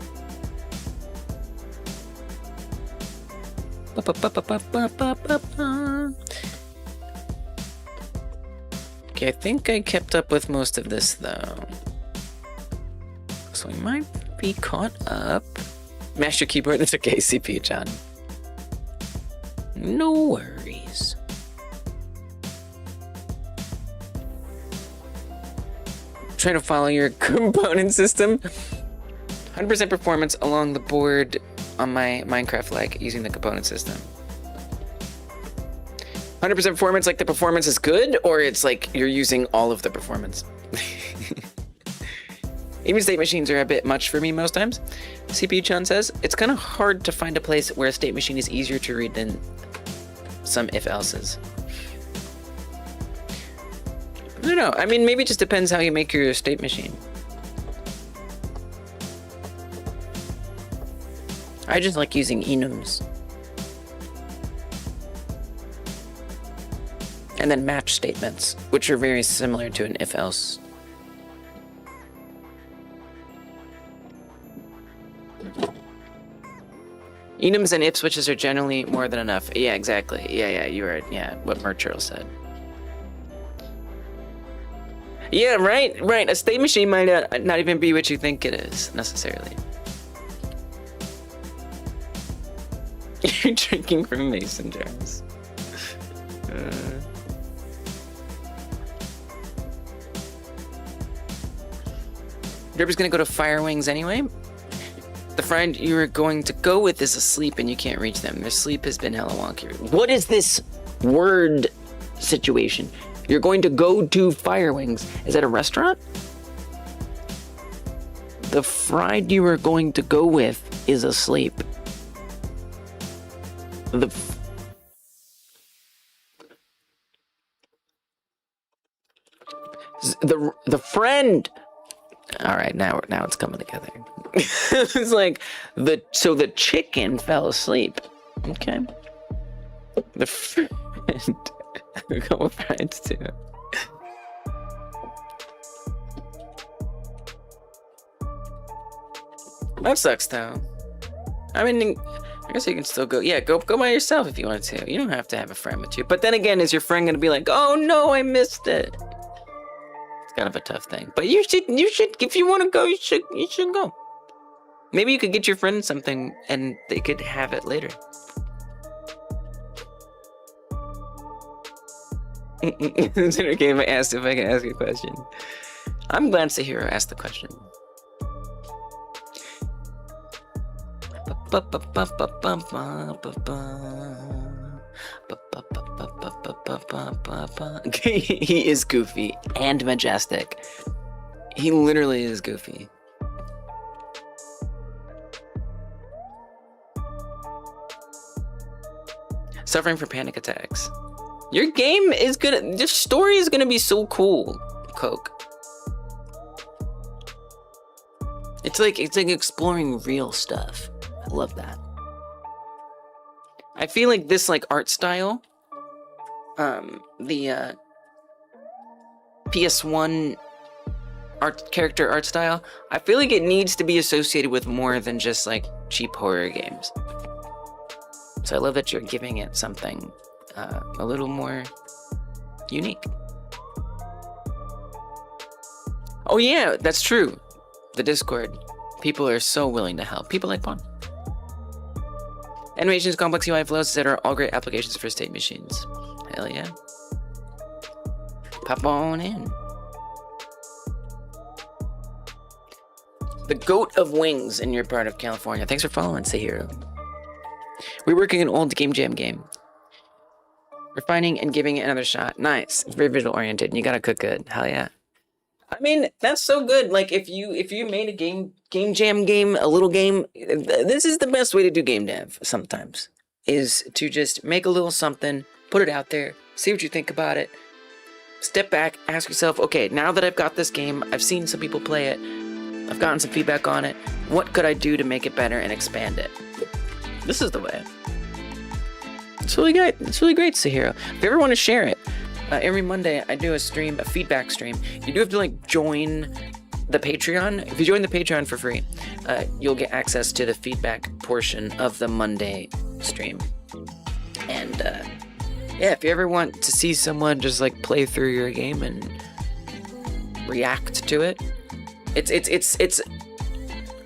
Okay, I think I kept up with most of this though. So we might be caught up. Mash your keyboard, it's okay, CPU John. No worries. Trying to follow your component system. 100% performance along the board on my Minecraft leg using the component system. 100% performance, like the performance is good, or it's like you're using all of the performance? Even state machines are a bit much for me most times. CPU Chan says, it's kind of hard to find a place where a state machine is easier to read than some if-elses. I don't know. I mean, maybe it just depends how you make your state machine. I just like using enums. And then match statements, which are very similar to an if-else. Enums and if switches are generally more than enough. Yeah, exactly. Yeah, you were, what Merchurl said. Yeah, right. A state machine might not even be what you think it is, necessarily. You're drinking from mason jars. Derby's gonna go to Fire Wings anyway. The friend you were going to go with is asleep and you can't reach them. Their sleep has been hella wonky. What is this word situation? You're going to go to Fire Wings. Is that a restaurant? The friend you were going to go with is asleep. The friend. All right, now it's coming together. It's like so the chicken fell asleep. Okay. The friend. We go with friends too. That sucks though. I mean, I guess you can still go. Yeah, go by yourself if you want to. You don't have to have a friend with you. But then again, is your friend gonna be like, "Oh no, I missed it"? It's kind of a tough thing. But you should. If you want to go, you should go. Maybe you could get your friend something, and they could have it later. Is it okay if I asked if I can ask you a question? I'm glad Sahiro asked the question. He is goofy and majestic. He literally is goofy. Suffering from panic attacks. Your game is gonna, your story is gonna be so cool, Coke. It's like exploring real stuff. I love that. I feel like this like art style, the PS1 character art style, I feel like it needs to be associated with more than just like cheap horror games. So I love that you're giving it something a little more unique. Oh yeah, that's true. The Discord. People are so willing to help. People like Pawn. Animations, complex UI flows, etc. are all great applications for state machines. Hell yeah. Pop on in. The goat of wings in your part of California. Thanks for following, Sahiro. Reworking an old Game Jam game. Refining and giving it another shot. Nice. It's very visual oriented and you gotta cook good. Hell yeah. I mean, that's so good. Like if you made a game jam game, a little game, this is the best way to do game dev sometimes. Is to just make a little something, put it out there, see what you think about it. Step back, ask yourself, okay, now that I've got this game, I've seen some people play it, I've gotten some feedback on it, what could I do to make it better and expand it? This is the way. It's really great. It's really great, Sahiro. If you ever want to share it, every Monday I do a stream, a feedback stream. You do have to like join the Patreon. If you join the Patreon for free, you'll get access to the feedback portion of the Monday stream. And yeah, if you ever want to see someone just like play through your game and react to it, it's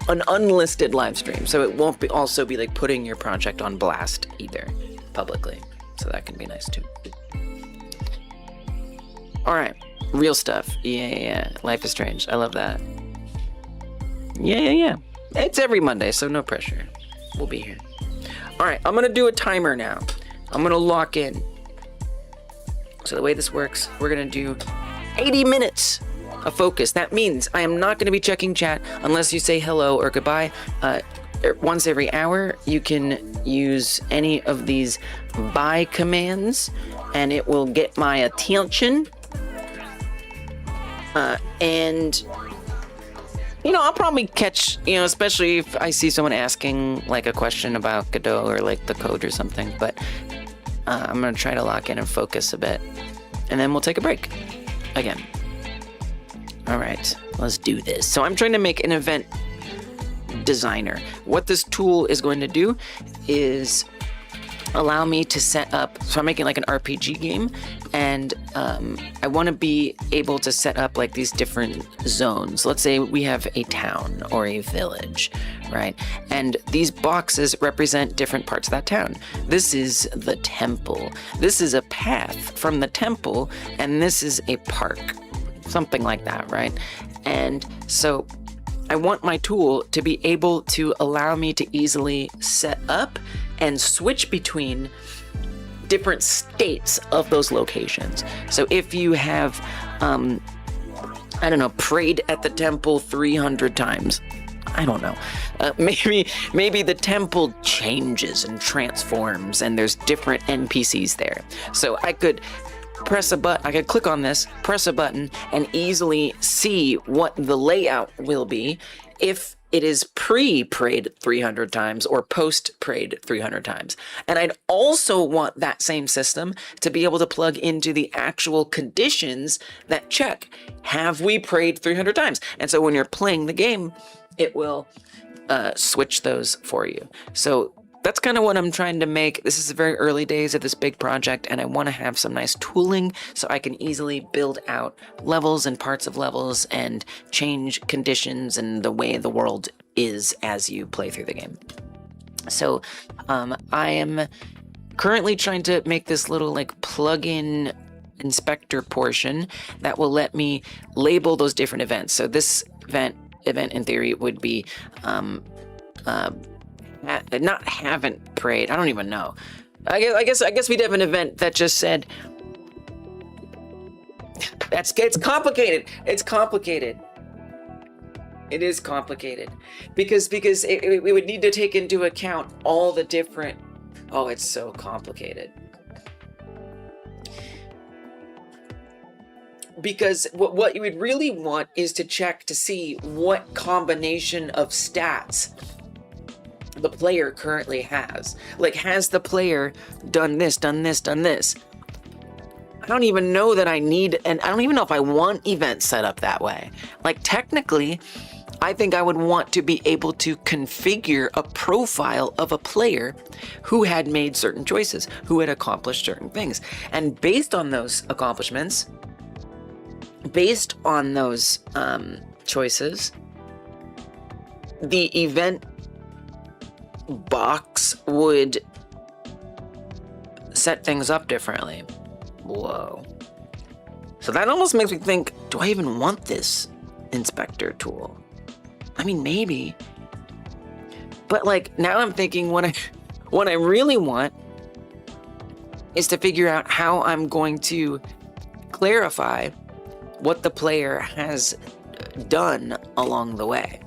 an unlisted live stream, so it won't also be like putting your project on blast either publicly. So that can be nice too. All right, real stuff. Yeah. Life is Strange. I love that. Yeah. It's every Monday, so no pressure. We'll be here. All right, I'm gonna do a timer now. I'm gonna lock in. So the way this works, we're gonna do 80 minutes of focus. That means I am not gonna be checking chat unless you say hello or goodbye. Once every hour, you can use any of these buy commands and it will get my attention. And I'll probably catch, especially if I see someone asking like a question about Godot or like the code or something, but I'm gonna try to lock in and focus a bit and then we'll take a break again. All right, let's do this. So I'm trying to make an event designer. What this tool is going to do is allow me to set up, so I'm making like an RPG game, and I want to be able to set up like these different zones. Let's say we have a town or a village, right? And these boxes represent different parts of that town. This is the temple. This is a path from the temple, and this is a park. Something like that, right? And so I want my tool to be able to allow me to easily set up and switch between different states of those locations. So if you have, prayed at the temple 300 times, I don't know. Maybe the temple changes and transforms and there's different NPCs there. So I could press a button, I could click on this, press a button, and easily see what the layout will be if it is pre-prayed 300 times or post-prayed 300 times. And I'd also want that same system to be able to plug into the actual conditions that check, have we prayed 300 times? And so when you're playing the game, it will switch those for you. So that's kind of what I'm trying to make. This is the very early days of this big project, and I want to have some nice tooling so I can easily build out levels and parts of levels and change conditions and the way the world is as you play through the game. So I am currently trying to make this little like plugin inspector portion that will let me label those different events. So this event in theory would be not haven't prayed. I don't even know. I guess we'd have an event that just said. It's complicated. It's complicated. It is complicated because we would need to take into account all the different. Oh, it's so complicated. Because what you would really want is to check to see what combination of stats the player currently has. Like, has the player done this, done this, done this? I don't even know that I need, and I don't even know if I want events set up that way. Like technically, I think I would want to be able to configure a profile of a player who had made certain choices, who had accomplished certain things. And based on those accomplishments, based on those choices, the event box would set things up differently. Whoa. So that almost makes me think, do I even want this inspector tool? I mean, maybe. But like, now I'm thinking what I really want is to figure out how I'm going to clarify what the player has done along the way.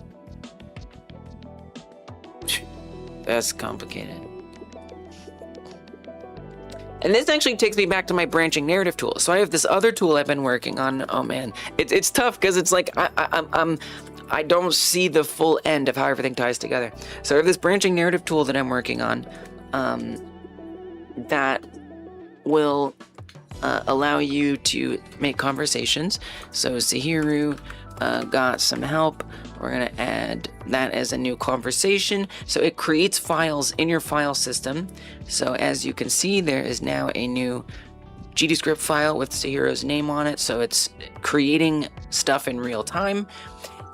That's complicated. And this actually takes me back to my branching narrative tool. So I have this other tool I've been working on. Oh man, it's tough because it's like I don't see the full end of how everything ties together. So I have this branching narrative tool that I'm working on that will allow you to make conversations. So Sahiru got some help. We're gonna add that as a new conversation. So it creates files in your file system. So as you can see, there is now a new GDScript file with Sahiru's name on it. So it's creating stuff in real time.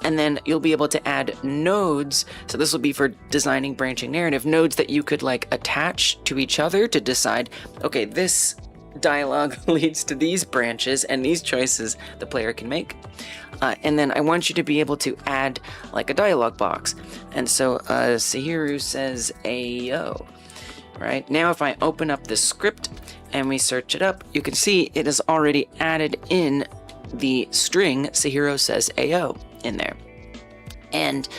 And then you'll be able to add nodes. So this will be for designing branching narrative, nodes that you could like attach to each other to decide, okay, this dialogue leads to these branches and these choices the player can make. And then I want you to be able to add like a dialogue box. And so Sahiru says Ayo, right? Now if I open up this script and we search it up, you can see it is already added in the string Sahiru says Ayo in there. And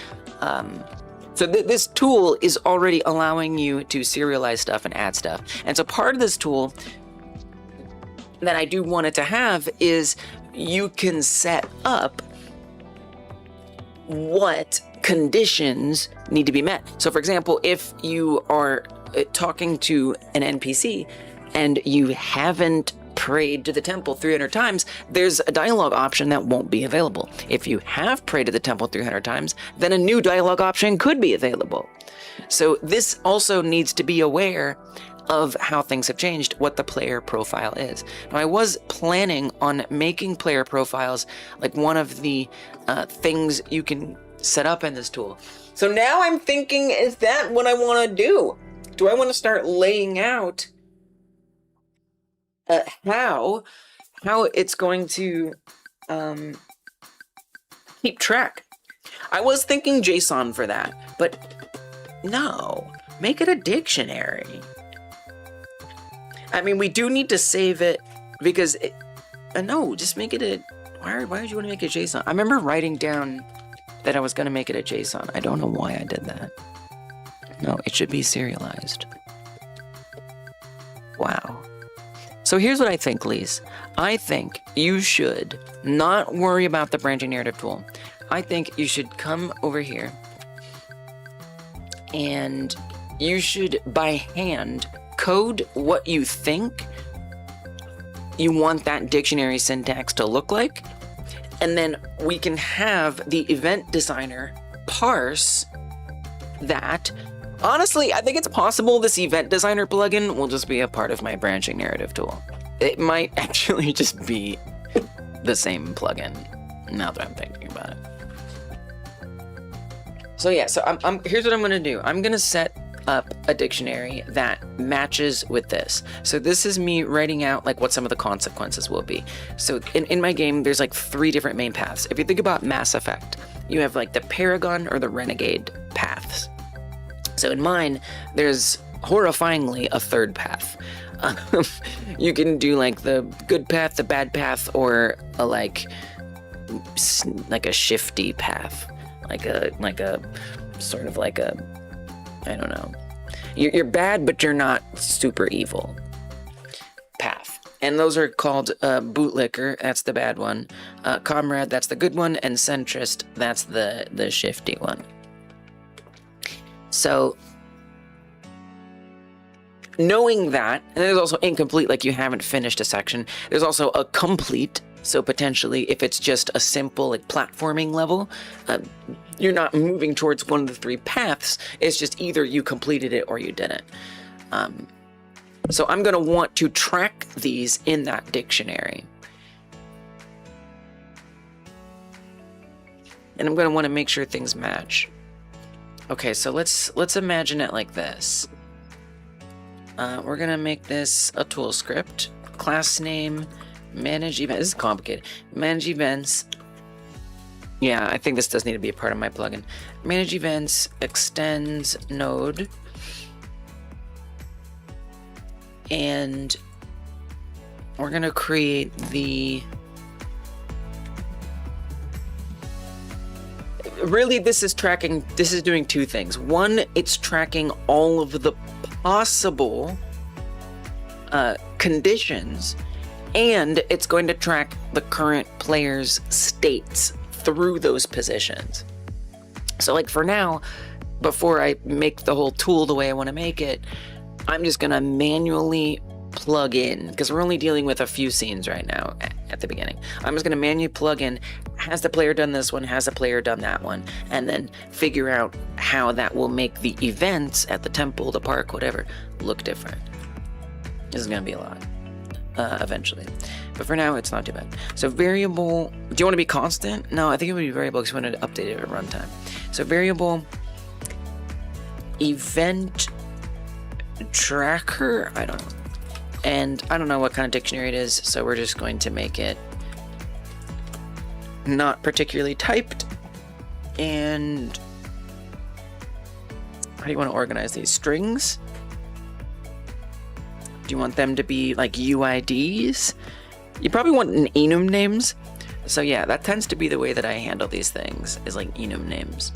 so this tool is already allowing you to serialize stuff and add stuff. And so part of this tool that I do want it to have is you can set up what conditions need to be met. So for example, if you are talking to an NPC and you haven't prayed to the temple 300 times, there's a dialogue option that won't be available. If you have prayed to the temple 300 times, then a new dialogue option could be available. So this also needs to be aware of how things have changed, what the player profile is. Now, I was planning on making player profiles like one of the things you can set up in this tool. So now I'm thinking, is that what I want to do? Do I want to start laying out how it's going to keep track? I was thinking JSON for that, but no, make it a dictionary. I mean, we do need to save it because no, just make it a, why would you want to make it JSON? I remember writing down that I was going to make it a JSON. I don't know why I did that. No, it should be serialized. Wow. So here's what I think, Lise. I think you should not worry about the branching narrative tool. I think you should come over here and you should by hand code what you think you want that dictionary syntax to look like, and then we can have the event designer parse that. Honestly, I think it's possible this event designer plugin will just be a part of my branching narrative tool. It might actually just be the same plugin, now that I'm thinking about it. So yeah, so here's what I'm gonna do. I'm gonna set up a dictionary that matches with this. So this is me writing out like what some of the consequences will be. So in my game, there's like 3 different main paths. If you think about Mass Effect, you have like the Paragon or the Renegade paths. So in mine, there's horrifyingly a 3rd path. You can do like the good path, the bad path, or like a shifty path, like a sort of like a, I don't know. You're bad, but you're not super evil path. And those are called bootlicker, that's the bad one. Comrade, that's the good one. And centrist, that's the shifty one. So knowing that, and there's also incomplete, like you haven't finished a section. There's also a complete, so potentially if it's just a simple like platforming level, you're not moving towards one of the 3 paths. It's just either you completed it or you didn't. So I'm going to want to track these in that dictionary. And I'm going to want to make sure things match. Okay, so let's imagine it like this. We're going to make this a tool script. Class name, manage events. This is complicated. Manage events. Yeah, I think this does need to be a part of my plugin. Manage events, extends node. And we're going to create the... Really, this is doing 2 things. One, it's tracking all of the possible conditions, and it's going to track the current player's states through those positions. So like for now, before I make the whole tool the way I want to make it, I'm just going to manually plug in, because we're only dealing with a few scenes right now at the beginning. I'm just going to manually plug in, has the player done this one, has the player done that one, and then figure out how that will make the events at the temple, the park, whatever, look different. This is going to be a lot eventually, but for now it's not too bad. So variable, do you want to be constant? No, I think it would be variable because we want to update it at runtime. So variable event tracker, I don't know. And I don't know what kind of dictionary it is, so we're just going to make it not particularly typed. And how do you want to organize these? Strings? Do you want them to be like UIDs? You probably want an enum names. So yeah, that tends to be the way that I handle these things, is like enum names.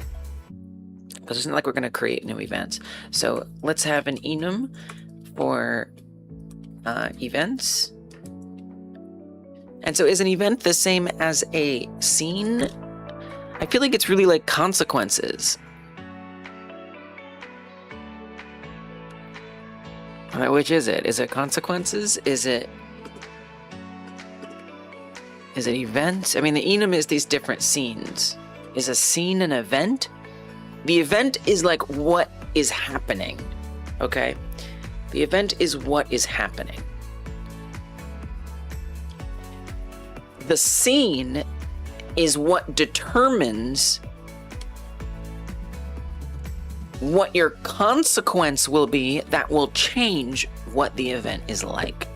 Because it's not like we're going to create new events. So let's have an enum for events. And so is an event the same as a scene? I feel like it's really like consequences. Which is it? Is it consequences? Is it events? I mean, the enum is these different scenes. Is a scene an event? The event is like what is happening, okay? The event is what is happening. The scene is what determines what your consequence will be that will change what the event is like.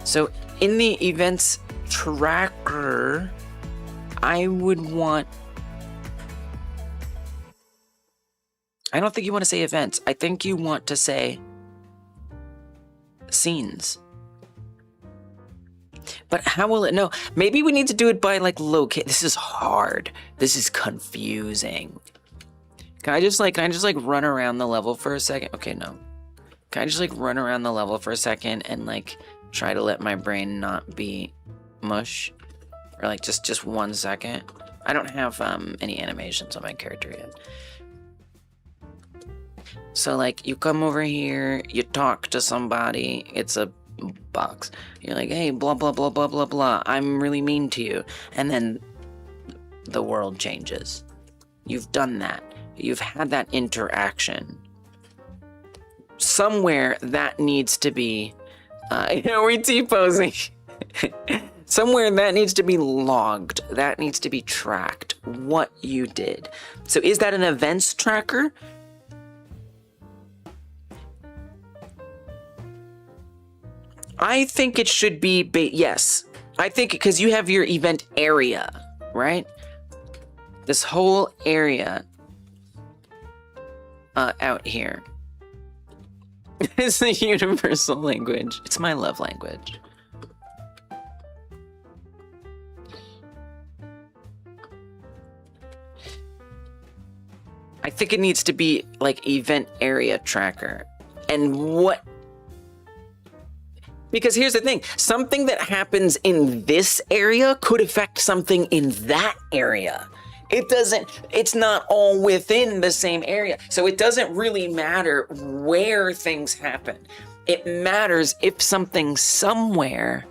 So in the events tracker, I would want... I don't think you want to say events. I think you want to say scenes. But how will it know? Maybe we need to do it by like locate. This is hard. This is confusing. Can I just like run around the level for a second? Okay, no. Can I just like run around the level for a second and like try to let my brain not be mush? Or like just 1 second. I don't have any animations on my character yet. So like you come over here, you talk to somebody, it's a box. You're like, hey, blah, blah, blah, blah, blah, blah. I'm really mean to you. And then the world changes. You've done that. You've had that interaction. Somewhere that needs to be, we're T-posing. Somewhere that needs to be logged. That needs to be tracked. What you did. So is that an events tracker? I think it should be, yes. I think because you have your event area, right? This whole area out here. It's the universal language. It's my love language. I think it needs to be like event area tracker. And what... Because here's the thing, something that happens in this area could affect something in that area. it's not all within the same area. So it doesn't really matter where things happen. It matters if something somewhere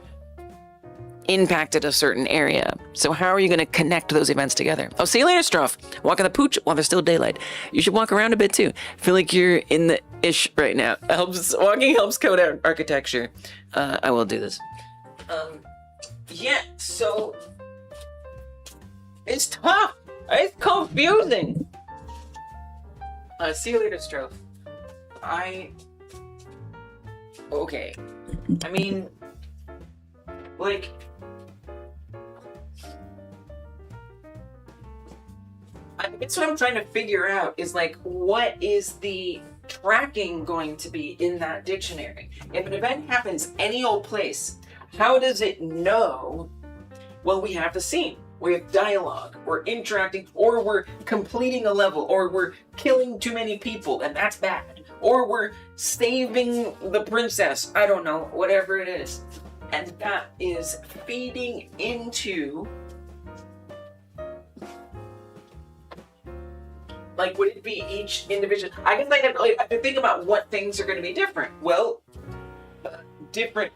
impacted a certain area. So how are you going to connect those events together? Oh, see you later, Stroff. Walk on the pooch while there's still daylight. You should walk around a bit too. Feel like you're in the ish right now. Walking helps code architecture. I will do this. Yeah, so it's tough. It's confusing. See you later, Stroff. Okay. I mean, like, I guess what I'm trying to figure out is, like, what is the tracking going to be in that dictionary? If an event happens any old place, how does it know, well, we have the scene, we have dialogue, we're interacting, or we're completing a level, or we're killing too many people, and that's bad, or we're saving the princess, I don't know, whatever it is. And that is feeding into, like, would it be each individual? I guess I have to think about what things are going to be different. Well, different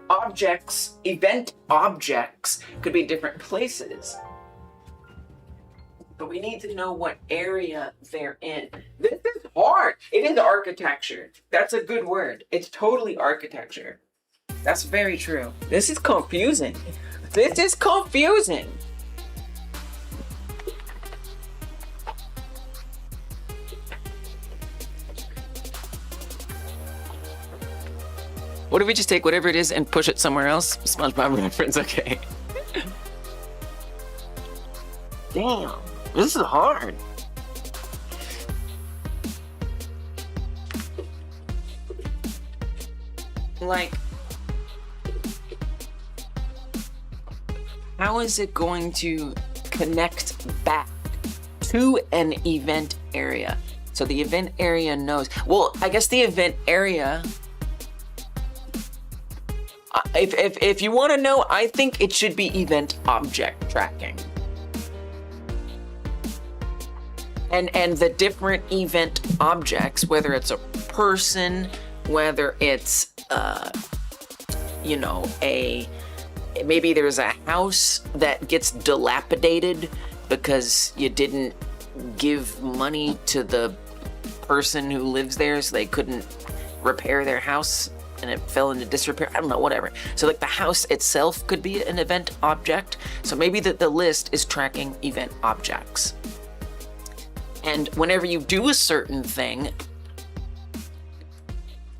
objects, event objects, could be different places. But we need to know what area they're in. This is hard. It is architecture. That's a good word. It's totally architecture. That's very true. This is confusing. This is confusing. What if we just take whatever it is and push it somewhere else? SpongeBob reference, okay. Damn, this is hard. Like, how is it going to connect back to an event area? So the event area knows. Well, I guess the event area, if you want to know, I think it should be event object tracking. And the different event objects, whether it's a person, whether it's, you know, maybe there's a house that gets dilapidated because you didn't give money to the person who lives there, so they couldn't repair their house and it fell into disrepair. I don't know, whatever. So like the house itself could be an event object. So maybe the list is tracking event objects. And whenever you do a certain thing,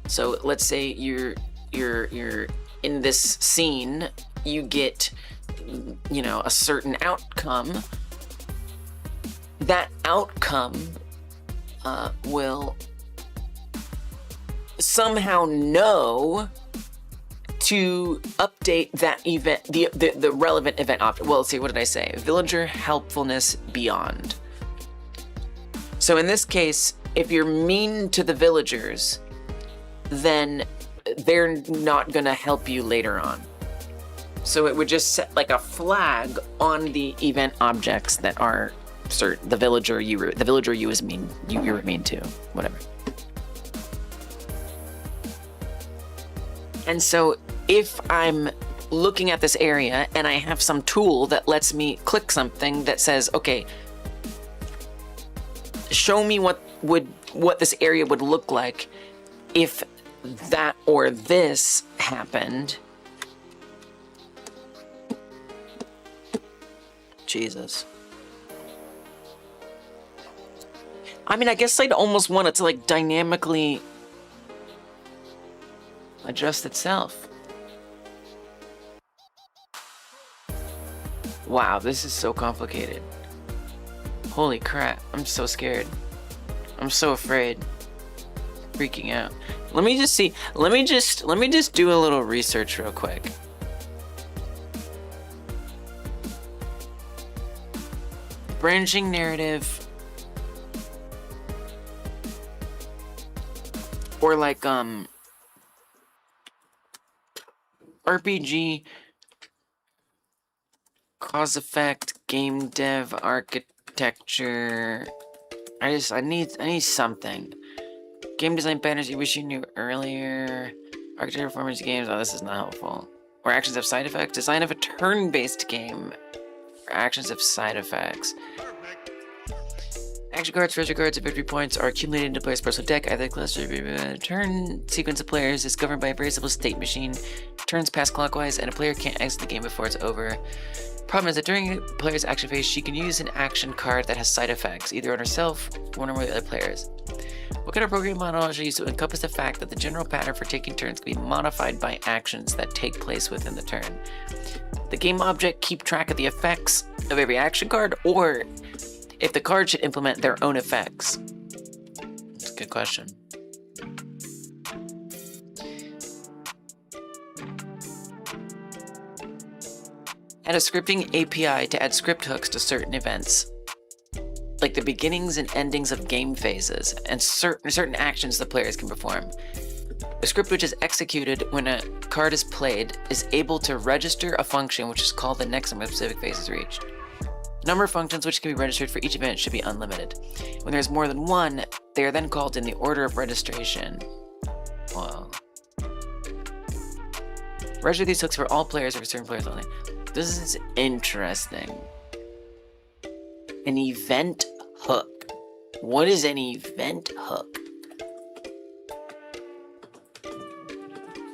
so let's say you're in this scene, you get, you know, a certain outcome. That outcome will somehow know to update that event, the relevant event object. Well, let's see, what did I say? Villager helpfulness beyond. So in this case, if you're mean to the villagers, then they're not gonna help you later on. So it would just set like a flag on the event objects that are certain. The villager you is mean, you were mean to, whatever. And so if I'm looking at this area and I have some tool that lets me click something that says, okay, show me what this area would look like if that or this happened. Jesus. I mean, I guess I'd almost want it to like dynamically adjust itself. Wow, this is so complicated. Holy crap, I'm so scared. I'm so afraid. Freaking out. Let me just see. Let me just do a little research real quick. Branching narrative. Or like RPG, cause effect, Game dev architecture. I need something. Game design patterns you wish you knew earlier. Architecture performance games. Oh, this is not helpful. Or actions have side effects. Design of a turn-based game. Or actions have side effects. Action cards, treasure cards, and victory points are accumulated into player's personal deck. Either cluster turn sequence of players is governed by a very simple state machine. Turns pass clockwise, and a player can't exit the game before it's over. Problem is that during a player's action phase, she can use an action card that has side effects, either on herself or one or more of the other players. What kind of program model should use to encompass the fact that the general pattern for taking turns can be modified by actions that take place within the turn? The game object keep track of the effects of every action card, or if the card should implement their own effects? That's a good question. Add a scripting API to add script hooks to certain events, like the beginnings and endings of game phases, and certain actions the players can perform. A script which is executed when a card is played is able to register a function which is called the next time a specific phase is reached. The number of functions which can be registered for each event should be unlimited. When there's more than one, they are then called in the order of registration. Well, register these hooks for all players or for certain players only. This is interesting. An event hook. What is an event hook?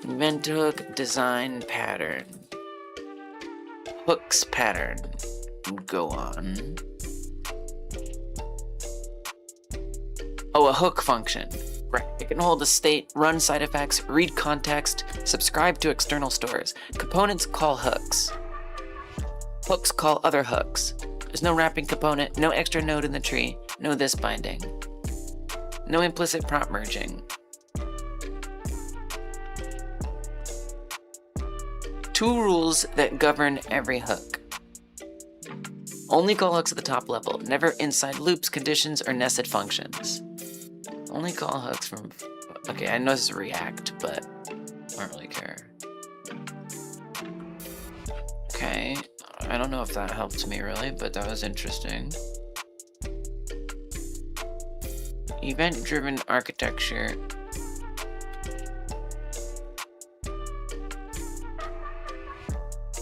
Event hook, design pattern. Hooks pattern. Go on. Oh, a hook function. Right. It can hold a state, run side effects, read context, subscribe to external stores. Components call hooks. Hooks call other hooks. There's no wrapping component, no extra node in the tree, no this binding. No implicit prop merging. Two rules that govern every hook. Only call hooks at the top level, never inside loops, conditions, or nested functions. Only call hooks from... Okay, I know this is React, but I don't really care. Okay, I don't know if that helped me really, but that was interesting. Event-driven architecture.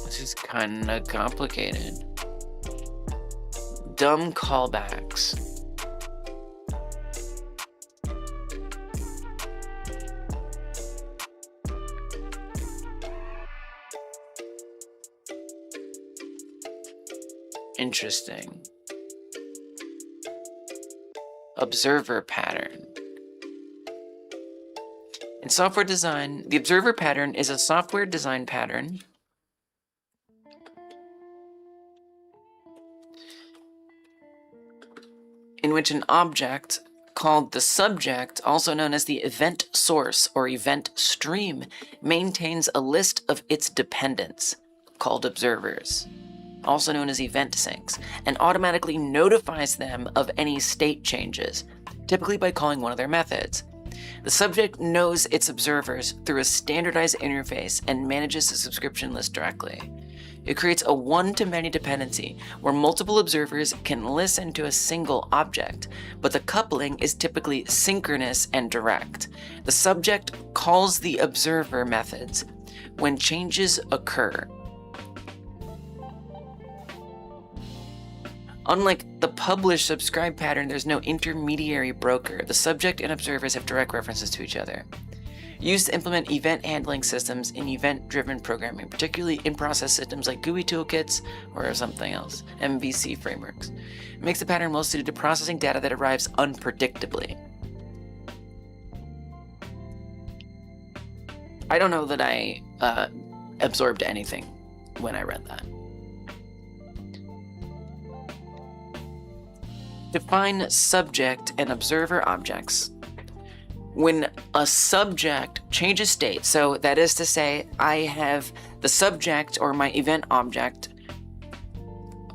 This is kind of complicated. Dumb callbacks. Interesting. Observer pattern. In software design, the observer pattern is a software design pattern in which an object called the subject, also known as the event source or event stream, maintains a list of its dependents, called observers, also known as event sinks, and automatically notifies them of any state changes, typically by calling one of their methods. The subject knows its observers through a standardized interface and manages the subscription list directly. It creates a one-to-many dependency where multiple observers can listen to a single object, but the coupling is typically synchronous and direct. The subject calls the observer methods when changes occur. Unlike the publish-subscribe pattern, there's no intermediary broker. The subject and observers have direct references to each other. Used to implement event handling systems in event-driven programming, particularly in-process systems like GUI toolkits or something else, MVC frameworks. It makes the pattern well suited to processing data that arrives unpredictably. I don't know that I absorbed anything when I read that. Define subject and observer objects. When a subject changes state, so that is to say, I have the subject or my event object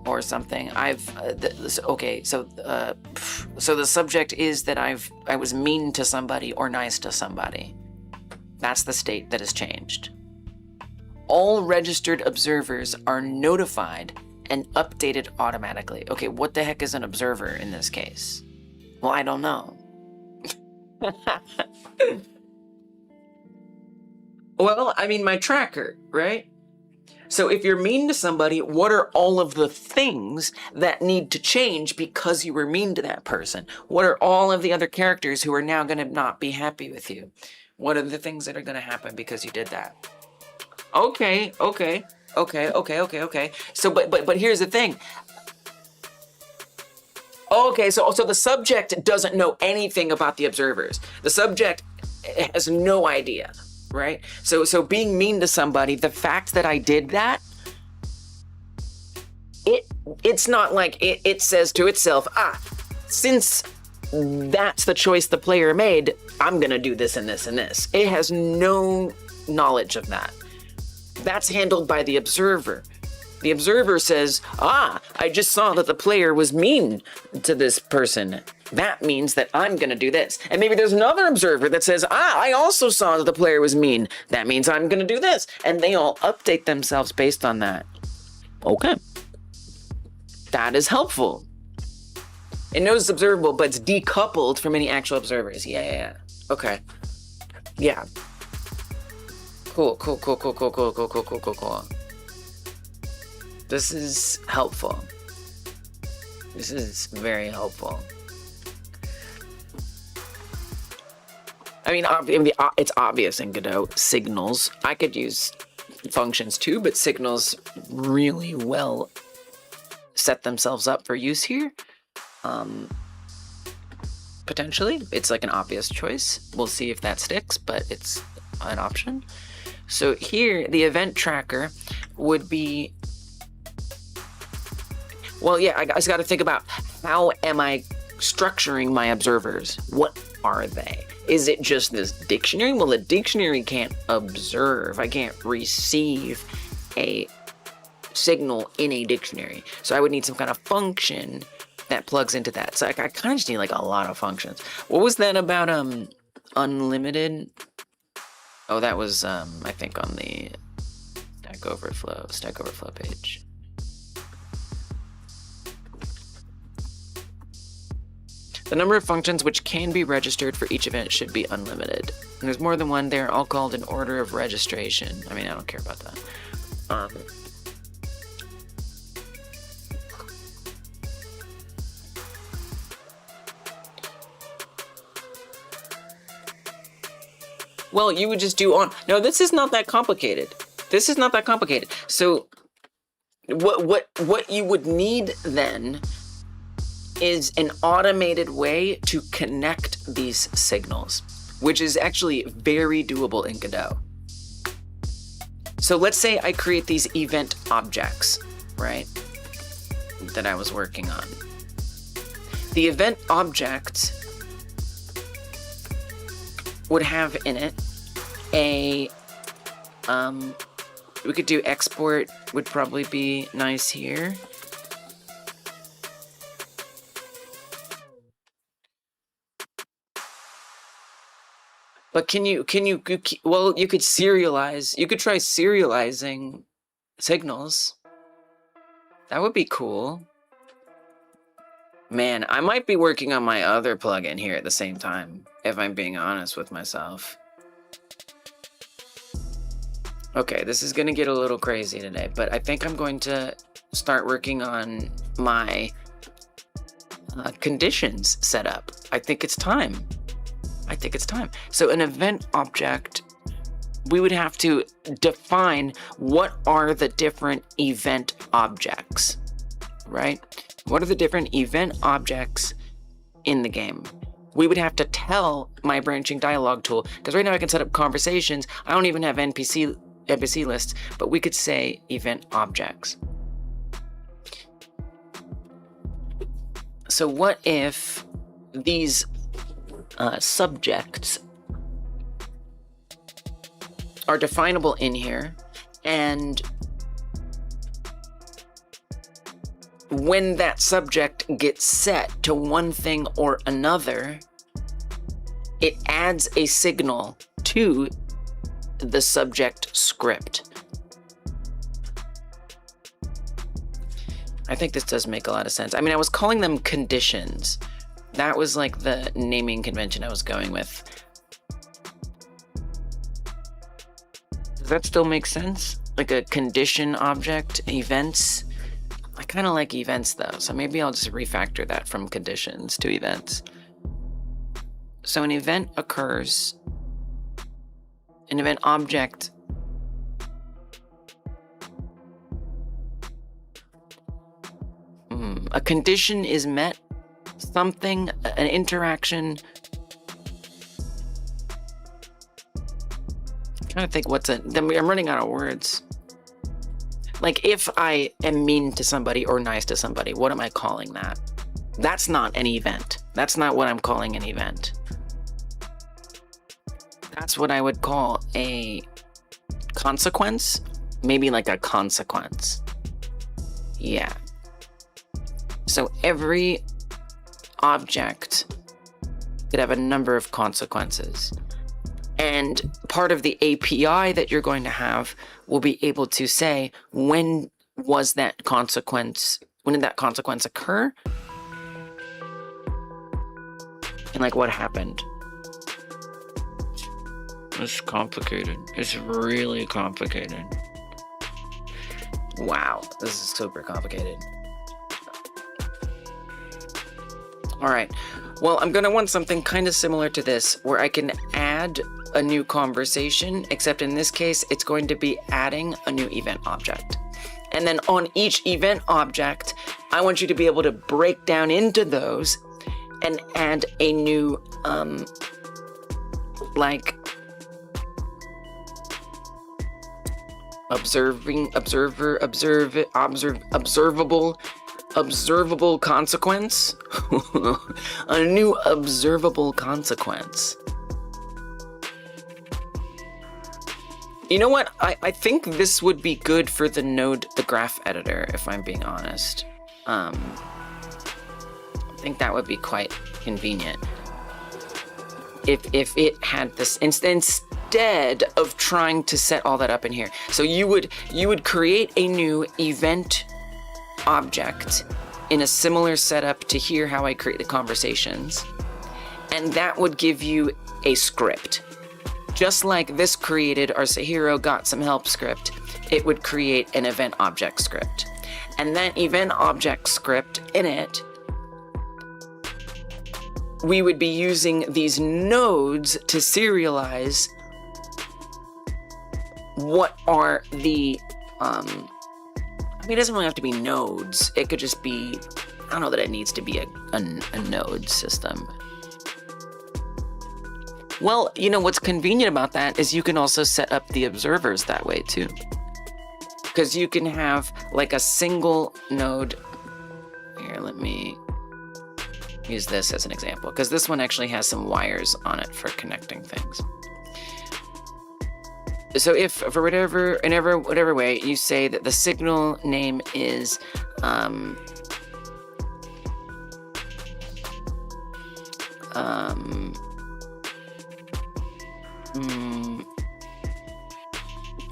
or something. So the subject is that I was mean to somebody or nice to somebody. That's the state that has changed. All registered observers are notified and updated automatically. Okay, what the heck is an observer in this case? Well, I don't know. Well, I mean, my tracker, right? So if you're mean to somebody, what are all of the things that need to change because you were mean to that person? What are all of the other characters who are now going to not be happy with you? What are the things that are going to happen because you did that? Okay. So, but here's the thing. Okay, so the subject doesn't know anything about the observers. The subject has no idea, right? So being mean to somebody, the fact that I did that, it's not like it says to itself, since that's the choice the player made, I'm gonna do this and this and this. It has no knowledge of that. That's handled by the observer. The observer says, I just saw that the player was mean to this person. That means that I'm gonna do this. And maybe there's another observer that says, I also saw that the player was mean. That means I'm gonna do this. And they all update themselves based on that. Okay. That is helpful. It knows it's observable, but it's decoupled from any actual observers. Yeah. Okay. Yeah. Cool. This is helpful. This is very helpful. I mean, it's obvious in Godot. Signals. I could use functions too, but signals really well set themselves up for use here. Potentially. It's like an obvious choice. We'll see if that sticks, but it's an option. So here, the event tracker would be... Well, yeah, I just got to think about how am I structuring my observers? What are they? Is it just this dictionary? Well, a dictionary can't observe. I can't receive a signal in a dictionary. So I would need some kind of function that plugs into that. So I kind of just need like a lot of functions. What was that about unlimited? Oh, that was I think on the Stack Overflow page. The number of functions which can be registered for each event should be unlimited. And there's more than one. They're all called in order of registration. I mean, I don't care about that. Well, you would just do on. No, this is not that complicated. So what you would need then is an automated way to connect these signals, which is actually very doable in Godot. So let's say I create these event objects, right, that I was working on. The event object would have in it a, we could do export would probably be nice here. But well, you could serialize, you could try serializing signals. That would be cool. Man, I might be working on my other plugin here at the same time, if I'm being honest with myself. Okay, this is gonna get a little crazy today, but I think I'm going to start working on my conditions setup. I think it's time. So an event object, we would have to define what are the different event objects, right? What are the different event objects in the game? We would have to tell my branching dialogue tool, because right now I can set up conversations. I don't even have NPC lists, but we could say event objects. So what if these subjects are definable in here, and when that subject gets set to one thing or another, it adds a signal to the subject script. I think this does make a lot of sense. I mean, I was calling them conditions. That was like the naming convention I was going with. Does that still make sense? Like a condition object, events? I kind of like events though, so maybe I'll just refactor that from conditions to events. So an event occurs, an event object a condition is met, something, an interaction. I'm trying to think I'm running out of words. Like if I am mean to somebody or nice to somebody, what am I calling that? That's not an event. That's not what I'm calling an event. That's what I would call a consequence. Maybe like a consequence. Yeah. So every object could have a number of consequences. And part of the API that you're going to have will be able to say, when did that consequence occur? And like what happened? It's complicated. It's really complicated. Wow, this is super complicated. All right, well, I'm gonna want something kind of similar to this where I can add a new conversation, except in this case, it's going to be adding a new event object. And then on each event object, I want you to be able to break down into those and add a new, observable consequence. A new observable consequence. You know what? I think this would be good for the graph editor, if I'm being honest. I think that would be quite convenient. If it had this instead of trying to set all that up in here. So you would create a new event object in a similar setup to here how I create the conversations, and that would give you a script. Just like this created our Sahiro got some help script, it would create an event object script. And that event object script in it, we would be using these nodes to serialize what are the I mean, it doesn't really have to be nodes. It could just be, I don't know that it needs to be a node system. Well, you know, what's convenient about that is you can also set up the observers that way too. Because you can have like a single node. Here, let me use this as an example, because this one actually has some wires on it for connecting things. So if for whatever way you say that the signal name is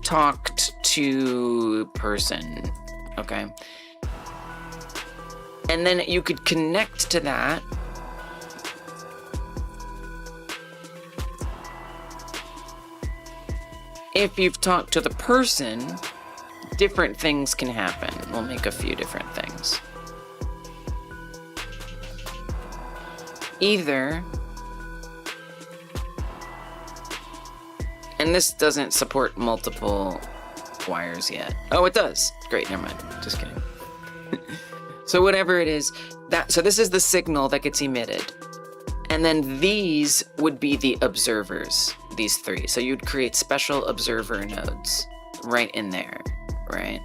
talked to person, okay, and then you could connect to that if you've talked to the person, different things can happen. We'll make a few different things. Either, and this doesn't support multiple wires yet. Oh, it does. Great, never mind. Just kidding. So whatever it is, so this is the signal that gets emitted. And then these would be the observers, these three. So you'd create special observer nodes right in there, right?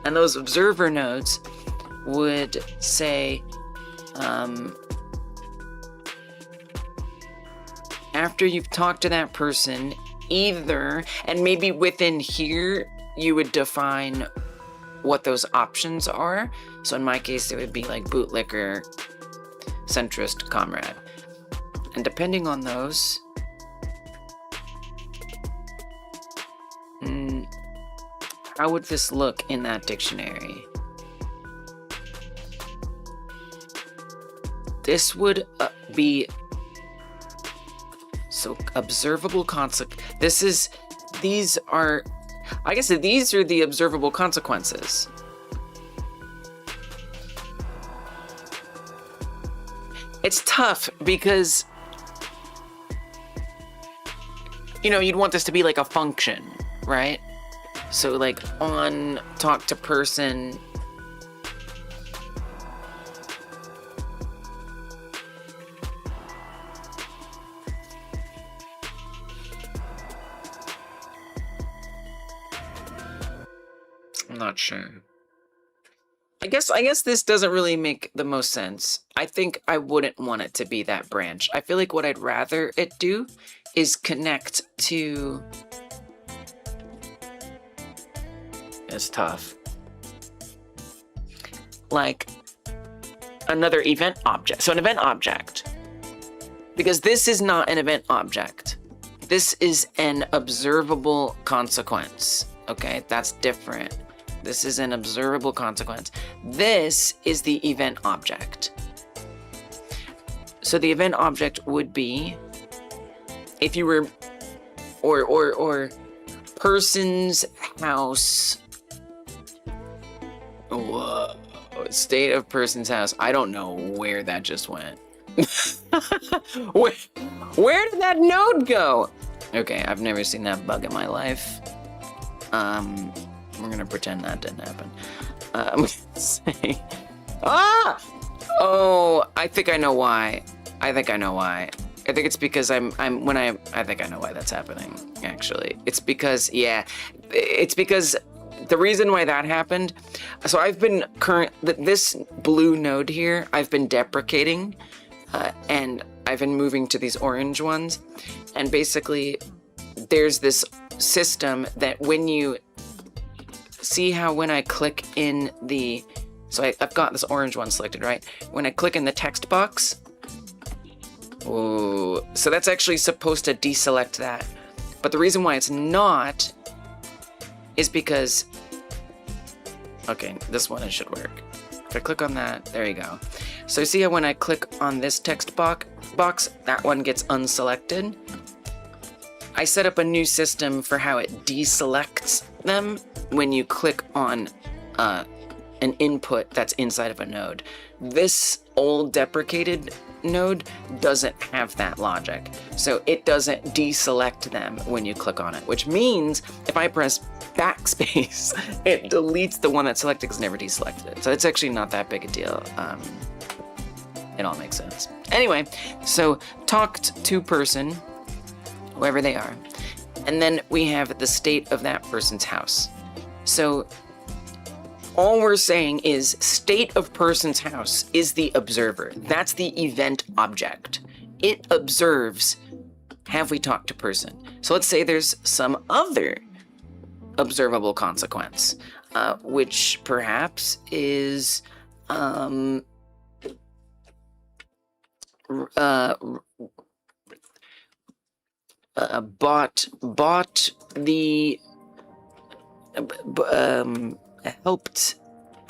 And those observer nodes would say, after you've talked to that person, either, and maybe within here, you would define what those options are. So in my case, it would be like bootlicker, centrist, comrade. And depending on those, how would this look in that dictionary? this would be so observable these are, I guess these are the observable consequences. It's tough because, you know, you'd want this to be like a function, right? So like on talk to person, I'm not sure. I guess this doesn't really make the most sense. I think I wouldn't want it to be that branch. I feel like what I'd rather it do is connect to... It's tough. Like another event object. So an event object. Because this is not an event object. This is an observable consequence. Okay, that's different. This is an observable consequence. This is the event object. So the event object would be, if you were, or person's house. Whoa, state of person's house. I don't know where that just went. Where did that node go? Okay, I've never seen that bug in my life. We're gonna pretend that didn't happen. I'm gonna say, oh, I think I know why. I think it's because I think I know why that's happening, actually. It's because, the reason why that happened, so I've been this blue node here, I've been deprecating, and I've been moving to these orange ones, and basically there's this system that when you see how when I click in the, so I've got this orange one selected, right? When I click in the text box, ooh, so that's actually supposed to deselect that. But the reason why it's not is because, okay, this one, it should work. If I click on that, there you go. So see how when I click on this text box, that one gets unselected? I set up a new system for how it deselects them when you click on an input that's inside of a node. This old deprecated node doesn't have that logic. So it doesn't deselect them when you click on it, which means if I press backspace, it deletes the one that's selected because it never deselected it. So it's actually not that big a deal. It all makes sense. Anyway, so talked to person, whoever they are, and then we have the state of that person's house. So all we're saying is state of person's house is the observer. That's the event object. It observes, have we talked to person? So let's say there's some other observable consequence, which perhaps is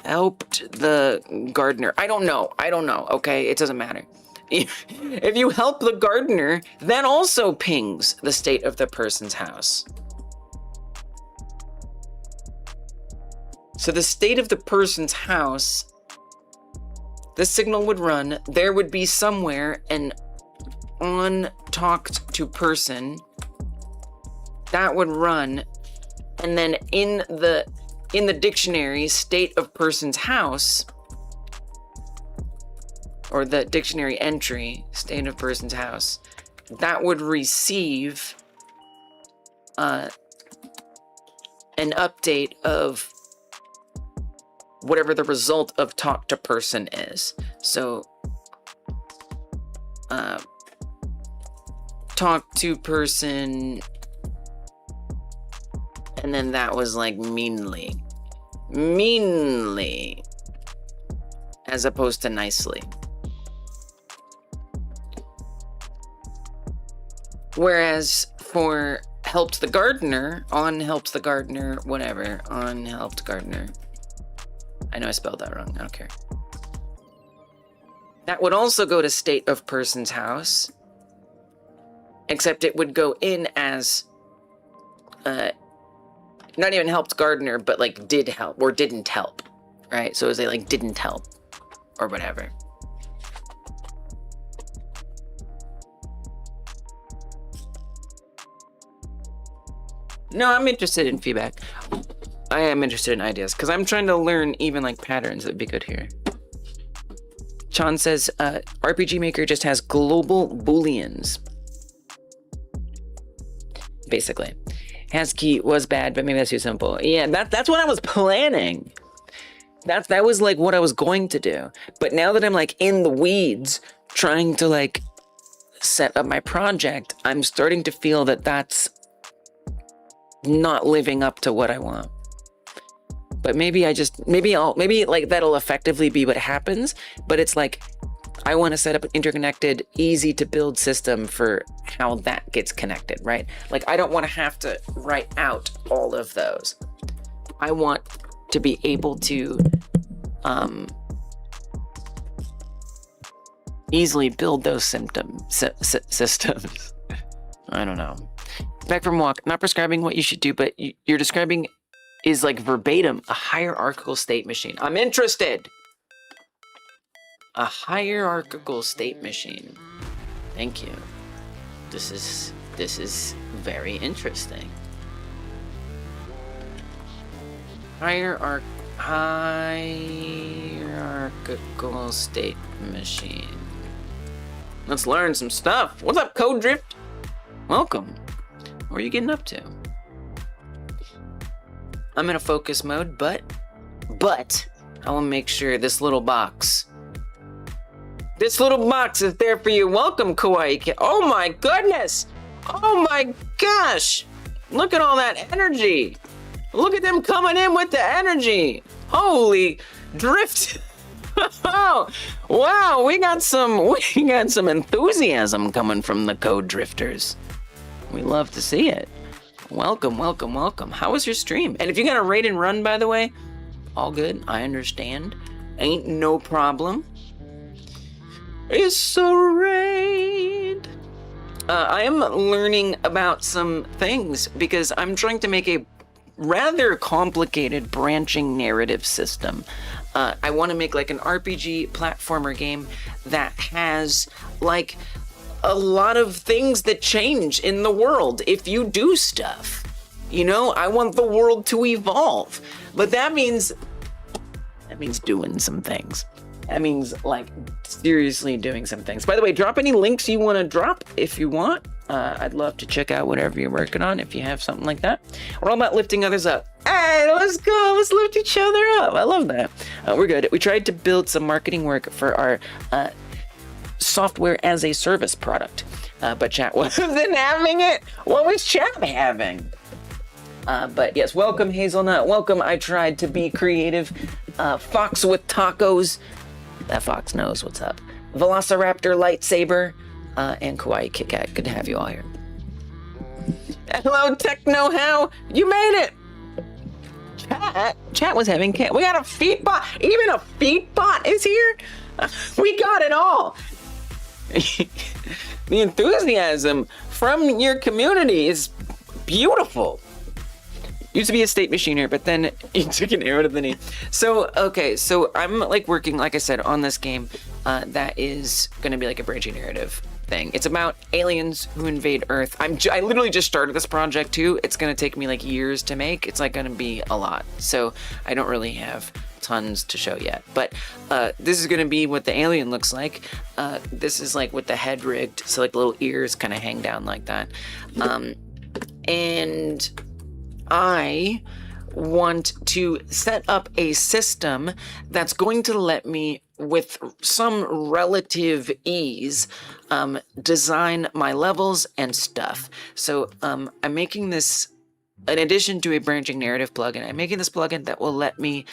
helped the gardener. I don't know. Okay, it doesn't matter. If you help the gardener, that also pings the state of the person's house. So the state of the person's house, the signal would run, there would be somewhere an on talked to person that would run, and then in the dictionary state of person's house, or the dictionary entry state of person's house, that would receive an update of whatever the result of talk to person is. So talk to person, and then that was like meanly, as opposed to nicely. Whereas for helped the gardener, on helped the gardener, whatever, on helped gardener. I know I spelled that wrong, I don't care. That would also go to state of person's house, except it would go in as, not even helped gardener, but like did help or didn't help, right? So it was like didn't help or whatever. No, I'm interested in feedback. I am interested in ideas because I'm trying to learn even like patterns that would be good here. Chan says, RPG Maker just has global booleans. Basically. ASCII was bad, but maybe that's too simple. Yeah, that's what I was planning. That was like what I was going to do. But now that I'm like in the weeds, trying to like set up my project, I'm starting to feel that that's not living up to what I want. But maybe like that'll effectively be what happens. But it's like, I want to set up an interconnected, easy to build system for how that gets connected, right? Like, I don't want to have to write out all of those. I want to be able to easily build those systems. I don't know. Back from walk, not prescribing what you should do, but you're describing is like verbatim a hierarchical state machine. I'm interested. A hierarchical state machine. Thank you. This is very interesting. Hierarchical state machine. Let's learn some stuff. What's up, Code Drift? Welcome. What are you getting up to? I'm in a focus mode, but I will make sure this little box is there for you. Welcome, Kawaii. Oh my goodness. Oh my gosh. Look at all that energy. Look at them coming in with the energy. Holy drift. Oh, wow, we got some enthusiasm coming from the Code Drifters. We love to see it. Welcome, welcome, welcome. How was your stream? And if you got a raid and run, by the way, all good. I understand. Ain't no problem. It's a raid. I am learning about some things because I'm trying to make a rather complicated branching narrative system. I want to make like an RPG platformer game that has like a lot of things that change in the world if you do stuff. You know, I want the world to evolve, but that means doing some things. That means like seriously doing some things. By the way, drop any links you want to drop if you want. I'd love to check out whatever you're working on if you have something like that. We're all about lifting others up. Hey, let's go. Let's lift each other up. I love that. We're good. We tried to build some marketing work for our software as a service product, but chat wasn't having it. What was chat having? But yes, welcome Hazelnut. Welcome. I tried to be creative. Fox with tacos. That fox knows what's up. Velociraptor lightsaber. And Kawaii Kit Kat. Good to have you all here. Hello, Techno How. You made it. Chat was having cat. We got a feed bot. Even a feed bot is here. We got it all. The enthusiasm from your community is beautiful. Used to be a state machineer, but then you took an arrow to the knee. So, okay, so I'm like working, like I said, on this game that is going to be like a branching narrative thing. It's about aliens who invade Earth. I literally just started this project too. It's going to take me like years to make. It's like going to be a lot. So I don't really have tons to show yet. But this is going to be what the alien looks like. This is like with the head rigged. So like little ears kind of hang down like that. And I want to set up a system that's going to let me, with some relative ease, design my levels and stuff. So I'm making this, in addition to a branching narrative plugin, I'm making this plugin that will let me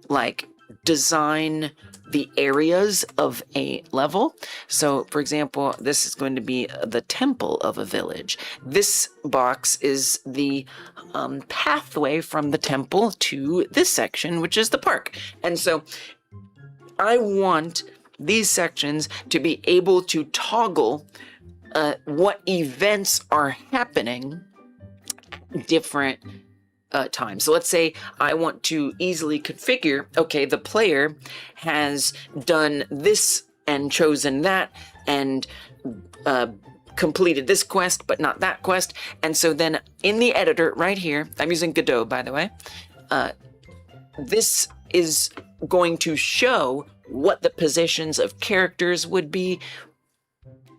like design the areas of a level. So for example, this is going to be the temple of a village. This box is the pathway from the temple to this section, which is the park. And so I want these sections to be able to toggle what events are happening at different times. So let's say I want to easily configure, okay, the player has done this and chosen that and completed this quest, but not that quest. And so then in the editor right here, I'm using Godot, by the way, this is going to show what the positions of characters would be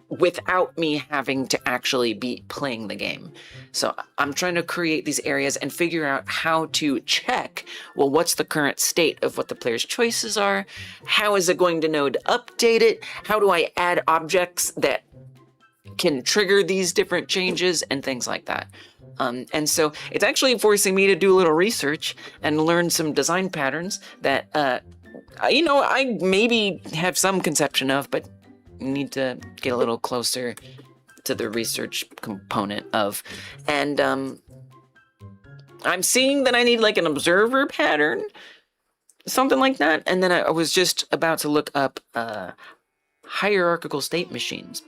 without me having to actually be playing the game. So I'm trying to create these areas and figure out how to check, well, what's the current state of what the player's choices are? How is it going to know to update it? How do I add objects that can trigger these different changes and things like that? And so it's actually forcing me to do a little research and learn some design patterns that, I maybe have some conception of, but need to get a little closer to the research component of. And I'm seeing that I need like an observer pattern, something like that. And then I was just about to look up hierarchical state machines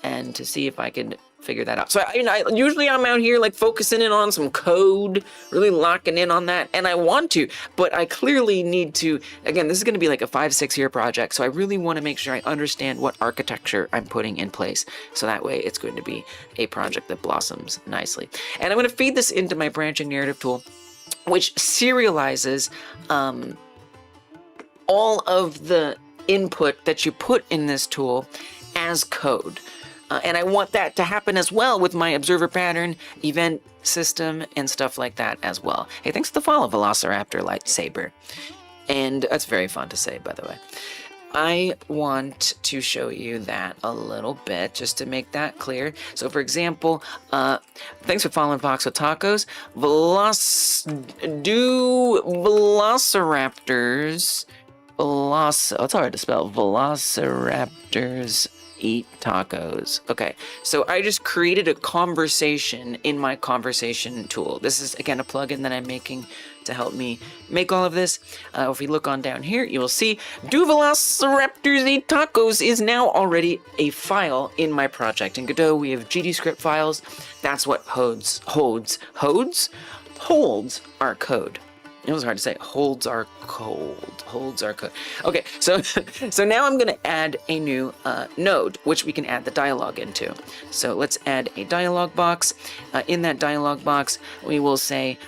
and to see if I could figure that out. So usually I'm out here like focusing in on some code, really locking in on that, and I want to, but I clearly need to, again, this is going to be like a 5-6 year project, so I really want to make sure I understand what architecture I'm putting in place, so that way it's going to be a project that blossoms nicely. And I'm going to feed this into my branching narrative tool, which serializes all of the input that you put in this tool as code. And I want that to happen as well with my observer pattern, event system, and stuff like that as well. Hey, thanks for the follow, Velociraptor Lightsaber. And that's very fun to say, by the way. I want to show you that a little bit, just to make that clear. So, for example, thanks for following Fox with Tacos. Velociraptors... it's hard to spell. Velociraptors eat tacos. Okay, so I just created a conversation in my conversation tool. This is, again, a plugin that I'm making to help me make all of this. If we look on down here, you will see Do Velociraptors Eat Tacos is now already a file in my project. In Godot, we have GDScript files. That's what holds our code. It was hard to say. Holds our code. Okay, so now I'm going to add a new node, which we can add the dialog into. So let's add a dialog box. In that dialog box, we will say,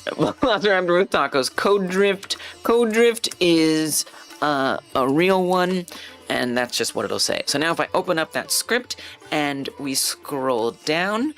Velociraptor with tacos. Code drift. Code drift is a real one, and that's just what it'll say. So now if I open up that script and we scroll down,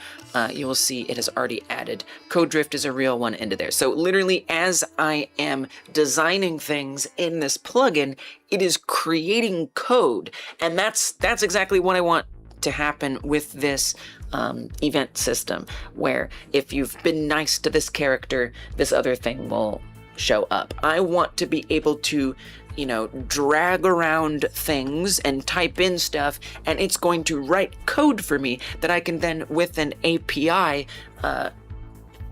you will see it has already added code drift is a real one into there. So literally, as I am designing things in this plugin, it is creating code, and that's exactly what I want to happen with this event system, where if you've been nice to this character, this other thing will show up. I want to be able to, drag around things and type in stuff, and it's going to write code for me that I can then, with an API,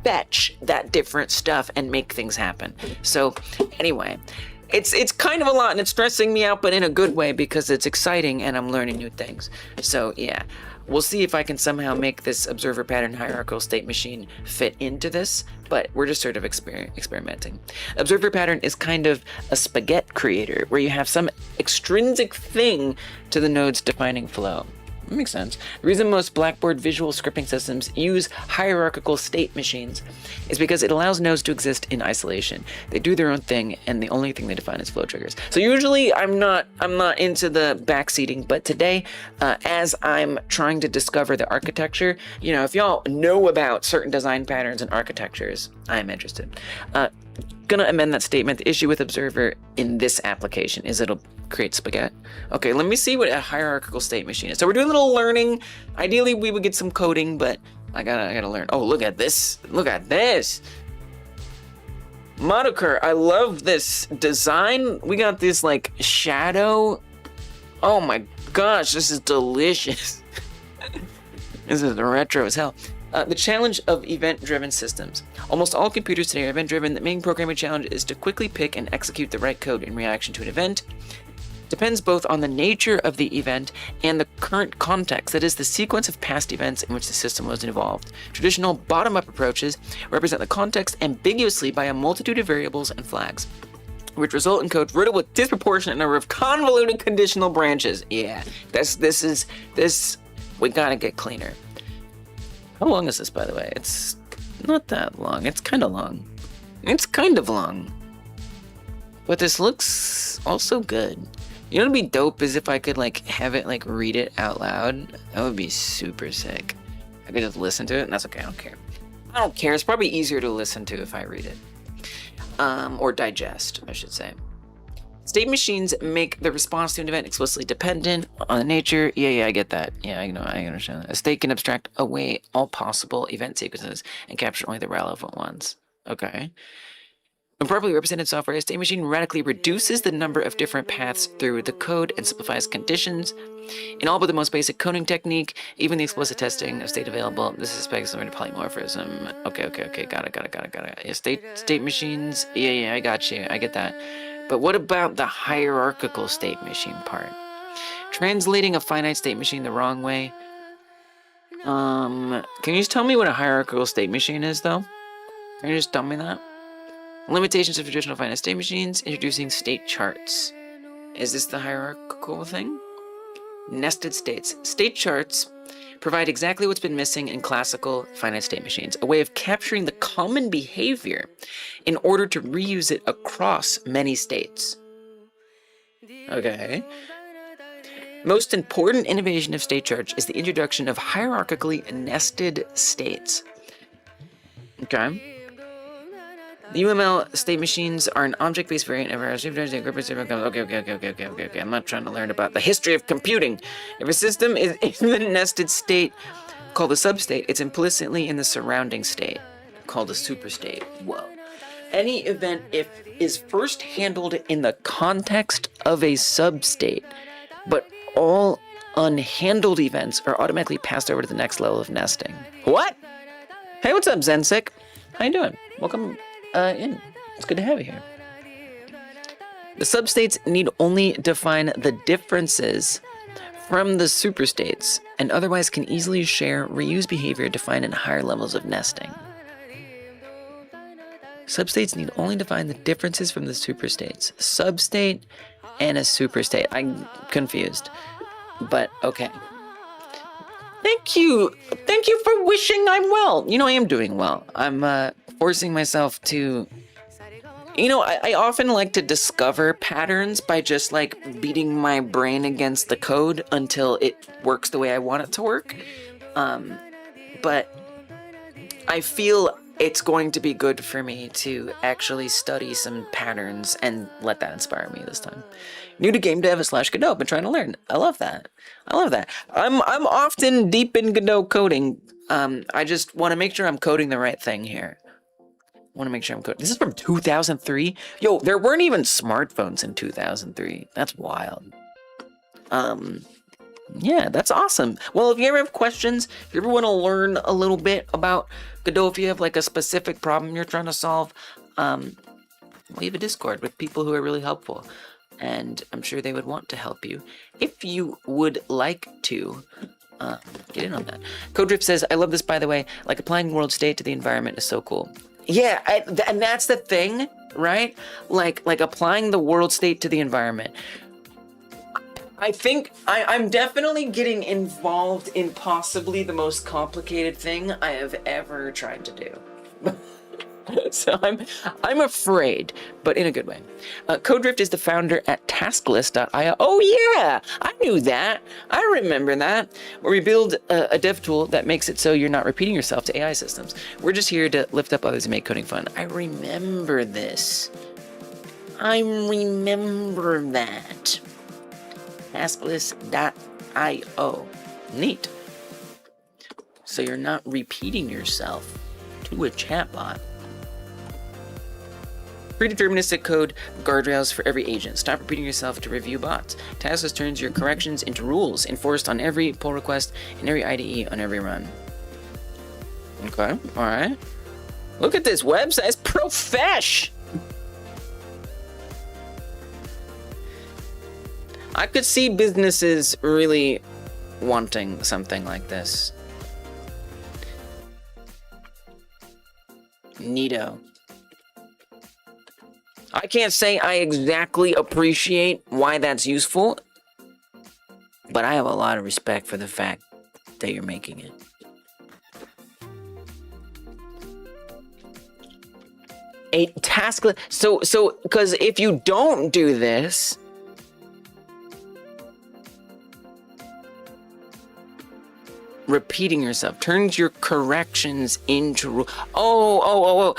fetch that different stuff and make things happen. So anyway, it's kind of a lot, and it's stressing me out, but in a good way, because it's exciting and I'm learning new things. So yeah, we'll see if I can somehow make this observer pattern hierarchical state machine fit into this, but we're just sort of experimenting. Observer pattern is kind of a spaghetti creator, where you have some extrinsic thing to the node's defining flow. That makes sense. The reason most Blackboard visual scripting systems use hierarchical state machines is because it allows nodes to exist in isolation. They do their own thing, and the only thing they define is flow triggers. So usually I'm not into the backseating, but today, as I'm trying to discover the architecture, if y'all know about certain design patterns and architectures, I'm interested. Gonna amend that statement. The issue with observer in this application is it'll create spaghetti. Okay, let me see what a hierarchical state machine is. So we're doing a little learning. Ideally, we would get some coding, but I gotta learn. Oh, look at this. Look at this. Moniker, I love this design. We got this like shadow. Oh my gosh, this is delicious. This is retro as hell. The challenge of event-driven systems. Almost all computers today are event-driven. The main programming challenge is to quickly pick and execute the right code in reaction to an event. Depends both on the nature of the event and the current context, that is, the sequence of past events in which the system was involved. Traditional bottom-up approaches represent the context ambiguously by a multitude of variables and flags, which result in code riddled with disproportionate number of convoluted conditional branches. Yeah, this, we gotta get cleaner. How long is this, by the way? It's not that long. It's kind of long. It's kind of long. But this looks also good. You know what'd be dope is if I could like have it like read it out loud. That would be super sick. I could just listen to it, and that's okay. I don't care. I don't care. It's probably easier to listen to if I read it. Or digest, I should say. State machines make the response to an event explicitly dependent on the nature. Yeah, I get that. Yeah, I know, I understand that. A state can abstract away all possible event sequences and capture only the relevant ones. Okay. When properly represented software, a state machine radically reduces the number of different paths through the code and simplifies conditions. In all but the most basic coding technique, even the explicit testing of state available, this is something to polymorphism. Okay, got it. Yeah, state machines, yeah, I got you, I get that. But what about the hierarchical state machine part? Translating a finite state machine the wrong way. Can you just tell me what a hierarchical state machine is, though? Can you just tell me that? Limitations of traditional finite state machines, introducing state charts. Is this the hierarchical thing? Nested states. State charts provide exactly what's been missing in classical finite state machines, a way of capturing the common behavior in order to reuse it across many states. Okay. Most important innovation of state charts is the introduction of hierarchically nested states. Okay. The UML state machines are an object-based variant of our Okay. I'm not trying to learn about the history of computing. If a system is in the nested state called a substate, it's implicitly in the surrounding state called a superstate. Whoa. Any event is first handled in the context of a substate, but all unhandled events are automatically passed over to the next level of nesting. What? Hey, what's up, Zensic? How you doing? Welcome in. It's good to have you here. The substates need only define the differences from the superstates and otherwise can easily share reuse behavior defined in higher levels of nesting. Substates need only define the differences from the superstates. Substate and a superstate. I'm confused, but okay. Thank you for wishing I'm well. You know, I am doing well. I'm forcing myself to, you know, I often like to discover patterns by just like beating my brain against the code until it works the way I want it to work. But I feel it's going to be good for me to actually study some patterns and let that inspire me this time. New to game dev / Godot, been trying to learn. I love that. I'm often deep in Godot coding. I just want to make sure I'm coding the right thing here. This is from 2003. Yo, there weren't even smartphones in 2003. That's wild. Yeah, that's awesome. Well, if you ever have questions, if you ever want to learn a little bit about Godot, if you have like a specific problem you're trying to solve, we have a Discord with people who are really helpful, and I'm sure they would want to help you if you would like to get in on that. CodeDrift says, I love this, by the way. Like applying world state to the environment is so cool. Yeah, and that's the thing, right? Like applying the world state to the environment. I think I'm definitely getting involved in possibly the most complicated thing I have ever tried to do. So I'm afraid, but in a good way. CodeDrift is the founder at tasklist.io. Oh yeah, I knew that. I remember that. Where we build a dev tool that makes it so you're not repeating yourself to AI systems. We're just here to lift up others and make coding fun. I remember this. I remember that. Tasklist.io. Neat. So you're not repeating yourself to a chatbot. Predeterministic code guardrails for every agent. Stop repeating yourself to review bots. Tasklist turns your corrections into rules enforced on every pull request in every IDE on every run. Okay, all right. Look at this website. It's profesh. I could see businesses really wanting something like this. Neato. I can't say I exactly appreciate why that's useful, but I have a lot of respect for the fact that you're making it. A task list. So, because if you don't do this, repeating yourself turns your corrections into so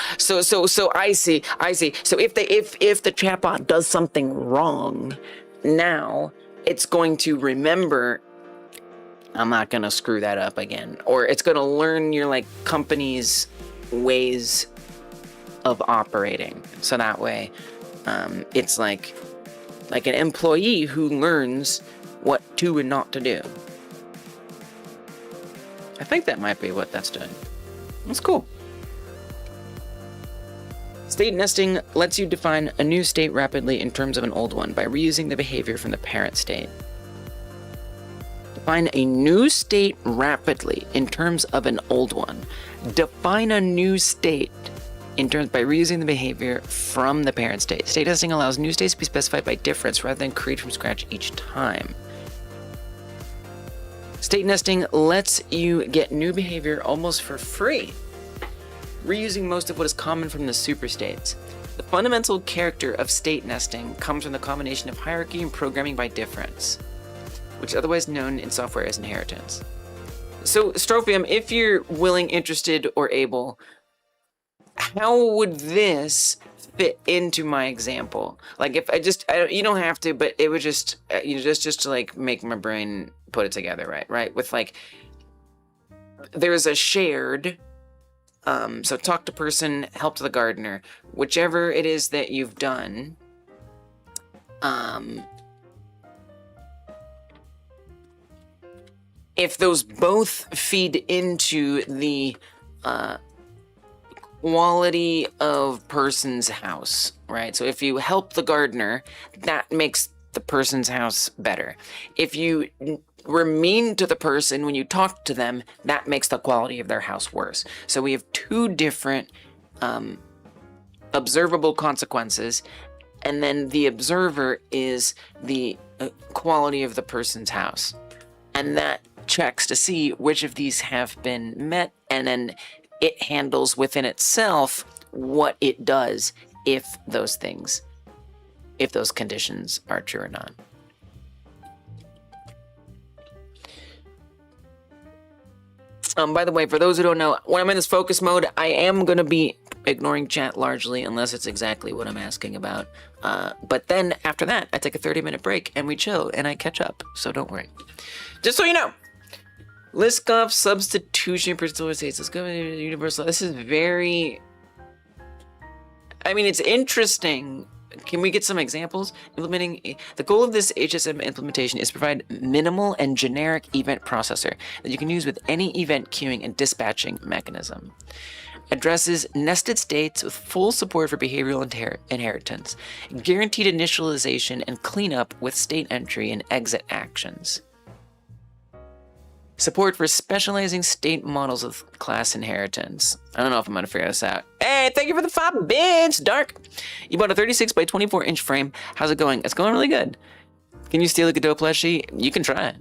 I see. So if the chatbot does something wrong, now it's going to remember, I'm not gonna screw that up again, or it's gonna learn your like company's ways of operating. So that way, it's like an employee who learns what to and not to do. I think that might be what that's doing. That's cool. State nesting lets you define a new state rapidly in terms of an old one by reusing the behavior from the parent state. Define a new state rapidly in terms of an old one. Define a new state in terms by reusing the behavior from the parent state. State nesting allows new states to be specified by difference rather than create from scratch each time. State nesting lets you get new behavior almost for free, reusing most of what is common from the superstates. The fundamental character of state nesting comes from the combination of hierarchy and programming by difference, which is otherwise known in software as inheritance. So, Strophium, if you're willing, interested, or able, how would this fit into my example? Like, if you don't have to, but it would just, just to like make my brain put it together, right? With like, there's a shared, so talk to person, help to the gardener, whichever it is that you've done, if those both feed into the, quality of person's house, right? So if you help the gardener, that makes the person's house better. If you were mean to the person when you talked to them, that makes the quality of their house worse. So we have two different observable consequences, and then the observer is the quality of the person's house. And that checks to see which of these have been met, and then it handles within itself what it does if those conditions are true or not. By the way, for those who don't know, when I'm in this focus mode, I am going to be ignoring chat largely unless it's exactly what I'm asking about. But then after that, I take a 30-minute break and we chill and I catch up. So don't worry. Just so you know. Liskov substitution per states. Let's go universal. This is very, I mean, it's interesting. Can we get some examples? Implementing the goal of this HSM implementation is to provide minimal and generic event processor that you can use with any event queuing and dispatching mechanism. Addresses nested states with full support for behavioral inheritance, guaranteed initialization and cleanup with state entry and exit actions. Support for specializing state models of class inheritance. I don't know if I'm going to figure this out. Hey, thank you for the 5 bits, Dark. You bought a 36 by 24 inch frame. How's it going? It's going really good. Can you steal a Godot plushie? You can try it.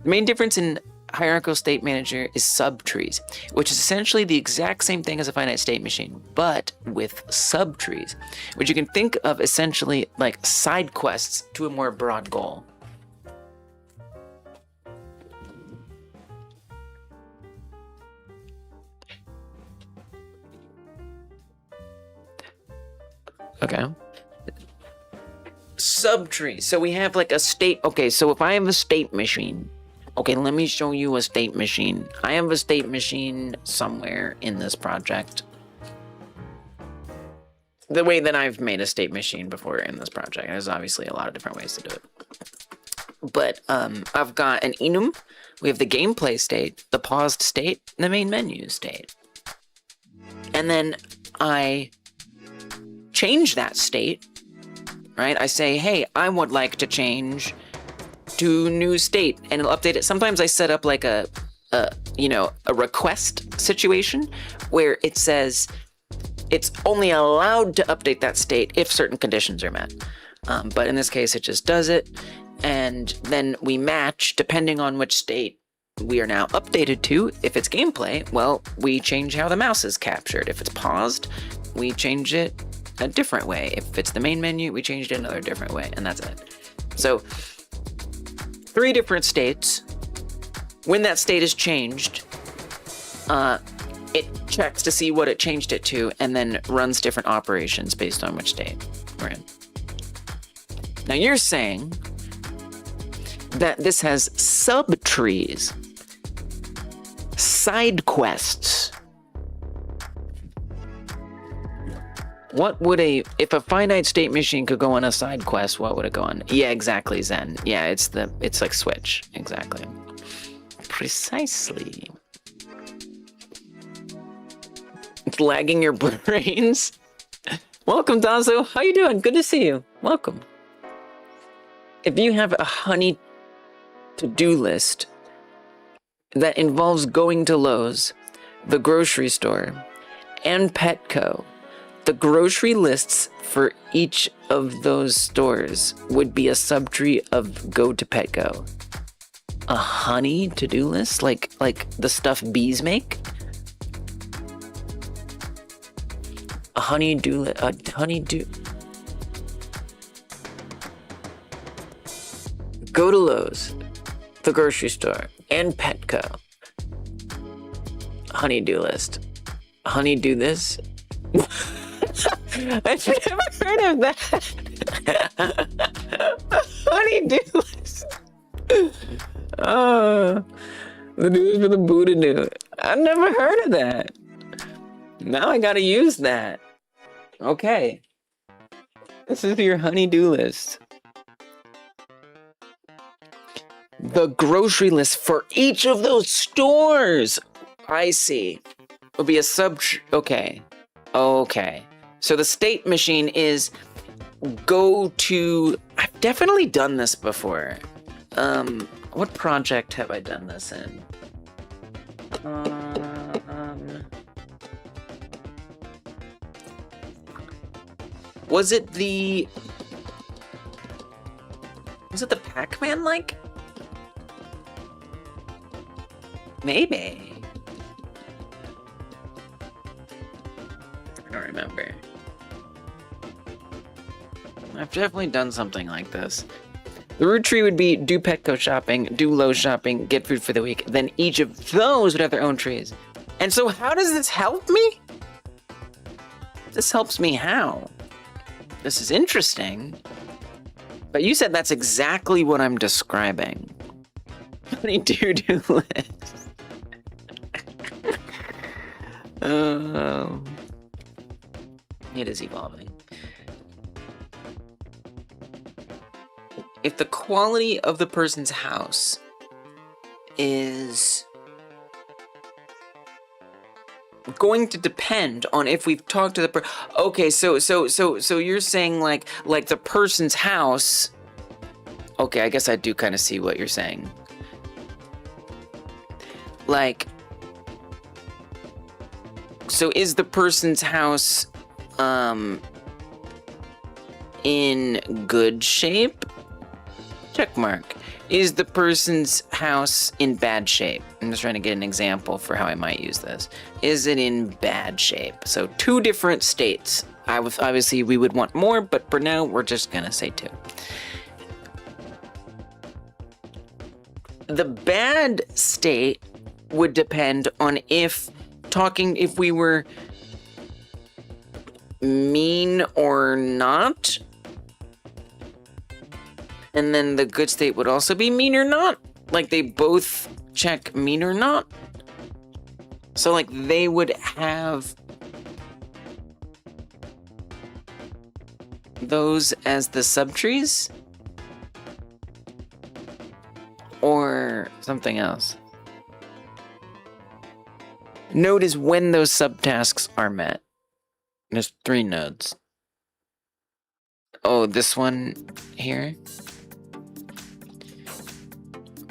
The main difference in hierarchical state manager is subtrees, which is essentially the exact same thing as a finite state machine, but with subtrees, which you can think of essentially like side quests to a more broad goal. Okay. Subtree. So we have like a state. Okay, so if I have a state machine. Okay, let me show you a state machine. I have a state machine somewhere in this project. The way that I've made a state machine before in this project. There's obviously a lot of different ways to do it. but I've got an enum. We have the gameplay state, the paused state, the main menu state. And then I change that state, right? I say, hey, I would like to change to new state, and it'll update it. Sometimes I set up like a request situation where it says it's only allowed to update that state if certain conditions are met. But in this case, it just does it. And then we match depending on which state we are now updated to. If it's gameplay, well, we change how the mouse is captured. If it's paused, we change it a different way. If it's the main menu, we changed it another different way, and that's it. So 3 different states. When that state is changed, it checks to see what it changed it to, and then runs different operations based on which state we're in. Now you're saying that this has subtrees, side quests. What would if a finite state machine could go on a side quest, what would it go on? Yeah, exactly, Zen. Yeah, it's like Switch. Exactly. Precisely. It's lagging your brains. Welcome, Dazo. How you doing? Good to see you. Welcome. If you have a honey to-do list that involves going to Lowe's, the grocery store, and Petco, the grocery lists for each of those stores would be a subtree of go to Petco. A honey to-do list? Like the stuff bees make? A honey-do... Go to Lowe's, the grocery store, and Petco. Honey-do list. Honey-do this? I've never heard of that. Honey-do list. Oh, the news for the Buddha new. I've never heard of that. Now I gotta use that. Okay. This is your honey-do list. The grocery list for each of those stores. I see. Would be a okay. Okay. So the state machine is go to... I've definitely done this before. What project have I done this in? Was it the Pac-Man like? Maybe. I don't remember. I've definitely done something like this. The root tree would be do Petco shopping, do Lowe's shopping, get food for the week. Then each of those would have their own trees. And so how does this help me? This helps me how? This is interesting. But you said that's exactly what I'm describing. Honey do list. It is evolving. If the quality of the person's house is going to depend on if we've talked to the okay, so you're saying like the person's house. Okay, I guess I do kind of see what you're saying. Like, so is the person's house in good shape? Check mark. Is the person's house in bad shape? I'm just trying to get an example for how I might use this. Is it in bad shape? So 2 different states. Obviously we would want more, but for now we're just gonna say 2. The bad state would depend on if we were mean or not. And then the good state would also be mean or not. Like they both check mean or not. So like they would have those as the subtrees. or something else. Node is when those subtasks are met. There's 3 nodes. Oh, this one here?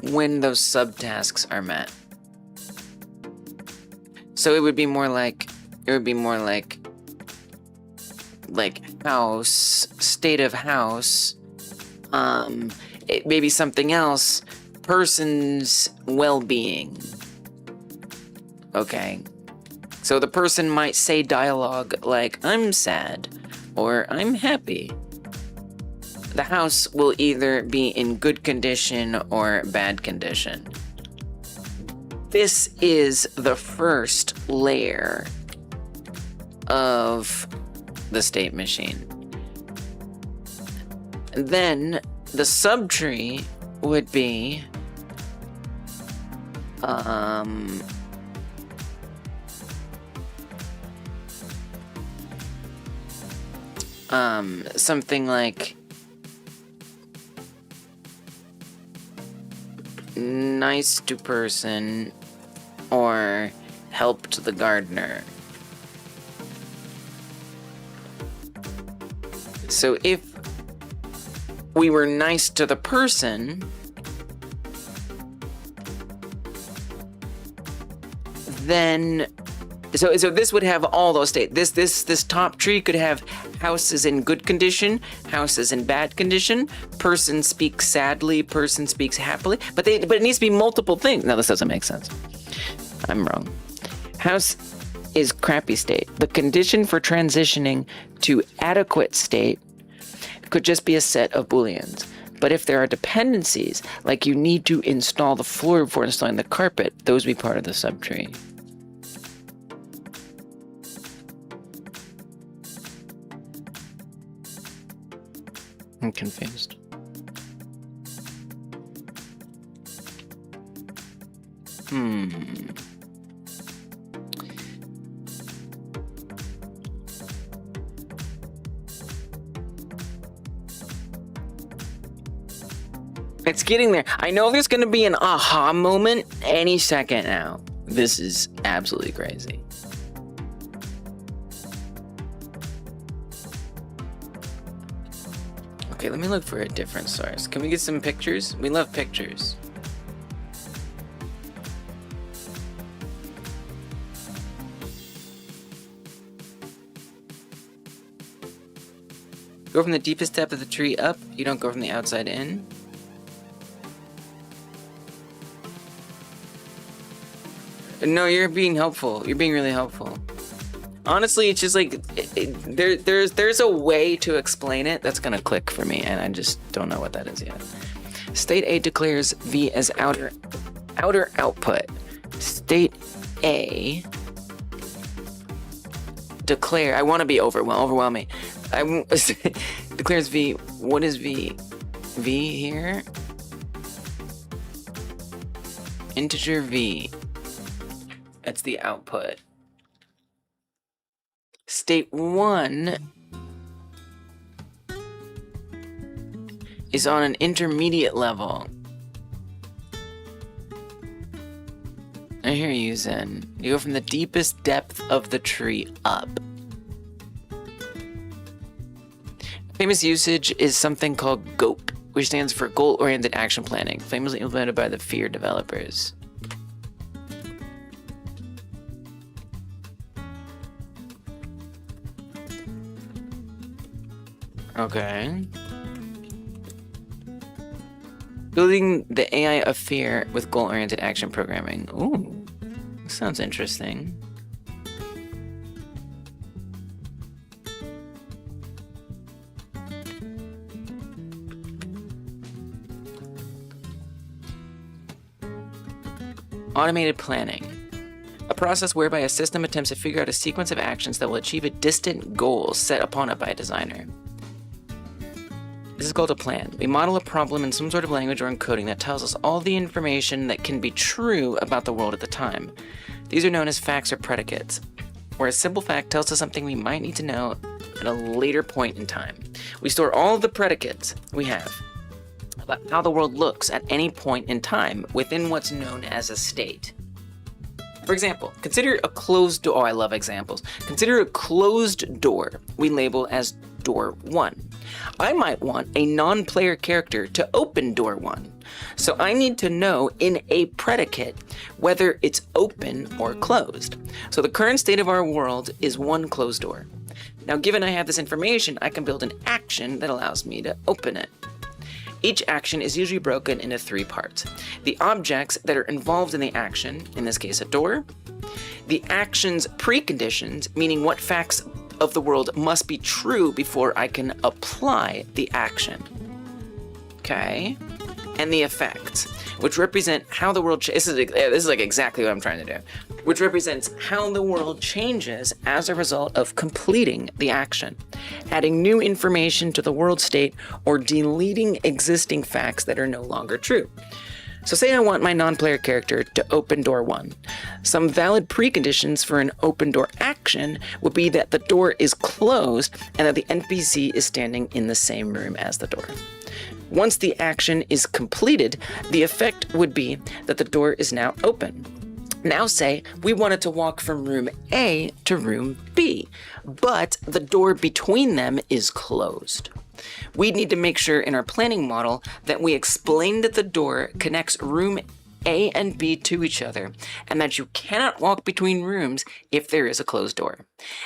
When those subtasks are met. So it would be more like, house, state of house, it may be something else, person's well-being. Okay. So the person might say dialogue like, I'm sad, or I'm happy. The house will either be in good condition or bad condition. This is the first layer of the state machine. And then the subtree would be something like nice to person or helped the gardener. So if we were nice to the person, then so this would have all those states. This top tree could have houses in good condition, houses in bad condition, person speaks sadly, person speaks happily, but it needs to be multiple things. No, this doesn't make sense. I'm wrong. House is crappy state. The condition for transitioning to adequate state could just be a set of booleans. But if there are dependencies, like you need to install the floor before installing the carpet, those would be part of the subtree. I'm confused. It's getting there. I know there's going to be an aha moment any second now. This is absolutely crazy. Okay, let me look for a different source. Can we get some pictures? We love pictures. Go from the deepest depth of the tree up. You don't go from the outside in. No, you're being helpful. You're being really helpful. Honestly, it's just like there's a way to explain it that's gonna click for me, and I just don't know what that is yet. State A declares V as outer output. State A declare. I want to be overwhelm me. Declares V. What is V? V here. Integer V. That's the output. State 1 is on an intermediate level. I hear you, Zen. You go from the deepest depth of the tree up. Famous usage is something called GOAP, which stands for Goal-Oriented Action Planning, famously implemented by the Fear developers. Okay. Building the AI of fear with goal-oriented action programming. Ooh, sounds interesting. Automated planning. A process whereby a system attempts to figure out a sequence of actions that will achieve a distant goal set upon it by a designer. This is called a plan. We model a problem in some sort of language or encoding that tells us all the information that can be true about the world at the time. These are known as facts or predicates, where a simple fact tells us something we might need to know at a later point in time. We store all of the predicates we have, about how the world looks at any point in time within what's known as a state. For example, consider a closed door. Oh, I love examples. Consider a closed door we label as door 1. I might want a non-player character to open door 1. So I need to know in a predicate whether it's open or closed. So the current state of our world is one closed door. Now, given I have this information, I can build an action that allows me to open it. Each action is usually broken into 3 parts. The objects that are involved in the action, in this case a door, the action's preconditions, meaning what facts of the world must be true before I can apply the action. Okay? And the effects, which represent how the world this is like exactly what I'm trying to do, which represents how the world changes as a result of completing the action, adding new information to the world state, or deleting existing facts that are no longer true. So say I want my non-player character to open door 1. Some valid preconditions for an open door action would be that the door is closed and that the NPC is standing in the same room as the door. Once the action is completed, the effect would be that the door is now open. Now say we wanted to walk from room A to room B, but the door between them is closed. We need to make sure in our planning model that we explain that the door connects room A and B to each other, and that you cannot walk between rooms if there is a closed door.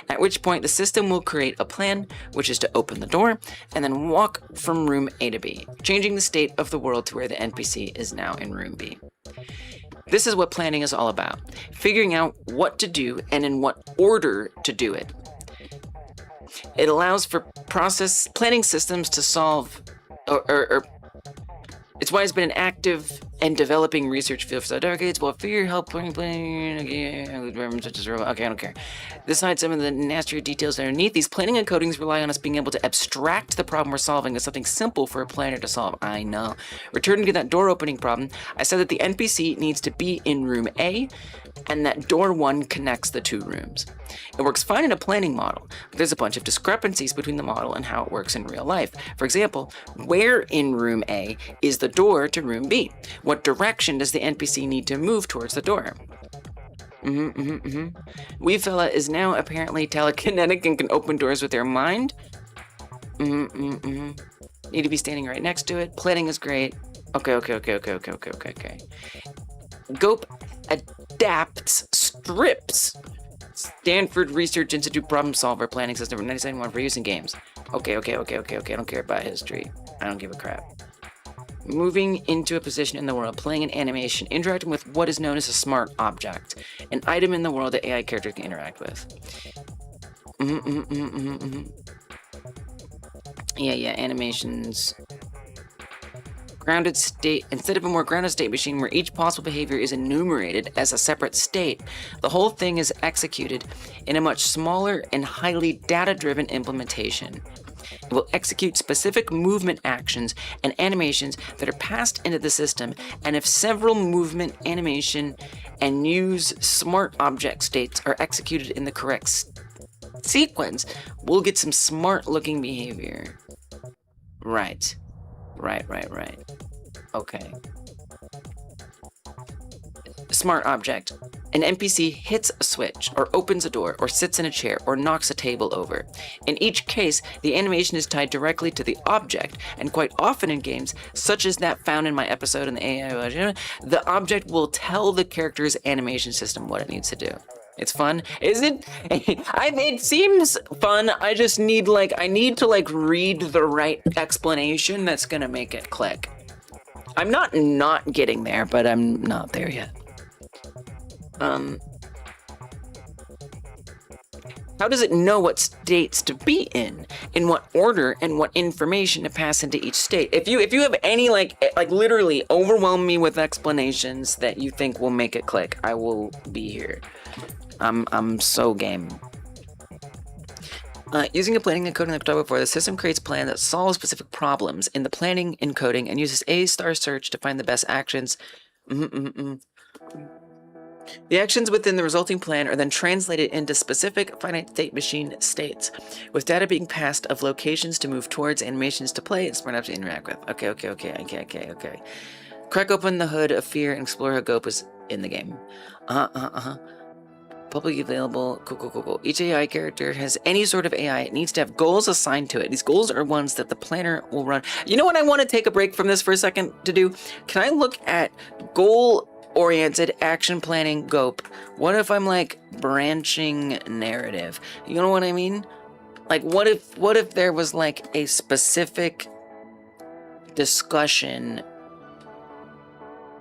At which point the system will create a plan, which is to open the door, and then walk from room A to B, changing the state of the world to where the NPC is now in room B. This is what planning is all about, figuring out what to do and in what order to do it. It allows for planning systems to solve, it's why it's been an active and developing research field for decades. Well, figure help planning, such as robot. Okay, I don't care. Besides some of the nastier details underneath, these planning and codings rely on us being able to abstract the problem we're solving as something simple for a planner to solve. I know. Returning to that door opening problem, I said that the NPC needs to be in room A, and that door 1 connects the 2 rooms. It works fine in a planning model, but there's a bunch of discrepancies between the model and how it works in real life. For example, where in room A is the door to room B? What direction does the NPC need to move towards the door? Wee fella is now apparently telekinetic and can open doors with their mind. Need to be standing right next to it. Planning is great. Okay. Gope adapts strips. Stanford Research Institute problem solver planning system for 1971 for use in games. Okay. I don't care about history. I don't give a crap. Moving into a position in the world, playing an animation, interacting with what is known as a smart object, an item in the world that AI characters can interact with. Yeah, animations. Grounded state, instead of a more grounded state machine where each possible behavior is enumerated as a separate state, the whole thing is executed in a much smaller and highly data-driven implementation. It will execute specific movement actions and animations that are passed into the system, and if several movement, animation, and use smart object states are executed in the correct sequence, we'll get some smart-looking behavior. Right. Okay. Smart object. An NPC hits a switch, or opens a door, or sits in a chair, or knocks a table over. In each case, the animation is tied directly to the object, and quite often in games, such as that found in my episode in the AI, the object will tell the character's animation system what it needs to do. It's fun. Is it? It seems fun. I just need, I need to, read the right explanation that's gonna make it click. I'm not getting there, but I'm not there yet. How does it know what states to be in what order, and what information to pass into each state? If you have any, literally overwhelm me with explanations that you think will make it click, I will be here. I'm so game. Using a planning and coding like we talked before, the system creates a plan that solves specific problems in the planning and coding and uses A* search to find the best actions. The actions within the resulting plan are then translated into specific finite state machine states, with data being passed of locations to move towards, animations to play, and smart apps to interact with. Okay. Crack open the hood of fear and explore how Gope is in the game. Publicly available. Cool. Each AI character has any sort of AI. It needs to have goals assigned to it. These goals are ones that the planner will run. You know what I want to take a break from this for a second to do? Can I look at goal-oriented action planning Gope? What if I'm like branching narrative? You know what I mean? Like what if there was like a specific discussion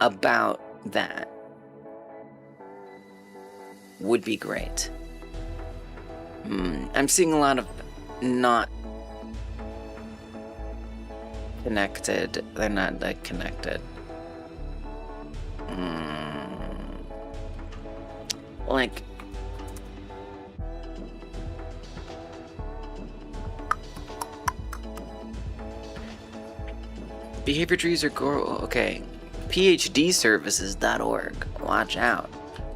about that? Would be great. I'm seeing a lot of not connected. They're not like connected. Like behavior trees are okay. PhDservices.org. Watch out.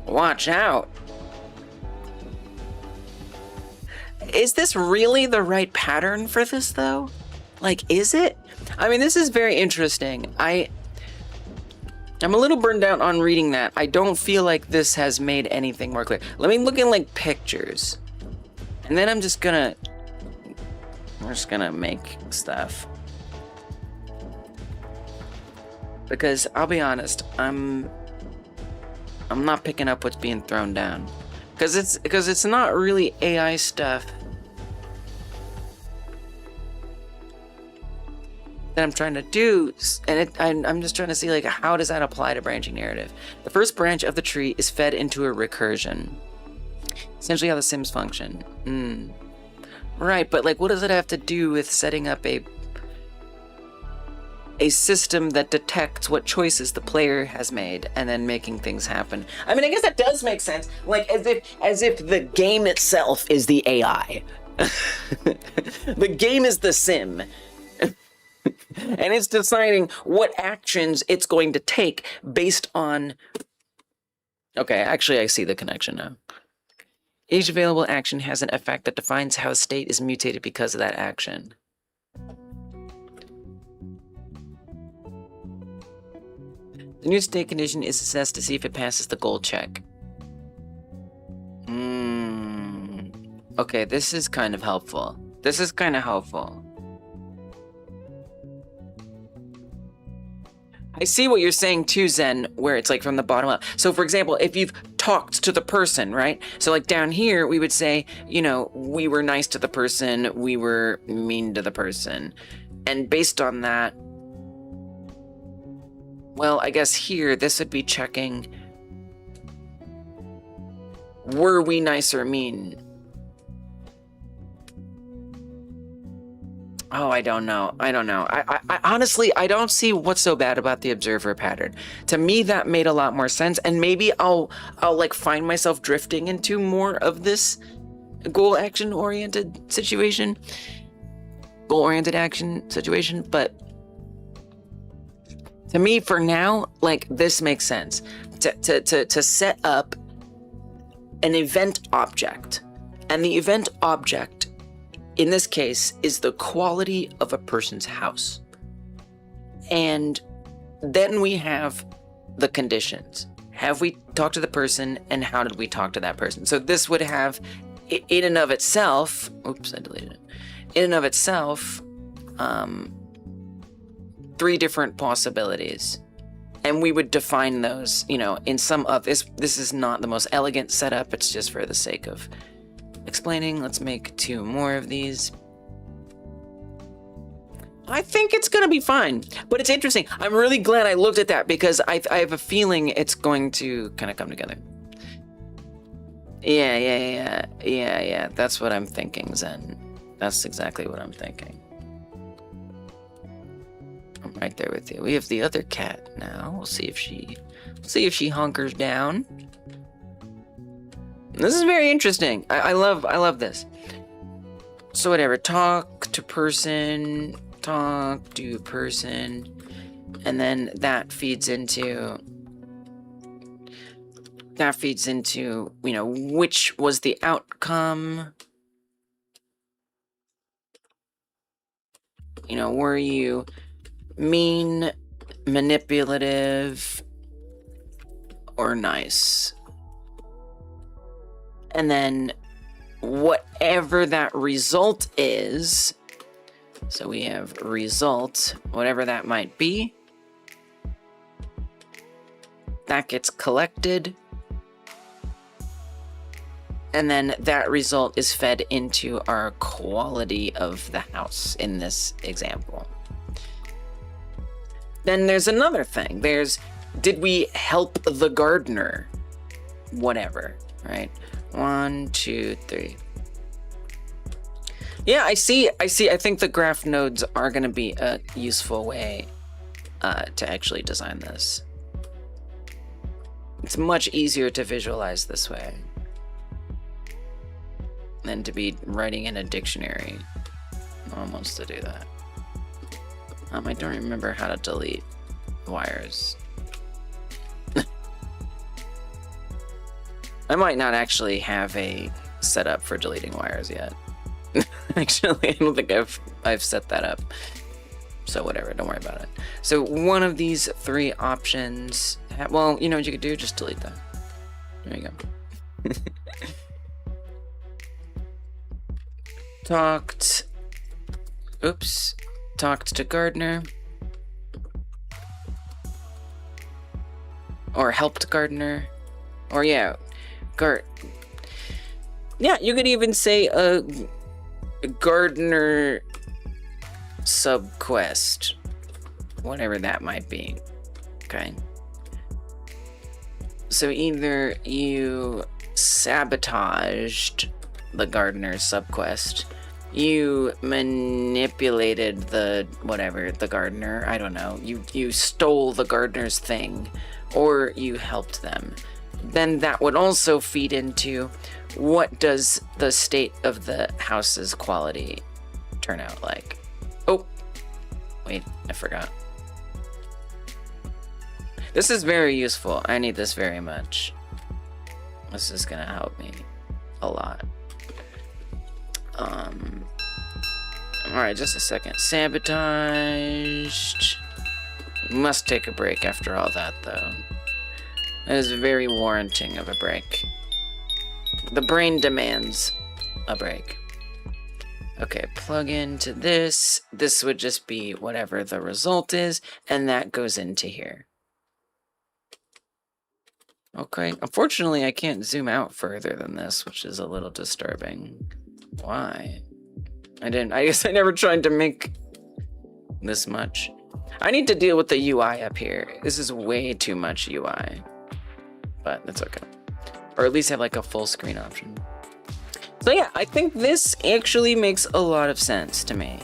Watch out. Is this really the right pattern for this, though? Like, is it? I mean, this is very interesting. I'm a little burned out on reading that. I don't feel like this has made anything more clear. Let me look in, like, pictures. And then we're just gonna make stuff. Because, I'll be honest, I'm not picking up what's being thrown down. Because it's not really AI stuff that I'm trying to do, and I'm just trying to see, like, how does that apply to branching narrative? The first branch of the tree is fed into a recursion. Essentially how the Sims function. Right, but, like, what does it have to do with setting up a system that detects what choices the player has made and then making things happen? I mean, I guess that does make sense. Like, as if the game itself is the AI. The game is the sim. And it's deciding what actions it's going to take based on... Okay, actually, I see the connection now. Each available action has an effect that defines how a state is mutated because of that action. The new state condition is assessed to see if it passes the goal check. Okay, this is kind of helpful. I see what you're saying too, Zen, where it's like from the bottom up. So for example, if you've talked to the person, right? So like down here, we would say, you know, we were nice to the person, we were mean to the person. And based on that, well, I guess here, this would be checking, were we nice or mean? Oh, I don't know. I honestly, I don't see what's so bad about the observer pattern. To me, that made a lot more sense, and maybe I'll like find myself drifting into more of this goal-oriented action situation, but to me, for now, like, this makes sense. To set up an event object, and the event object in this case is the quality of a person's house. And then we have the conditions. Have we talked to the person, and how did we talk to that person? So this would have, in and of itself, oops, I deleted it. In and of itself, 3 different possibilities. And we would define those, you know, in some of this. This is not the most elegant setup. It's just for the sake of explaining. Let's make 2 more of these. I think it's gonna be fine, but it's interesting. I'm really glad I looked at that because I have a feeling it's going to kind of come together. Yeah. That's what I'm thinking, Zen. That's exactly what I'm thinking. I'm right there with you. We have the other cat now. We'll see if she hunkers down. This is very interesting. I love this. So whatever, talk to person, and then that feeds into that feeds into, you know, which was the outcome. You know, were you mean, manipulative, or nice? And then whatever that result is, so we have result, whatever that might be, that gets collected. And then that result is fed into our quality of the house in this example. Then there's another thing. There's, did we help the gardener? Whatever, right? 1, 2, 3. Yeah, I see. I think the graph nodes are going to be a useful way to actually design this. It's much easier to visualize this way than to be writing in a dictionary. No one wants to do that. I don't remember how to delete wires. I might not actually have a setup for deleting wires yet. Actually, I don't think I've set that up. So whatever, don't worry about it. So one of these 3 options, well, you know what you could do? Just delete that. There you go. Talked to gardener. Or helped gardener. Or yeah, yeah, you could even say a gardener subquest. Whatever that might be. Okay. So either you sabotaged the gardener subquest, you manipulated the gardener, I don't know, you stole the gardener's thing, or you helped them. Then that would also feed into what does the state of the house's quality turn out like. Oh, wait, I forgot. This is very useful. I need this very much. This is gonna help me a lot. Alright, just a second. Sabotaged. Must take a break after all that, though. That is very warranting of a break. The brain demands a break. Okay, plug into this. This would just be whatever the result is, and that goes into here. Okay, unfortunately I can't zoom out further than this, which is a little disturbing. Why? I guess I never tried to make this much. I need to deal with the UI up here. This is way too much UI. But that's okay. Or at least have like a full screen option. So yeah, I think this actually makes a lot of sense to me.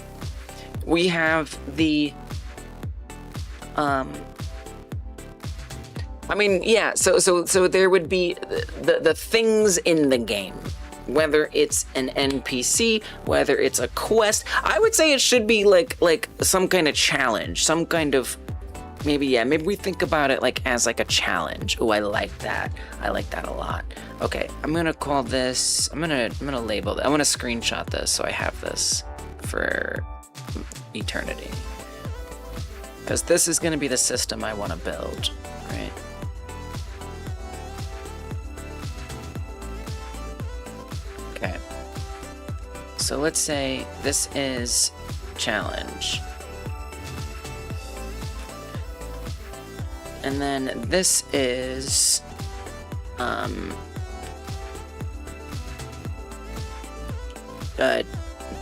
We have the I mean, yeah, so there would be the things in the game. Whether it's an NPC, whether it's a quest. I would say it should be like some kind of challenge, some kind of, maybe we think about it like as like a challenge. Oh, I like that. I like that a lot. Okay, I'm gonna call this, I'm gonna label it. I'm gonna screenshot this so I have this for eternity. Because this is gonna be the system I wanna build, right? Okay, so let's say this is challenge. And then this is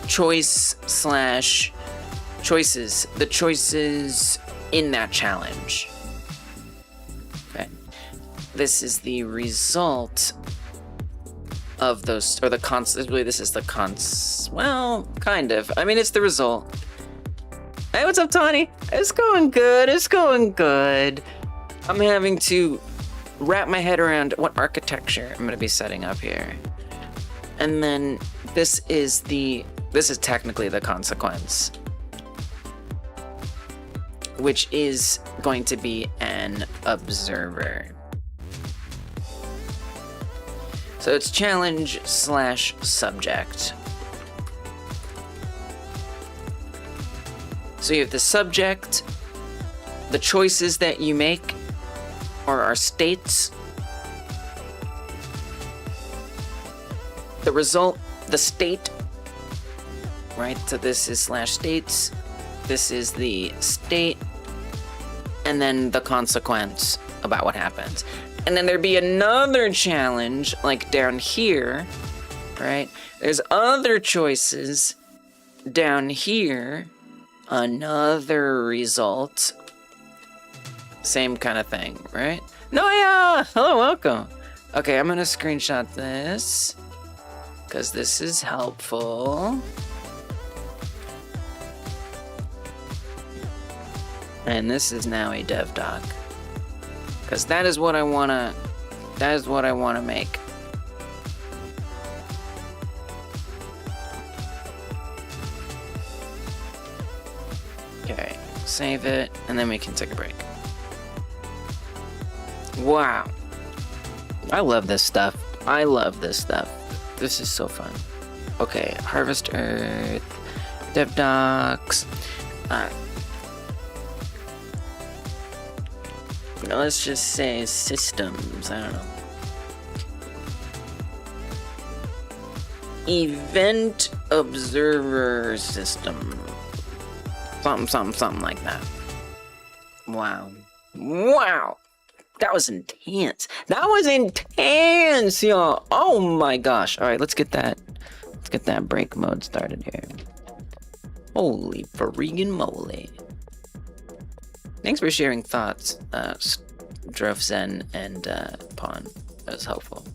choices, the choices in that challenge. Okay, this is the result of those, or the really this is the well, kind of. I mean, it's the result. Hey, what's up, Tawny? It's going good, it's going good. I'm having to wrap my head around what architecture I'm gonna be setting up here. And then this is technically the consequence, which is going to be an observer. So it's challenge slash subject. So you have the subject, the choices that you make are states, the result, the state, right? So this is slash states, this is the state, and then the consequence about what happens. And then there'd be another challenge, like down here, right? There's other choices down here, another result, same kind of thing, right? Noya! Hello, welcome. Okay, I'm gonna screenshot this, because this is helpful. And this is now a dev doc. Because that is what I wanna make. Okay, save it, and then we can take a break. Wow. I love this stuff. I love this stuff. This is so fun. Okay, Harvest Earth, Dev Docs. Let's just say systems. I don't know. Event Observer System. Something like that. Wow. Wow. That was intense. That was intense, y'all. Oh my gosh. All right, let's get that break mode started here. Holy freaking moly. Thanks for sharing thoughts, Drove Zen and Pawn. That was helpful.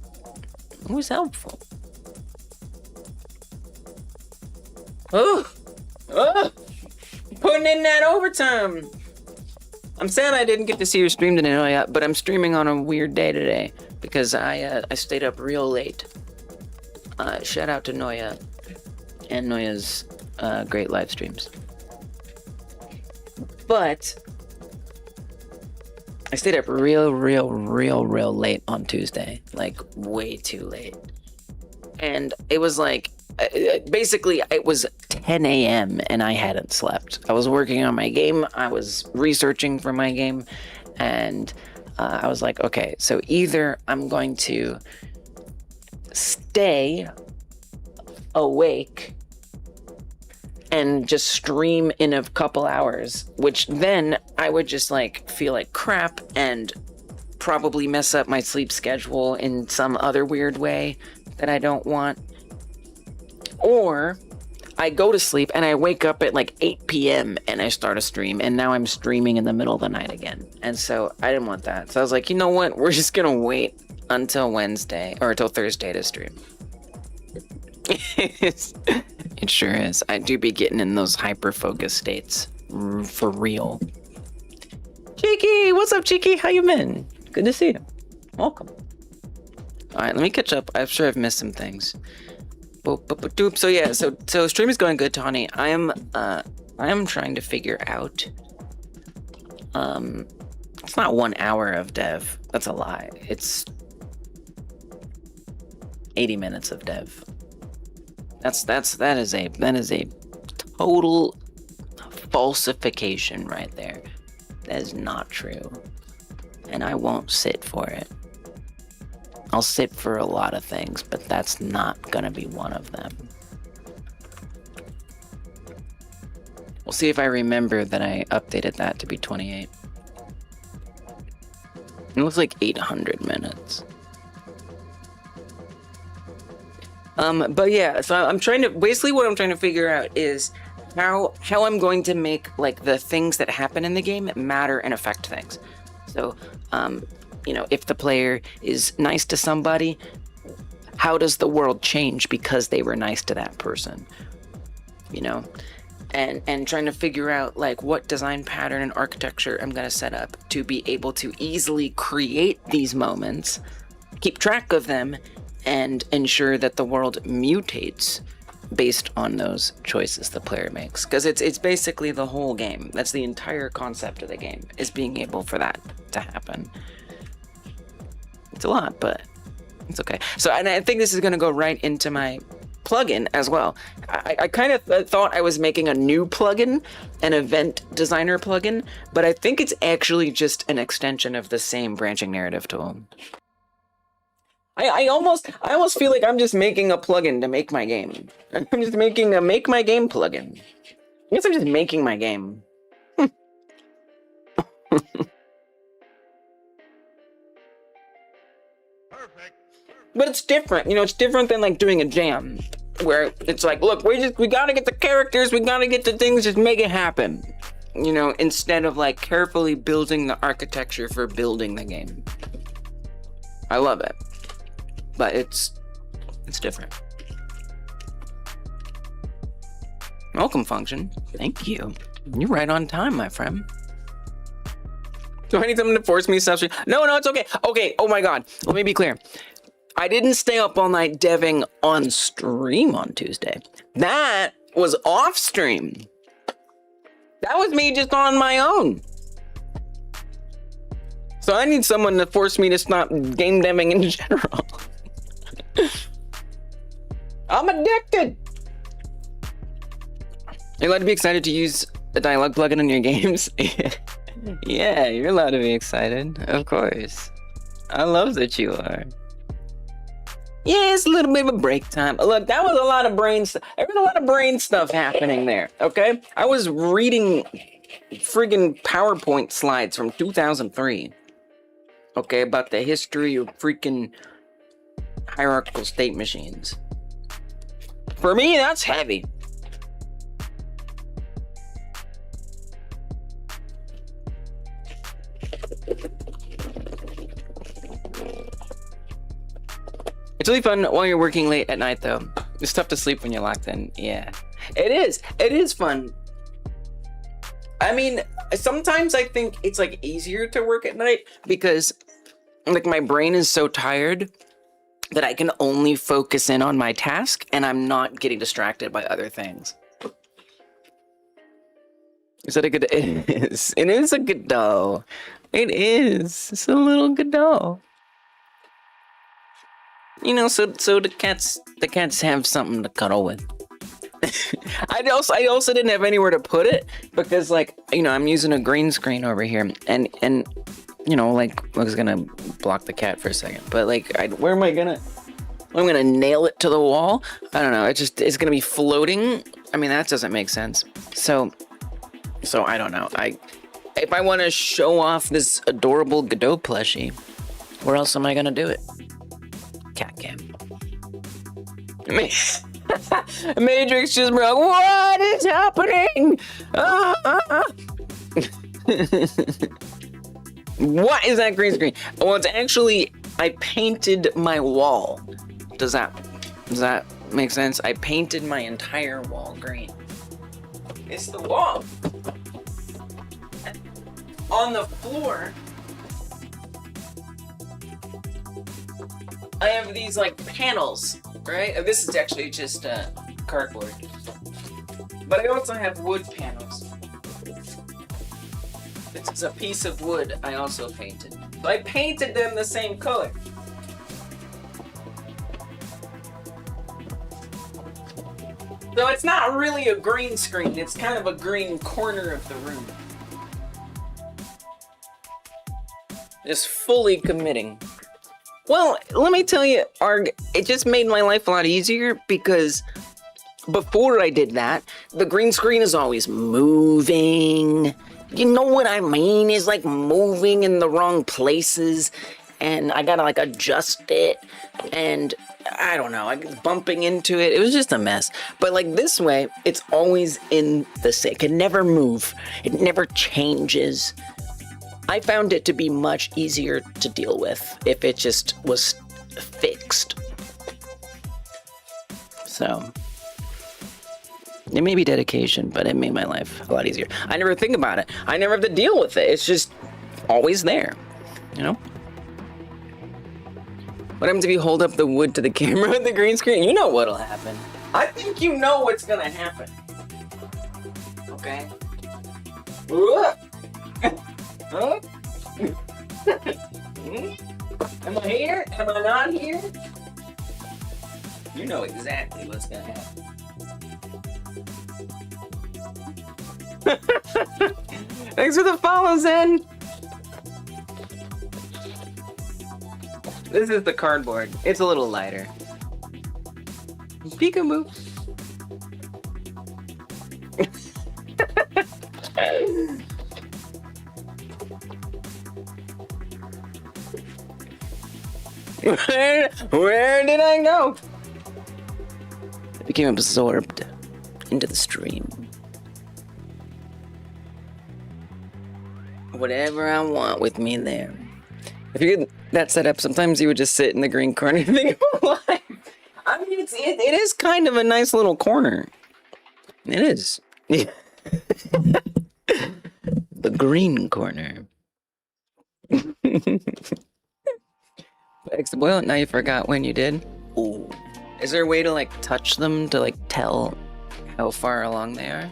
It was helpful. Oh! Putting in that overtime! I'm sad I didn't get to see your stream today, but I'm streaming on a weird day today because I stayed up real late. Shout out to Noya and Noya's great live streams. But I stayed up real late on Tuesday, like way too late. And it was like, basically it was 10 a.m. and I hadn't slept. I was working on my game, I was researching for my game, and I was like, okay, so either I'm going to stay awake and just stream in a couple hours, which then I would just like feel like crap and probably mess up my sleep schedule in some other weird way that I don't want. Or I go to sleep and I wake up at like 8 p.m. and I start a stream, and now I'm streaming in the middle of the night again. And so I didn't want that. So I was like, you know what? We're just gonna wait until Wednesday or until Thursday to stream. It sure is. I do be getting in those hyper-focus states. For real. Cheeky! What's up, Cheeky? How you been? Good to see you. Welcome. Alright, let me catch up. I'm sure I've missed some things. So yeah, so stream is going good, Tawny. I am trying to figure out... it's not 1 hour of dev. That's a lie. It's 80 minutes of dev. That is a total falsification right there. That is not true. And I won't sit for it. I'll sit for a lot of things, but that's not gonna be one of them. We'll see if I remember that I updated that to be 28. It looks like 800 minutes. But yeah, so I'm trying to, basically what I'm trying to figure out is how I'm going to make like the things that happen in the game matter and affect things. So, you know, if the player is nice to somebody, how does the world change because they were nice to that person? You know, and trying to figure out like what design pattern and architecture I'm going to set up to be able to easily create these moments, keep track of them, and ensure that the world mutates based on those choices the player makes. Because it's basically the whole game. That's the entire concept of the game, is being able for that to happen. It's a lot, but It's okay. So, and I think this is gonna go right into my plugin as well. I kind of thought I was making a new plugin, an event designer plugin, but I think it's actually just an extension of the same branching narrative tool. I almost feel like I'm just making a plugin to make my game. I'm just making a make my game plugin. I guess I'm just making my game. But it's different, you know, it's different than like doing a jam where it's like, look, we gotta get the characters, we gotta get the things, just make it happen. You know, instead of like carefully building the architecture for building the game. I love it. But it's different. Welcome function. Thank you. You're right on time, my friend. Do I need someone to force me to substream? No, it's okay. Okay, oh my god. Let me be clear. I didn't stay up all night deving on stream on Tuesday. That was off stream. That was me just on my own. So I need someone to force me to stop game deving in general. I'm addicted. You're allowed to be excited to use a dialogue plugin in your games. Yeah, you're allowed to be excited. Of course. I love that you are. Yeah, it's a little bit of a break time. Look, that was a lot of brain stuff. There was a lot of brain stuff happening there, okay? I was reading friggin' PowerPoint slides from 2003, okay, about the history of freaking hierarchical state machines. For me, that's heavy. It's really fun while you're working late at night, though. It's tough to sleep when you're locked in. Yeah, it is. It is fun. I mean, sometimes I think it's like easier to work at night because like my brain is so tired that I can only focus in on my task and I'm not getting distracted by other things. Is that a good? It is. It is a Godot. It is. It's a little Godot. You know, so the cats have something to cuddle with. I also didn't have anywhere to put it because, like, you know, I'm using a green screen over here, and you know, like, I was gonna block the cat for a second, but like, where am I gonna? I'm gonna nail it to the wall. I don't know. It's gonna be floating. I mean, that doesn't make sense. So I don't know. If I want to show off this adorable Godot plushie, where else am I gonna do it? Cat cam. Matrix just broke. What is happening? What is that green screen? Well, it's actually, I painted my wall. Does that make sense? I painted my entire wall green. It's the wall. On the floor, I have these like panels, right? This is actually just cardboard. But I also have wood panels. This is a piece of wood I also painted. So I painted them the same color. So it's not really a green screen, it's kind of a green corner of the room. Just fully committing. Well, let me tell you, Arg, it just made my life a lot easier because before I did that, the green screen is always moving. You know what I mean? It's like moving in the wrong places and I gotta like adjust it and I don't know, I was bumping into it. It was just a mess. But like this way, it's always in the same. It can never move. It never changes. I found it to be much easier to deal with if it just was fixed. So, it may be dedication, but it made my life a lot easier. I never think about it. I never have to deal with it. It's just always there, you know? What happens if you hold up the wood to the camera with the green screen? You know what'll happen. I think you know what's gonna happen. Okay? Am I here? Am I not here? You know exactly what's gonna happen. Thanks for the follow, Zen! This is the cardboard. It's a little lighter. Peekaboo. Where did I go? I became absorbed into the stream. Whatever I want with me there. If you get that set up, sometimes you would just sit in the green corner and think about life. I mean, it is kind of a nice little corner. It is. Yeah. The green corner. Well, now you forgot when you did. Ooh. Is there a way to like touch them to like tell how far along they are?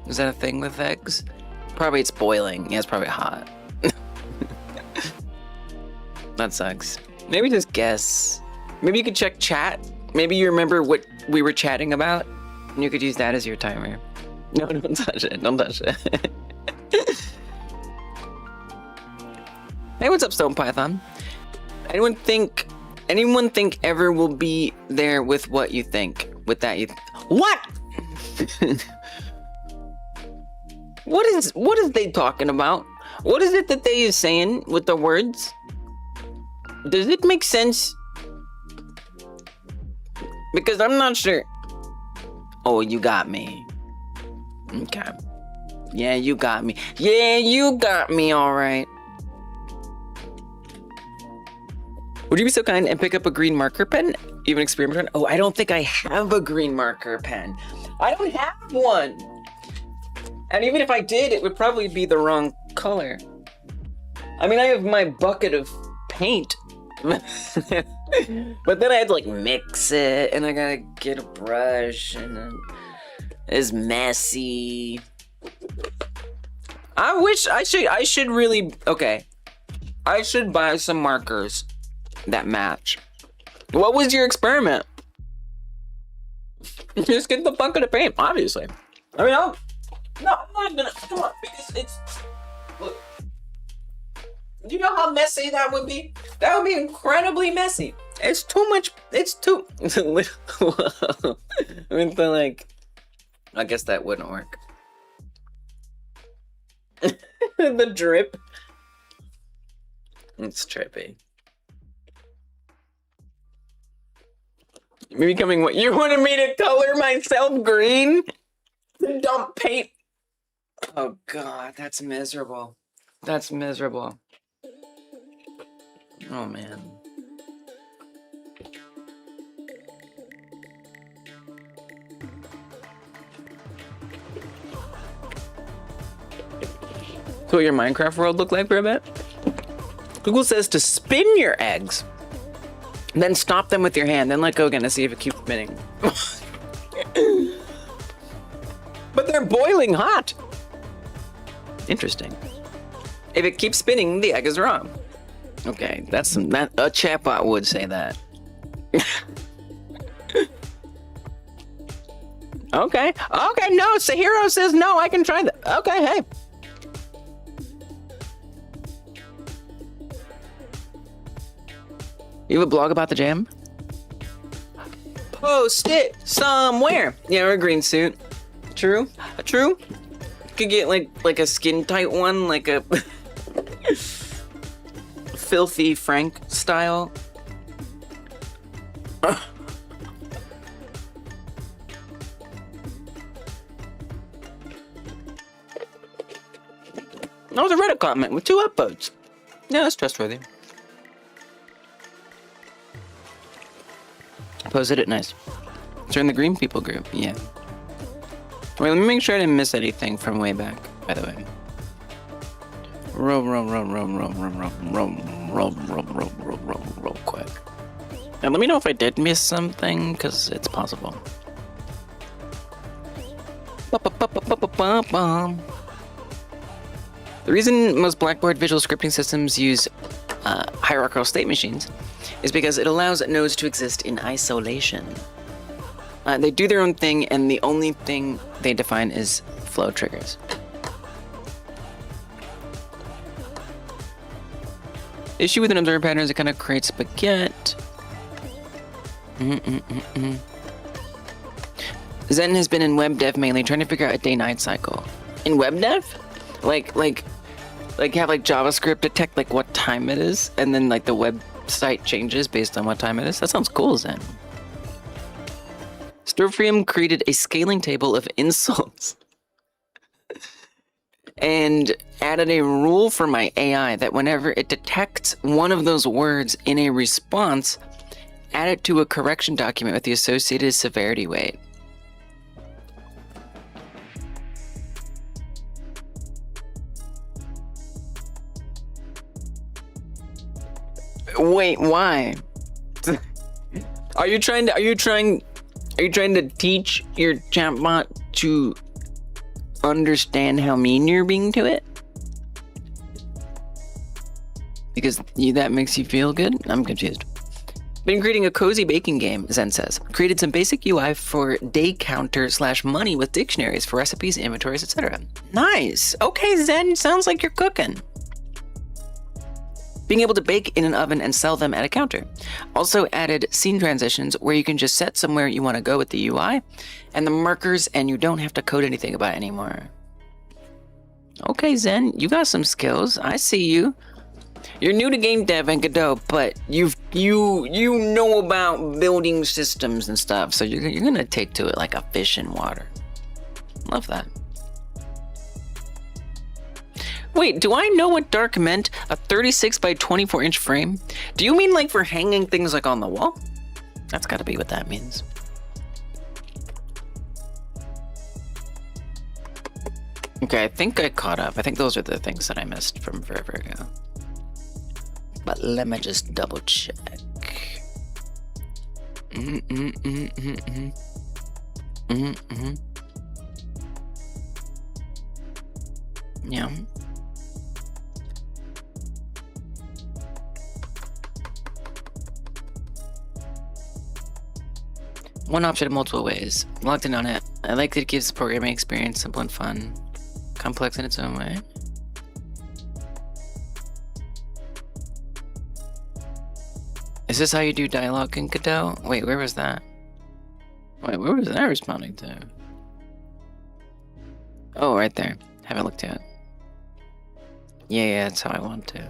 Is that a thing with eggs? Probably it's boiling. Yeah, it's probably hot. That sucks. Maybe just guess. Maybe you could check chat. Maybe you remember what we were chatting about, and you could use that as your timer. No, don't touch it. Don't touch it. Hey, what's up, Stone Python? Anyone think ever will be there with what you think? With that what? What is they talking about? What is it that they is saying with the words? Does it make sense? Because I'm not sure. Oh, you got me. Okay. Yeah, you got me. Yeah, you got me, alright. Would you be so kind and pick up a green marker pen? Even experiment on? Oh, I don't think I have a green marker pen. I don't have one. And even if I did, it would probably be the wrong color. I mean, I have my bucket of paint. But then I had to like mix it, and I gotta get a brush, and it's messy. I wish I should really, okay. I should buy some markers that match. What was your experiment? Just get the bucket of paint, obviously. I mean, I'm not gonna, come on, because it's, look. Do you know how messy that would be? That would be incredibly messy. It's too much, it's too, I mean, like, I guess that wouldn't work. The drip. It's trippy. Me becoming what? You wanted me to color myself green? Dump paint. Oh God, that's miserable. That's miserable. Oh man. So what your Minecraft world look like for a bit? Google says to spin your eggs, then stop them with your hand, then let go again to see if it keeps spinning. But they're boiling hot. Interesting. If it keeps spinning, the egg is wrong. Okay, that's a chatbot would say that. Okay, no, Sahiro says no, I can try that. Okay, hey. You have a blog about the jam? Post it somewhere. Yeah, or a green suit. True. True. Could get like a skin tight one, like a filthy Frank style. That was a Reddit comment with 2 upvotes. Yeah, that's trustworthy. Posted it, nice. Turn the green people group, yeah. Wait, let me make sure I didn't miss anything from way back, by the way. Roll quick. And let me know if I did miss something, because it's possible. The reason most Blackboard visual scripting systems use hierarchical state machines is because it allows nodes to exist in isolation. They do their own thing, and the only thing they define is flow triggers. Issue with an observer pattern is it kind of creates spaghetti. Zen has been in web dev mainly, trying to figure out a day-night cycle. In web dev? Like have like JavaScript detect like what time it is, and then like the website changes based on what time it is? That sounds cool, Zen. Sturfrium created a scaling table of insults and added a rule for my AI that whenever it detects one of those words in a response, add it to a correction document with the associated severity weight. Wait, why? Are you trying to teach your chatbot to understand how mean you're being to it? Because that makes you feel good? I'm confused. Been creating a cozy baking game, Zen says. Created some basic UI for day counter / money with dictionaries for recipes, inventories, etc. Nice. Okay, Zen, sounds like you're cooking. Being able to bake in an oven and sell them at a counter. Also added scene transitions where you can just set somewhere you want to go with the UI and the markers, and you don't have to code anything about it anymore. Okay, Zen, you got some skills. I see you. You're new to game dev and Godot, but you know about building systems and stuff, so you're gonna take to it like a fish in water. Love that. Wait, do I know what dark meant? A 36 by 24 inch frame? Do you mean like for hanging things like on the wall? That's gotta be what that means. Okay, I think I caught up. I think those are the things that I missed from forever ago. But let me just double check. Yeah. One option in multiple ways. Logged in on it. I like that it gives the programming experience simple and fun. Complex in its own way. Is this how you do dialogue in Godot? Wait, where was that? Wait, where was that responding to? Oh, right there. Haven't looked at it. Yeah, that's how I want to.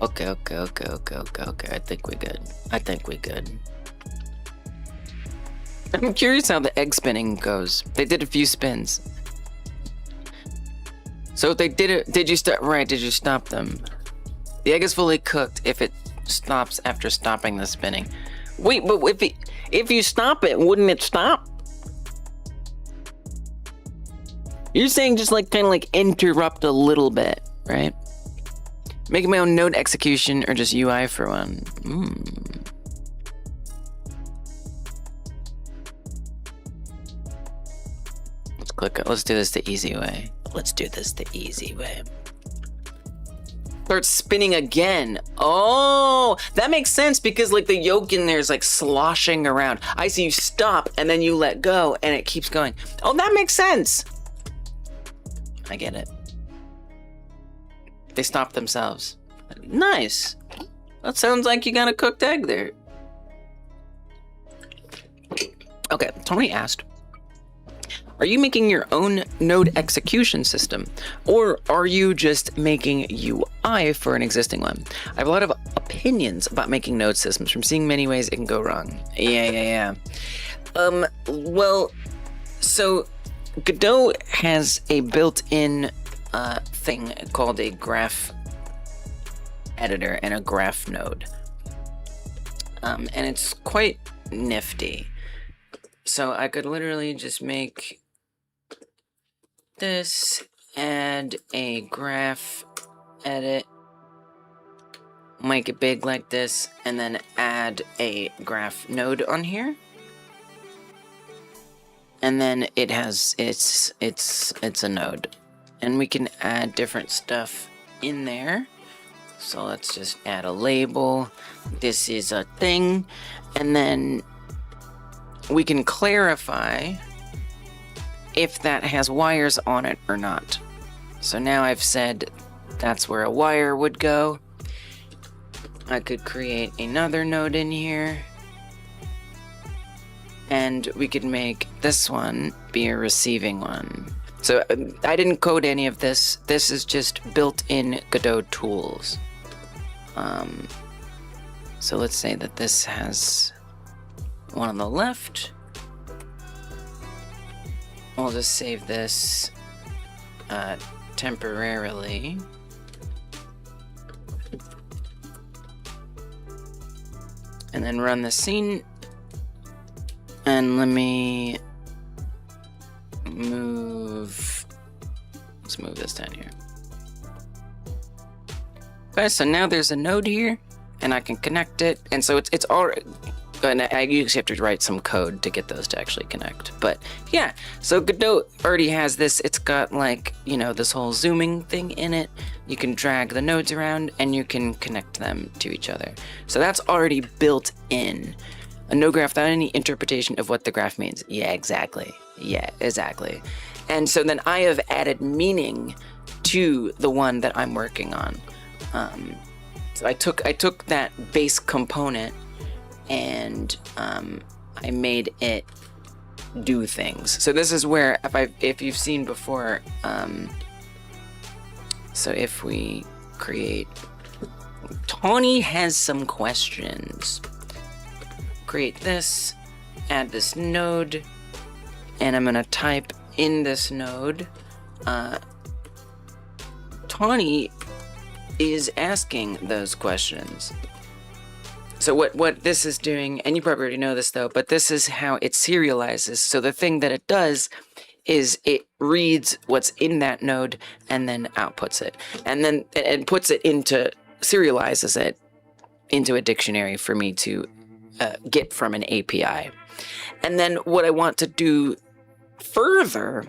Okay. I think we're good. I'm curious how the egg spinning goes. They did a few spins. So if they did it, did you stop them? The egg is fully cooked if it stops after stopping the spinning. Wait, but if you stop it, wouldn't it stop? You're saying just like kind of like interrupt a little bit, right? Making my own node execution or just UI for one. Let's do this the easy way. Start spinning again. Oh, that makes sense because like the yolk in there is like sloshing around. I see you stop and then you let go and it keeps going. Oh, that makes sense. I get it. They stop themselves. Nice. That sounds like you got a cooked egg there. Okay, Tony asked, are you making your own node execution system, or are you just making UI for an existing one? I have a lot of opinions about making node systems, from seeing many ways it can go wrong. Yeah. Well, so Godot has a built-in thing called a graph editor and a graph node. And it's quite nifty. So I could literally just make this, add a graph edit, make it big like this, and then add a graph node on here. and then it has it's a node, and we can add different stuff in there. So let's just add a label. This is a thing, and then we can clarify if that has wires on it or not. So now I've said that's where a wire would go. I could create another node in here, and we could make this one be a receiving one. So I didn't code any of this. This is just built-in Godot tools. So let's say that this has one on the left. I'll just save this temporarily. And then run the scene. And let me move. Let's move this down here. Okay, so now there's a node here, and I can connect it. And so it's already. And I usually have to write some code to get those to actually connect. But yeah, so Godot already has this. It's got like, you know, this whole zooming thing in it. You can drag the nodes around and you can connect them to each other. So that's already built in. A no graph without any interpretation of what the graph means. Yeah, exactly. Yeah, exactly. And so then I have added meaning to the one that I'm working on. So I took that base component and I made it do things. So this is where if you've seen before, so if we create, Tawny has some questions. Create this, add this node, and I'm gonna type in this node. Tawny is asking those questions. So what this is doing, and you probably already know this though, but this is how it serializes. So the thing that it does is it reads what's in that node and then outputs it. And then it puts it into, serializes it into a dictionary for me to get from an API. And then what I want to do further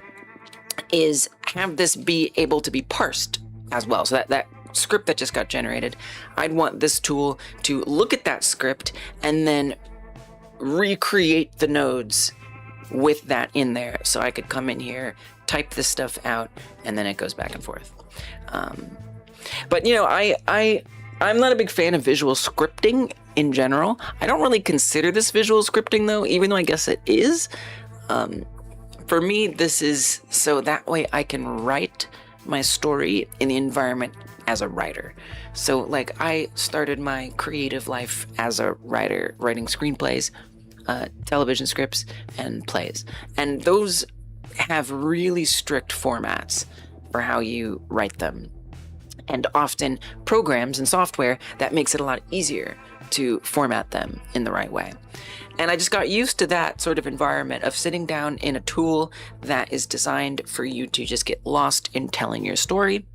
is have this be able to be parsed as well. So that script that just got generated, I'd want this tool to look at that script and then recreate the nodes with that in there. So I could come in here, type this stuff out, and then it goes back and forth. But you know, I'm not a big fan of visual scripting in general. I don't really consider this visual scripting though, even though I guess it is. For me, this is so that way I can write my story in the environment as a writer. So like I started my creative life as a writer, writing screenplays, television scripts, and plays. And those have really strict formats for how you write them. And often programs and software that makes it a lot easier to format them in the right way. And I just got used to that sort of environment of sitting down in a tool that is designed for you to just get lost in telling your story.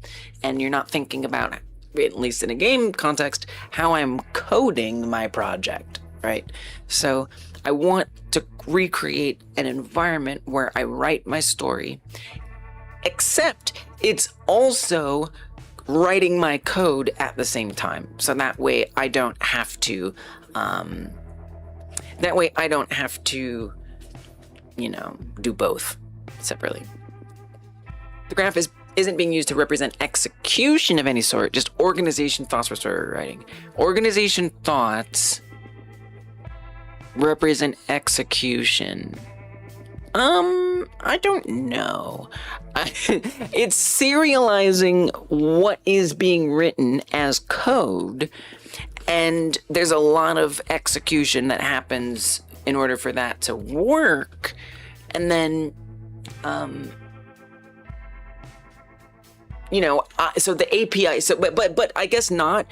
And you're not thinking about, at least in a game context, how I'm coding my project, right? So I want to recreate an environment where I write my story, except it's you writing my code at the same time. So that way I don't have to, you know, do both separately. The graph isn't being used to represent execution of any sort, just organization thoughts for story writing. Organization thoughts represent execution. I don't know. It's serializing what is being written as code, and there's a lot of execution that happens in order for that to work. And then, you know, so the API, so, but I guess not,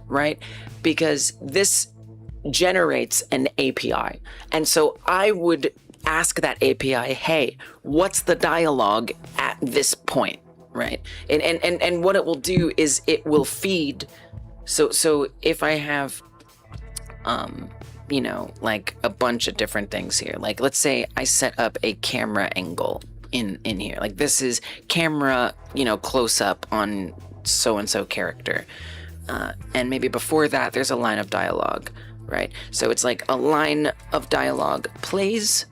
right? Because this generates an API. And so I would ask that API, hey, what's the dialogue at this point, right? And what it will do is it will feed. So if I have, you know, like a bunch of different things here. Like, let's say I set up a camera angle in here. Like, this is camera, you know, close up on so-and-so character. And maybe before that, there's a line of dialogue, right? So it's like a line of dialogue plays,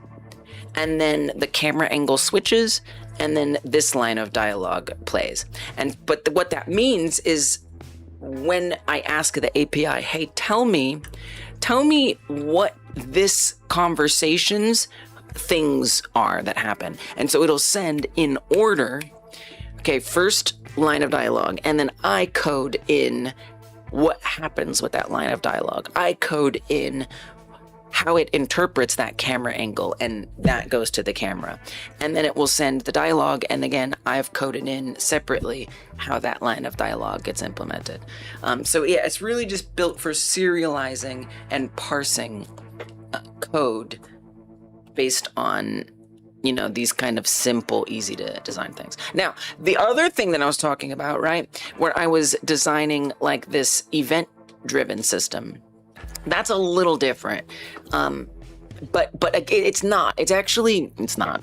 and then the camera angle switches, and then this line of dialogue plays. But what that means is when I ask the API, hey, tell me what this conversation's things are that happen. And so it'll send in order, okay, first line of dialogue, and then I code in what happens with that line of dialogue. I code in how it interprets that camera angle, and that goes to the camera. And then it will send the dialogue, and again, I've coded in separately how that line of dialogue gets implemented. So yeah, it's really just built for serializing and parsing code based on, you know, these kind of simple, easy to design things. Now, the other thing that I was talking about, right, where I was designing like this event-driven system, that's a little different. But it's not. It's not.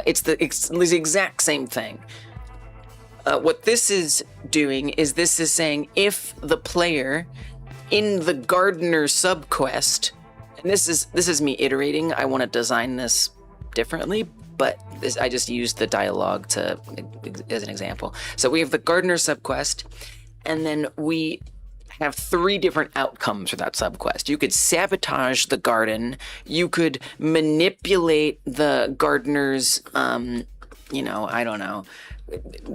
It's the exact same thing. What this is doing is this is saying if the player in the gardener subquest, and this is me iterating. I want to design this differently, but I just used the dialogue as an example. So we have the gardener subquest, and then we have 3 different outcomes for that subquest. You could sabotage the garden. You could manipulate the gardener's, you know, I don't know,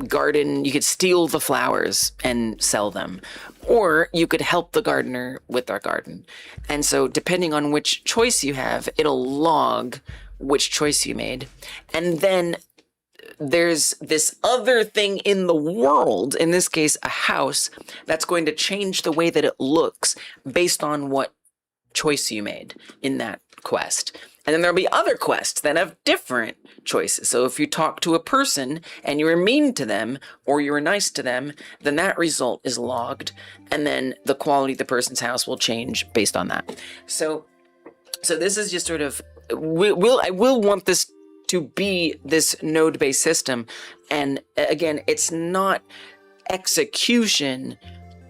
garden. You could steal the flowers and sell them, or you could help the gardener with their garden. And so depending on which choice you have, it'll log which choice you made. And then there's this other thing in the world, in this case, a house, that's going to change the way that it looks based on what choice you made in that quest. And then there'll be other quests that have different choices. So if you talk to a person and you were mean to them or you were nice to them, then that result is logged. And then the quality of the person's house will change based on that. So this is just sort of, I will want this to be this node-based system. And again, it's not execution.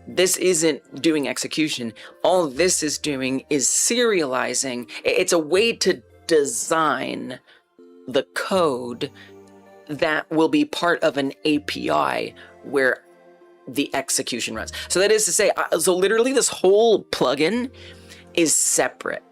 This isn't doing execution. All this is doing is serializing. It's a way to design the code that will be part of an API where the execution runs. So that is to say, so literally this whole plugin is separate.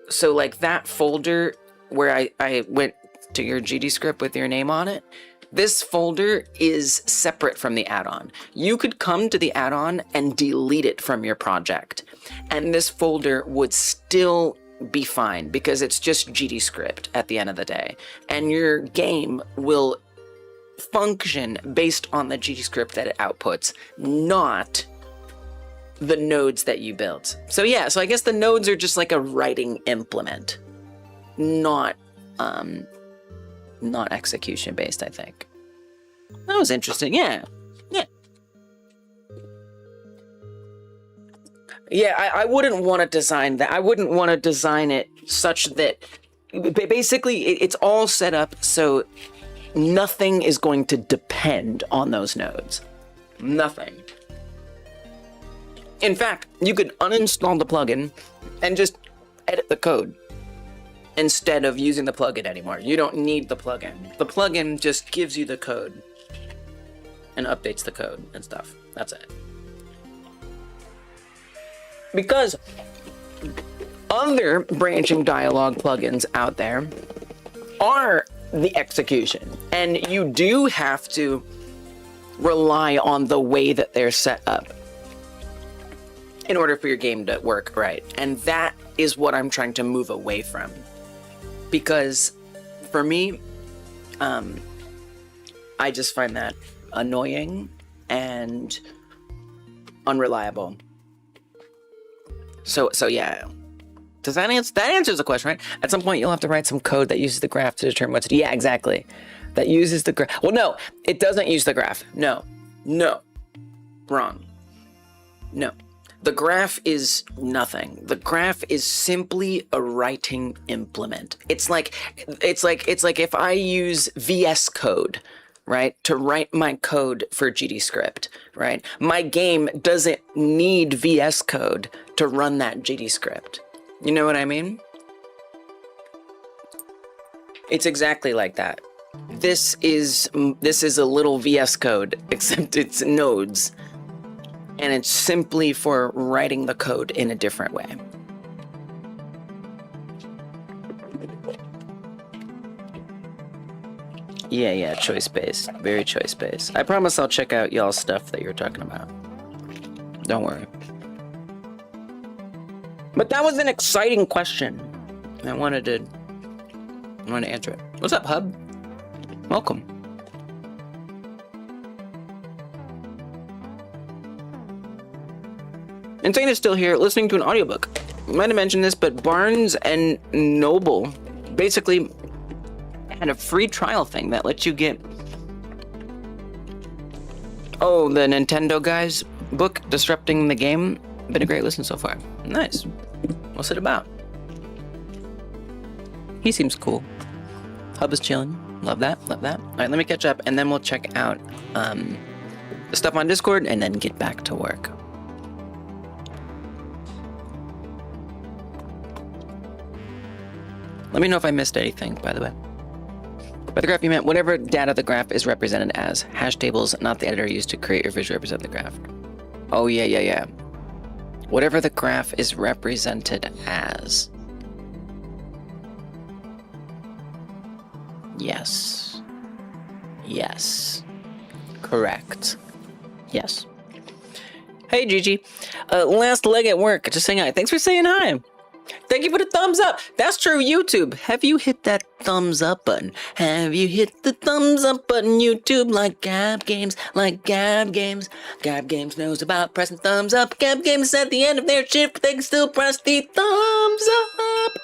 So like that folder where I went to your GD script with your name on it, this folder is separate from the add-on. You could come to the add-on and delete it from your project, and this folder would still be fine because it's just GD script at the end of the day. And your game will function based on the GD script that it outputs, not the nodes that you built. So yeah, so I guess the nodes are just like a writing implement, not execution based, I think. That was interesting. Yeah. I wouldn't want to design that. I wouldn't want to design it such that basically it's all set up so nothing is going to depend on those nodes. Nothing. In fact, you could uninstall the plugin and just edit the code instead of using the plugin anymore. You don't need the plugin. The plugin just gives you the code and updates the code and stuff. That's it. Because other branching dialogue plugins out there are the execution, and you do have to rely on the way that they're set up in order for your game to work right. And that is what I'm trying to move away from. Because for me, I just find that annoying and unreliable. So yeah. Does that answer? That answers the question, right? At some point, you'll have to write some code that uses the graph to determine what to do. Yeah, exactly. That uses the graph. Well, no, it doesn't use the graph. No. Wrong. No. The graph is nothing. The graph is simply a writing implement. It's like if I use VS Code, right, to write my code for GDScript, right? My game doesn't need VS Code to run that GDScript. You know what I mean? It's exactly like that. This is a little VS Code, except it's nodes. And it's simply for writing the code in a different way. Yeah, choice-based. Very choice-based. I promise I'll check out y'all's stuff that you're talking about. Don't worry. But that was an exciting question. I wanted to answer it. What's up, Hub? Welcome. Insane is still here, listening to an audiobook. Might have mentioned this, but Barnes and Noble basically had a free trial thing that lets you get... Oh, the Nintendo guy's book, Disrupting the Game. Been a great listen so far. Nice. What's it about? He seems cool. Hub is chilling. Love that, love that. All right, let me catch up, and then we'll check out the stuff on Discord, and then get back to work. Let me know if I missed anything, by the way. By the graph, you meant whatever data the graph is represented as. Hash tables, not the editor used to create or visually represent the graph. Oh, yeah. Whatever the graph is represented as. Yes. Correct. Yes. Hey, Gigi. Last leg at work. Just saying hi. Thanks for saying hi. Thank you for the thumbs up. That's true, YouTube. Have you hit that thumbs up button? Have you hit the thumbs up button, YouTube? Like Gab Games. Gab Games knows about pressing thumbs up. Gab Games at the end of their shift, but they can still press the thumbs up.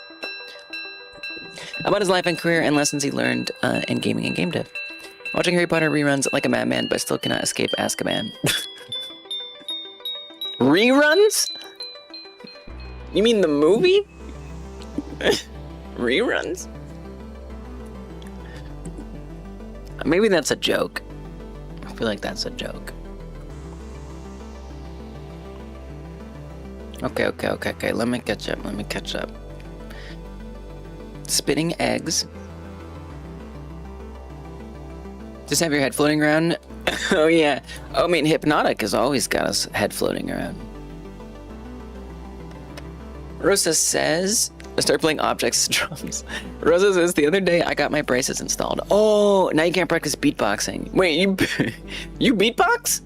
About his life and career and lessons he learned in gaming and game dev. Watching Harry Potter reruns like a madman, but still cannot escape Azkaban. Reruns? You mean the movie? Reruns? Maybe that's a joke. I feel like that's a joke. Okay. Let me catch up. Spitting eggs. Just have your head floating around. Oh yeah. Oh, I mean, Hypnotic has always got his head floating around. Rosa says, start playing objects drums. Rosa says, the other day I got my braces installed. Oh, now you can't practice beatboxing. Wait, you beatbox?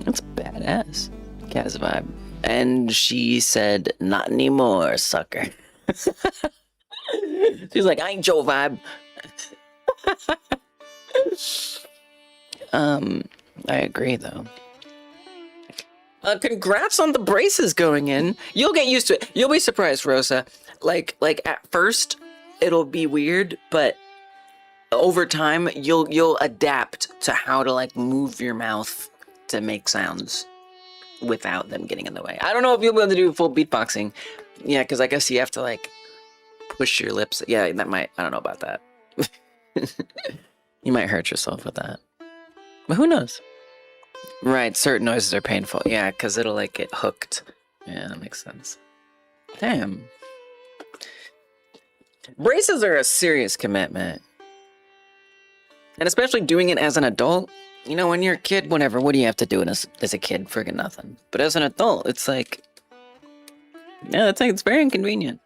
That's badass. Kaz vibe. And she said, not anymore, sucker. She's like, I ain't Joe vibe. I agree though. Congrats on the braces going in. You'll get used to it. You'll be surprised, Rosa. Like at first, it'll be weird, but over time, you'll adapt to how to like move your mouth to make sounds without them getting in the way. I don't know if you'll be able to do full beatboxing. Yeah, because I guess you have to like push your lips. Yeah, that might. I don't know about that. You might hurt yourself with that. But who knows? Right, certain noises are painful. Yeah, because it'll like get hooked. Yeah, that makes sense. Damn. Braces are a serious commitment. And especially doing it as an adult. You know, when you're a kid, whatever, what do you have to do as a kid? Friggin' nothing. But as an adult, it's like... Yeah, it's very inconvenient.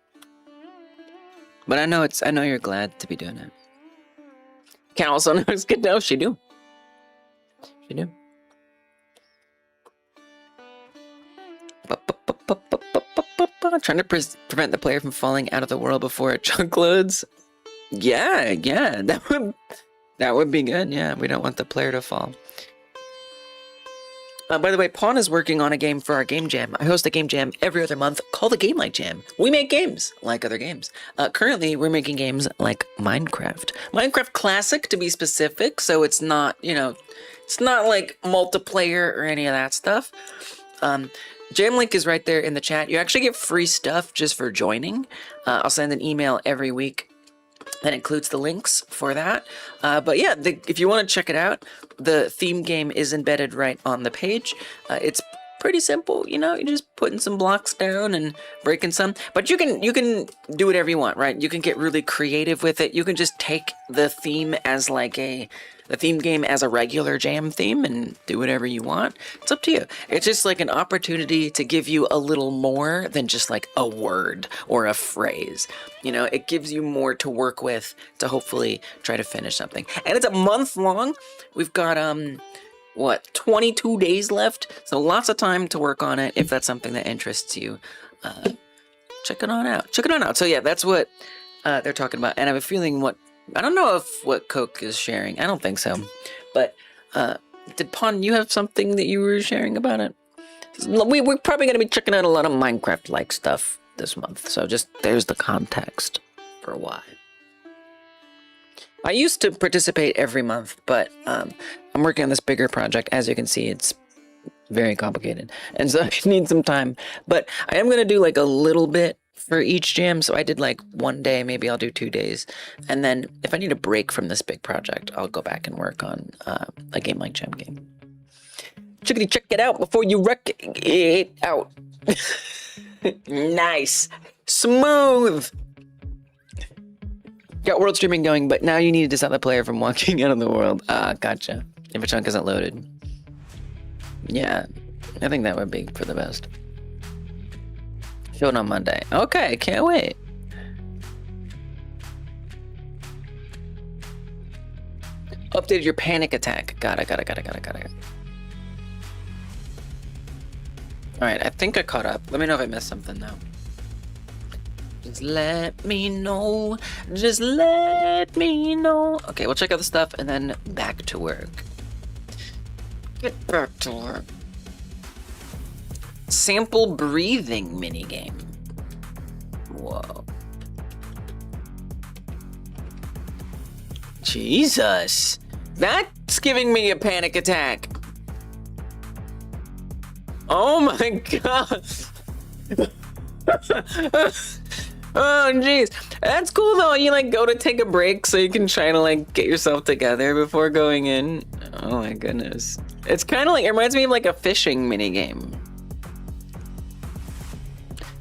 But I know you're glad to be doing it. Can also know it's good. No, she do. She do. Trying to prevent the player from falling out of the world before it chunk loads. Yeah, that would be good. Yeah, we don't want the player to fall. By the way, Pawn is working on a game for our game jam. I host a game jam every other month called the Game Like Jam. We make games like other games. Currently, we're making games like Minecraft. Minecraft Classic, to be specific, so it's not, you know, it's not like multiplayer or any of that stuff. Jam link is right there in the chat. You actually get free stuff just for joining. I'll send an email every week that includes the links for that. But yeah, if you want to check it out, the theme game is embedded right on the page. It's pretty simple, you know, you're just putting some blocks down and breaking some, but you can do whatever you want, right? You can get really creative with it. You can just take the theme as like the theme game as a regular jam theme and do whatever you want. It's up to you. It's just like an opportunity to give you a little more than just like a word or a phrase. You know, it gives you more to work with to hopefully try to finish something. And it's a month long. We've got, 22 days left, so lots of time to work on it if that's something that interests you. Check it on out. So yeah, that's what they're talking about, and I have a feeling I don't know if what Coke is sharing. I don't think so, but did Pon, you have something that you were sharing about it? We're probably going to be checking out a lot of Minecraft-like stuff this month, so just there's the context for why. I used to participate every month, but I'm working on this bigger project. As you can see, it's very complicated, and so I need some time. But I am going to do like a little bit for each jam, so I did like 1 day, maybe I'll do 2 days. And then if I need a break from this big project, I'll go back and work on a game like Jam Game. Chickadee, check it out before you wreck it out. Nice. Smooth. Got world streaming going, but now you need to stop the player from walking out of the world. Gotcha. If a chunk isn't loaded. Yeah, I think that would be for the best. Showing on Monday. Okay, can't wait. Updated your panic attack. Got it. Alright, I think I caught up. Let me know if I missed something though. Just let me know. Just let me know. Okay, we'll check out the stuff and then back to work. Get back to work. Sample breathing minigame. Whoa. Jesus. That's giving me a panic attack. Oh my god. Oh jeez. That's cool though. You like go to take a break so you can try to like get yourself together before going in. Oh my goodness. It's kind of like, it reminds me of like a fishing mini game.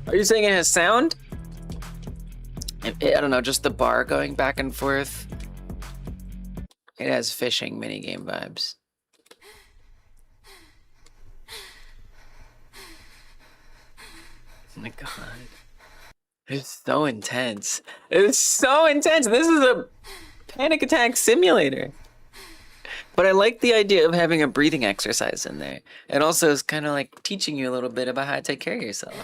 Are you saying it has sound? I don't know, just the bar going back and forth. It has fishing minigame vibes. Oh my god. It's so intense. It's so intense. This is a panic attack simulator. But I like the idea of having a breathing exercise in there. It also is kind of like teaching you a little bit about how to take care of yourself,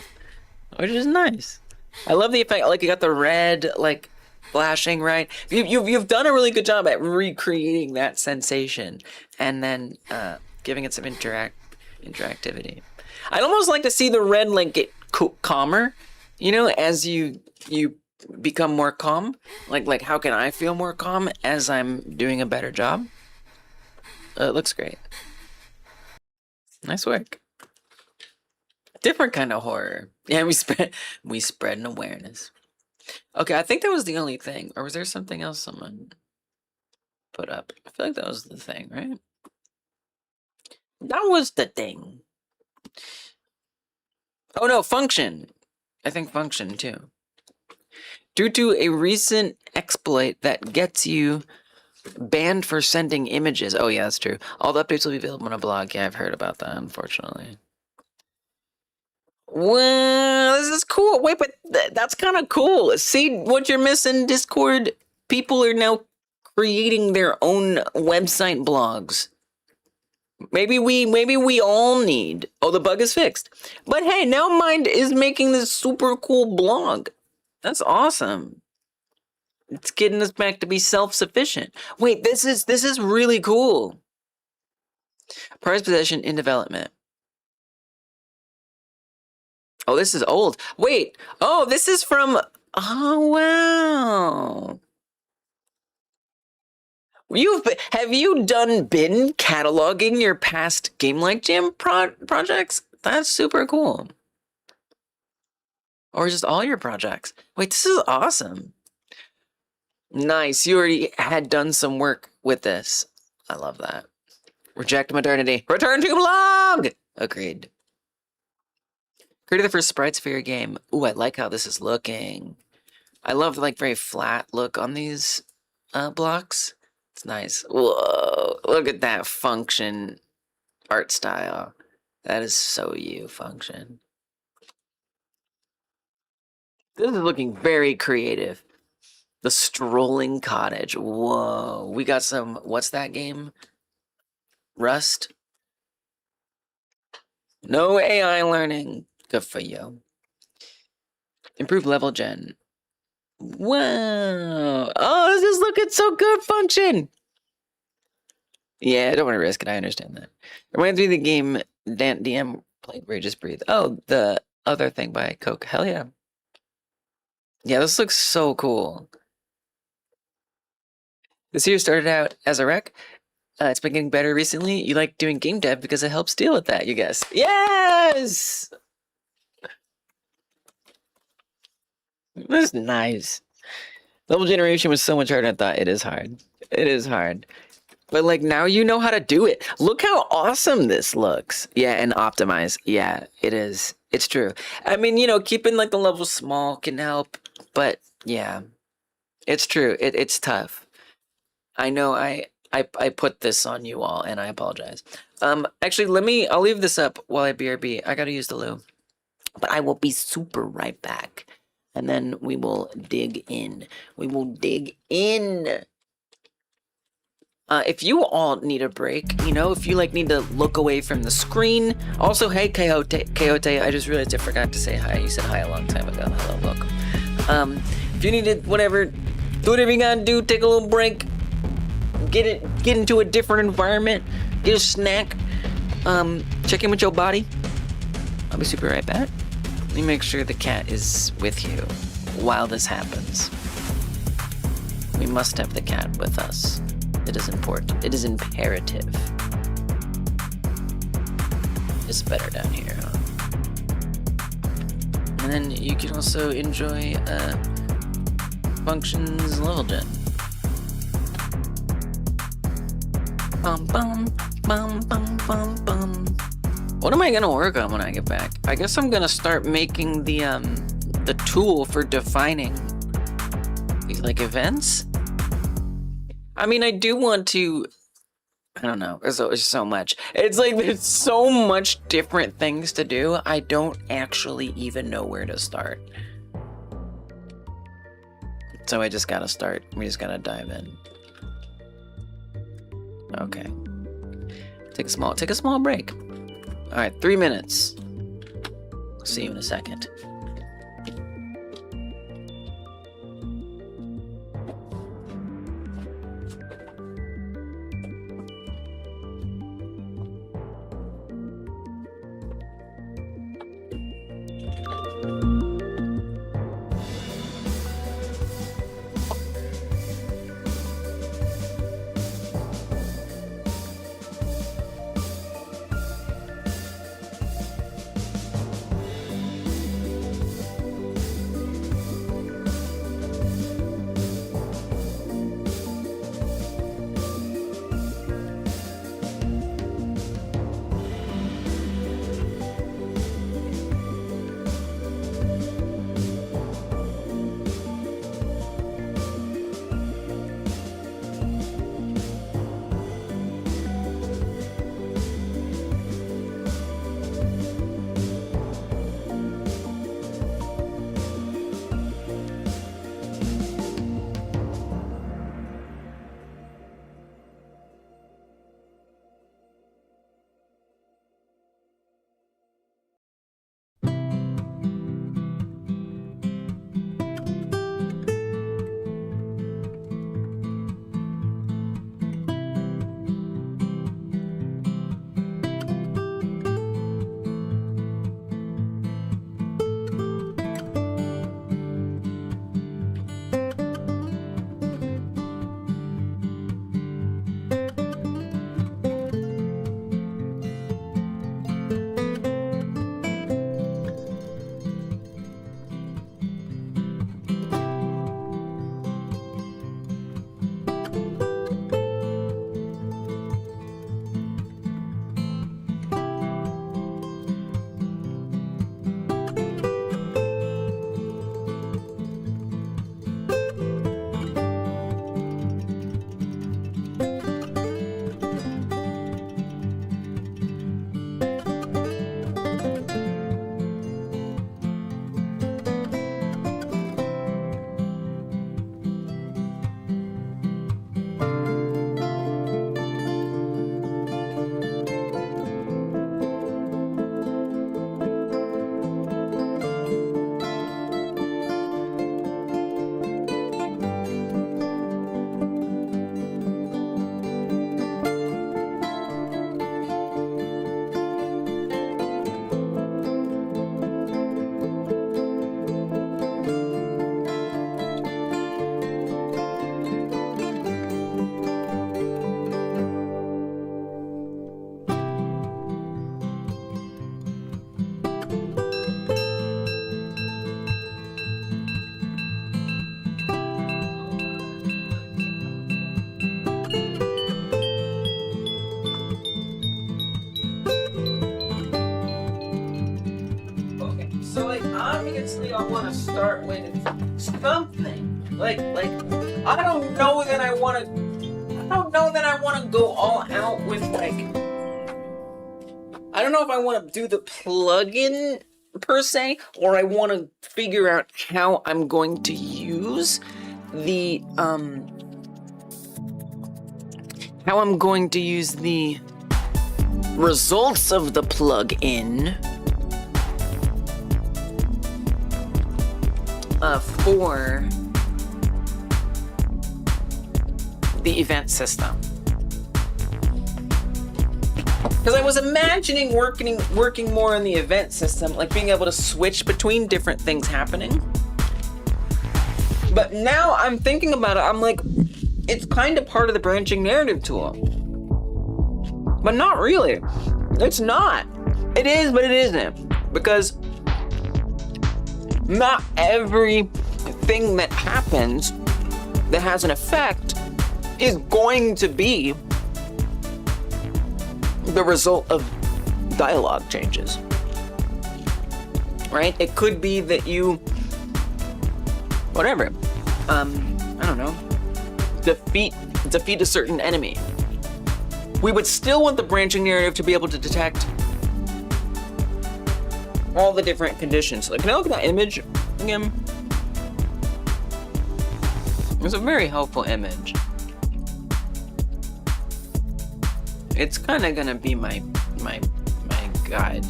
which is nice. I love the effect, like you got the red, like flashing, right? You've done a really good job at recreating that sensation and then giving it some interactivity. I'd almost like to see the red like get calmer, you know, as you become more calm. Like how can I feel more calm as I'm doing a better job? It looks great. Nice work. Different kind of horror. Yeah, we spread an awareness. Okay, I think that was the only thing. Or was there something else someone put up? I feel like that was the thing, right? That was the thing. Oh no, function. I think function too. Due to a recent exploit that gets you banned for sending images. Oh yeah, that's true. All the updates will be available on a blog. Yeah, I've heard about that, unfortunately. Well, this is cool. Wait, but that's kind of cool. See what you're missing, Discord? People are now creating their own website blogs. Maybe we all need. Oh, the bug is fixed. But hey, now Mind is making this super cool blog. That's awesome. It's getting us back to be self-sufficient. Wait, this is really cool. Prize possession in development. Oh, this is old. Wait. Oh, this is from. Oh wow. Have you been cataloging your past Game Like Jam projects? That's super cool. Or just all your projects. Wait, this is awesome. Nice. You already had done some work with this. I love that. Reject modernity. Return to blog! Agreed. Created the first sprites for your game. Ooh, I like how this is looking. I love the like very flat look on these blocks. It's nice. Whoa, look at that function art style. That is so you, function. This is looking very creative. The Strolling Cottage. Whoa, we got some, what's that game? Rust? No AI learning. Good for you. Improve level gen. Wow. Oh, this is looking so good, function. Yeah, I don't want to risk it. I understand that. It reminds me of the game DM played where you just breathe. Oh, the other thing by Coke. Hell yeah. Yeah, this looks so cool. This year started out as a rec. It's been getting better recently. You like doing game dev because it helps deal with that, you guess. Yes! That's nice. Level generation was so much harder than I thought. It is hard. It is hard. But like now you know how to do it. Look how awesome this looks. Yeah, and optimize. Yeah, it is. It's true. I mean, you know, keeping like the levels small can help. But yeah, it's true. It's tough. I know I put this on you all and I apologize. Actually, I'll leave this up while I BRB. I gotta use the loo. But I will be super right back. And then we will dig in. We will dig in. If you all need a break, you know, if you like need to look away from the screen. Also, hey, Coyote, I just realized I forgot to say hi. You said hi a long time ago. Hello, welcome. If you need to, whatever, do whatever you gotta do, take a little break, get into a different environment, get a snack, check in with your body. I'll be super right back. Let me make sure the cat is with you while this happens. We must have the cat with us. It is important. It is imperative. It's better down here, huh? And then you can also enjoy functions level gen. Bum bum bum bum bum bum. What am I gonna work on when I get back? I guess I'm gonna start making the tool for defining these like events. I mean, I do want to. I don't know. There's so much. It's like there's so much different things to do. I don't actually even know where to start. So I just gotta start. We just gotta dive in. Okay. Take a small break. All right, 3 minutes. See you in a second. obviously I want to start with something. Like I don't know that I want to go all out with like, I don't know if I want to do the plugin per se, or I want to figure out how I'm going to use the results of the plugin for the event system. Because I was imagining working more in the event system, like being able to switch between different things happening. But now I'm thinking about it, I'm like, it's kind of part of the branching narrative tool. But not really. It's not. It is, but it isn't. Because not everything that happens that has an effect is going to be the result of dialogue changes. Right? It could be that you, whatever, I don't know, defeat a certain enemy. We would still want the branching narrative to be able to detect all the different conditions. Like, can I look at that image again? It's a very helpful image. It's kind of gonna be my guide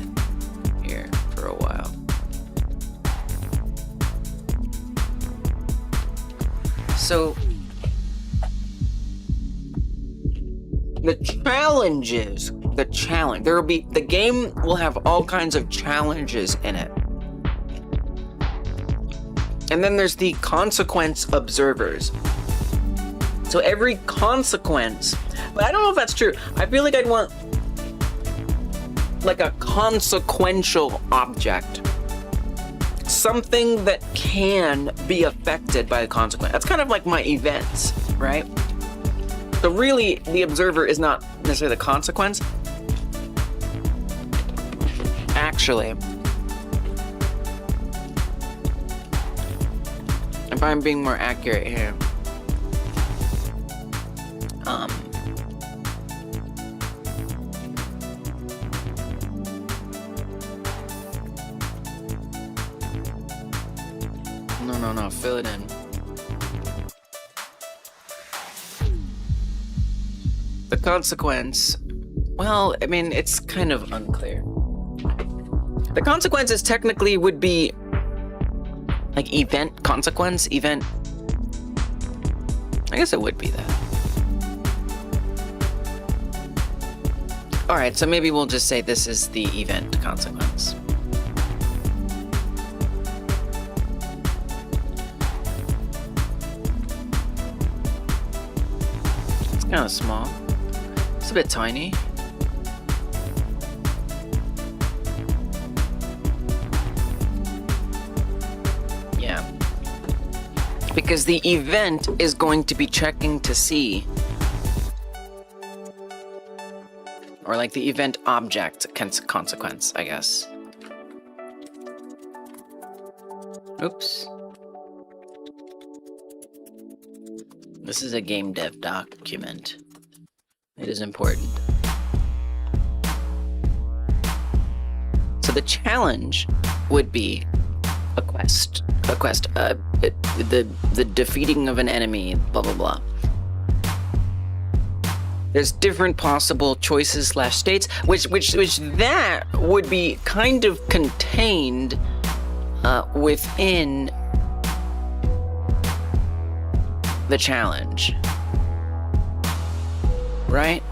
here for a while. So the game will have all kinds of challenges in it. And then there's the consequence observers. So every consequence, but I don't know if that's true. I feel like I'd want like a consequential object. Something that can be affected by a consequence. That's kind of like my events, right? So really, the observer is not necessarily the consequence. Actually, if I'm being more accurate here, no, fill it in. The consequence, well, I mean, it's kind of unclear. The consequences technically would be like event consequence, event. I guess it would be that. All right, so maybe we'll just say this is the event consequence. It's kind of small. It's a bit tiny. Yeah. Because the event is going to be checking to see, or like the event object consequence, I guess. Oops. This is a game dev document. It is important. So the challenge would be a quest, the defeating of an enemy, blah, blah, blah. There's different possible choices / states, which that would be kind of contained within the challenge. Right?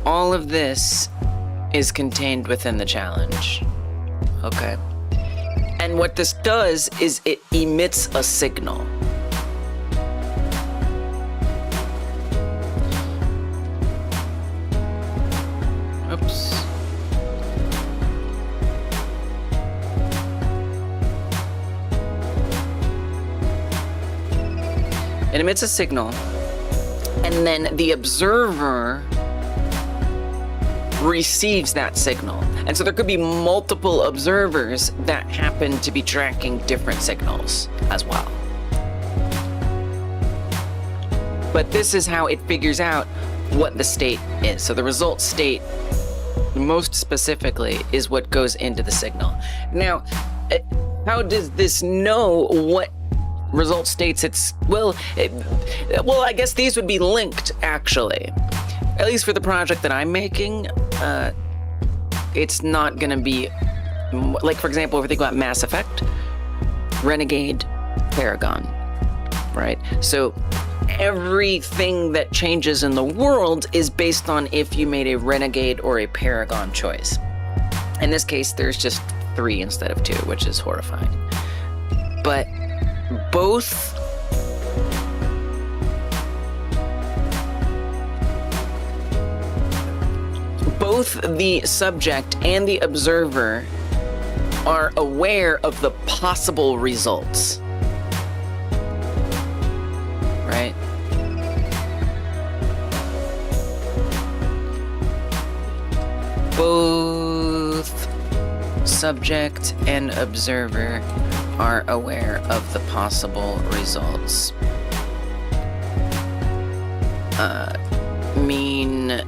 All of this is contained within the challenge. Okay. And what this does is it emits a signal. Oops. It emits a signal, and then the observer receives that signal. And so there could be multiple observers that happen to be tracking different signals as well. But this is how it figures out what the state is. So the result state, most specifically, is what goes into the signal. Now, how does this know what result states it's, well, I guess these would be linked, actually. At least for the project that I'm making, it's not gonna be, like, for example, if we think about Mass Effect, Renegade, Paragon, right? So everything that changes in the world is based on if you made a Renegade or a Paragon choice. In this case, there's just 3 instead of 2, which is horrifying. But both the subject and the observer are aware of the possible results, right? Both subject and observer are aware of the possible results. Mean,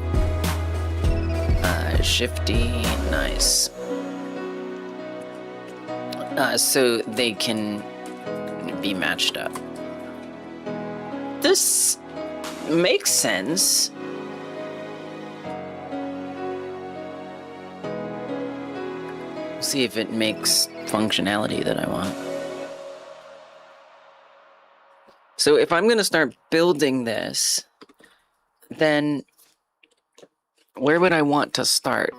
shifty, nice. So they can be matched up. This makes sense. See if it makes functionality that I want. So if I'm going to start building this, then where would I want to start?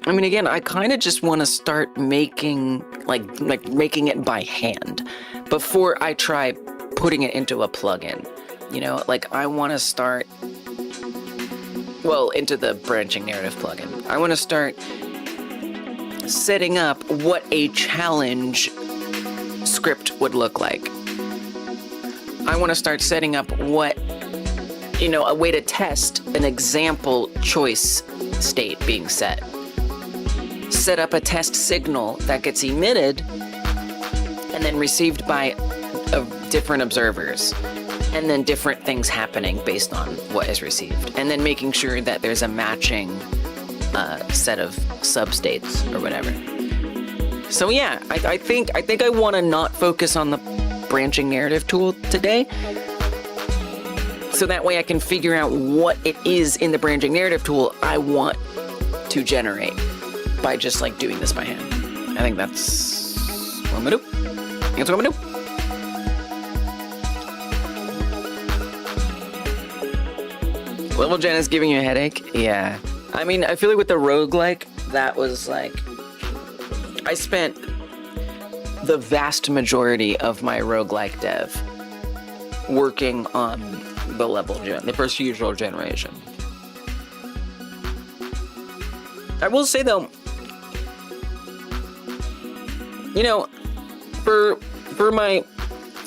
I mean, again, I kind of just want to start making, like making it by hand before I try putting it into a plugin. You know, like I want to start, well, into the branching narrative plugin. I want to start setting up what a challenge script would look like. I want to start setting up what, you know, a way to test an example choice state being set. Set up a test signal that gets emitted and then received by different observers, and then different things happening based on what is received, and then making sure that there's a matching set of substates or whatever. So yeah, I think I want to not focus on the branching narrative tool today, so that way I can figure out what it is in the branching narrative tool I want to generate by just like doing this by hand. I think that's what I'm gonna do. That's what I'm gonna do. Level gen is giving you a headache? Yeah. I mean, I feel like with the roguelike, that was like, I spent the vast majority of my roguelike dev working on the level gen, the procedural generation. I will say though, you know, for my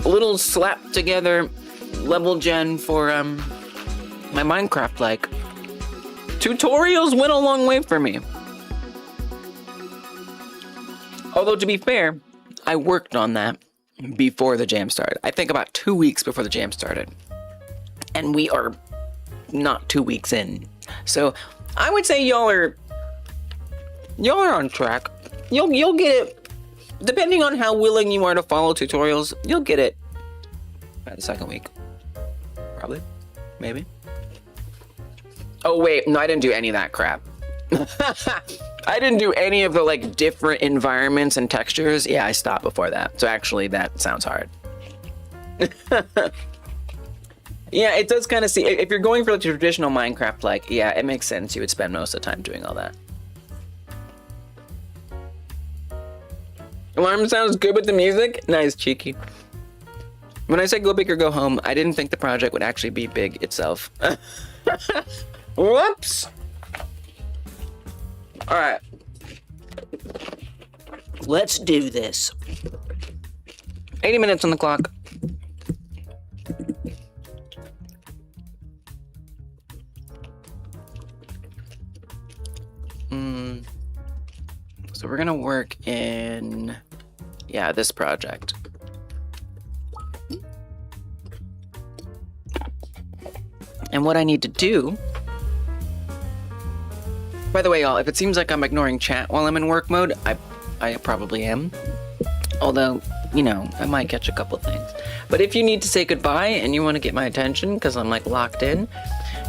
little slap together level gen for my Minecraft, like, tutorials went a long way for me. Although to be fair, I worked on that before the jam started. I think about 2 weeks before the jam started. And we are not 2 weeks in. So I would say y'all are on track. You'll get it. Depending on how willing you are to follow tutorials, you'll get it by the second week. Probably. Maybe. Oh wait, no, I didn't do any of that crap. I didn't do any of the like different environments and textures. Yeah, I stopped before that. So actually that sounds hard. Yeah, it does kind of see, if you're going for the traditional Minecraft, like, yeah, it makes sense you would spend most of the time doing all that. Alarm sounds good with the music? Nice, cheeky. When I said go big or go home, I didn't think the project would actually be big itself. Whoops! Alright. Let's do this. 80 minutes on the clock. So we're gonna work in, yeah, this project. And what I need to do, by the way, y'all, if it seems like I'm ignoring chat while I'm in work mode, I probably am. Although, you know, I might catch a couple things. But if you need to say goodbye and you want to get my attention because I'm like locked in,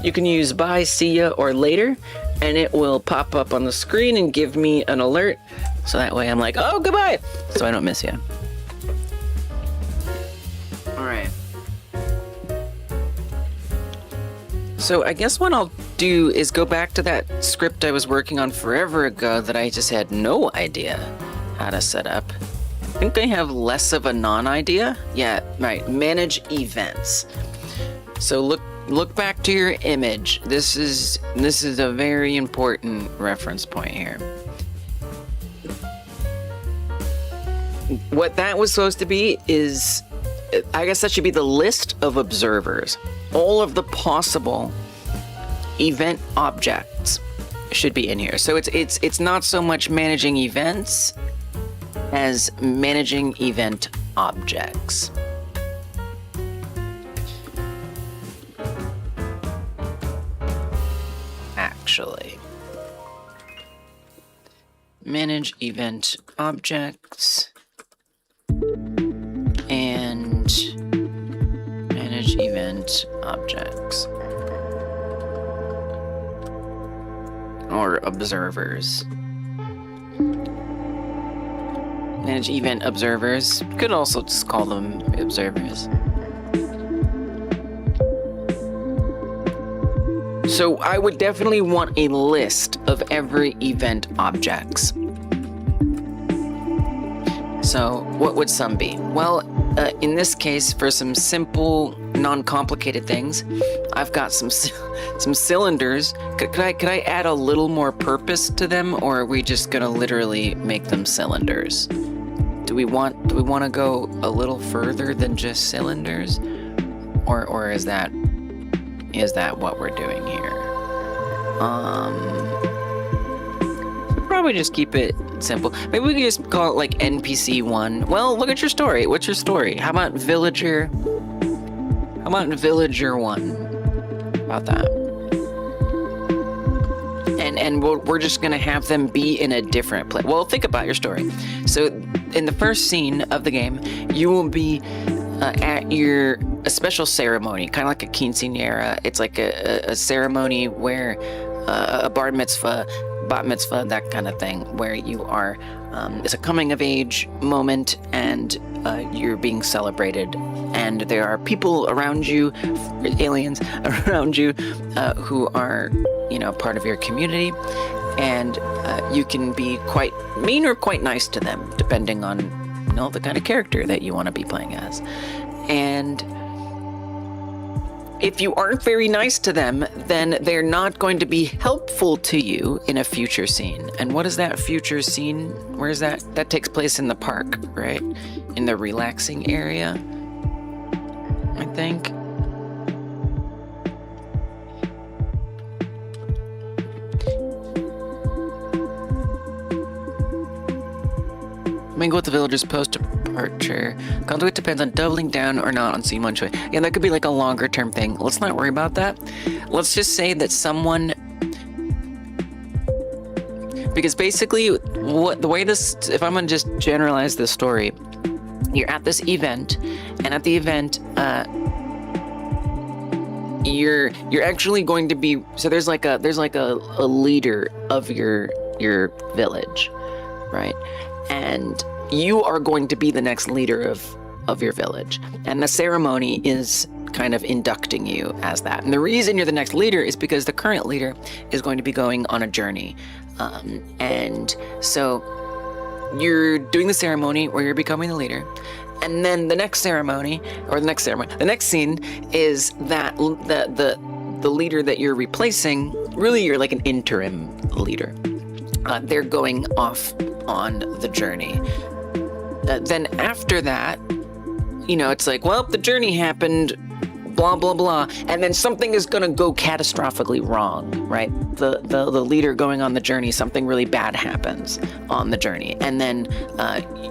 you can use bye, see ya, or later, and it will pop up on the screen and give me an alert. So that way I'm like, oh, goodbye, so I don't miss you. All right. So I guess what I'll do is go back to that script I was working on forever ago that I just had no idea how to set up. I think I have less of a non-idea. Yeah, right, manage events. So look back to your image. This is a very important reference point here. What that was supposed to be is, I guess that should be the list of observers. All of the possible event objects should be in here. So it's not so much managing events as managing event objects. Actually, manage event objects and manage event objects or observers. Manage event observers. You could also just call them observers. So I would definitely want a list of every event objects. So what would some be? Well, in this case, for some simple, non-complicated things, I've got some cylinders. Could I add a little more purpose to them, or are we just gonna literally make them cylinders? Do we want to go a little further than just cylinders, or is that what we're doing here? Probably just keep it simple. Maybe we could just call it like NPC 1. Well, look at your story. What's your story? How about villager? How about villager 1? About that. And we're just gonna have them be in a different place. Well, think about your story. So in the first scene of the game, you will be at a special ceremony, kind of like a quinceañera. It's like a ceremony where a bar mitzvah, bat mitzvah, that kind of thing, where you are, it's a coming of age moment and you're being celebrated. And there are people around you, aliens around you, who are, part of your community. And you can be quite mean or quite nice to them, depending on, the kind of character that you want to be playing as. And if you aren't very nice to them, then they're not going to be helpful to you in a future scene. And what is that future scene? Where is that? That takes place in the park, right? In the relaxing area, I think. Mingle with the villagers post-departure. Conduit depends on doubling down or not on scene 1 choice. Yeah, that could be like a longer term thing. Let's not worry about that. Let's just say that someone... Because basically, the way this... If I'm going to just generalize this story, you're at this event, and at the event, you're actually going to be... So there's like a leader of your village, right? And you are going to be the next leader of your village. And the ceremony is kind of inducting you as that. And the reason you're the next leader is because the current leader is going to be going on a journey. And so you're doing the ceremony where you're becoming the leader. And then the next ceremony, the next scene is that the leader that you're replacing, really you're like an interim leader. They're going off on the journey. Then after that, it's like, well, the journey happened, blah, blah, blah, and then something is going to go catastrophically wrong, right? The leader going on the journey, something really bad happens on the journey, and then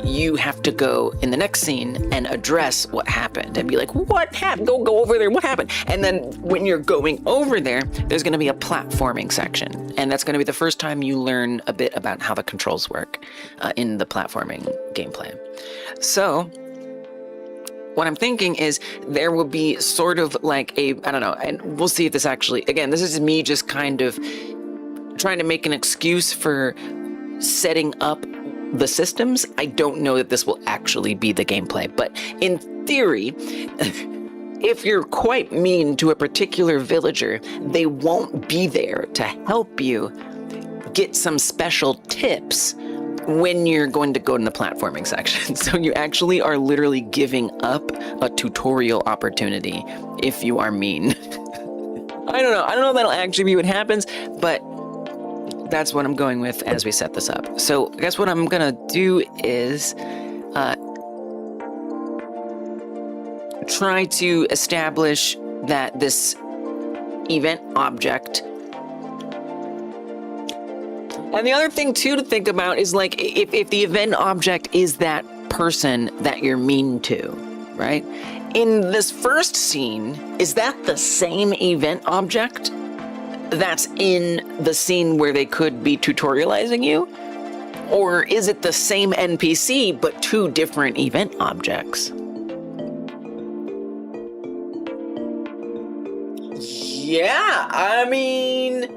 you have to go in the next scene and address what happened and be like, what happened? Go over there, what happened? And then when you're going over there, there's going to be a platforming section, and that's going to be the first time you learn a bit about how the controls work in the platforming gameplay. So what I'm thinking is there will be sort of like I don't know, and we'll see if this actually, again, this is me just kind of trying to make an excuse for setting up the systems. I don't know that this will actually be the gameplay, but in theory, if you're quite mean to a particular villager, they won't be there to help you get some special tips when you're going to go in the platforming section. So you actually are literally giving up a tutorial opportunity if you are mean. I don't know if that'll actually be what happens, but that's what I'm going with as we set this up. So I guess what I'm gonna do is try to establish that this event object. And the other thing too to think about is like if the event object is that person that you're mean to, right? In this first scene, is that the same event object that's in the scene where they could be tutorializing you? Or is it the same NPC but two different event objects? Yeah, I mean,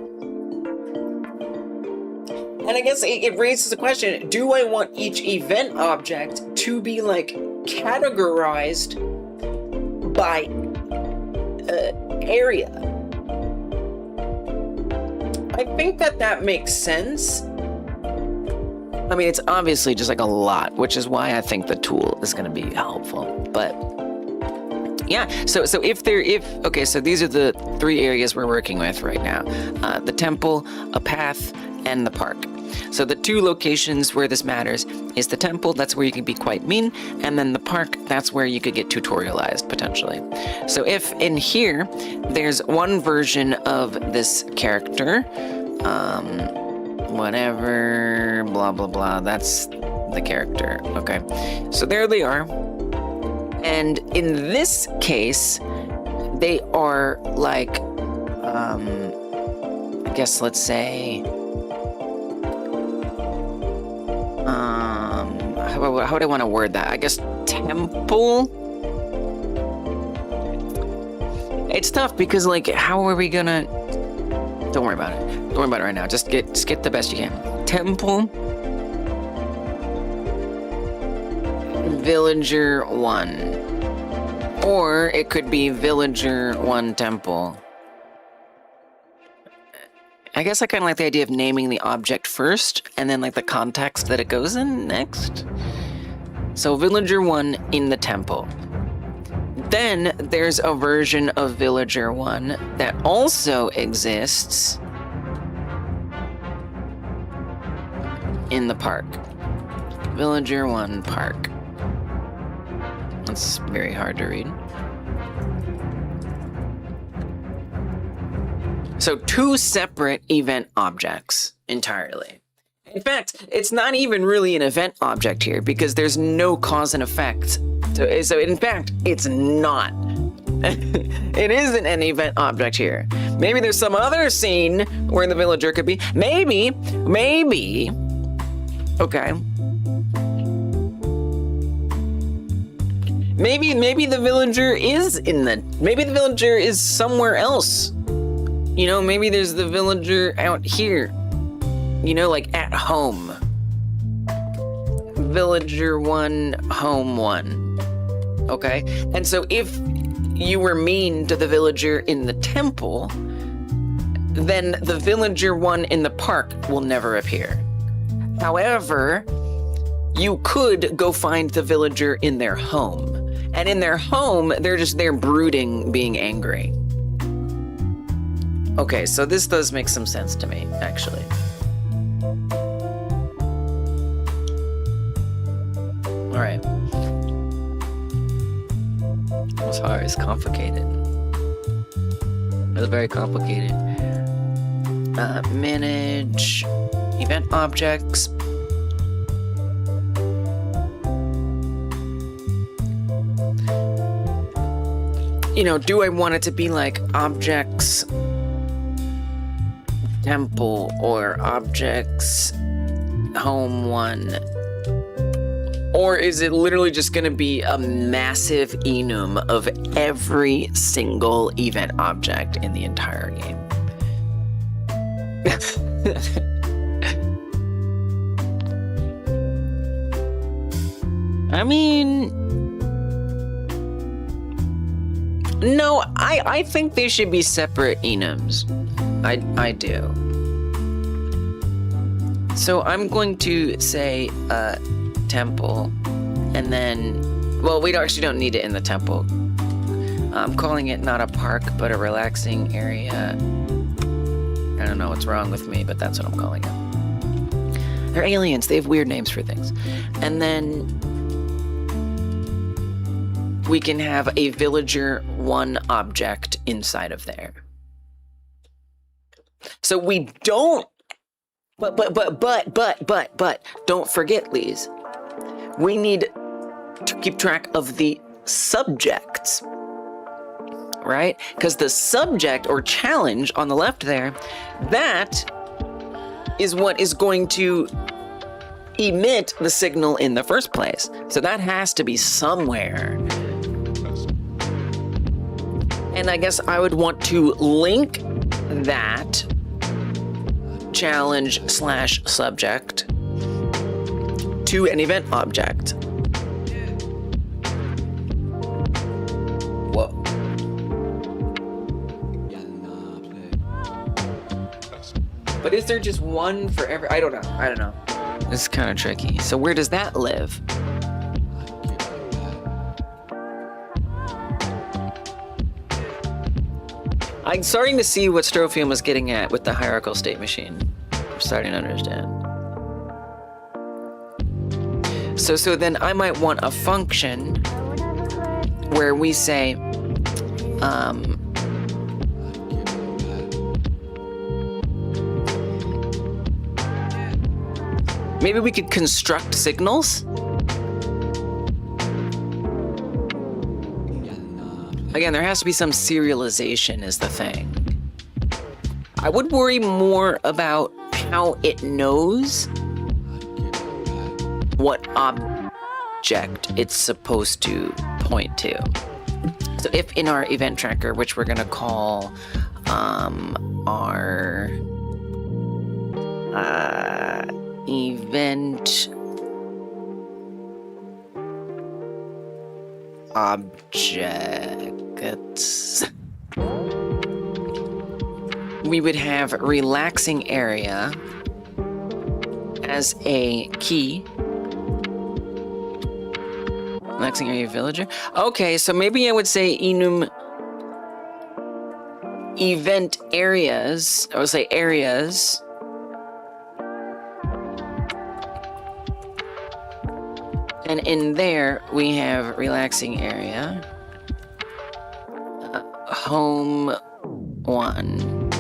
and I guess it raises the question, do I want each event object to be like categorized by area? I think that makes sense. I mean, it's obviously just like a lot, which is why I think the tool is going to be helpful, but yeah, so okay, so these are the three areas we're working with right now. The temple, a path, and the park. So the two locations where this matters is the temple, that's where you can be quite mean, and then the park, that's where you could get tutorialized, potentially. So if in here, there's one version of this character, whatever, blah, blah, blah, that's the character, okay. So there they are. And in this case, they are like, I guess let's say, how would I want to word that? I guess temple? It's tough because like, how are we gonna, don't worry about it. Don't worry about it right now. Just get the best you can. Temple. Villager 1. Or it could be Villager 1 Temple. I guess I kind of like the idea of naming the object first, and then like the context that it goes in next. So Villager 1 in the temple. Then there's a version of Villager 1 that also exists in the park. Villager 1 Park. That's very hard to read. So two separate event objects entirely. In fact, it's not even really an event object here because there's no cause and effect. So in fact, it's not. It isn't an event object here. Maybe there's some other scene where the villager could be. Maybe. Okay. Maybe the villager is maybe the villager is somewhere else. You know, maybe there's the villager out here. You know, like at home. Villager 1, home 1. Okay? And so if you were mean to the villager in the temple, then the villager 1 in the park will never appear. However, you could go find the villager in their home. And in their home, they're just there brooding, being angry. Okay, so this does make some sense to me, actually. All right. As far as complicated. That's very complicated. Manage event objects. You know, do I want it to be like objects temple or objects home 1? Or is it literally just going to be a massive enum of every single event object in the entire game? I mean, no, I think they should be separate enums. I do. So I'm going to say temple, and then, well, we actually don't need it in the temple. I'm calling it not a park, but a relaxing area. I don't know what's wrong with me, but that's what I'm calling it. They're aliens. They have weird names for things. And then we can have a villager 1 object inside of there. So we don't, but, don't forget, Lise, we need to keep track of the subjects, right? Because the subject or challenge on the left there, that is what is going to emit the signal in the first place. So that has to be somewhere. And I guess I would want to link that challenge / subject to an event object. Whoa. But is there just one for every? I don't know. This is kind of tricky. So where does that live? I'm starting to see what Strophium was getting at with the hierarchical state machine. I'm starting to understand. So then I might want a function where we say, maybe we could construct signals. Again, there has to be some serialization is the thing. I would worry more about how it knows what object it's supposed to point to. So if in our event tracker, which we're gonna call our event objects, we would have relaxing area as a key. Relaxing area villager. Okay, so maybe I would say enum event areas. I would say areas. And in there, we have relaxing area, home 1.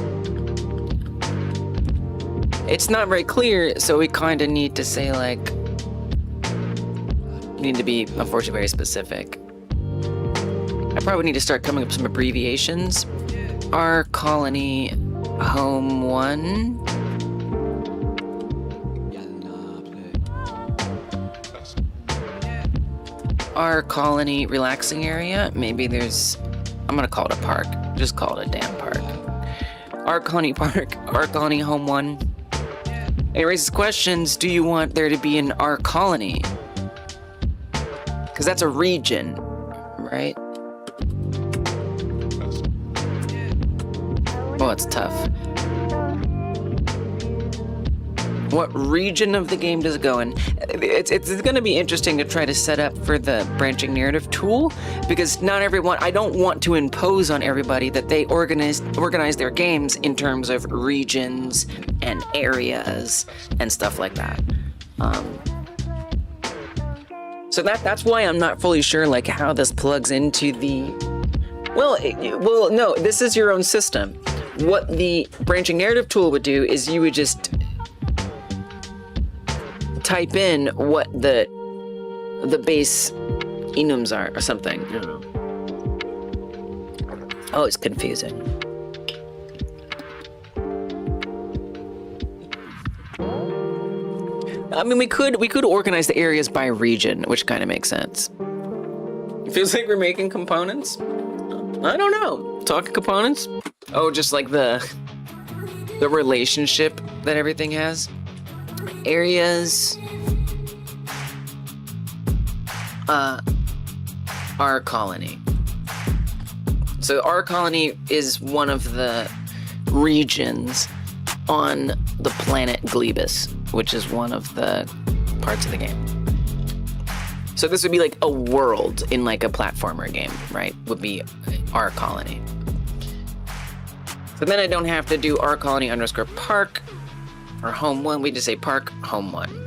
It's not very clear, so we kind of need to say, like, need to be, unfortunately, very specific. I probably need to start coming up with some abbreviations. Our colony, home 1. Our colony relaxing area, maybe there's, I'm gonna call it a park. Just call it a damn park. Our colony park, our colony home 1. It raises questions, do you want there to be an our colony? Because that's a region, right? Well, it's tough. What region of the game does it go in? It's going to be interesting to try to set up for the branching narrative tool, because not everyone, I don't want to impose on everybody that they organize their games in terms of regions and areas and stuff like that. So that's why I'm not fully sure like how this plugs into the Well, no, this is your own system. What the branching narrative tool would do is you would just type in what the base enums are or something. I don't know. Oh, it's confusing. I mean, we could organize the areas by region, which kind of makes sense. It feels like we're making components. I don't know. Talking components? Oh, just like the relationship that everything has. Areas. Our colony. So our colony is one of the regions on the planet Glebus, which is one of the parts of the game. So this would be like a world in like a platformer game, right? Would be our colony. So then I don't have to do our colony underscore park or home one. We just say park home one.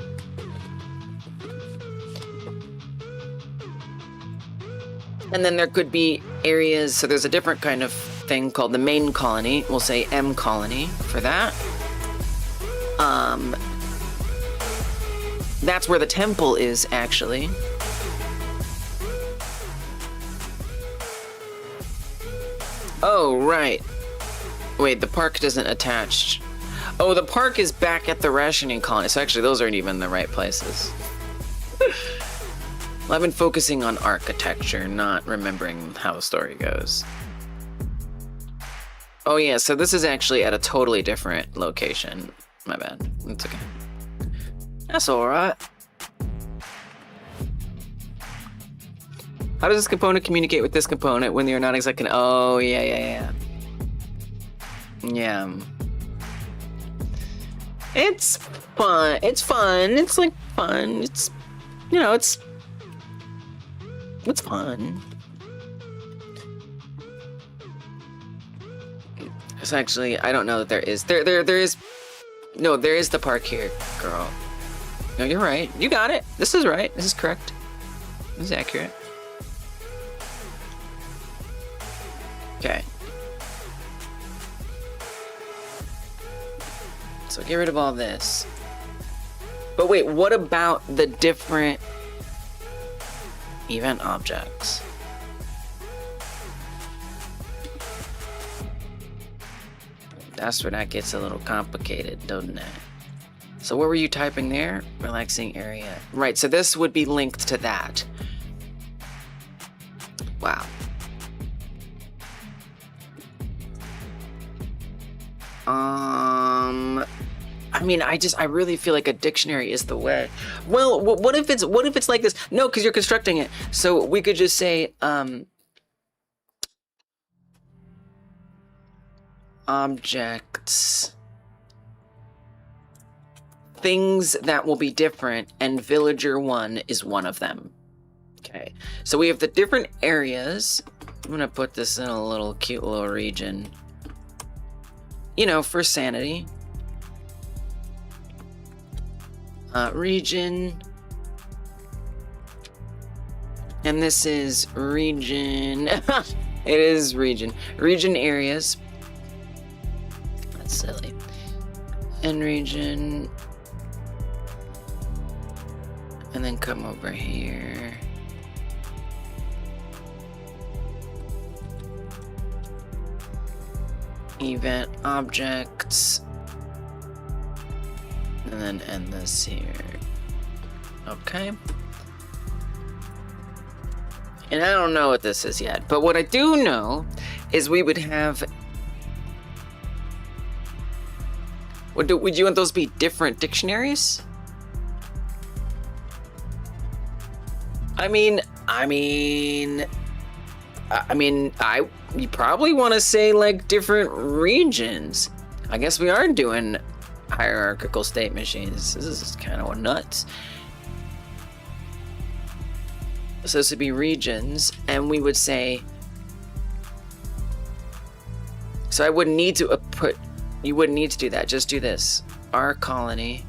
And then there could be areas. So there's a different kind of thing called the main colony. We'll say M colony for that. That's where the temple is, actually. Oh, right. Wait, the park doesn't attach. Oh, the park is back at the rationing colony. So actually, those aren't even the right places. Well, I've been focusing on architecture, not remembering how the story goes. Oh yeah, so this is actually at a totally different location. My bad. It's okay. That's alright. How does this component communicate with this component when they are not exactly... Oh, yeah. Yeah. It's fun. It's fun. It's like fun. It's, you know, it's fun. It's actually, I don't know that there is. There is. No, there is the park here, girl. No, you're right. You got it. This is right. This is correct. This is accurate. Okay. So get rid of all this. But wait, what about the different event objects? That's where that gets a little complicated, doesn't it? So what were you typing there? Relaxing area. Right, so this would be linked to that. Wow. I mean, I really feel like a dictionary is the way. Well, what if it's like this? No, because you're constructing it. So we could just say, objects, things that will be different, and villager 1 is one of them. Okay, so we have the different areas. I'm gonna put this in a little cute little region, you know, for sanity. Region, and this is region. It is region areas. That's silly. And region, and then come over here. Event objects, and then end this here. Okay. And I don't know what this is yet, but what I do know is we would have... Would you want those to be different dictionaries? You probably want to say like different regions. I guess we are doing hierarchical state machines. This is kind of nuts. So this would be regions, and we would say, so I wouldn't need to you wouldn't need to do that. Just do this. R colony.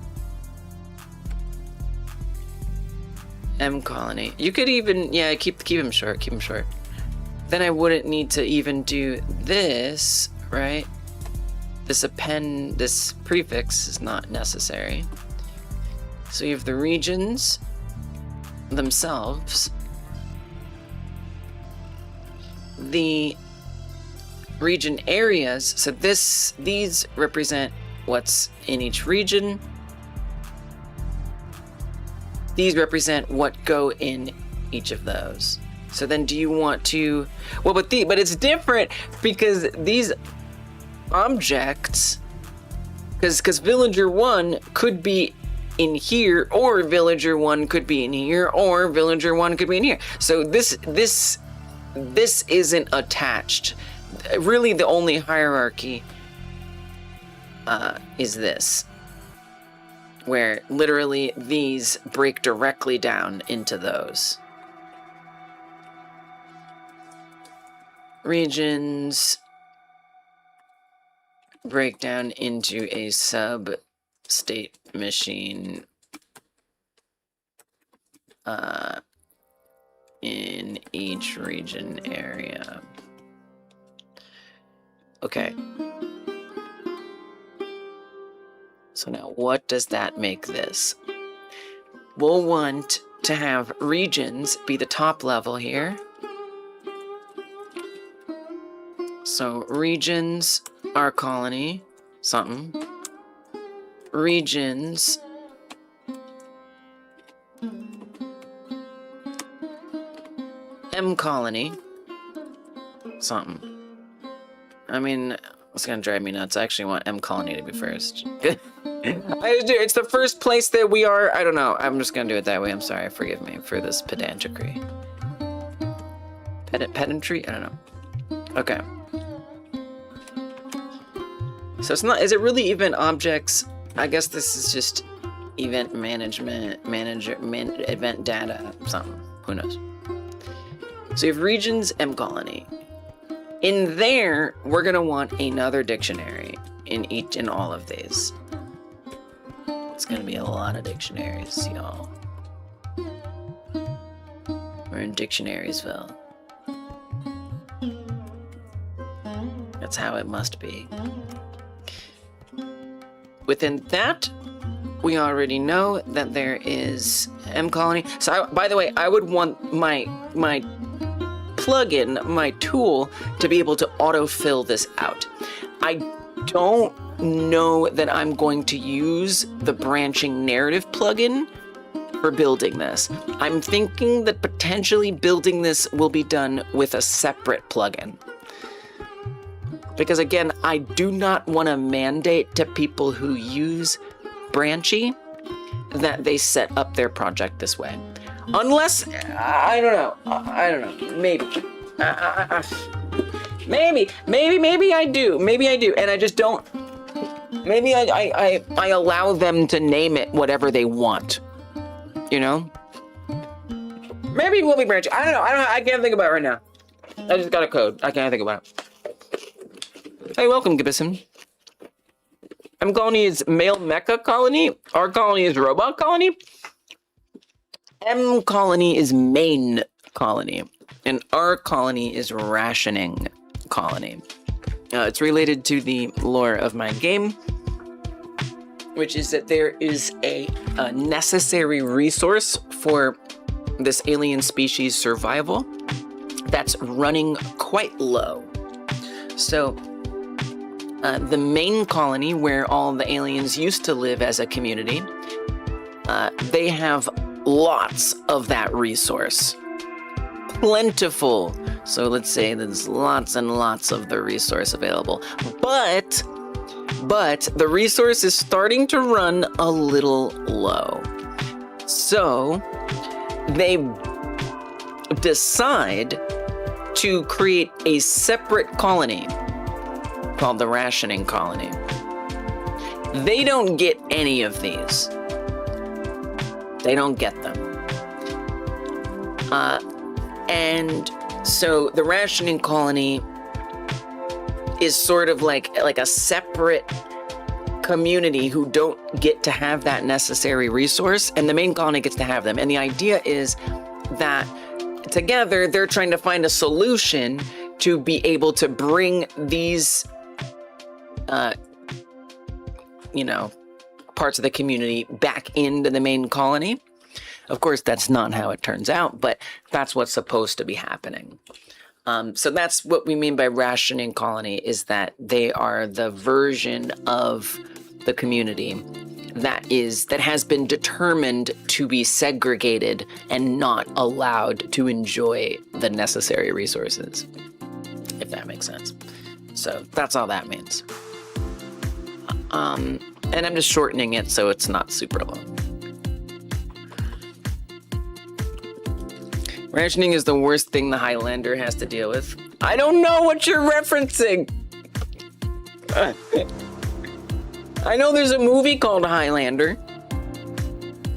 M colony. You could even, yeah, keep them short. Keep them short. then I wouldn't need to even do this, right? This prefix is not necessary. So you have the regions themselves. The region areas, so these represent what's in each region. These represent what go in each of those. So then do you want to, well, but it's different because these objects, because villager 1 could be in here, or villager 1 could be in here, or villager 1 could be in here. So this isn't attached. Really the only hierarchy is this, where literally these break directly down into those. Regions break down into a sub-state machine in each region area. Okay. So now what does that make this? We'll want to have regions be the top level here. So regions, our colony, something. Regions, M colony, something. I mean, it's gonna drive me nuts. I actually want M colony to be first. It's the first place that we are. I don't know. I'm just gonna do it that way. I'm sorry. Forgive me for this pedantry. Pedantry? I don't know. Okay. So it's not, is it really event objects? I guess this is just event management, event data, something. Who knows? So you have regions, M colony. In there, we're gonna want another dictionary in all of these. It's gonna be a lot of dictionaries, y'all. We're in Dictionariesville. That's how it must be. Within that, we already know that there is M colony. So by the way, I would want my plugin, my tool, to be able to autofill this out. I don't know that I'm going to use the branching narrative plugin for building this. I'm thinking that potentially building this will be done with a separate plugin. Because again, I do not want to mandate to people who use Branchy that they set up their project this way. Unless, I don't know, maybe. Maybe I do, and I just don't, maybe I allow them to name it whatever they want, you know? Maybe it will be Branchy, I don't know, I can't think about it right now. I just got a code, I can't think about it. Hey, welcome, Gibson. M colony is male mecha colony. R colony is robot colony. M colony is main colony. And R colony is rationing colony. It's related to the lore of my game, which is that there is a necessary resource for this alien species survival that's running quite low. So, the main colony, where all the aliens used to live as a community, they have lots of that resource. Plentiful. So let's say there's lots and lots of the resource available. But the resource is starting to run a little low. So they decide to create a separate colony called the rationing colony. They don't get any of these. They don't get them. And so the rationing colony is sort of like a separate community who don't get to have that necessary resource, and the main colony gets to have them. And the idea is that together, they're trying to find a solution to be able to bring these, you know, parts of the community back into the main colony. Of course, that's not how it turns out, but that's what's supposed to be happening. So that's what we mean by rationing colony, is that they are the version of the community that has been determined to be segregated and not allowed to enjoy the necessary resources, if that makes sense. So that's all that means. And I'm just shortening it so it's not super long. Rationing is the worst thing the Highlander has to deal with. I don't know what you're referencing. I know there's a movie called Highlander.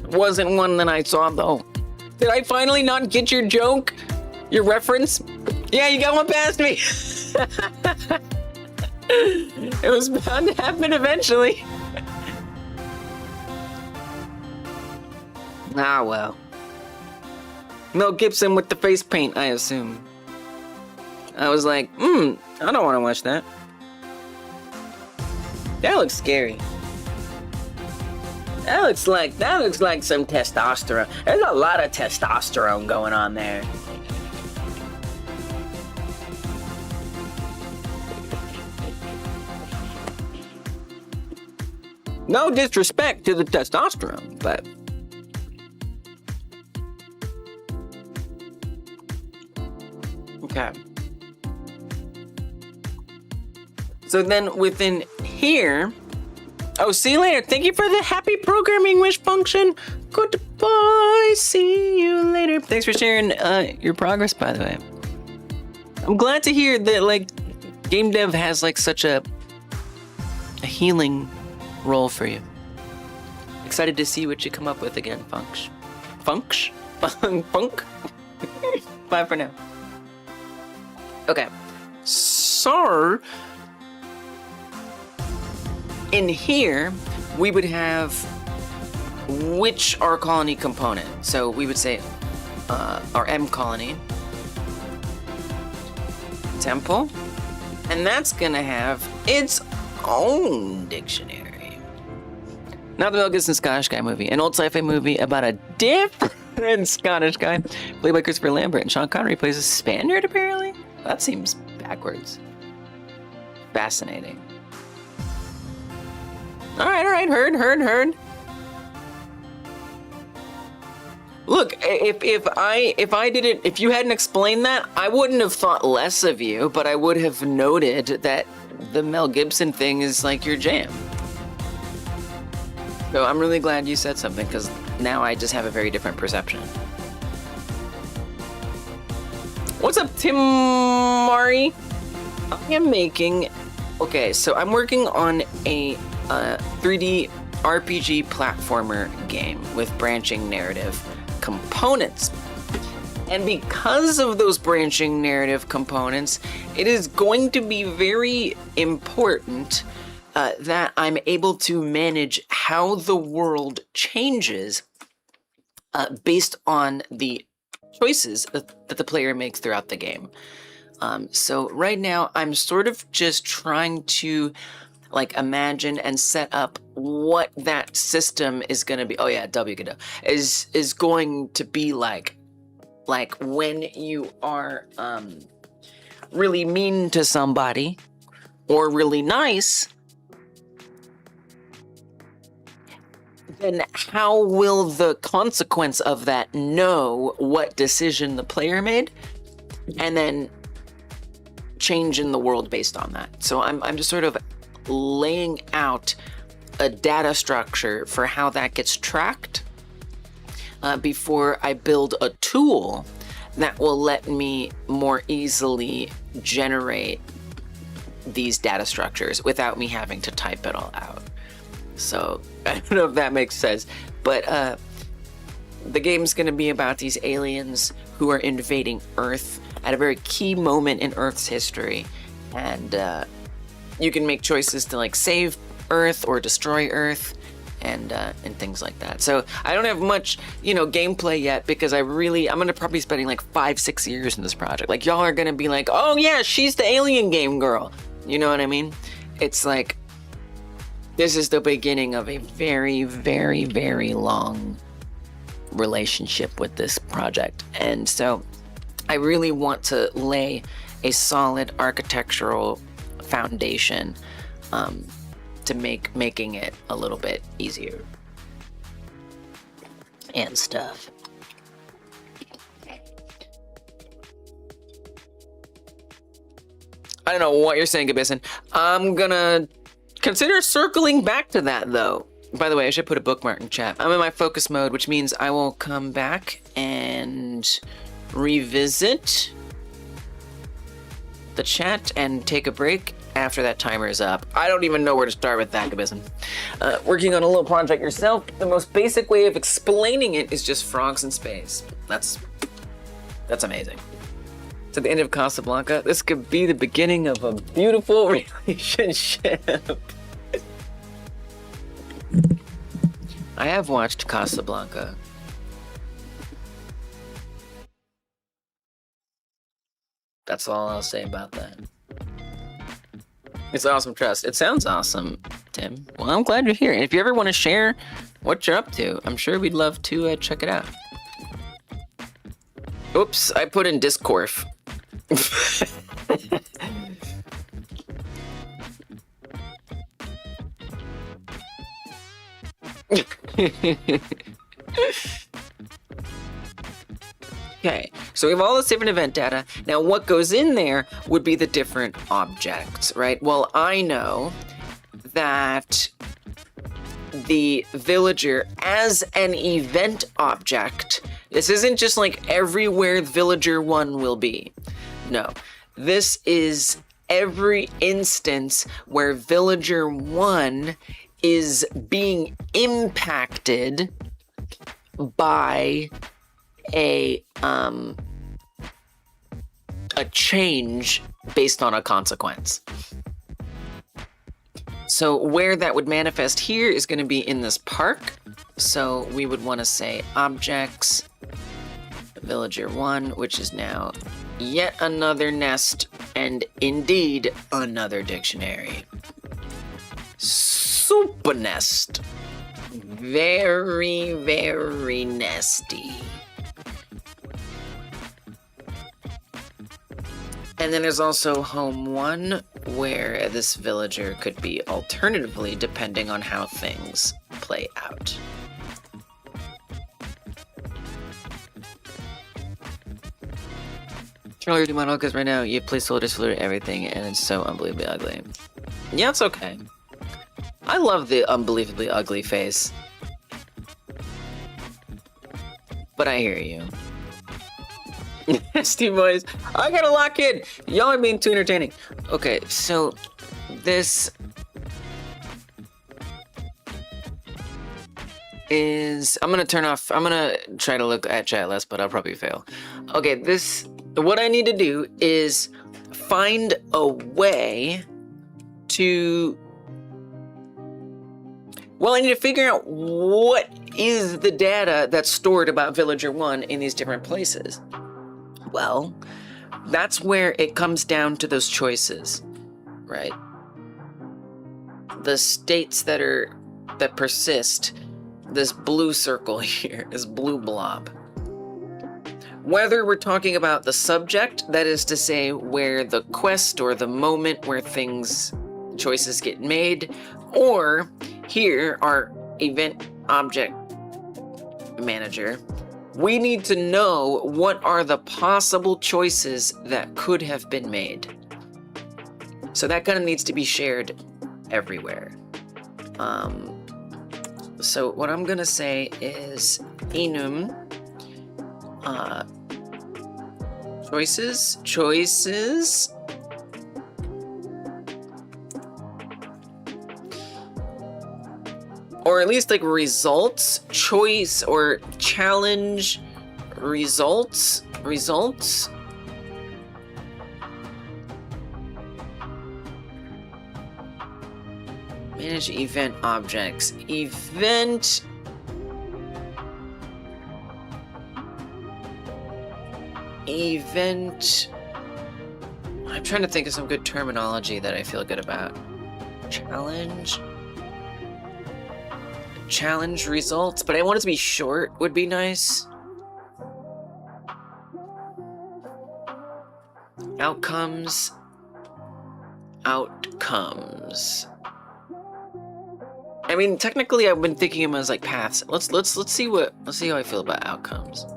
Wasn't one that I saw though. Did I finally not get your joke? Your reference? Yeah, you got one past me. It was bound to happen eventually. Ah, well. Mel Gibson with the face paint, I assume. I was like, I don't want to watch that. That looks scary. That looks like some testosterone. There's a lot of testosterone going on there. No disrespect to the testosterone, but okay. So then within here, oh, see you later. Thank you for the happy programming wish function. Goodbye. See you later. Thanks for sharing your progress, by the way. I'm glad to hear that, like, game dev has like such a healing role for you. Excited to see what you come up with again, Funks. Funks? Funk? Bye for now. Okay. So in here, we would have which our colony component. So we would say our M colony, temple, and that's gonna have its own dictionary. Not the Mel Gibson Scottish Guy movie, an old sci-fi movie about a different Scottish guy, played by Christopher Lambert, and Sean Connery plays a Spaniard, apparently? That seems backwards. Fascinating. Alright, heard. Look, if you hadn't explained that, I wouldn't have thought less of you, but I would have noted that the Mel Gibson thing is like your jam. So I'm really glad you said something, because now I just have a very different perception. What's up, Tim Mari? I am making... Okay, so I'm working on a 3D RPG platformer game with branching narrative components. And because of those branching narrative components, it is going to be very important that I'm able to manage how the world changes based on the choices that the player makes throughout the game. So right now, I'm sort of just trying to like imagine and set up what that system is going to be. Oh yeah, Godot is going to be like when you are really mean to somebody or really nice, then how will the consequence of that know what decision the player made, and then change in the world based on that. So I'm just sort of laying out a data structure for how that gets tracked before I build a tool that will let me more easily generate these data structures without me having to type it all out. So I don't know if that makes sense, but the game's going to be about these aliens who are invading Earth at a very key moment in Earth's history, and you can make choices to like save Earth or destroy Earth, and things like that. So I don't have much, gameplay yet because I'm gonna probably be spending like 5-6 years in this project. Like y'all are gonna be like, oh yeah, she's the alien game girl. You know what I mean? It's like, this is the beginning of a very, very, very long relationship with this project. And so I really want to lay a solid architectural foundation to making it a little bit easier and stuff. I don't know what you're saying, Gabison. I'm gonna consider circling back to that though. By the way, I should put a bookmark in chat. I'm in my focus mode, which means I will come back and revisit the chat and take a break after that timer is up. I don't even know where to start with that, Gabison. Working on a little project yourself, the most basic way of explaining it is just frogs in space. That's amazing. To the end of Casablanca, this could be the beginning of a beautiful relationship. I have watched Casablanca. That's all I'll say about that. It's awesome, Trust. It sounds awesome, Tim. Well, I'm glad you're here. And if you ever want to share what you're up to, I'm sure we'd love to check it out. Oops, I put in Discord. Okay, so we have all this different event data. Now what goes in there would be the different objects, right? Well, I know that the villager as an event object, this isn't just like everywhere villager 1 will be. No, this is every instance where villager 1 is being impacted by a change based on a consequence. So where that would manifest here is going to be in this park. So we would want to say objects, villager 1, which is now yet another nest and indeed another dictionary. Super nest. Very, very nasty. And then there's also home 1, where this villager could be alternatively depending on how things play out. Controller do model because right now you have placeholders for everything and it's so unbelievably ugly. Yeah, it's okay. I love the unbelievably ugly face. But I hear you. Steve Boys, I gotta lock in. Y'all are being too entertaining. Okay, so this is, I'm gonna try to look at chat less, but I'll probably fail. Okay, what I need to do is find a way to, well, I need to figure out what is the data that's stored about villager 1 in these different places. Well, that's where it comes down to those choices, right? The states that persist, this blue circle here, this blue blob. Whether we're talking about the subject, that is to say where the quest or the moment where choices get made, or here, our event object manager, we need to know what are the possible choices that could have been made. So that kind of needs to be shared everywhere. So what I'm gonna say is enum choices or at least like results, choice or challenge, results. Manage Manage event objects. Event. I'm trying to think of some good terminology that I feel good about. Challenge results, but I want it to be short, would be nice. Outcomes. I mean, technically, I've been thinking of them as like paths. Let's see how I feel about outcomes.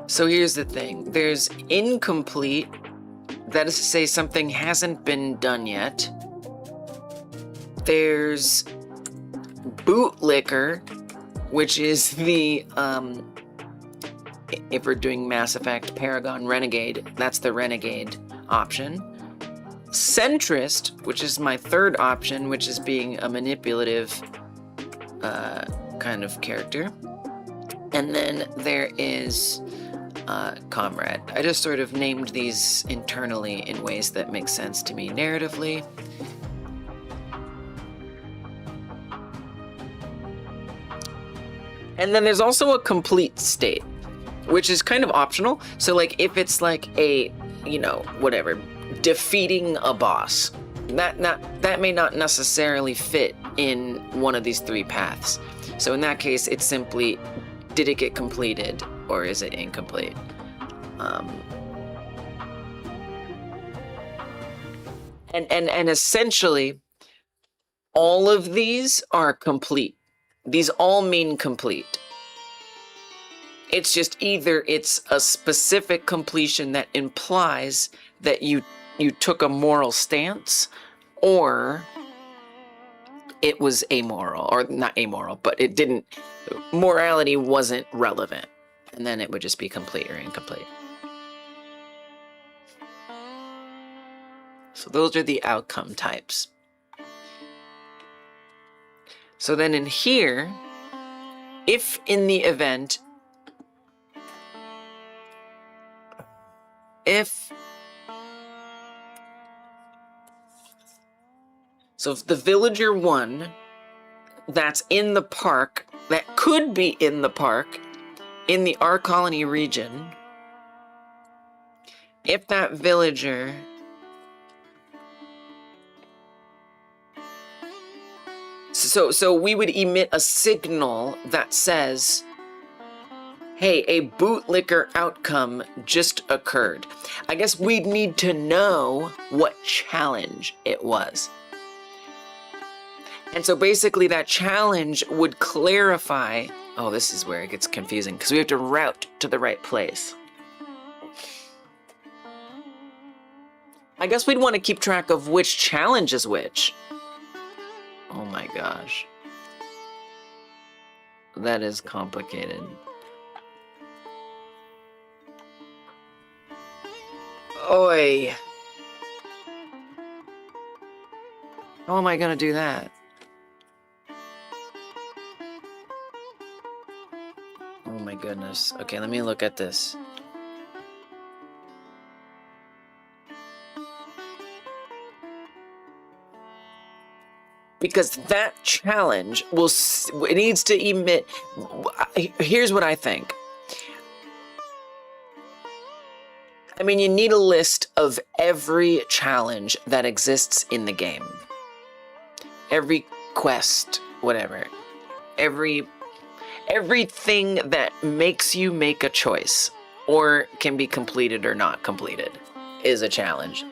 So here's the thing. There's incomplete. That is to say, something hasn't been done yet. There's bootlicker, which is the if we're doing Mass Effect, Paragon, Renegade, that's the Renegade option. Centrist, which is my third option, which is being a manipulative kind of character. And then there is Comrade. I just sort of named these internally in ways that make sense to me narratively. And then there's also a complete state, which is kind of optional. So like if it's like a, whatever, defeating a boss, that may not necessarily fit in one of these three paths. So in that case, it's simply, did it get completed or is it incomplete? And essentially, all of these are complete. These all mean complete. It's just either it's a specific completion that implies that you took a moral stance, or it was amoral, or not amoral, but it didn't, morality wasn't relevant, and then it would just be complete or incomplete. So those are the outcome types. So then in here, if in the event, so if the villager 1 that's in the park, that could be in the park, in the R Colony region, if that villager so we would emit a signal that says, hey, a bootlicker outcome just occurred. I guess we'd need to know what challenge it was. And so basically that challenge would clarify, oh, this is where it gets confusing, because we have to route to the right place. I guess we'd want to keep track of which challenge is which. Oh my gosh. That is complicated. Oi. How am I gonna do that? Oh my goodness. Okay, let me look at this. Because that challenge it needs to emit. Here's what I think. I mean, you need a list of every challenge that exists in the game. Every quest, whatever. Everything that makes you make a choice, or can be completed or not completed, is a challenge.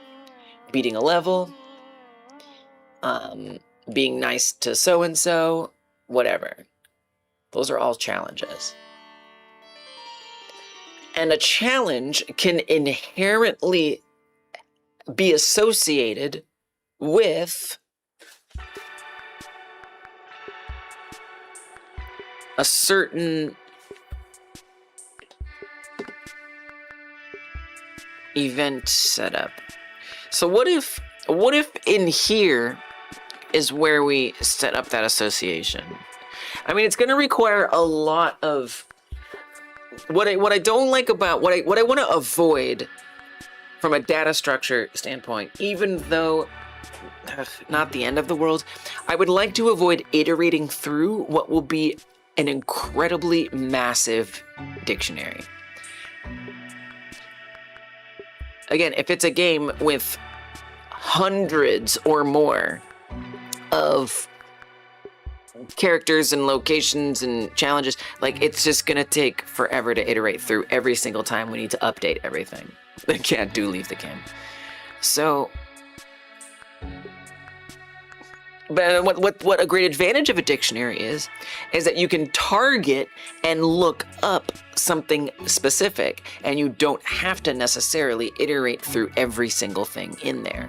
Beating a level, being nice to so-and-so, whatever. Those are all challenges. And a challenge can inherently be associated with a certain event setup. So what if in here is where we set up that association? I mean, it's going to require a lot of what I don't like about what I want to avoid from a data structure standpoint, even though not the end of the world. I would like to avoid iterating through what will be an incredibly massive dictionary. Again, if it's a game with hundreds or more of characters and locations and challenges, like, it's just gonna take forever to iterate through every single time we need to update everything. I can't do leave the game. So, but what a great advantage of a dictionary is that you can target and look up something specific, and you don't have to necessarily iterate through every single thing in there.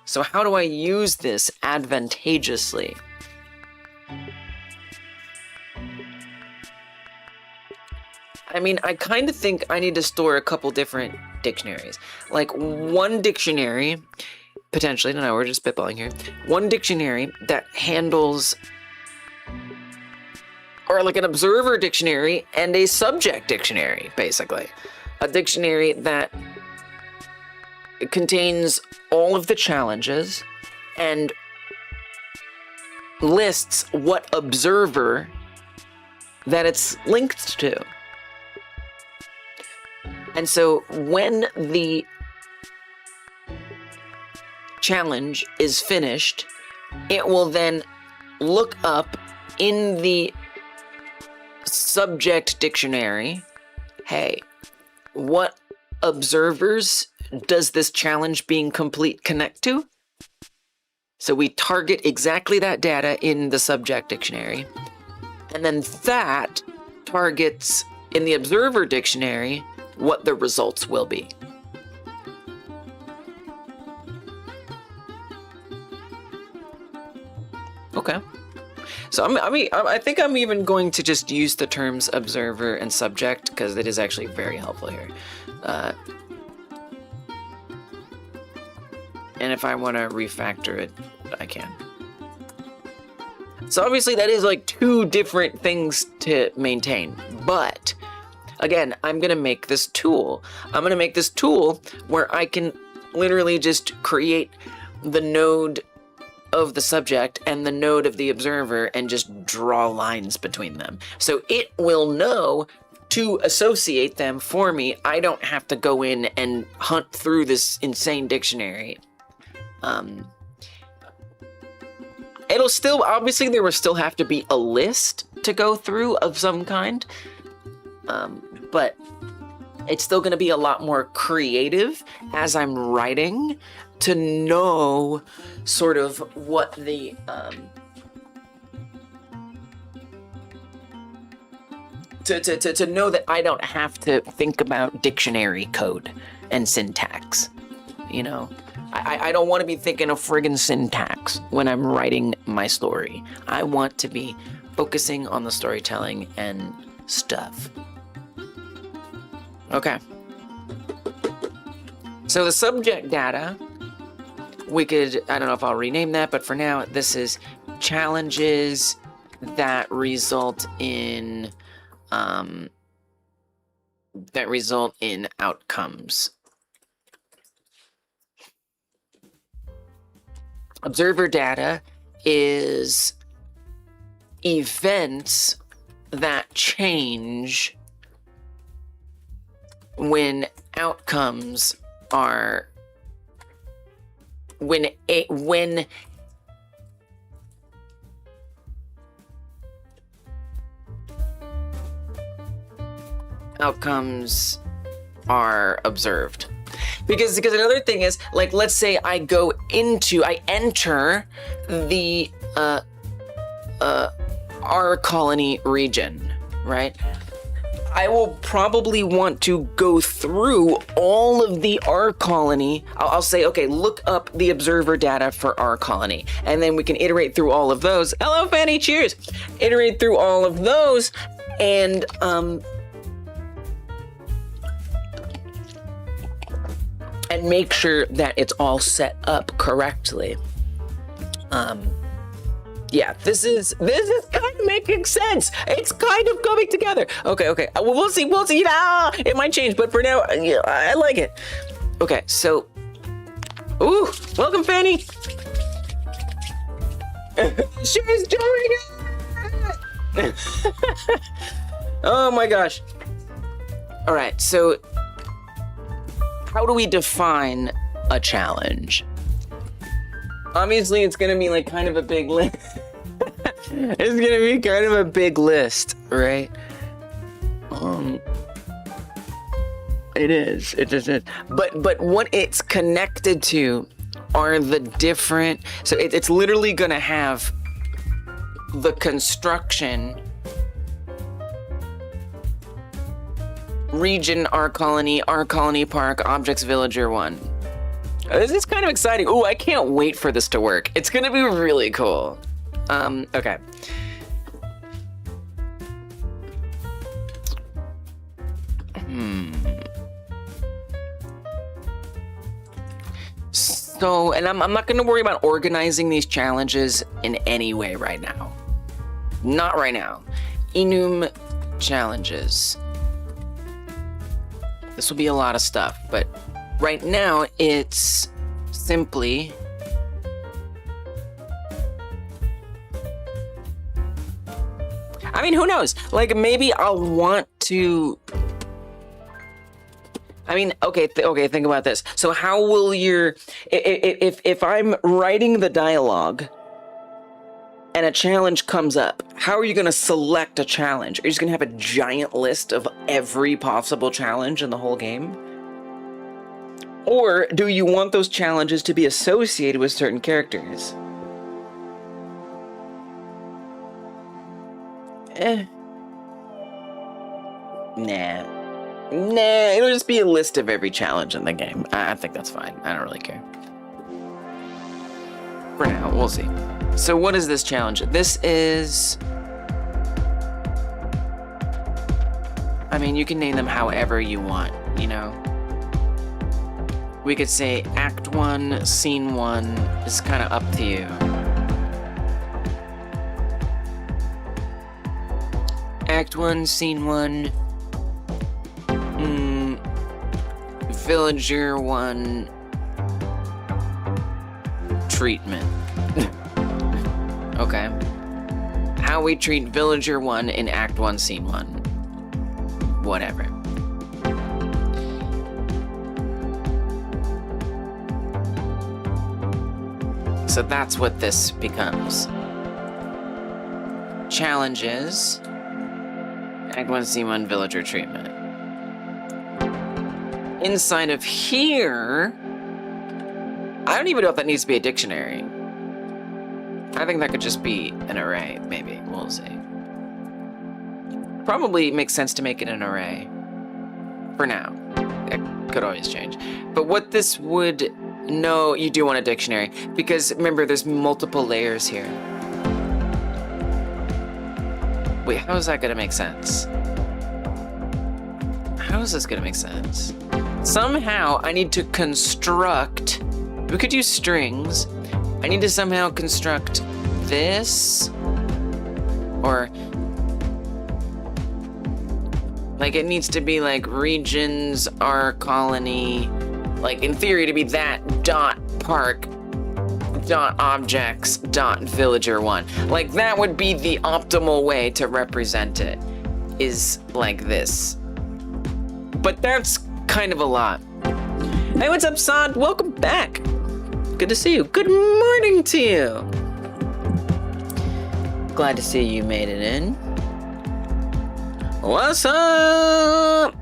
So how do I use this advantageously? I mean, I kind of think I need to store a couple different dictionaries. Like, one dictionary, potentially, no, we're just spitballing here. One dictionary that handles, or like an observer dictionary and a subject dictionary, basically. A dictionary that contains all of the challenges and lists what observer that it's linked to. And so when the challenge is finished, it will then look up in the subject dictionary, hey, what observers does this challenge being complete connect to? So we target exactly that data in the subject dictionary, and then that targets in the observer dictionary what the results will be. Okay. So I think I'm even going to just use the terms observer and subject, because it is actually very helpful here. And if I want to refactor it, I can. So obviously that is like two different things to maintain, but again, I'm going to make this tool. I'm going to make this tool where I can literally just create the node of the subject and the node of the observer and just draw lines between them. So it will know to associate them for me. I don't have to go in and hunt through this insane dictionary. It'll still, obviously there will still have to be a list to go through of some kind. But it's still going to be a lot more creative as I'm writing to know sort of what the, to know that I don't have to think about dictionary code and syntax, you know? I don't want to be thinking of friggin' syntax when I'm writing my story. I want to be focusing on the storytelling and stuff. Okay. So the subject data, we could, I don't know if I'll rename that, but for now, this is challenges that result in outcomes. Observer data is events that change when outcomes are when outcomes are observed. Because another thing is, like, let's say I enter the R colony region, right? I will probably want to go through all of the R colony. I'll say, okay, look up the observer data for R colony. And then we can iterate through all of those. Hello, Fanny, cheers. Iterate through all of those and make sure that it's all set up correctly. Yeah, this is kind of making sense. It's kind of coming together. Okay. Well, we'll see. It might change, but for now, yeah, I like it. Okay, so Ooh, welcome, Fanny. She's doing it. Oh my gosh. All right, so how do we define a challenge? Obviously, it's gonna be like kind of a big list. It's gonna be kind of a big list, right? It is. It just is. But what it's connected to are the different. So it's literally gonna have the construction, region, our colony park, objects, villager 1. This is kind of exciting. Ooh, I can't wait for this to work. It's gonna be really cool. Okay. So, and I'm not gonna worry about organizing these challenges in any way right now. Not right now. Enum challenges. This will be a lot of stuff, but right now it's simply I mean, who knows? Like, maybe I'll want to. I mean, okay, think about this. So how will if I'm writing the dialogue and a challenge comes up, how are you gonna select a challenge? Are you just gonna have a giant list of every possible challenge in the whole game? Or do you want those challenges to be associated with certain characters? Nah, it'll just be a list of every challenge in the game. I think that's fine. I don't really care. For now, we'll see. So what is this challenge? This is... I mean, you can name them however you want, you know? We could say Act 1, Scene 1. It's kind of up to you. Act 1, Scene 1. Villager 1. Treatment. Okay. How we treat Villager 1 in Act 1, Scene 1. Whatever. So that's what this becomes. Challenges. Act 1, Scene 1, Villager treatment. Inside of here, I don't even know if that needs to be a dictionary. I think that could just be an array, maybe. We'll see. Probably makes sense to make it an array. For now. It could always change. But what this would... No, you do want a dictionary. Because, remember, there's multiple layers here. Wait, how is that gonna make sense? How is this gonna make sense? Somehow, I need to construct... We could use strings. I need to somehow construct this. Or... Like, it needs to be, like, regions, our colony... Like, in theory, to be that dot park dot objects dot villager 1. Like, that would be the optimal way to represent it, is like this. But that's kind of a lot. Hey, what's up, Sod? Welcome back. Good to see you. Good morning to you. Glad to see you made it in. What's up?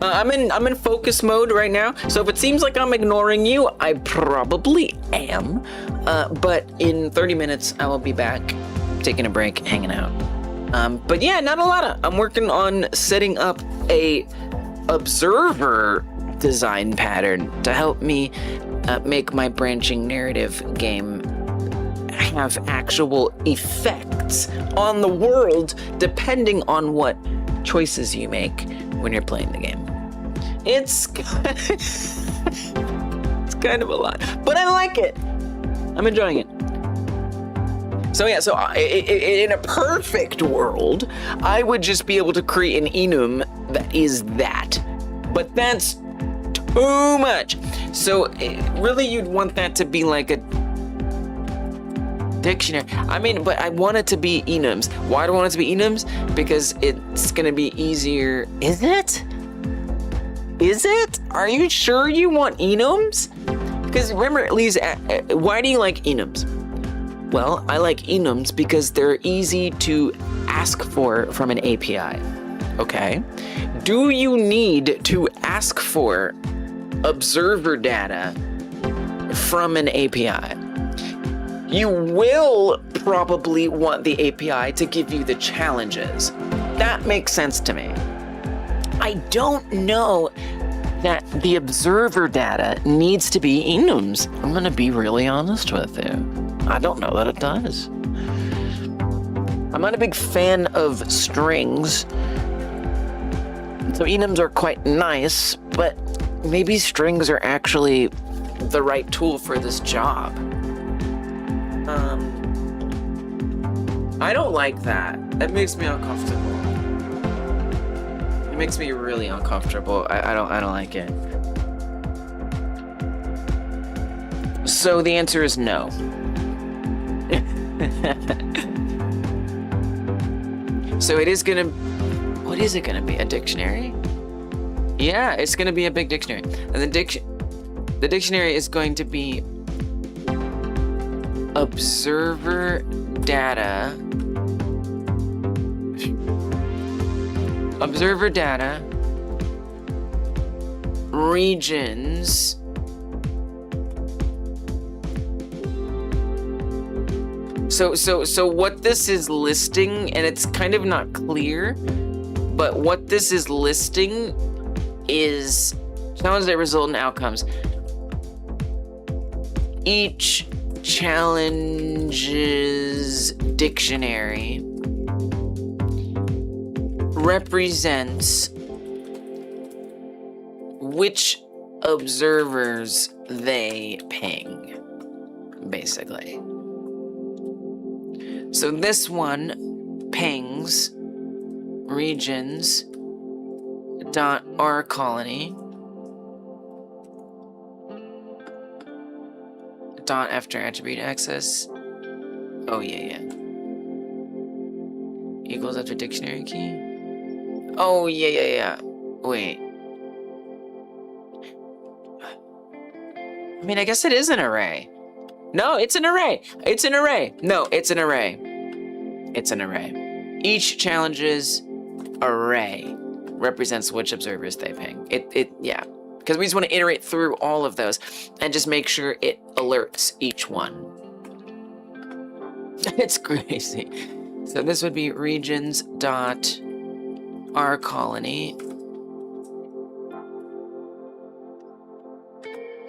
I'm in focus mode right now, so if it seems like I'm ignoring you, I probably am. But in 30 minutes, I will be back, taking a break, hanging out. But yeah, not a lot of. I'm working on setting up a observer design pattern to help me make my branching narrative game have actual effects on the world, depending on what choices you make when you're playing the game. It's kind of a lot, but I like it. I'm enjoying it. So yeah, in a perfect world, I would just be able to create an enum that is that. But that's too much. So really you'd want that to be like a dictionary. I mean, but I want it to be enums. Why do I want it to be enums? Because it's gonna be easier. Is it? Is it? Are you sure you want enums? Because remember, at least, why do you like enums? Well, I like enums because they're easy to ask for from an API. Okay. Do you need to ask for observer data from an API? You will probably want the API to give you the challenges. That makes sense to me. I don't know that the observer data needs to be enums. I'm gonna be really honest with you. I don't know that it does. I'm not a big fan of strings. So enums are quite nice, but maybe strings are actually the right tool for this job. I don't like that. That makes me uncomfortable. It makes me really uncomfortable. I don't like it. So the answer is no. So it is gonna, what is it gonna be? A dictionary? Yeah, it's gonna be a big dictionary. And the dictionary is going to be observer data, regions, so what this is listing, and it's kind of not clear, but what this is listing is challenges that result in outcomes. Each challenges dictionary represents which observers they ping, basically. So this one pings regions dot r colony dot after attribute access. Oh yeah. Equals after dictionary key. Oh yeah. Wait. I mean, I guess it is an array. No, it's an array. It's an array. No, it's an array. It's an array. Each challenges array represents which observers they ping. Yeah. Because we just want to iterate through all of those and just make sure it alerts each one. It's crazy. So this would be regions dot r colony.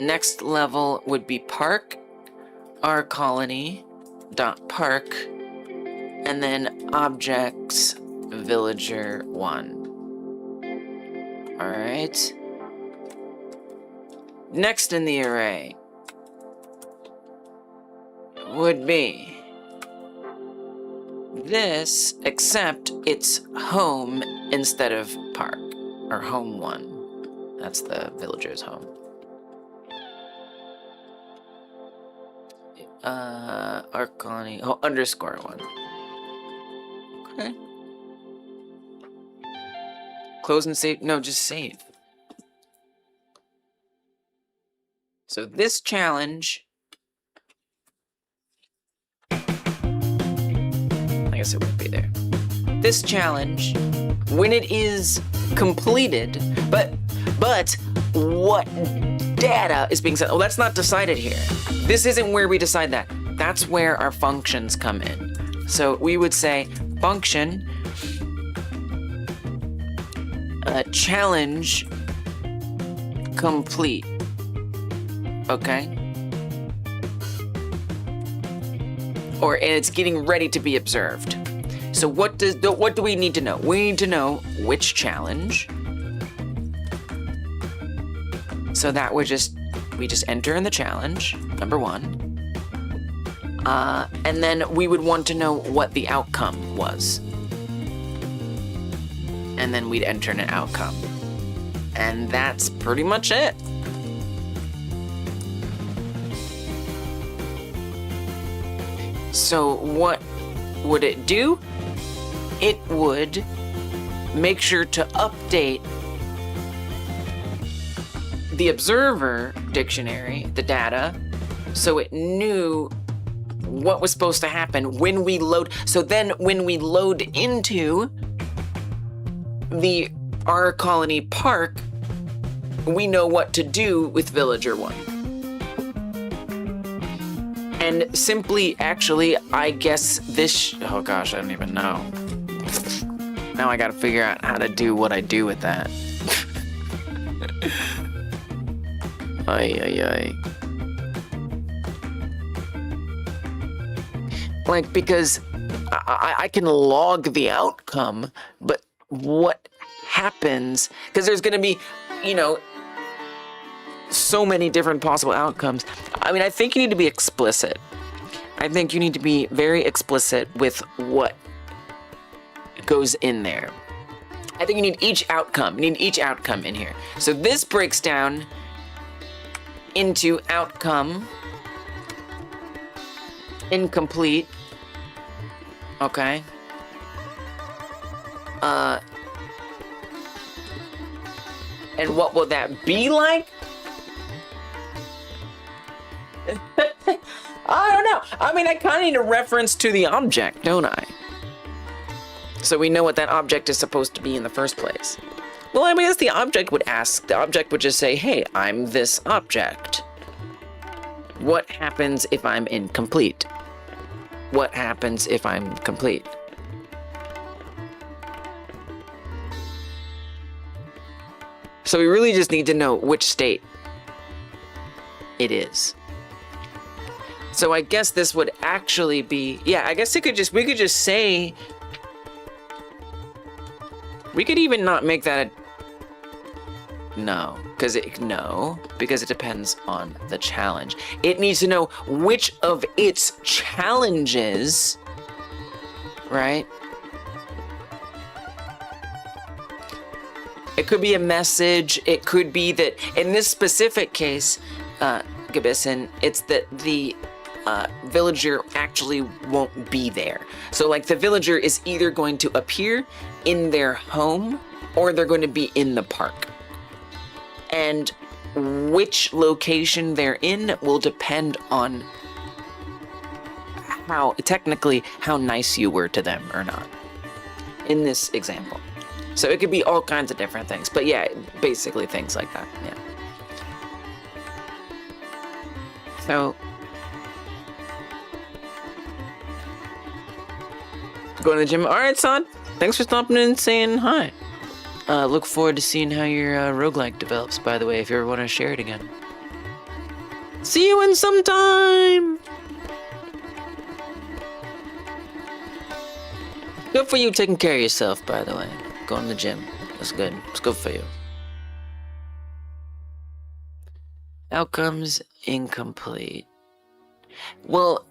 Next level would be park, r colony dot park, and then objects villager 1. All right. Next in the array would be this, except it's home instead of park, or home 1. That's the villager's home. Arc colony, underscore 1. Okay. Close and save, no, just save. So this challenge, I guess it won't be there. This challenge, when it is completed, but what data is being sent? Oh, that's not decided here. This isn't where we decide that. That's where our functions come in. So we would say function challenge complete. Okay. Or it's getting ready to be observed. So what do we need to know? We need to know which challenge. So that we just enter in the challenge, number 1. And then we would want to know what the outcome was. And then we'd enter in an outcome. And that's pretty much it. So what would it do? It would make sure to update the observer dictionary, the data, so it knew what was supposed to happen when we load. So then when we load into the R Colony Park, we know what to do with Villager 1. And simply, actually, I guess this, oh gosh, I don't even know. Now I gotta figure out how to do what I do with that. Ay, ay, ay. Like, because I can log the outcome, but what happens, because there's gonna be, you know, so many different possible outcomes. I mean, I think you need to be explicit. I think you need to be very explicit with what goes in there. I think you need each outcome. You need each outcome in here. So this breaks down into outcome incomplete. Okay. And what will that be like? I don't know. I mean, I kind of need a reference to the object, don't I? So we know what that object is supposed to be in the first place. Well, I mean, as the object would ask, the object would just say, hey, I'm this object. What happens if I'm incomplete? What happens if I'm complete? So we really just need to know which state it is. So I guess this would actually be, yeah, I guess we could just say, we could even not make that because it depends on the challenge. It needs to know which of its challenges, right? It could be a message. It could be that in this specific case, Gibison, it's that the villager actually won't be there. So like the villager is either going to appear in their home or they're going to be in the park. And which location they're in will depend on how nice you were to them or not in this example. So it could be all kinds of different things, but yeah, basically things like that, yeah. So, going to the gym. All right, son. Thanks for stopping in and saying hi. Look forward to seeing how your roguelike develops, by the way, if you ever want to share it again. See you in some time! Good for you taking care of yourself, by the way. Going to the gym. That's good. It's good for you. Outcomes incomplete. Well,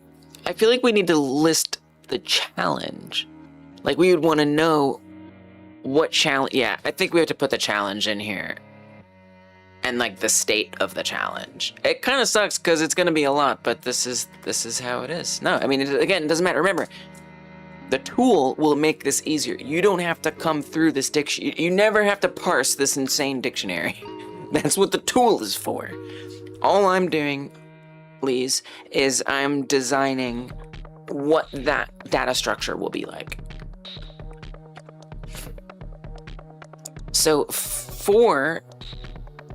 I feel like we need to list the challenge. Like, we would want to know what challenge. Yeah, I think we have to put the challenge in here. And, like, the state of the challenge. It kind of sucks because it's going to be a lot, but this is how it is. No, I mean, again, it doesn't matter. Remember, the tool will make this easier. You don't have to come through this dictionary. You never have to parse this insane dictionary. That's what the tool is for. All I'm doing, Lise, is I'm designing what that data structure will be like. So for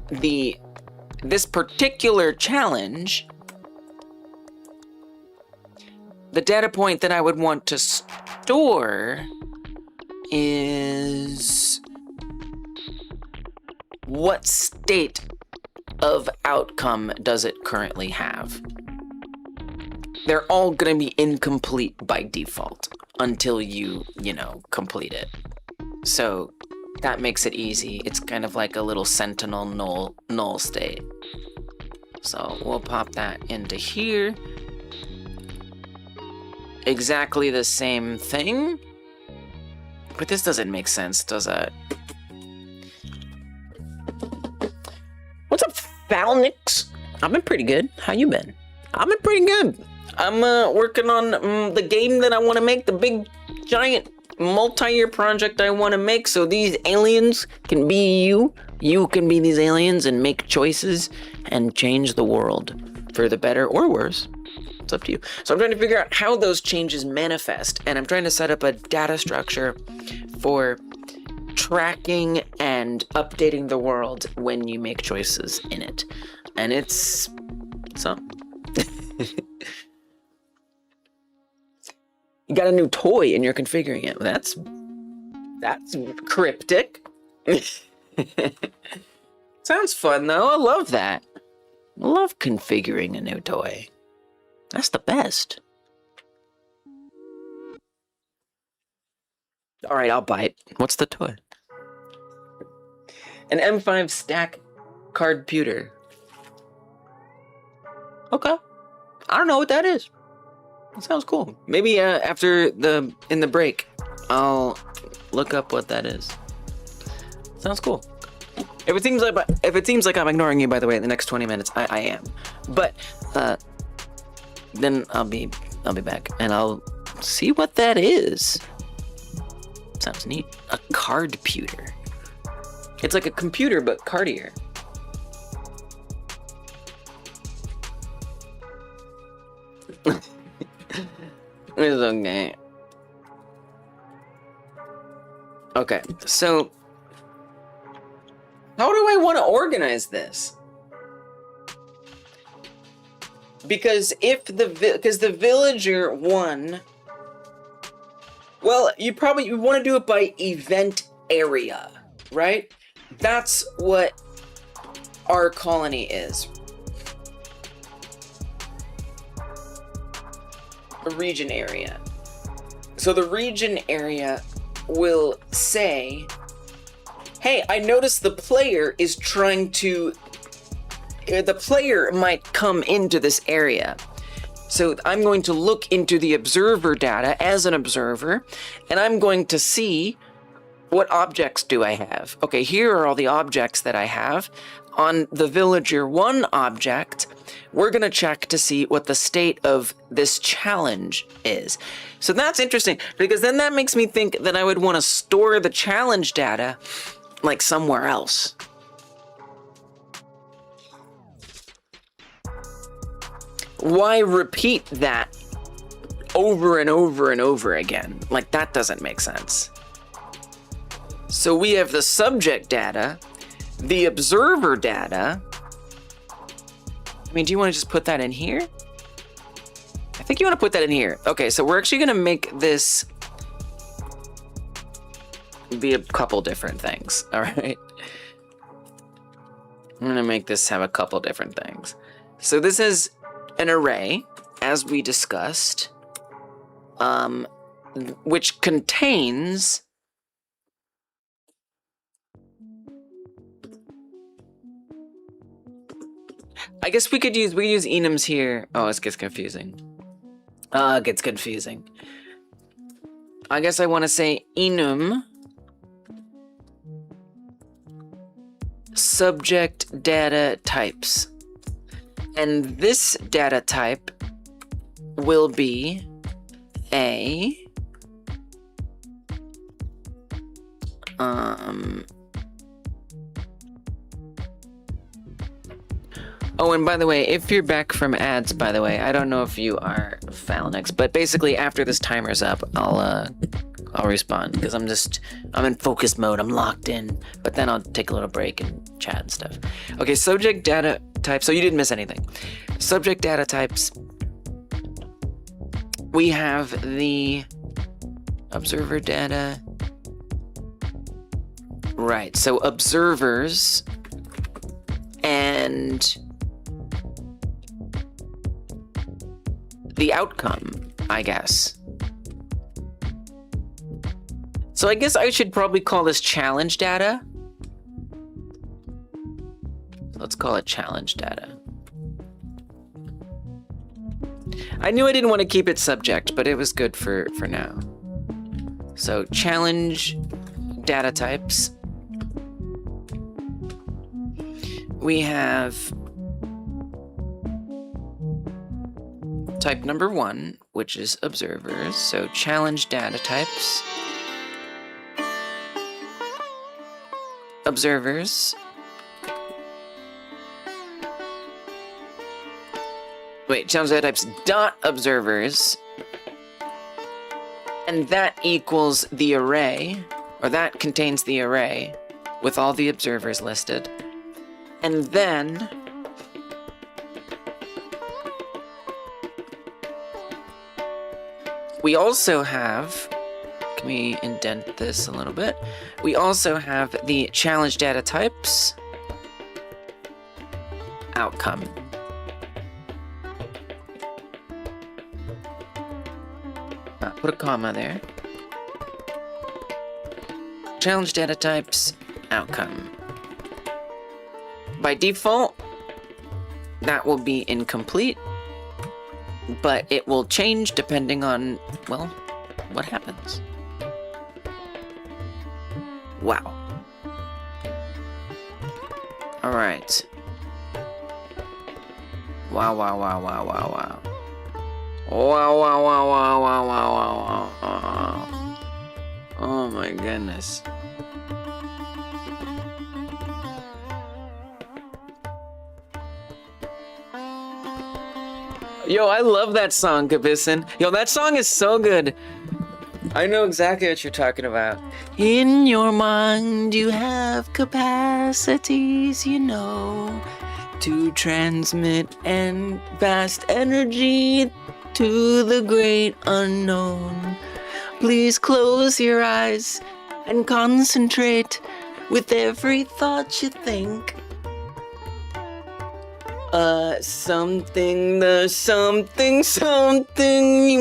this particular challenge, the data point that I would want to store is what state of outcome does it currently have? They're all going to be incomplete by default until you complete it. So that makes it easy. It's kind of like a little sentinel null state. So we'll pop that into here. Exactly the same thing. But this doesn't make sense, does it? What's up, Falnix? I've been pretty good. How you been? I've been pretty good. I'm working on the game that I want to make, the big, giant, multi-year project I want to make, so these aliens can be you. You can be these aliens and make choices and change the world for the better or worse. It's up to you. So I'm trying to figure out how those changes manifest, and I'm trying to set up a data structure for tracking and updating the world when you make choices in it. And it's some. You got a new toy and you're configuring it. That's cryptic. Sounds fun though. I love that. I love configuring a new toy. That's the best. All right, I'll buy it. What's the toy? An M5 stack card pewter. Okay. I don't know what that is. That sounds cool. Maybe after in the break, I'll look up what that is. Sounds cool. If it seems like I'm ignoring you, by the way, in the next 20 minutes, I am. But then I'll be back and I'll see what that is. Sounds neat. A card pewter. It's like a computer but cardier. It's okay. Okay, so how do I want to organize this? Because the villager one, well, you want to do it by event area, right? That's what our colony is. A region area. So the region area will say, hey, I noticed the player is trying to, the player might come into this area. So I'm going to look into the observer data as an observer, and I'm going to see what objects do I have. Okay, here are all the objects that I have. On the villager 1 object, we're going to check to see what the state of this challenge is. So that's interesting, because then that makes me think that I would want to store the challenge data like somewhere else. Why repeat that over and over and over again? Like, that doesn't make sense. So we have the subject data, the observer data. I mean, do you want to just put that in here? I think you want to put that in here. Okay, so we're actually going to make this be a couple different things, all right? I'm going to make this have a couple different things. So this is an array, as we discussed, which contains I guess we could use enums here. Oh, this gets confusing. It gets confusing. I guess I want to say enum subject data types. And this data type will be a Oh, and by the way, if you're back from ads, by the way, I don't know if you are Phalanx, but basically after this timer's up, I'll respond, because I'm in focus mode, I'm locked in, but then I'll take a little break and chat and stuff. Okay, subject data types, so you didn't miss anything. Subject data types, we have the observer data. Right, so observers and the outcome, I guess. So I guess I should probably call this challenge data. Let's call it challenge data. I knew I didn't want to keep it subject, but it was good for now. So challenge data types. We have type number 1, which is observers. So challenge data types. Observers. Wait, challenge data types dot observers. And that equals the array, or that contains the array with all the observers listed. And then we also have, can we indent this a little bit? We also have the challenge data types outcome. Put a comma there. Challenge data types outcome. By default, that will be incomplete, but it will change depending on, well, what happens. Wow. All right. Wow, wow, wow, wow, wow, wow. Wow, wow, wow, wow, wow, wow, wow, wow. Oh my goodness. Yo, I love that song, Kabissin. Yo, that song is so good. I know exactly what you're talking about. In your mind, you have capacities, you know, to transmit and vast energy to the great unknown. Please close your eyes and concentrate with every thought you think. Something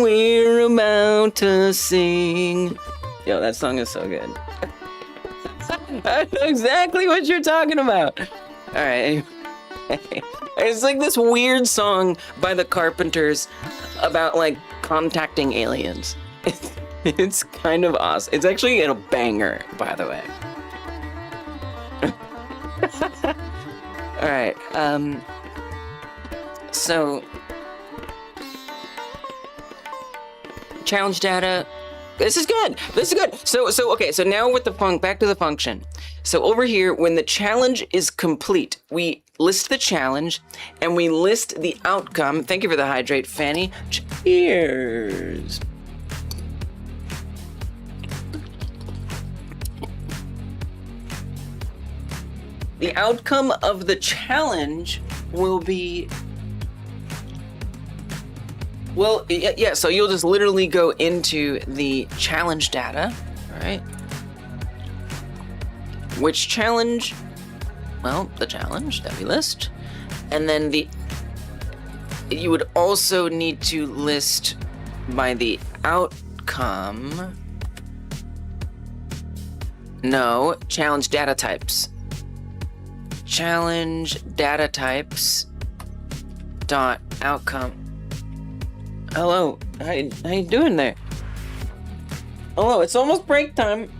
we're about to sing. Yo, that song is so good. I know exactly what you're talking about. All right, anyway. It's like this weird song by the Carpenters about like contacting aliens. It's kind of awesome. It's actually a banger, by the way. All right. So challenge data. This is good. This is good. So okay. So now with the back to the function. So over here, when the challenge is complete, we list the challenge and we list the outcome. Thank you for the hydrate, Fanny. Cheers. The outcome of the challenge will be, well, yeah, so you'll just literally go into the challenge data, all right? Which challenge? Well, the challenge that we list. And then you would also need to list by the outcome. No, challenge data types. Challenge data types dot outcome. Hello, how you doing there? Hello, it's almost break time.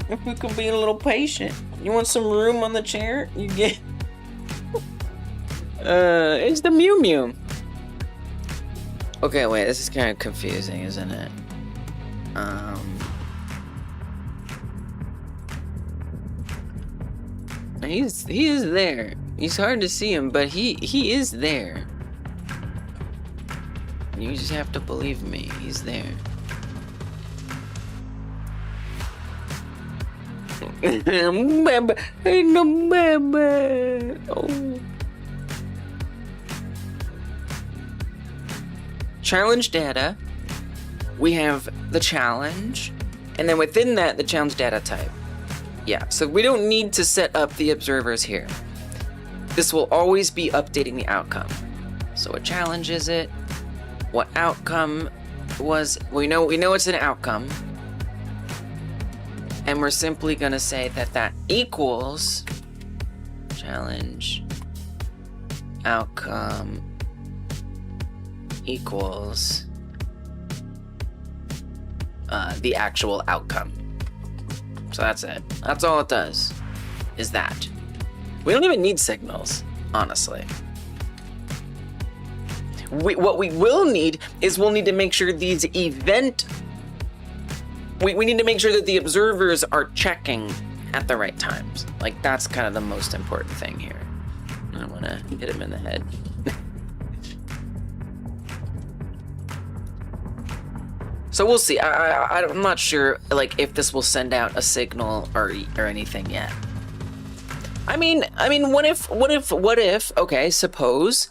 If we can be a little patient. You want some room on the chair? You get. It's the Mew Mew. Okay, wait, this is kind of confusing, isn't it? He is there. He's hard to see him, but he is there. You just have to believe me. He's there. Oh. Challenge data. We have the challenge, and then within that, the challenge data type. Yeah, so we don't need to set up the observers here. This will always be updating the outcome. So what challenge is it? What outcome was, we know it's an outcome. And we're simply gonna say that equals challenge outcome equals the actual outcome. So that's it. That's all it does, is that. We don't even need signals, honestly. What we will need is we'll need to make sure these event. We need to make sure that the observers are checking at the right times. Like, that's kind of the most important thing here. I want to hit him in the head. So we'll see. I'm not sure, like, if this will send out a signal or anything yet. I mean, what if? Okay, suppose,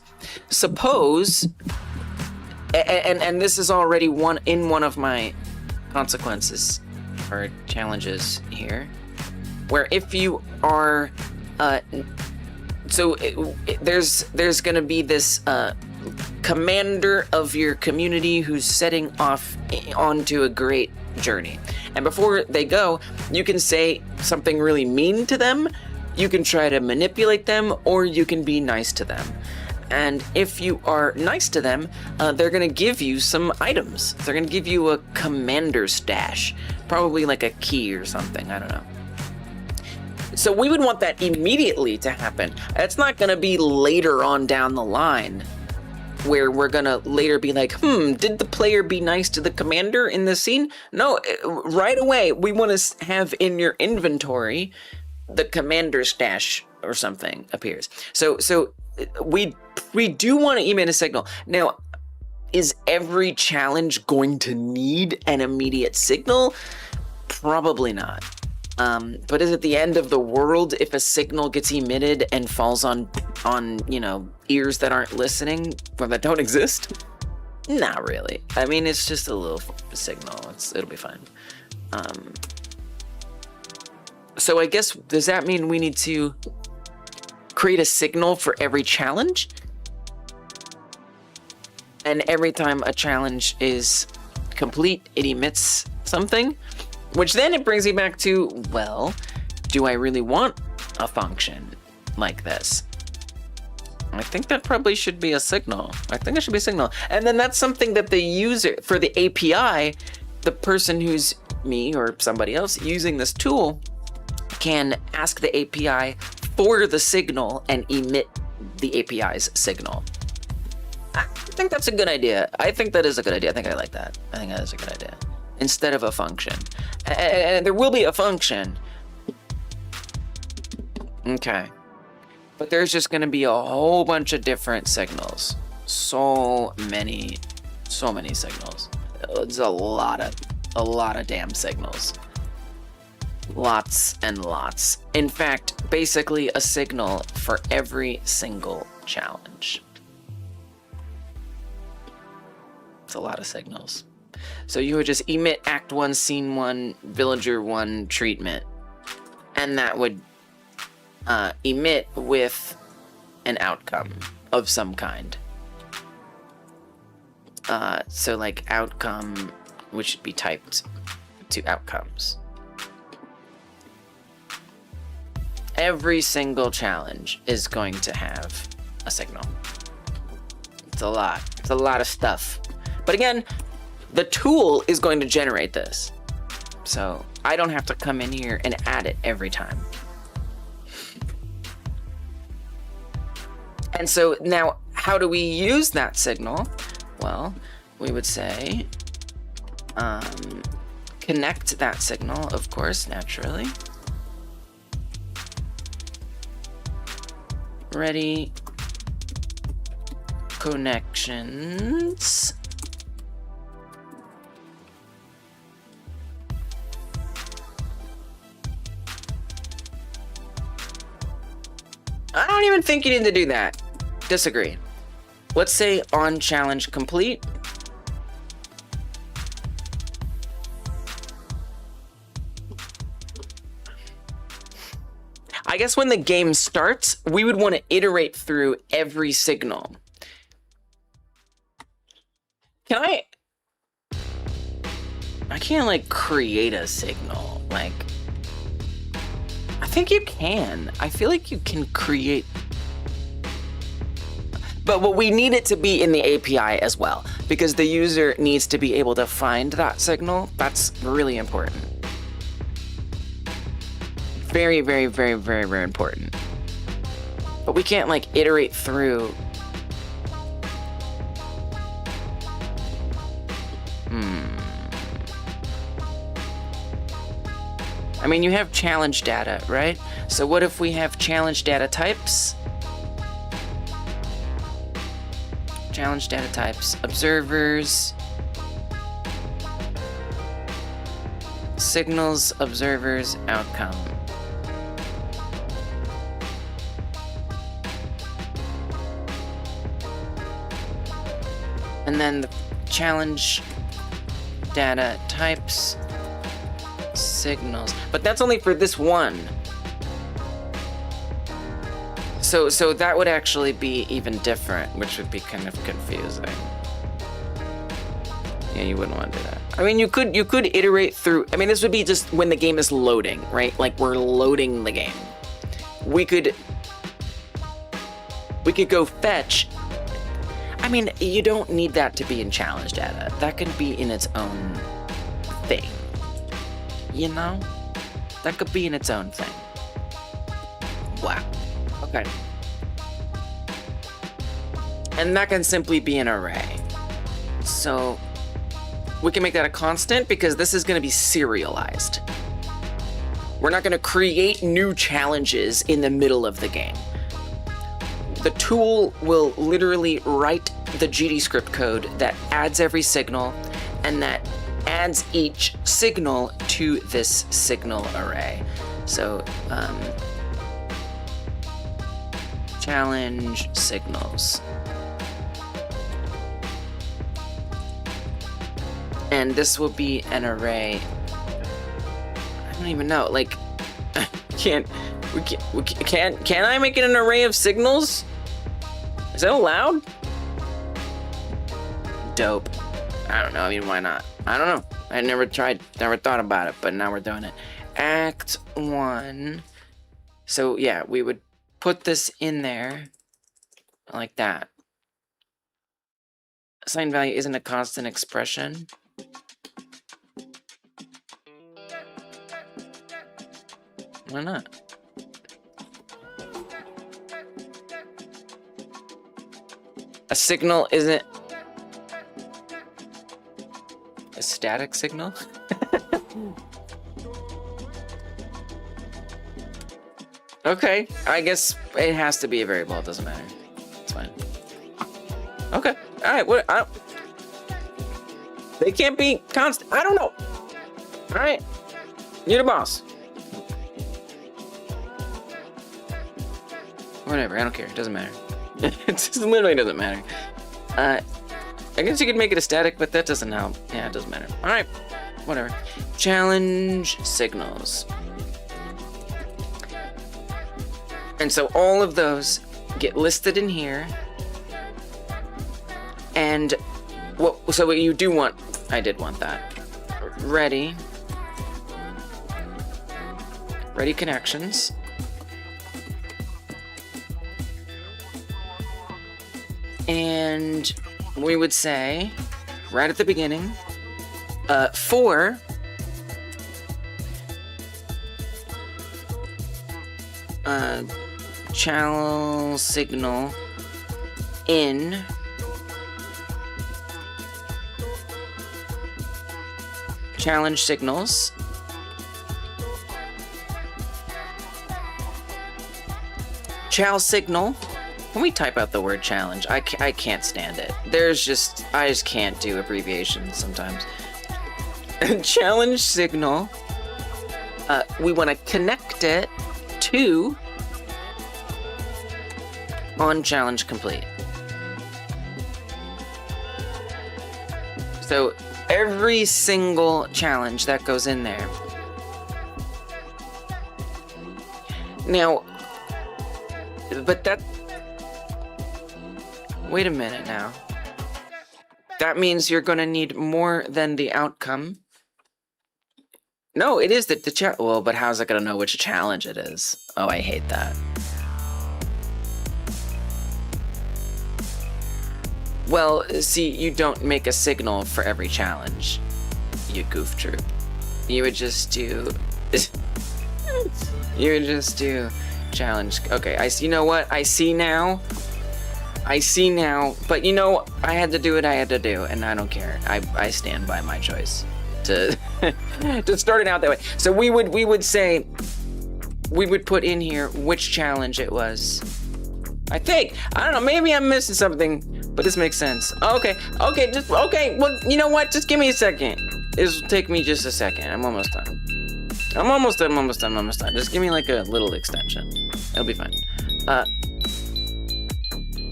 and this is already one of my consequences or challenges here, where if you are, there's gonna be this commander of your community who's setting off onto a great journey, and before they go, you can say something really mean to them, you can try to manipulate them, or you can be nice to them. And if you are nice to them, they're gonna give you some items. They're gonna give you a commander stash, probably like a key or something, I don't know. So we would want that immediately to happen. It's not gonna be later on down the line where we're gonna later be like, did the player be nice to the commander in this scene? No, right away, we wanna have in your inventory, the commander stash or something appears. So we do want to emit a signal. Now, is every challenge going to need an immediate signal? Probably not. But is it the end of the world if a signal gets emitted and falls on ears that aren't listening or that don't exist? Not really. I mean, it's just a little signal. It'll be fine. So I guess, does that mean we need to create a signal for every challenge? And every time a challenge is complete, it emits something? Which then it brings me back to, well, do I really want a function like this? I think that probably should be a signal. I think it should be a signal. And then that's something that the user, for the API, the person who's me or somebody else using this tool can ask the API for the signal and emit the API's signal. I think that's a good idea. I think that is a good idea. I think I like that. I think that is a good idea. Instead of a function. And there will be a function. Okay. But there's just going to be a whole bunch of different signals. So many signals. It's a lot of damn signals. Lots and lots. In fact, basically a signal for every single challenge. It's a lot of signals. So you would just emit Act 1, Scene 1, Villager 1 treatment. And that would emit with an outcome of some kind. So like outcome, which should be typed to outcomes. Every single challenge is going to have a signal. It's a lot. It's a lot of stuff. But again, the tool is going to generate this. So I don't have to come in here and add it every time. And so now, how do we use that signal? Well, we would say, connect that signal, of course, naturally. Ready connections. I don't even think you need to do that. Disagree. Let's say on challenge complete. I guess when the game starts, we would want to iterate through every signal. I can't like create a signal. Like, I think you can. I feel like you can create. But what we need it to be in the API as well, because the user needs to be able to find that signal. That's really important. Very, very, very, very, very important. But we can't like iterate through I mean, you have challenge data, right? So what if we have challenge data types? Challenge data types, observers, signals, observers, outcome. And then the challenge data types, signals, but that's only for this one. So that would actually be even different, which would be kind of confusing. Yeah, you wouldn't want to do that. I mean, you could iterate through. I mean, this would be just when the game is loading, right? Like we're loading the game. We could go fetch. I mean, you don't need that to be in challenge data. That could be in its own thing. You know? That could be in its own thing. Wow. Okay. And that can simply be an array. So we can make that a constant because this is going to be serialized. We're not going to create new challenges in the middle of the game. The tool will literally write the GDScript code that adds every signal and that adds each signal to this signal array. So, challenge signals. And this will be an array. I don't even know, like, can I make it an array of signals? Is that allowed? Dope. I don't know, I mean, why not? I don't know. I never thought about it, but now we're doing it. Act 1. So yeah, we would put this in there like that. Assigned value isn't a constant expression. Why not? A signal isn't a static signal? Okay, I guess it has to be a variable. It doesn't matter. It's fine. Okay. All right. What? They can't be constant. I don't know. All right. You're the boss. Whatever. I don't care. It doesn't matter. It just literally doesn't matter. I guess you could make it a static, but that doesn't help. Yeah, it doesn't matter. All right. Whatever. Challenge signals. And so all of those get listed in here. And so what you do want, I did want that. Ready connections. And we would say, right at the beginning, for channel signal in challenge signals signal. Can we type out the word challenge? I can't stand it. I just can't do abbreviations sometimes. Challenge signal. We want to connect it to on challenge complete. So every single challenge that goes in there. Now, but that, wait a minute now. That means you're going to need more than the outcome. No, it is the challenge. Well, but how's it going to know which challenge it is? Oh, I hate that. Well, see, you don't make a signal for every challenge, you goof troop. You would just do... you would just do challenge. Okay, you know what? I see now, but you know, I had to do what I had to do, and I don't care. I stand by my choice to to start it out that way. So we would say, we would put in here which challenge it was. I think, I don't know, maybe I'm missing something, but this makes sense. Okay, well, you know what? Just give me a second. It'll take me just a second. I'm almost done. I'm almost done. Just give me like a little extension. It'll be fine.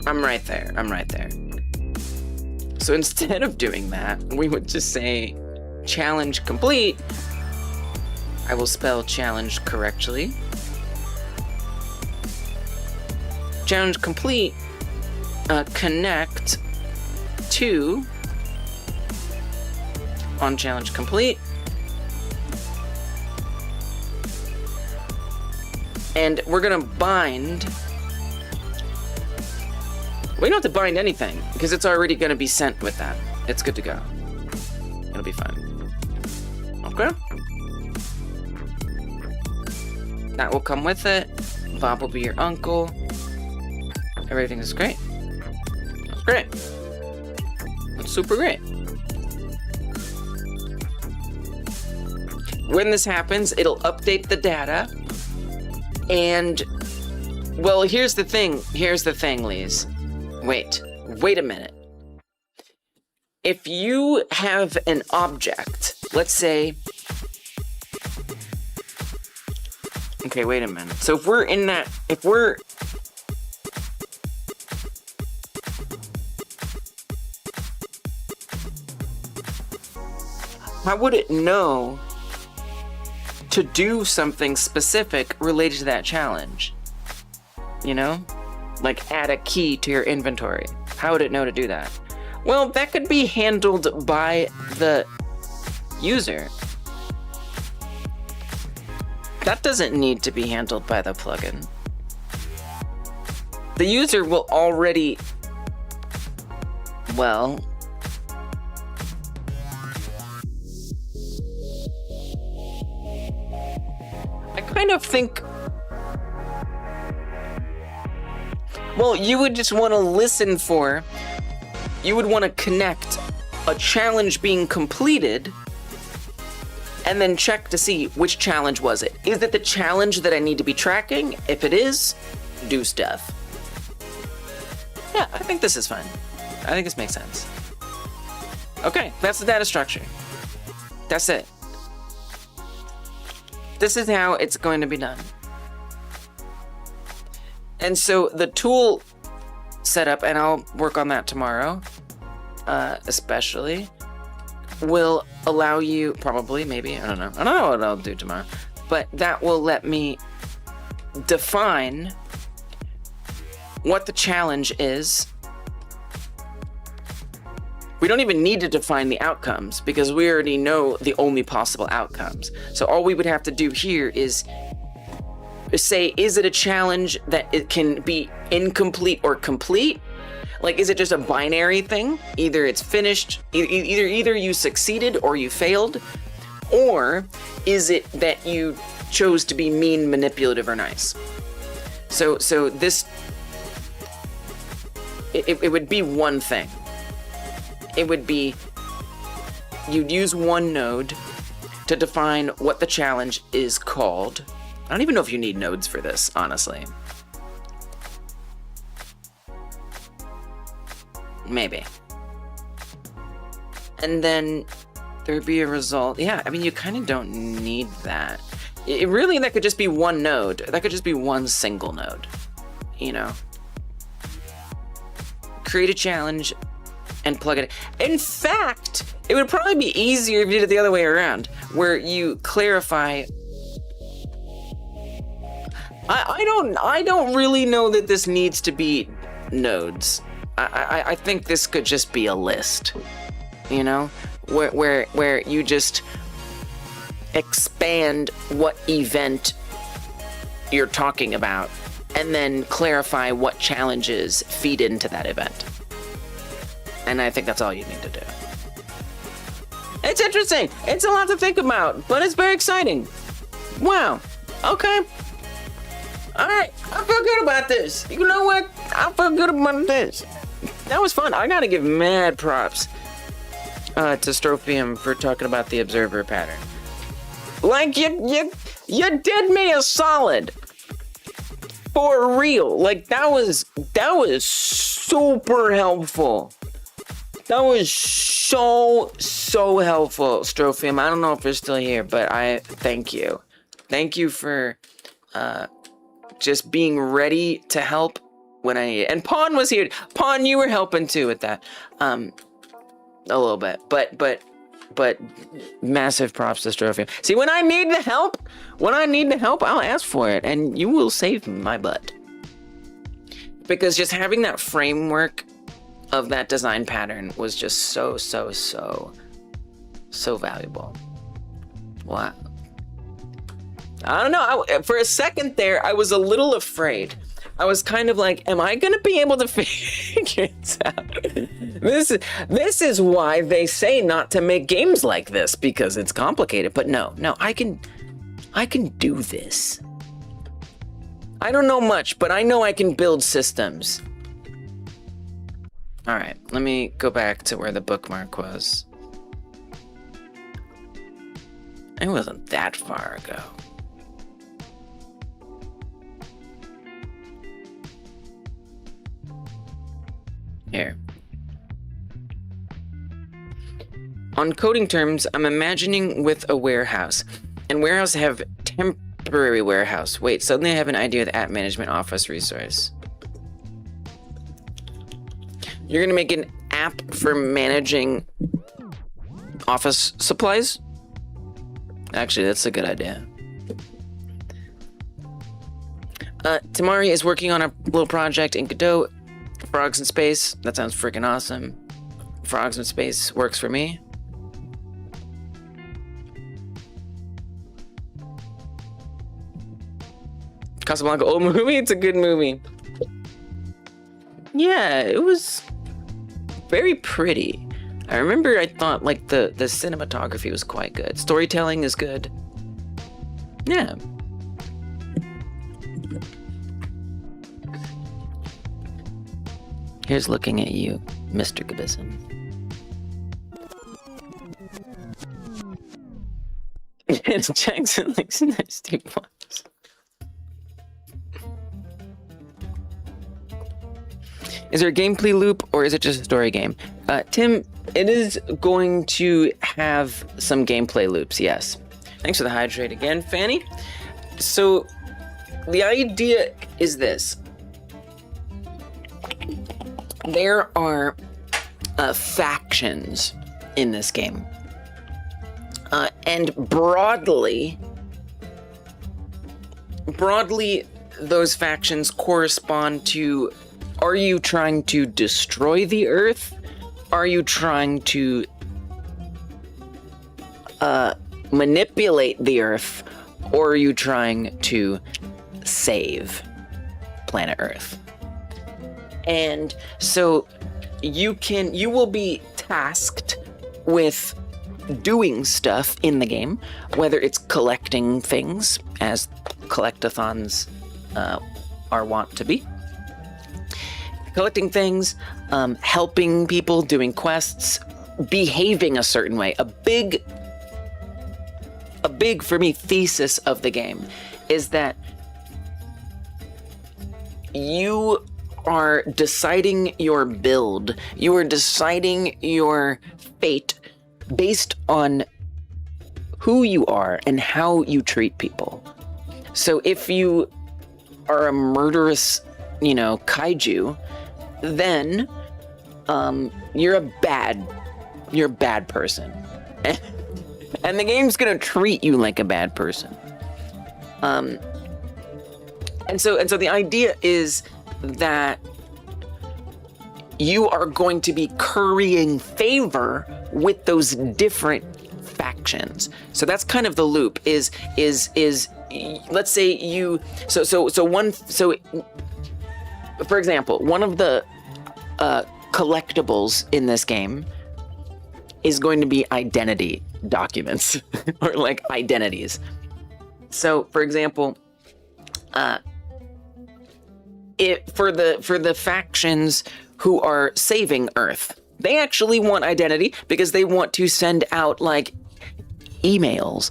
I'm right there. So instead of doing that, we would just say challenge complete. I will spell challenge correctly. Challenge complete, connect to on challenge complete. And we're gonna bind. We don't have to bind anything because it's already gonna be sent with that. It's good to go. It'll be fine. Okay. That will come with it. Bob will be your uncle. Everything is great. That's great. That's super great. When this happens, it'll update the data. And, well, here's the thing, Lise. Wait a minute. If you have an object, let's say, okay, wait a minute. So if how would it know to do something specific related to that challenge? You know? Like add a key to your inventory. How would it know to do that? Well, that could be handled by the user. That doesn't need to be handled by the plugin. The user will already, well, I kind of think, well, you would just want to listen for, you would want to connect a challenge being completed and then check to see which challenge was it. Is it the challenge that I need to be tracking? If it is, do stuff. Yeah, I think this is fine. I think this makes sense. Okay, that's the data structure. That's it. This is how it's going to be done. And so the tool setup, and I'll work on that tomorrow, especially, will allow you, probably, maybe, I don't know what I'll do tomorrow, but that will let me define what the challenge is. We don't even need to define the outcomes because we already know the only possible outcomes. So all we would have to do here is say, is it a challenge that it can be incomplete or complete? Like, is it just a binary thing? Either it's finished, either you succeeded or you failed, or is it that you chose to be mean, manipulative, or nice? So this, it would be one thing. It would be, you'd use one node to define what the challenge is called. I don't even know if you need nodes for this, honestly. Maybe. And then there'd be a result. Yeah, I mean, you kind of don't need that. It really, that could just be one node. That could just be one single node, you know? Create a challenge and plug it in. In fact, it would probably be easier if you did it the other way around, where you clarify. I don't really know that this needs to be nodes. I think this could just be a list, you know, where you just expand what event you're talking about and then clarify what challenges feed into that event. And I think that's all you need to do. It's interesting. It's a lot to think about, but it's very exciting. Wow. Okay. All right. I feel good about this. You know what? I feel good about this. That was fun. I gotta give mad props. to Strophium for talking about the observer pattern. Like, you did me a solid. For real. Like, that was super helpful. That was so helpful, Strophium. I don't know if you're still here, but I thank you. Thank you for just being ready to help when I need it. And Pawn was here. Pawn, you were helping too with that. A little bit. But massive props to Strophium. See, when I need the help, I'll ask for it, and you will save my butt. Because just having that framework of that design pattern was just so valuable. Wow. I don't know. For a second there, I was a little afraid. I was kind of like, am I going to be able to figure this out? This is why they say not to make games like this, because it's complicated. But no, I can do this. I don't know much, but I know I can build systems. All right, let me go back to where the bookmark was. It wasn't that far ago. Here. On coding terms, I'm imagining with a warehouse. And warehouse have temporary warehouse. Wait, suddenly I have an idea of the app management office resource. You're gonna make an app for managing office supplies? Actually, that's a good idea. Tamari is working on a little project in Godot. Frogs in space. That sounds freaking awesome. Frogs in space works for me. Casablanca, old movie? It's a good movie. Yeah, it was very pretty. I remember I thought like the cinematography was quite good. Storytelling is good. Yeah. Here's looking at you, Mr. Gibson. It's Jackson likes nice deep ones. Is there a gameplay loop or is it just a story game? Tim, it is going to have some gameplay loops, yes. Thanks for the hydrate again, Fanny. So the idea is this. There are factions in this game. And broadly, those factions correspond to, are you trying to destroy the Earth? Are you trying to manipulate the Earth? Or are you trying to save planet Earth? And so you will be tasked with doing stuff in the game, whether it's collecting things, as collectathons are wont to be. Collecting things, helping people, doing quests, behaving a certain way. A big, for me, thesis of the game is that you are deciding your build, you are deciding your fate based on who you are and how you treat people. So if you are a murderous, kaiju, then you're a bad person. And the game's gonna treat you like a bad person. And so the idea is that you are going to be currying favor with those different factions. So that's kind of the loop is let's say you for example, one of the collectibles in this game is going to be identity documents or like identities. So for example, for the factions who are saving Earth, They actually want identity because they want to send out like emails,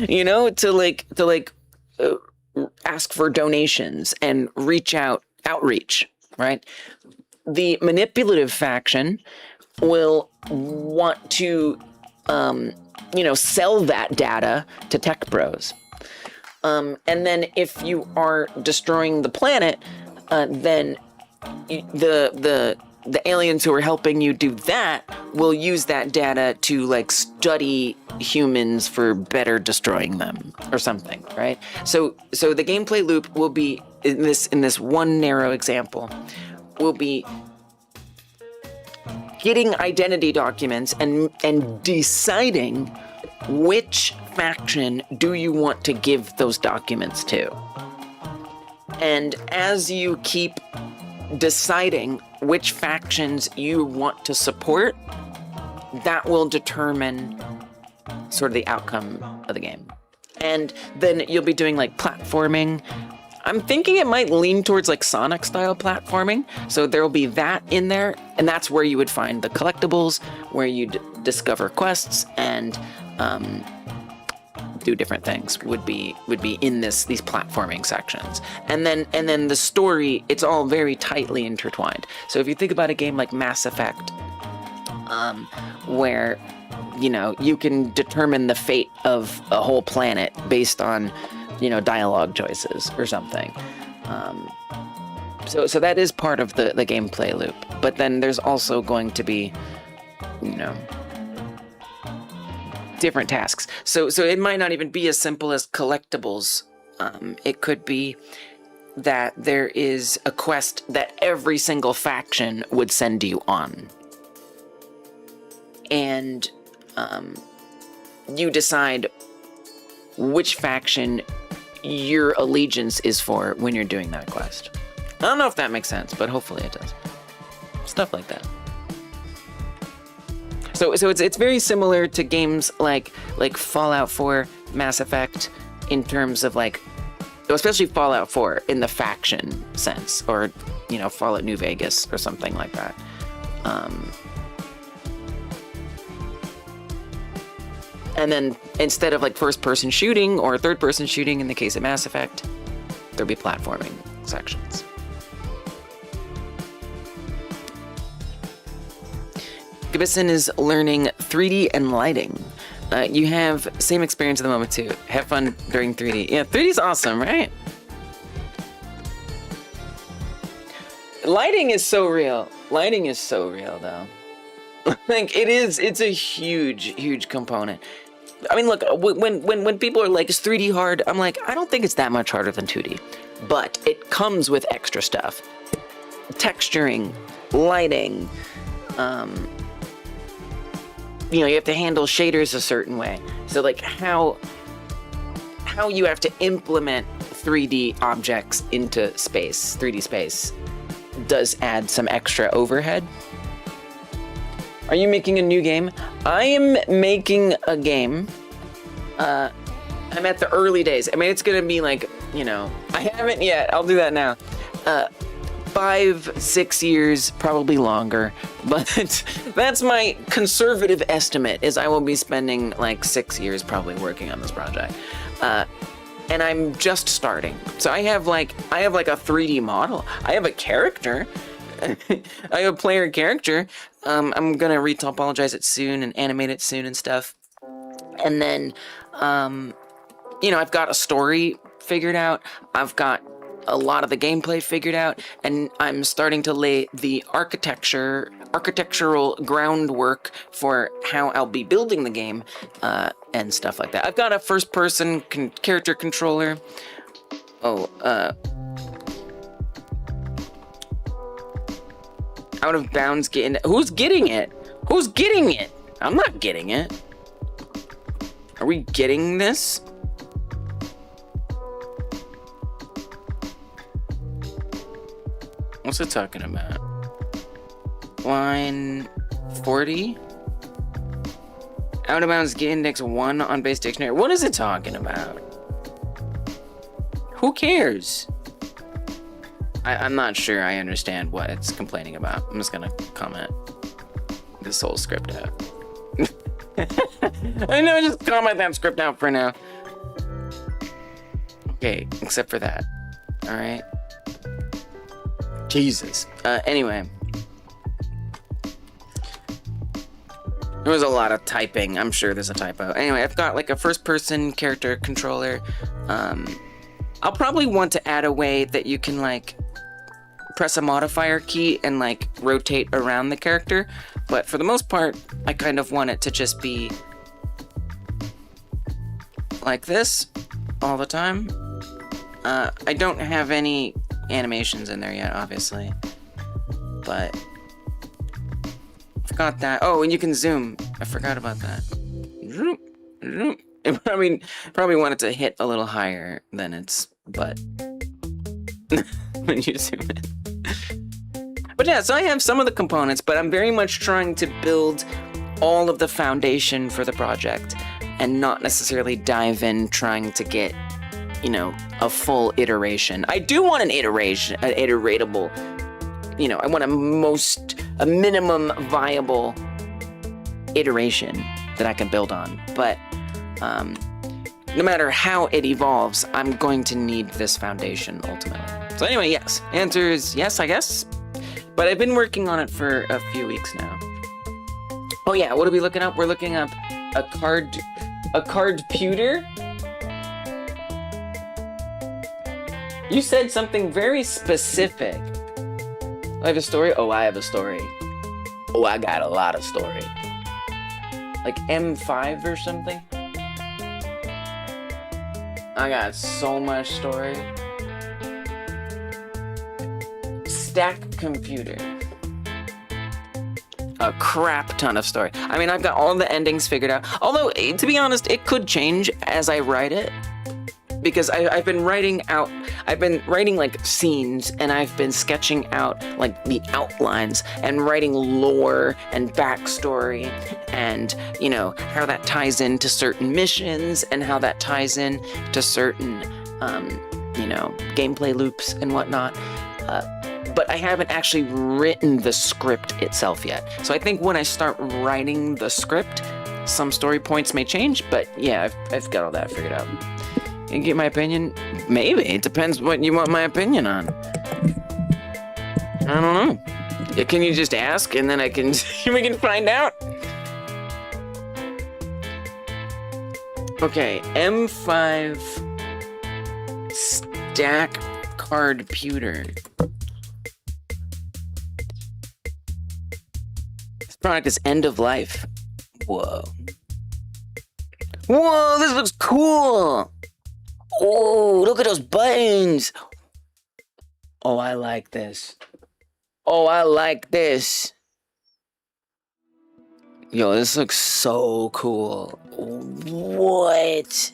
you know, to ask for donations and outreach, right? The manipulative faction will want to, sell that data to tech bros. And then if you are destroying the planet, then the aliens who are helping you do that will use that data to like study humans for better destroying them or something, right? So the gameplay loop will be in this one narrow example, will be getting identity documents and deciding which faction do you want to give those documents to. And as you keep deciding which factions you want to support, that will determine sort of the outcome of the game. And then you'll be doing like platforming. I'm thinking it might lean towards like Sonic style platforming. So there will be that in there. And that's where you would find the collectibles, where you'd discover quests and do different things would be in these platforming sections. And then the story, it's all very tightly intertwined. So if you think about a game like Mass Effect, where you can determine the fate of a whole planet based on dialogue choices or something. So that is part of the gameplay loop. But then there's also going to be different tasks. So it might not even be as simple as collectibles. It could be that there is a quest that every single faction would send you on. And you decide which faction your allegiance is for when you're doing that quest. I don't know if that makes sense, but hopefully it does. Stuff like that. So it's very similar to games like Fallout 4, Mass Effect, in terms of especially Fallout 4 in the faction sense, or Fallout New Vegas or something like that. And then instead of first-person shooting or third-person shooting in the case of Mass Effect, there'll be platforming sections. Gibson is learning 3D and lighting. You have same experience at the moment too. Have fun during 3D. Yeah, 3D's awesome, right? Lighting is so real. Lighting is so real though. It's a huge component. I mean, look, when people are like, is 3D hard? I'm like, I don't think it's that much harder than 2D. But it comes with extra stuff. Texturing, lighting, you have to handle shaders a certain way. So how you have to implement 3D objects into space, 3D space, does add some extra overhead. Are you making a new game? I am making a game. I'm at the early days. I mean, it's gonna be I haven't yet. I'll do that now. 5-6 years, probably longer, but that's my conservative estimate, is I will be spending 6 years probably working on this project. And I'm just starting. So I have a 3D model. I have a character. I have a player character. I'm gonna retopologize it soon and animate it soon and stuff. And then, I've got a story figured out. I've got a lot of the gameplay figured out, and I'm starting to lay the architectural groundwork for how I'll be building the game, and stuff like that. I've got a first-person character controller. Out of bounds getting... Who's getting it? Who's getting it? I'm not getting it. Are we getting this? What's it talking about? Line 40? Out of bounds get index 1 on base dictionary. What is it talking about? Who cares? I'm not sure I understand what it's complaining about. I'm just gonna comment. this whole script out. I know, just comment that script out for now. Okay, except for that. All right. Jesus. Anyway. There was a lot of typing. I'm sure there's a typo. Anyway, I've got like a first-person character controller. I'll probably want to add a way that you can like press a modifier key and like rotate around the character. But for the most part, I kind of want it to just be like this all the time. I don't have any animations in there yet, obviously, but I've got that. Oh, and you can zoom. I forgot about that. Zoom, zoom. It probably want it to hit a little higher than its butt when you zoom in. But yeah, so I have some of the components, but I'm very much trying to build all of the foundation for the project and not necessarily dive in trying to get, you know, a full iteration. I do want an iteratable, you know, I want a minimum viable iteration that I can build on. But no matter how it evolves, I'm going to need this foundation ultimately. So anyway, yes. Answer is yes, I guess. But I've been working on it for a few weeks now. Oh yeah, what are we looking up? We're looking up a cardputer. You said something very specific. I have a story? Oh, I have a story. Oh, I got a lot of story. Like M5 or something? I got so much story. Stack computer. A crap ton of story. I mean, I've got all the endings figured out. Although, to be honest, it could change as I write it. Because I've been writing like scenes, and I've been sketching out like the outlines and writing lore and backstory and, you know, how that ties into certain missions and how that ties in to certain, you know, gameplay loops and whatnot. But I haven't actually written the script itself yet. So I think when I start writing the script, some story points may change, but yeah, I've got all that figured out. You get my opinion? Maybe. It depends what you want my opinion on. I don't know. Yeah, can you just ask and then we can find out? Okay, M5 stack cardputer. This product is end of life. Whoa. Whoa, this looks cool! Oh, look at those buttons! Oh, I like this. Oh, I like this. Yo, this looks so cool. What?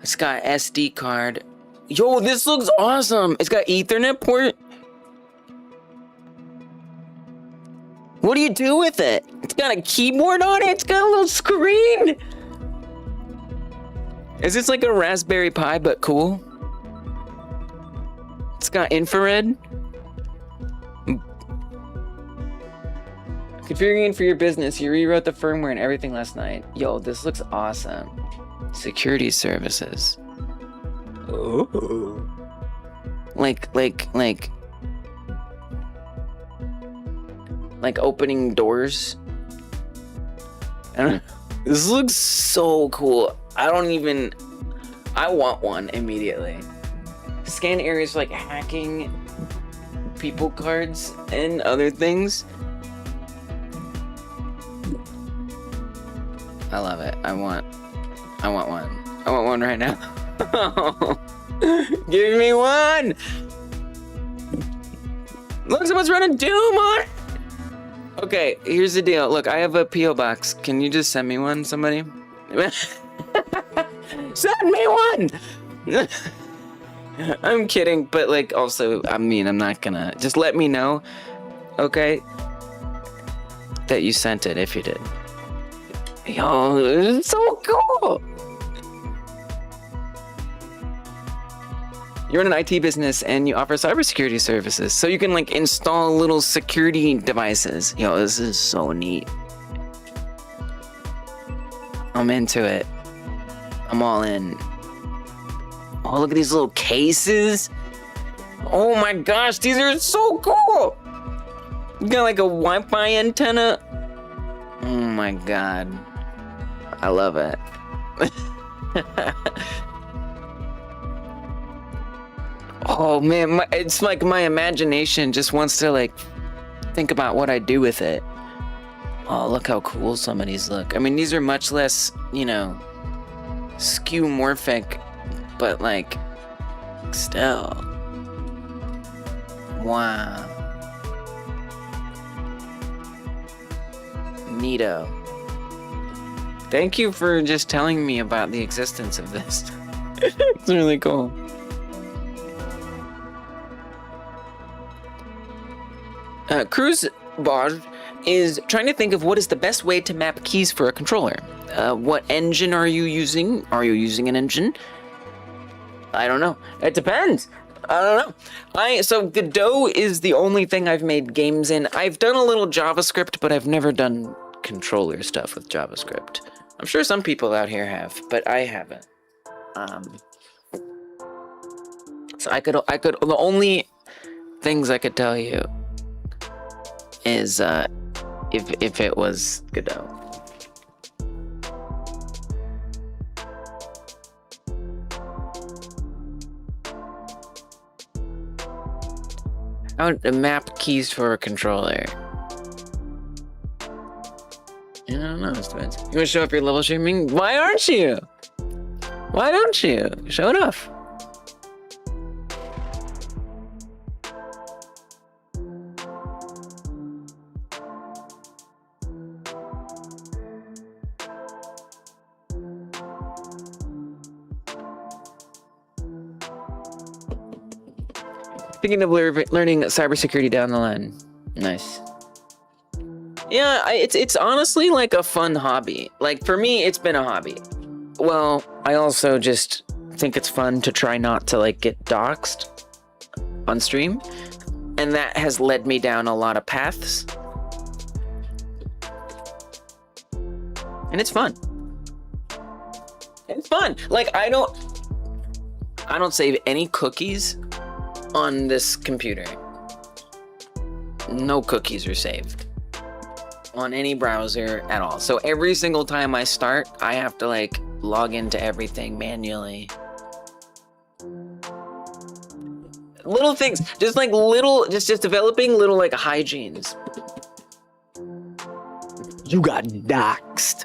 It's got SD card. Yo, this looks awesome. It's got Ethernet port. What do you do with it? It's got a keyboard on it. It's got a little screen. Is this like a Raspberry Pi, but cool? It's got infrared. Configuring for your business. You rewrote the firmware and everything last night. Yo, this looks awesome. Security services. Oh. Like opening doors. I don't know. This looks so cool. I want one immediately. Scan areas for like hacking people cards and other things. I love it. I want one. I want one right now. Give me one! Look, someone's running Doom on it! Okay, here's the deal. Look, I have a P.O. box. Can you just send me one, somebody? Send me one! I'm kidding, but like, also, I mean, I'm not gonna... Just let me know, okay? That you sent it, if you did. Yo, it's so cool! You're in an IT business and you offer cybersecurity services. So you can like install little security devices. Yo, this is so neat. I'm into it. I'm all in. Oh, look at these little cases. Oh my gosh, these are so cool. You got like a Wi-Fi antenna. Oh my God. I love it. Oh man, it's like my imagination just wants to like think about what I do with it. Oh, look how cool some of these look. I mean, these are much less, you know, skeuomorphic, but like, still. Wow. Neato. Thank you for just telling me about the existence of this. It's really cool. Cruz Bar is trying to think of what is the best way to map keys for a controller. What engine are you using? Are you using an engine? I don't know. It depends. I don't know. So Godot is the only thing I've made games in. I've done a little JavaScript, but I've never done controller stuff with JavaScript. I'm sure some people out here have, but I haven't. So I could. The only things I could tell you is if it was Godot. How to map keys for a controller. I don't know, it depends. You want to show up your level streaming? Why aren't you? Why don't you? Show it off. Speaking of learning cybersecurity down the line. Nice. Yeah, it's honestly like a fun hobby. Like for me, it's been a hobby. Well, I also just think it's fun to try not to like get doxxed on stream. And that has led me down a lot of paths. And it's fun. It's fun. Like I don't save any cookies on this computer. No cookies are saved on any browser at all. So every single time I start, I have to like log into everything manually. Little things, just like little, just developing little like hygienes. You got doxxed.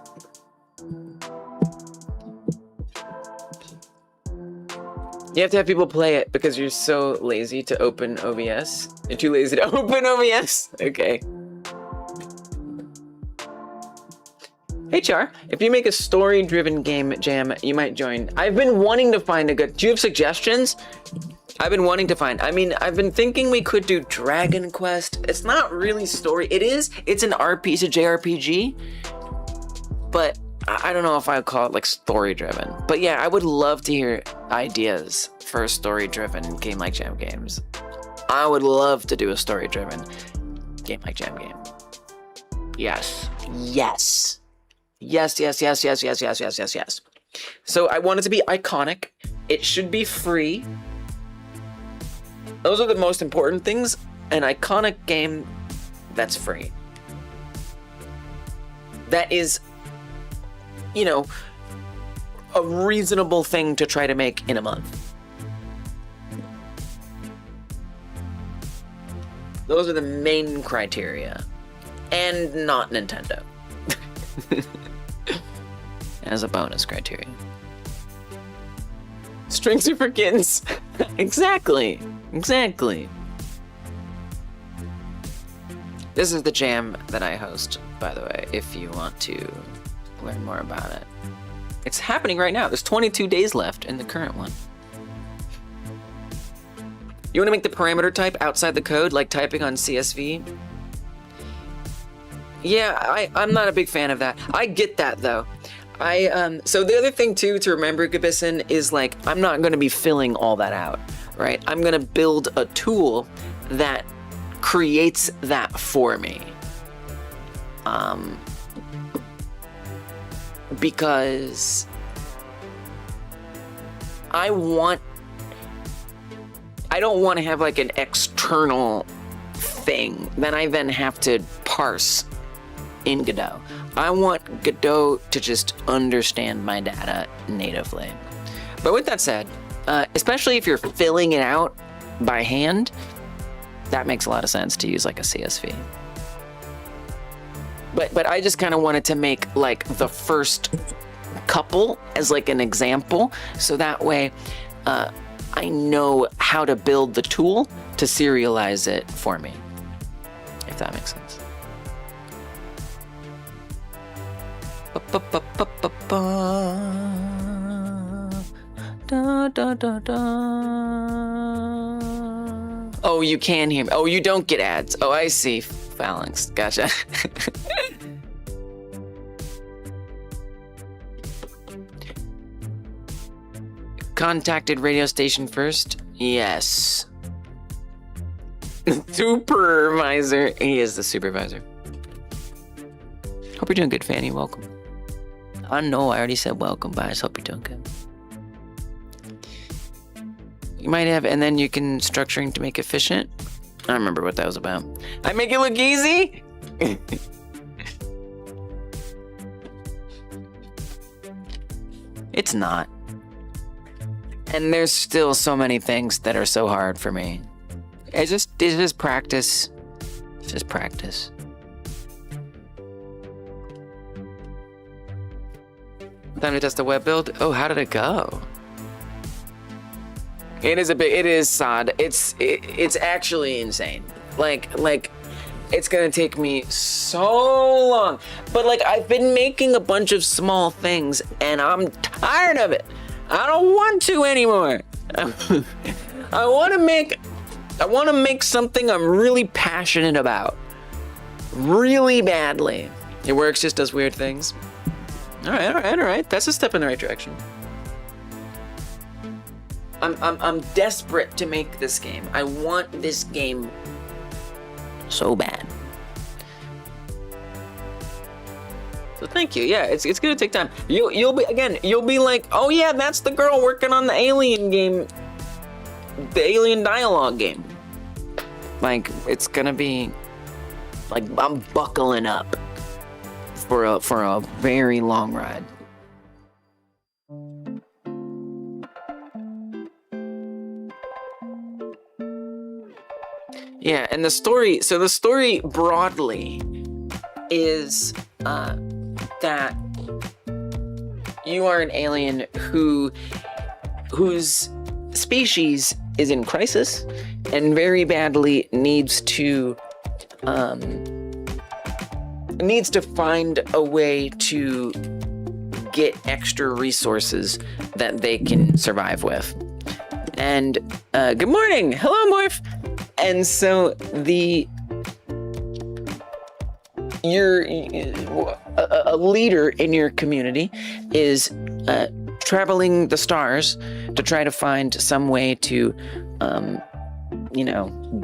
You have to have people play it because you're so lazy to open OBS. You're too lazy to open OBS. Okay. Hey Char, if you make a story-driven game jam, you might join. I've been wanting to find a good... Do you have suggestions? I've been wanting to find... I mean, I've been thinking we could do Dragon Quest. It's not really story. It is. It's an RP. It's a JRPG. But I don't know if I would call it like story-driven. But yeah, I would love to hear ideas for a story-driven game like Jam Games. I would love to do a story-driven game like Jam Game. Yes. Yes. Yes, yes, yes, yes, yes, yes, yes, yes, yes. So I want it to be iconic. It should be free. Those are the most important things. An iconic game that's free. That is, you know, a reasonable thing to try to make in a month. Those are the main criteria. And not Nintendo. As a bonus criteria. Strings are for kittens. Exactly. Exactly. This is the jam that I host, by the way, if you want to learn more about it. It's happening right now. There's 22 days left in the current one. You want to make the parameter type outside the code, like typing on CSV? Yeah, I'm not a big fan of that. I get that though. So the other thing too to remember, Gabison, is like I'm not going to be filling all that out. right? I'm gonna build a tool that creates that for me. Because I don't want to have like an external thing that I then have to parse in Godot. I want Godot to just understand my data natively. But with that said, especially if you're filling it out by hand, that makes a lot of sense to use like a CSV. But I just kind of wanted to make like the first couple as like an example, so that way I know how to build the tool to serialize it for me, if that makes sense. Oh, you can hear me. Oh, you don't get ads. Oh, I see. Phalanx. Gotcha. Contacted radio station first? Yes. Supervisor. He is the supervisor. Hope you're doing good, Fanny. Welcome. I know I already said welcome, but I just hope you're doing good. You might have, and then you can structuring to make efficient. I don't remember what that was about. I make it look easy? It's not. And there's still so many things that are so hard for me. It's just practice. It's just practice. Time to test the web build. Oh, how did it go? It is sod. It's actually insane. Like it's gonna take me so long. But like I've been making a bunch of small things and I'm tired of it. I don't want to anymore. I want to make something I'm really passionate about. Really badly. It works, just does weird things. All right. That's a step in the right direction. I'm desperate to make this game. I want this game so bad. So thank you. Yeah, it's gonna take time. You'll be like, oh yeah, that's the girl working on the Alien game, the Alien dialogue game. Like it's gonna be like I'm buckling up for a very long ride. Yeah, and the story broadly is that you are an alien whose species is in crisis and very badly needs to find a way to get extra resources that they can survive with. And good morning, hello Morph. And so a leader in your community is traveling the stars to try to find some way to,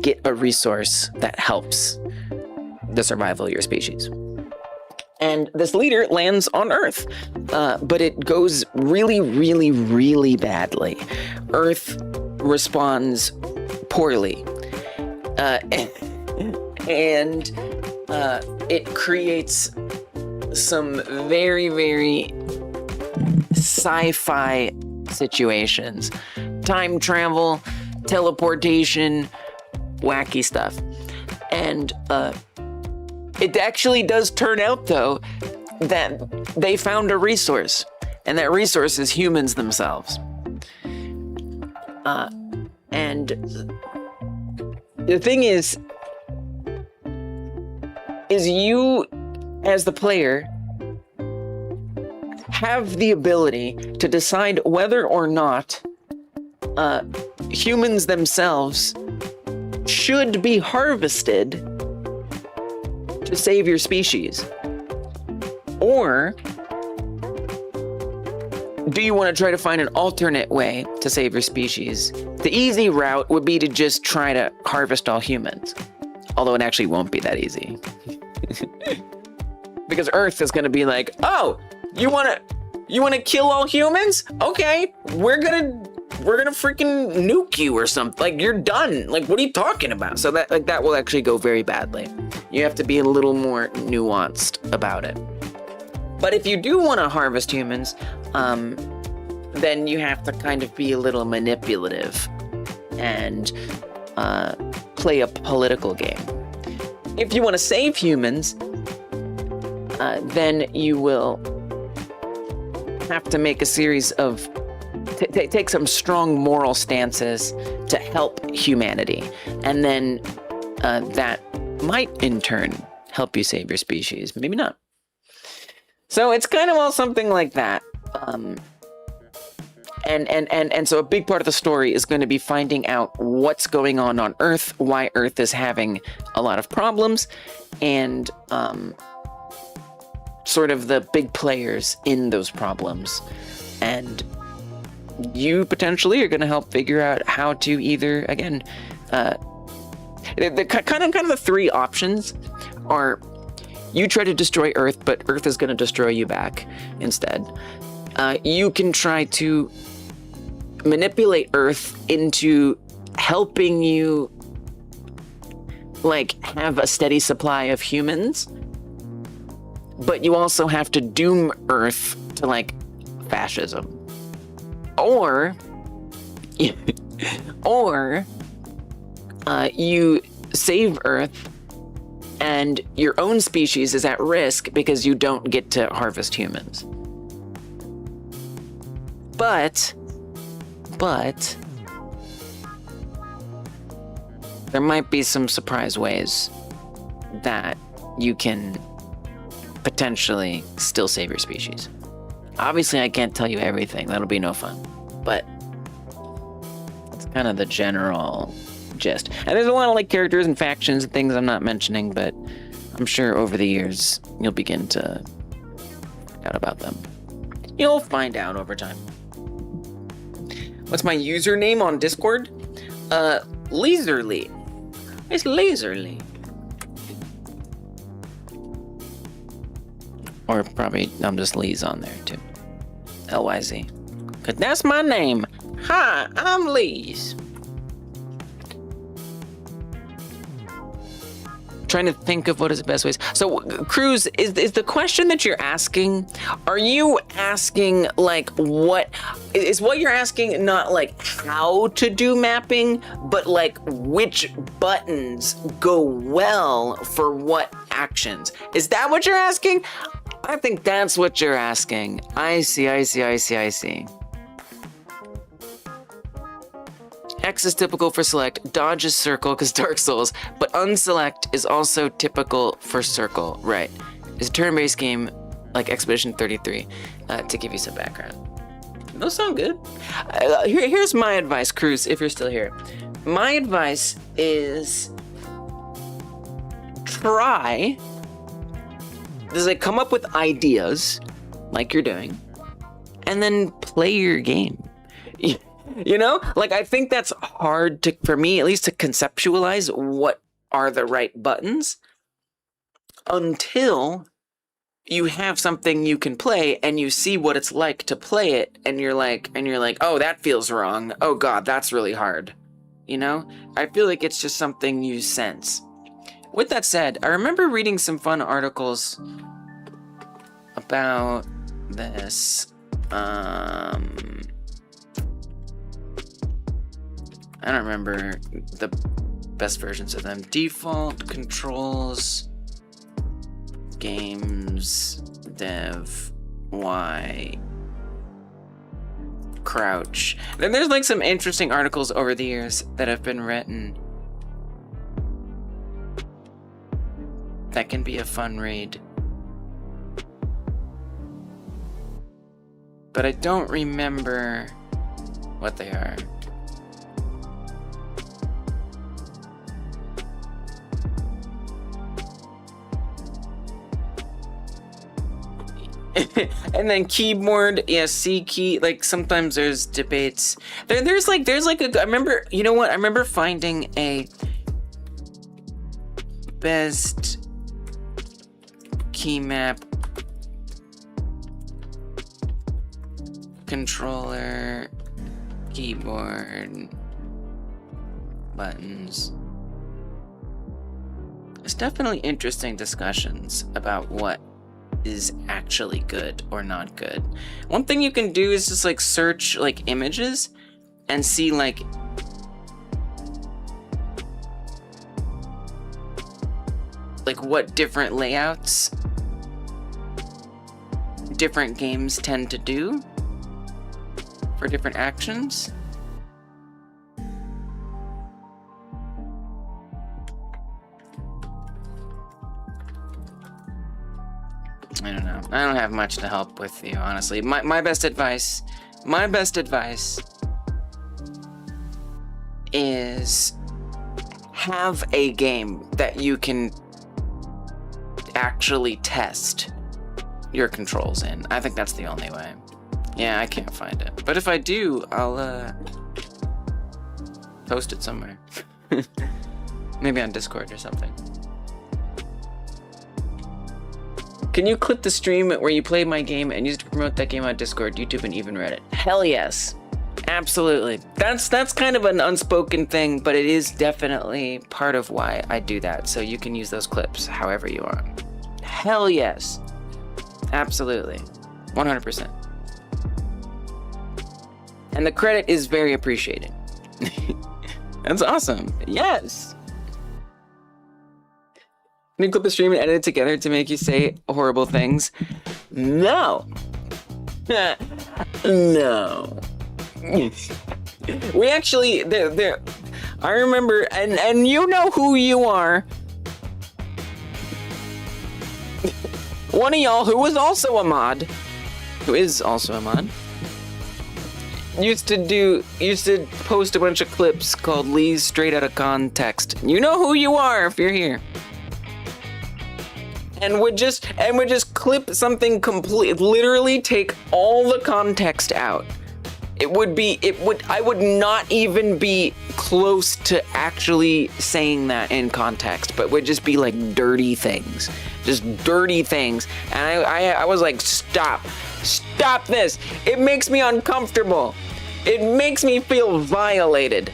get a resource that helps the survival of your species. And this leader lands on Earth, but it goes really, really, really badly. Earth responds poorly. And it creates some very, very sci-fi situations. Time travel, teleportation, wacky stuff. And it actually does turn out, though, that they found a resource. And that resource is humans themselves. And the thing is you, as the player, have the ability to decide whether or not humans themselves should be harvested to save your species. Or do you want to try to find an alternate way to save your species? The easy route would be to just try to harvest all humans. Although it actually won't be that easy. Because Earth is going to be like, oh, you want to kill all humans? Okay, we're gonna freaking nuke you or something. Like, you're done. Like, what are you talking about? So that will actually go very badly. You have to be a little more nuanced about it. But if you do want to harvest humans, then you have to kind of be a little manipulative and play a political game. If you want to save humans, then you will have to make a series of take some strong moral stances to help humanity, and then that might in turn help you save your species. Maybe not. So it's kind of all something like that. And so a big part of the story is going to be finding out what's going on Earth, why Earth is having a lot of problems, and sort of the big players in those problems. And you potentially are going to help figure out how to either, again, the kind of the three options are: you try to destroy Earth, but Earth is going to destroy you back instead. You can try to manipulate Earth into helping you, like, have a steady supply of humans, but you also have to doom Earth to, like, fascism. Or you save Earth and your own species is at risk because you don't get to harvest humans. But there might be some surprise ways that you can potentially still save your species. Obviously, I can't tell you everything. That'll be no fun. But it's kind of the general gist. And there's a lot of, like, characters and factions and things I'm not mentioning, but I'm sure over the years you'll begin to find out about them. You'll find out over time. What's my username on Discord? Laserly. It's Laserly. Or probably I'm just Lee's on there too. LYZ. Cause that's my name. Hi, I'm Lee's. Trying to think of what is the best ways. So, Cruz, is the question that you're asking, are you asking, like, what you're asking, not like how to do mapping, but like which buttons go well for what actions? Is that what you're asking? I think that's what you're asking. I see. X is typical for select, dodge is circle because Dark Souls, but unselect is also typical for circle, right? It's a turn-based game like Expedition 33, to give you some background. Those sound good. Here's my advice, Cruz, if you're still here. My advice is try, come up with ideas like you're doing, and then play your game. You know, like, I think that's hard for me, at least, to conceptualize what are the right buttons until you have something you can play and you see what it's like to play it, and you're like, oh, that feels wrong. Oh God, that's really hard. You know, I feel like it's just something you sense. With that said, I remember reading some fun articles about this. I don't remember the best versions of them. Default controls, games, dev, Y, crouch. Then there's like some interesting articles over the years that have been written that can be a fun read. But I don't remember what they are. And then keyboard, yeah, C key. Like sometimes there's debates. There's like I remember, you know what? I remember finding a best key map controller, keyboard, buttons. There's definitely interesting discussions about what is actually good or not good. One thing you can do is just like search like images and see like what different layouts different games tend to do for different actions. I don't know. I don't have much to help with you, honestly. My best advice is have a game that you can actually test your controls in. I think that's the only way. Yeah, I can't find it. But if I do, I'll post it somewhere. Maybe on Discord or something. Can you clip the stream where you play my game and use it to promote that game on Discord, YouTube, and even Reddit? Hell yes. Absolutely. That's kind of an unspoken thing, but it is definitely part of why I do that. So you can use those clips however you want. Hell yes. Absolutely. 100%. And the credit is very appreciated. That's awesome. Yes. Can you clip a stream and edit it together to make you say horrible things? No. No. We actually, I remember, and you know who you are. One of y'all who is also a mod, used to post a bunch of clips called Lee's Straight Outta Context. You know who you are if you're here. And would just clip something literally take all the context out. I would not even be close to actually saying that in context, but would just be like dirty things. Just dirty things. And I was like, stop this. It makes me uncomfortable. It makes me feel violated.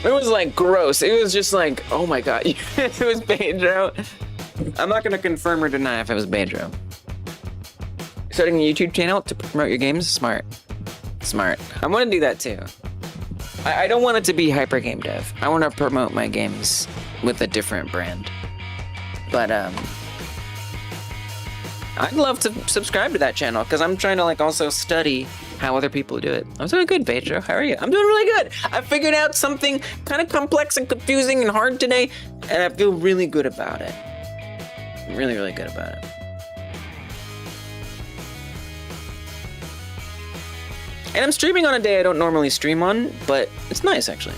It was like gross. It was just like, oh my god. It was Pedro. I'm not gonna confirm or deny if it was Pedro. Starting a YouTube channel to promote your games? Smart. I want to do that too. I don't want it to be hyper game dev. I want to promote my games with a different brand. But I'd love to subscribe to that channel because I'm trying to like also study how other people do it. I'm doing good, Pedro. How are you? I'm doing really good. I figured out something kind of complex and confusing and hard today, and I feel really good about it. Really, really good about it. And I'm streaming on a day I don't normally stream on, but it's nice actually.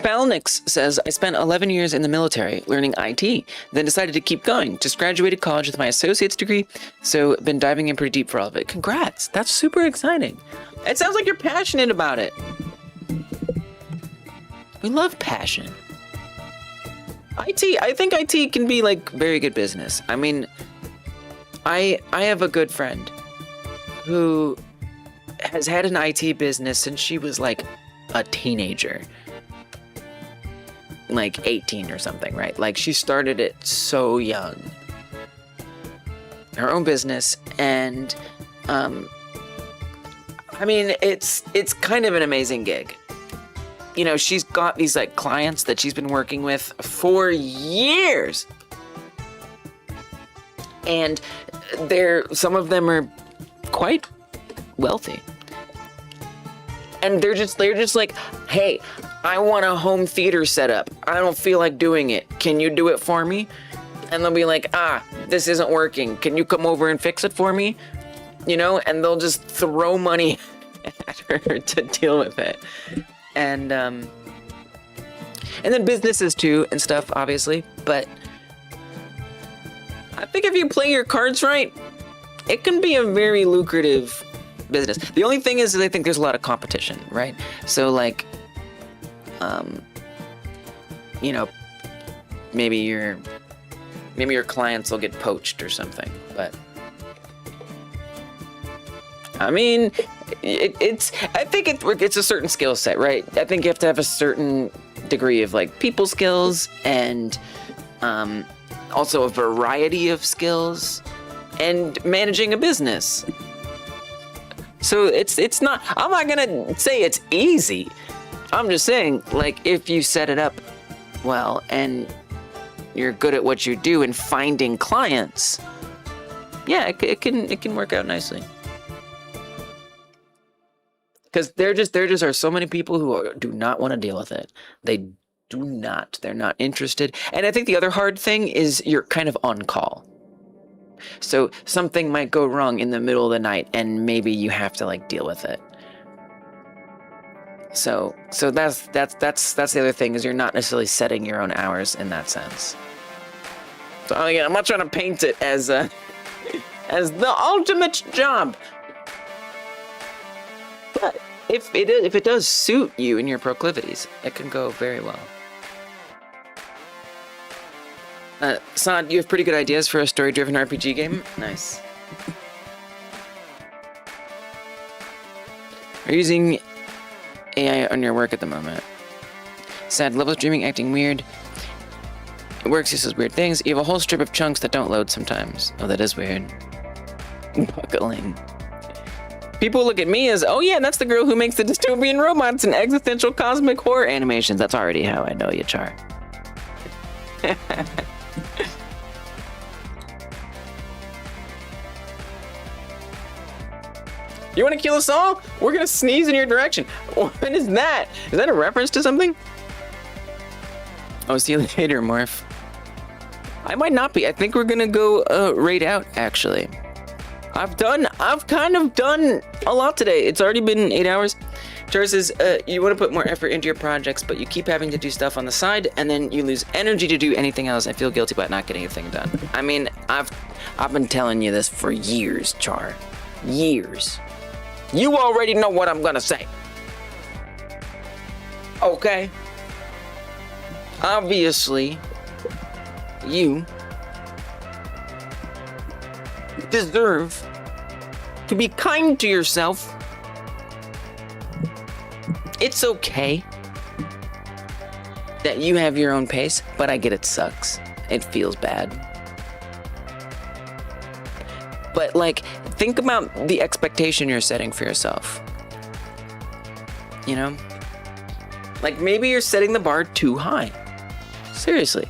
Falnix says, I spent 11 years in the military learning IT, then decided to keep going. Just graduated college with my associate's degree, so been diving in pretty deep for all of it. Congrats, that's super exciting. It sounds like you're passionate about it. We love passion. I think IT can be like very good business. I mean, I have a good friend who has had an IT business since she was like a teenager. Like 18 or something, right? Like she started it so young. Her own business, and I mean, it's kind of an amazing gig. You know, she's got these like clients that she's been working with for years. And some of them are quite wealthy. And they're just like, hey, I want a home theater set up. I don't feel like doing it. Can you do it for me? And they'll be like, this isn't working. Can you come over and fix it for me? You know, and they'll just throw money at her to deal with it. And then businesses too and stuff, obviously. But I think if you play your cards right, it can be a very lucrative business. The only thing is I think there's a lot of competition, right? So like, you know, maybe your clients will get poached or something, but I mean, I think it's a certain skill set, right? I think you have to have a certain degree of like people skills and also a variety of skills and managing a business. So it's not, I'm not gonna say it's easy. I'm just saying, like, if you set it up well and you're good at what you do and finding clients, yeah, it can work out nicely. Because there just are so many people who do not want to deal with it. They're not interested. And I think the other hard thing is you're kind of on call. So something might go wrong in the middle of the night and maybe you have to like deal with it. So that's the other thing, is you're not necessarily setting your own hours in that sense. So again, I'm not trying to paint it as the ultimate job. But if it does suit you and your proclivities, it can go very well. Saad, you have pretty good ideas for a story-driven RPG game? Nice. Are you using AI on your work at the moment? Sad, level streaming acting weird. It works, just as weird things. You have a whole strip of chunks that don't load sometimes. Oh, that is weird. Buckling. People look at me as, oh yeah, that's the girl who makes the dystopian robots and existential cosmic horror animations. That's already how I know you, Char. You want to kill us all? We're gonna sneeze in your direction. What is that? Is that a reference to something? Oh, see you later, Morph. I might not be. I think we're gonna go raid out, actually. I've kind of done a lot today. It's already been 8 hours. Char says, you want to put more effort into your projects, but you keep having to do stuff on the side, and then you lose energy to do anything else. I feel guilty about not getting anything done. I mean, I've been telling you this for years, Char. Years. You already know what I'm gonna say. Okay. Obviously, you deserve to be kind to yourself. It's okay that you have your own pace, but I get it sucks. It feels bad. But like, think about the expectation you're setting for yourself. You know? Like maybe you're setting the bar too high. Seriously.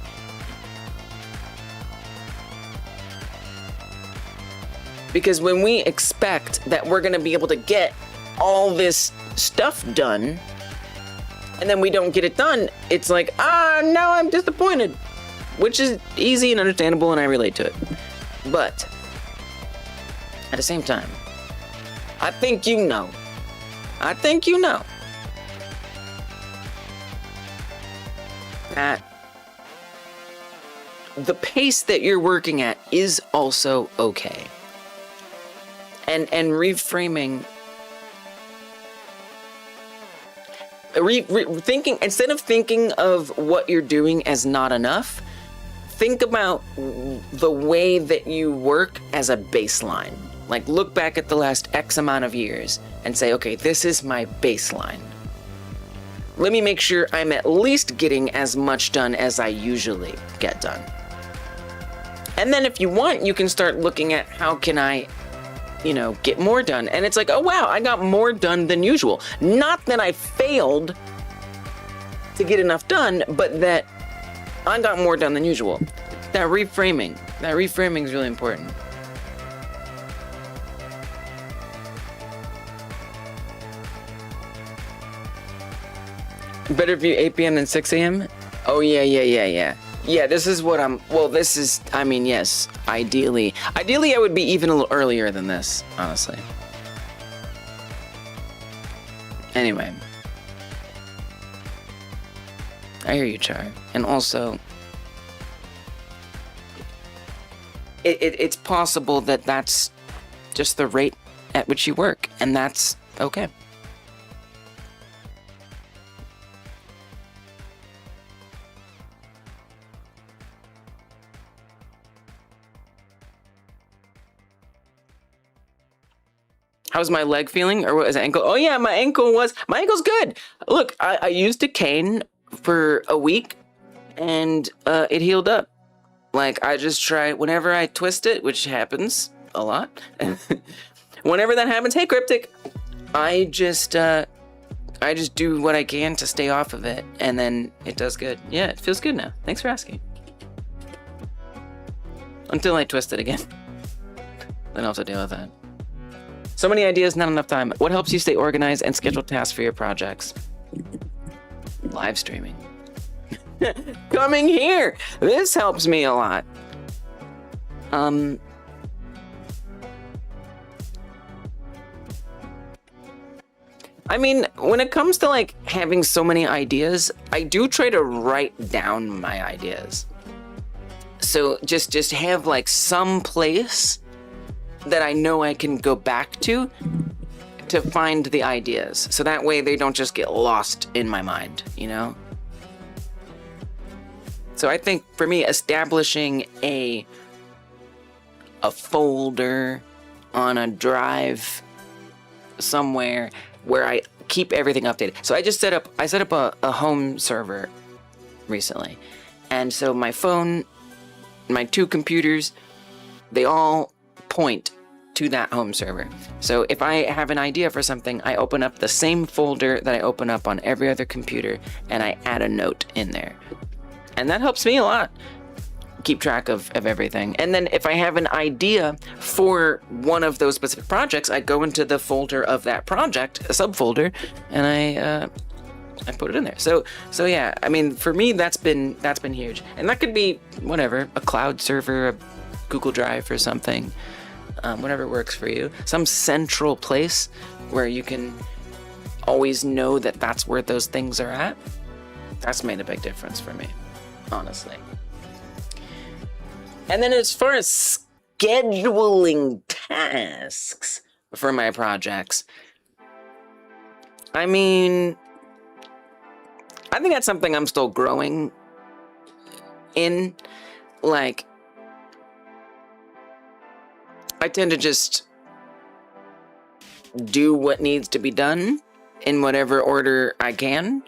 Because when we expect that we're gonna be able to get all this stuff done, and then we don't get it done, it's like, now I'm disappointed. Which is easy and understandable, and I relate to it. But at the same time, I think you know that the pace that you're working at is also okay. And reframing, thinking, instead of thinking of what you're doing as not enough, think about the way that you work as a baseline. Like look back at the last X amount of years and say, okay, this is my baseline. Let me make sure I'm at least getting as much done as I usually get done. And then if you want, you can start looking at how can I, get more done. And it's like, oh wow, I got more done than usual. Not that I failed to get enough done, but that I got more done than usual. That reframing, That reframing is really important. Better view 8 p.m. than 6 a.m.? Oh, yeah. Yeah, this is what I mean, yes, ideally. Ideally, I would be even a little earlier than this, honestly. Anyway. I hear you, Char. And also, it's possible that that's just the rate at which you work, and that's okay. How's my leg feeling? Or what is ankle? Oh yeah, my ankle's good. Look, I used a cane for a week and it healed up. Like I just try whenever I twist it, which happens a lot. Whenever that happens, hey Cryptic, I just do what I can to stay off of it, and then it does good. Yeah, it feels good now. Thanks for asking. Until I twist it again. Then I'll have to deal with that. So many ideas, not enough time. What helps you stay organized and schedule tasks for your projects? Live streaming. Coming here! This helps me a lot. I mean, when it comes to like having so many ideas, I do try to write down my ideas. So just have like some place that I know I can go back to find the ideas. So that way they don't just get lost in my mind, you know? So I think for me, establishing a folder on a drive somewhere where I keep everything updated. So I set up a home server recently. And so my phone, my 2 computers, they all point to that home server. So if I have an idea for something, I open up the same folder that I open up on every other computer, and I add a note in there. And that helps me a lot keep track of everything. And then if I have an idea for one of those specific projects, I go into the folder of that project, a subfolder, and I put it in there. So yeah, I mean, for me, that's been huge. And that could be whatever, a cloud server, a Google Drive or something, whatever works for you. Some central place where you can always know that that's where those things are at. That's made a big difference for me, honestly. And then as far as scheduling tasks for my projects, I mean, I think that's something I'm still growing in. Like, I tend to just do what needs to be done in whatever order I can.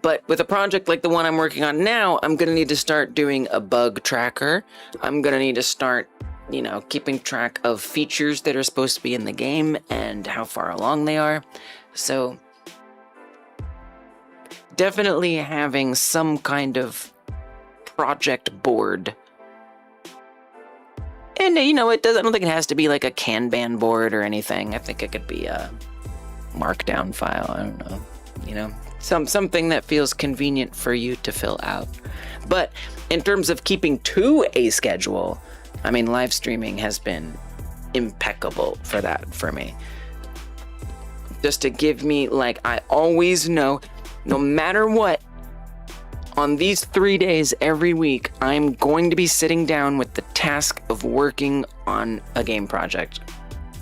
But with a project like the one I'm working on now, I'm going to need to start doing a bug tracker. I'm going to need to start, keeping track of features that are supposed to be in the game and how far along they are. So definitely having some kind of project board. And, I don't think it has to be like a Kanban board or anything. I think it could be a markdown file. I don't know, something that feels convenient for you to fill out. But in terms of keeping to a schedule, I mean, live streaming has been impeccable for that for me. Just to give me, I always know, no matter what, on these 3 days every week, I'm going to be sitting down with the task of working on a game project.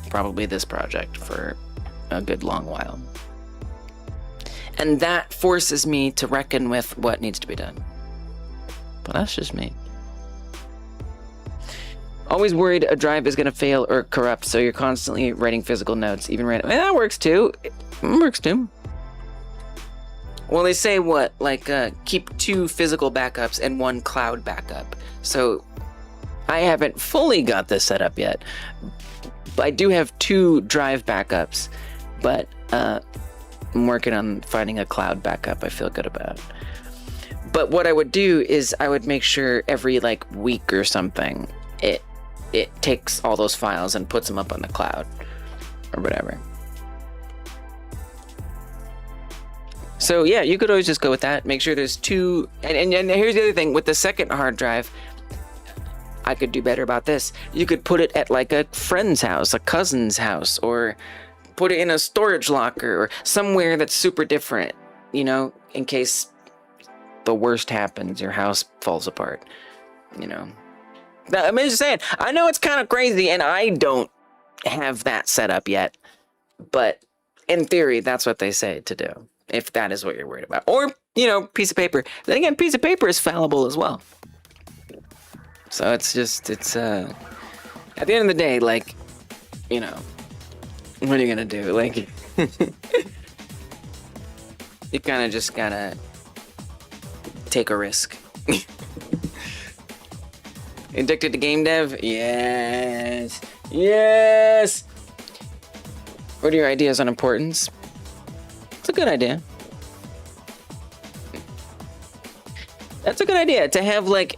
Probably this project for a good long while. And that forces me to reckon with what needs to be done. But that's just me. Always worried a drive is going to fail or corrupt, so you're constantly writing physical notes, even writing. That works too. It works too. Well, they say keep 2 physical backups and 1 cloud backup. So I haven't fully got this set up yet. But I do have 2 drive backups, but I'm working on finding a cloud backup I feel good about. But what I would do is I would make sure every like week or something, it takes all those files and puts them up on the cloud or whatever. So yeah, you could always just go with that. Make sure there's two. And here's the other thing with the second hard drive. I could do better about this. You could put it at like a friend's house, a cousin's house, or put it in a storage locker or somewhere that's super different, you know, in case the worst happens, your house falls apart, you know. I'm just saying, I know it's kind of crazy and I don't have that set up yet, but in theory, that's what they say to do, if that is what you're worried about. Or, you know, piece of paper. Then again, piece of paper is fallible as well. So it's just, at the end of the day, like, you know, what are you gonna do? Like, you kind of just gotta take a risk. Addicted to game dev? Yes. Yes! What are your ideas on importance? It's a good idea. That's a good idea, to have like,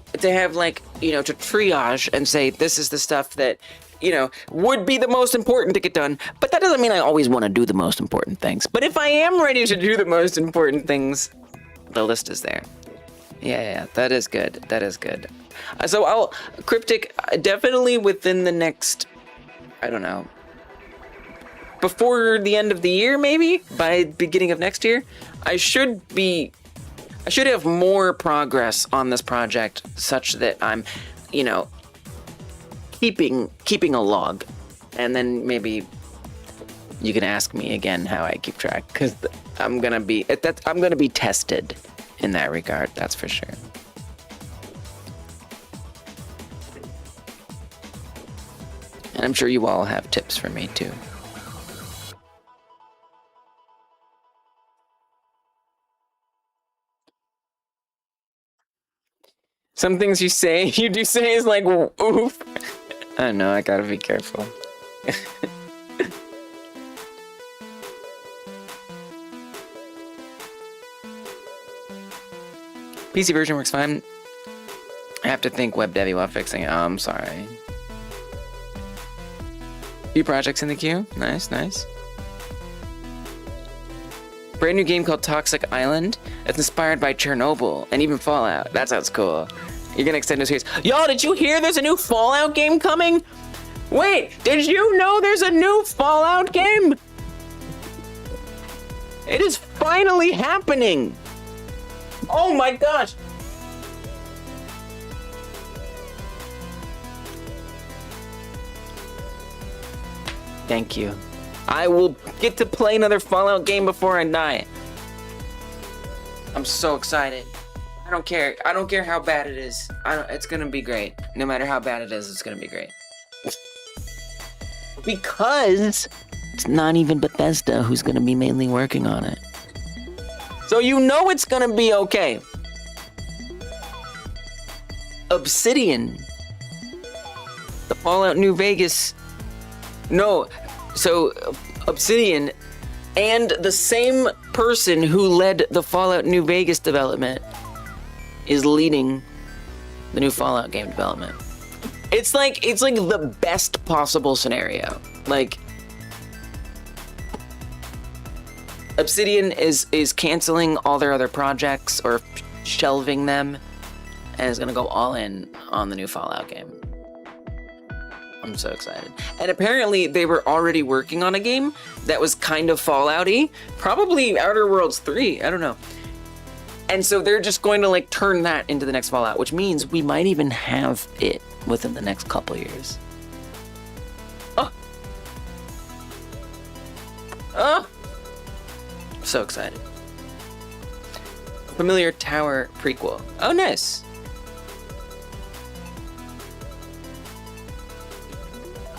you know, to triage and say, this is the stuff that, you know, would be the most important to get done. But that doesn't mean I always want to do the most important things. But if I am ready to do the most important things, the list is there. Yeah, that is good. That is good. So Cryptic, definitely within the next, I don't know, before the end of the year, maybe by beginning of next year, I should have more progress on this project such that I'm, you know, keeping a log, and then maybe you can ask me again how I keep track, because I'm gonna be tested in that regard. That's for sure. And I'm sure you all have tips for me too. Some things you do say is like, oof. I know, I gotta be careful. PC version works fine. I have to think web devy while fixing it. Oh, I'm sorry. Few projects in the queue. Nice, nice. Brand new game called Toxic Island. It's inspired by Chernobyl and even Fallout. That sounds cool. You're gonna extend this series. Y'all, did you hear there's a new Fallout game coming? Wait, did you know there's a new Fallout game? It is finally happening. Oh my gosh. Thank you. I will get to play another Fallout game before I die. I'm so excited. I don't care. I don't care how bad it is. It's gonna be great. No matter how bad it is, it's gonna be great. Because it's not even Bethesda who's gonna be mainly working on it. So you know it's gonna be okay. Obsidian. The Fallout New Vegas. No, so Obsidian and the same person who led the Fallout New Vegas development is leading the new Fallout game development. It's like the best possible scenario. Like, Obsidian is canceling all their other projects or shelving them and is gonna go all in on the new Fallout game. I'm so excited. And apparently they were already working on a game that was kind of Fallout-y, probably Outer Worlds 3, I don't know. And so they're just going to like turn that into the next Fallout, which means we might even have it within the next couple years. Oh. Oh. I'm so excited. Familiar Tower prequel. Oh, nice.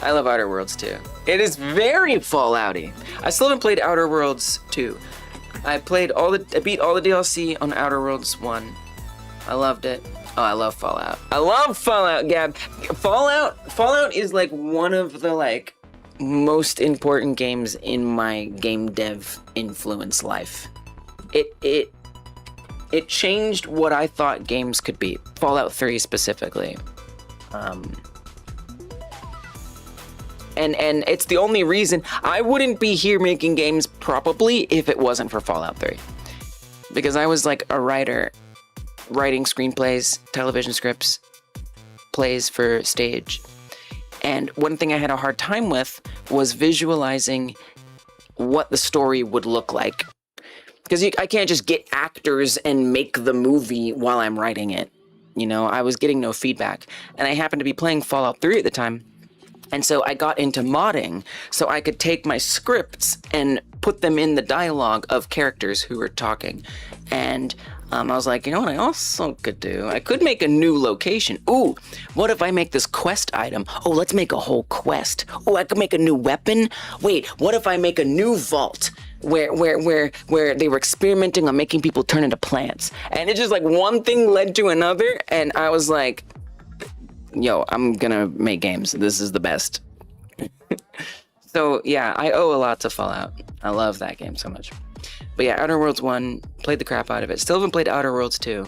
I love Outer Worlds 2. It is very Fallout-y. I still haven't played Outer Worlds 2. I beat all the DLC on Outer Worlds 1. I loved it. Oh, I love Fallout. I love Fallout, Gab. Fallout is like one of the like most important games in my game dev influence life. it changed what I thought games could be. Fallout 3 specifically. And it's the only reason I wouldn't be here making games probably if it wasn't for Fallout 3. Because I was like a writer, writing screenplays, television scripts, plays for stage. And one thing I had a hard time with was visualizing what the story would look like. Because I can't just get actors and make the movie while I'm writing it. You know, I was getting no feedback. And I happened to be playing Fallout 3 at the time. And so I got into modding so I could take my scripts and put them in the dialogue of characters who were talking. And I was like, you know what I also could do? I could make a new location. Ooh, what if I make this quest item? Oh, let's make a whole quest. Oh, I could make a new weapon. Wait, what if I make a new vault where they were experimenting on making people turn into plants? And it's just like one thing led to another. And I was like, yo, I'm gonna make games. This is the best. So yeah, I owe a lot to Fallout. I love that game so much. But yeah, Outer Worlds 1, played the crap out of it. Still haven't played Outer Worlds 2.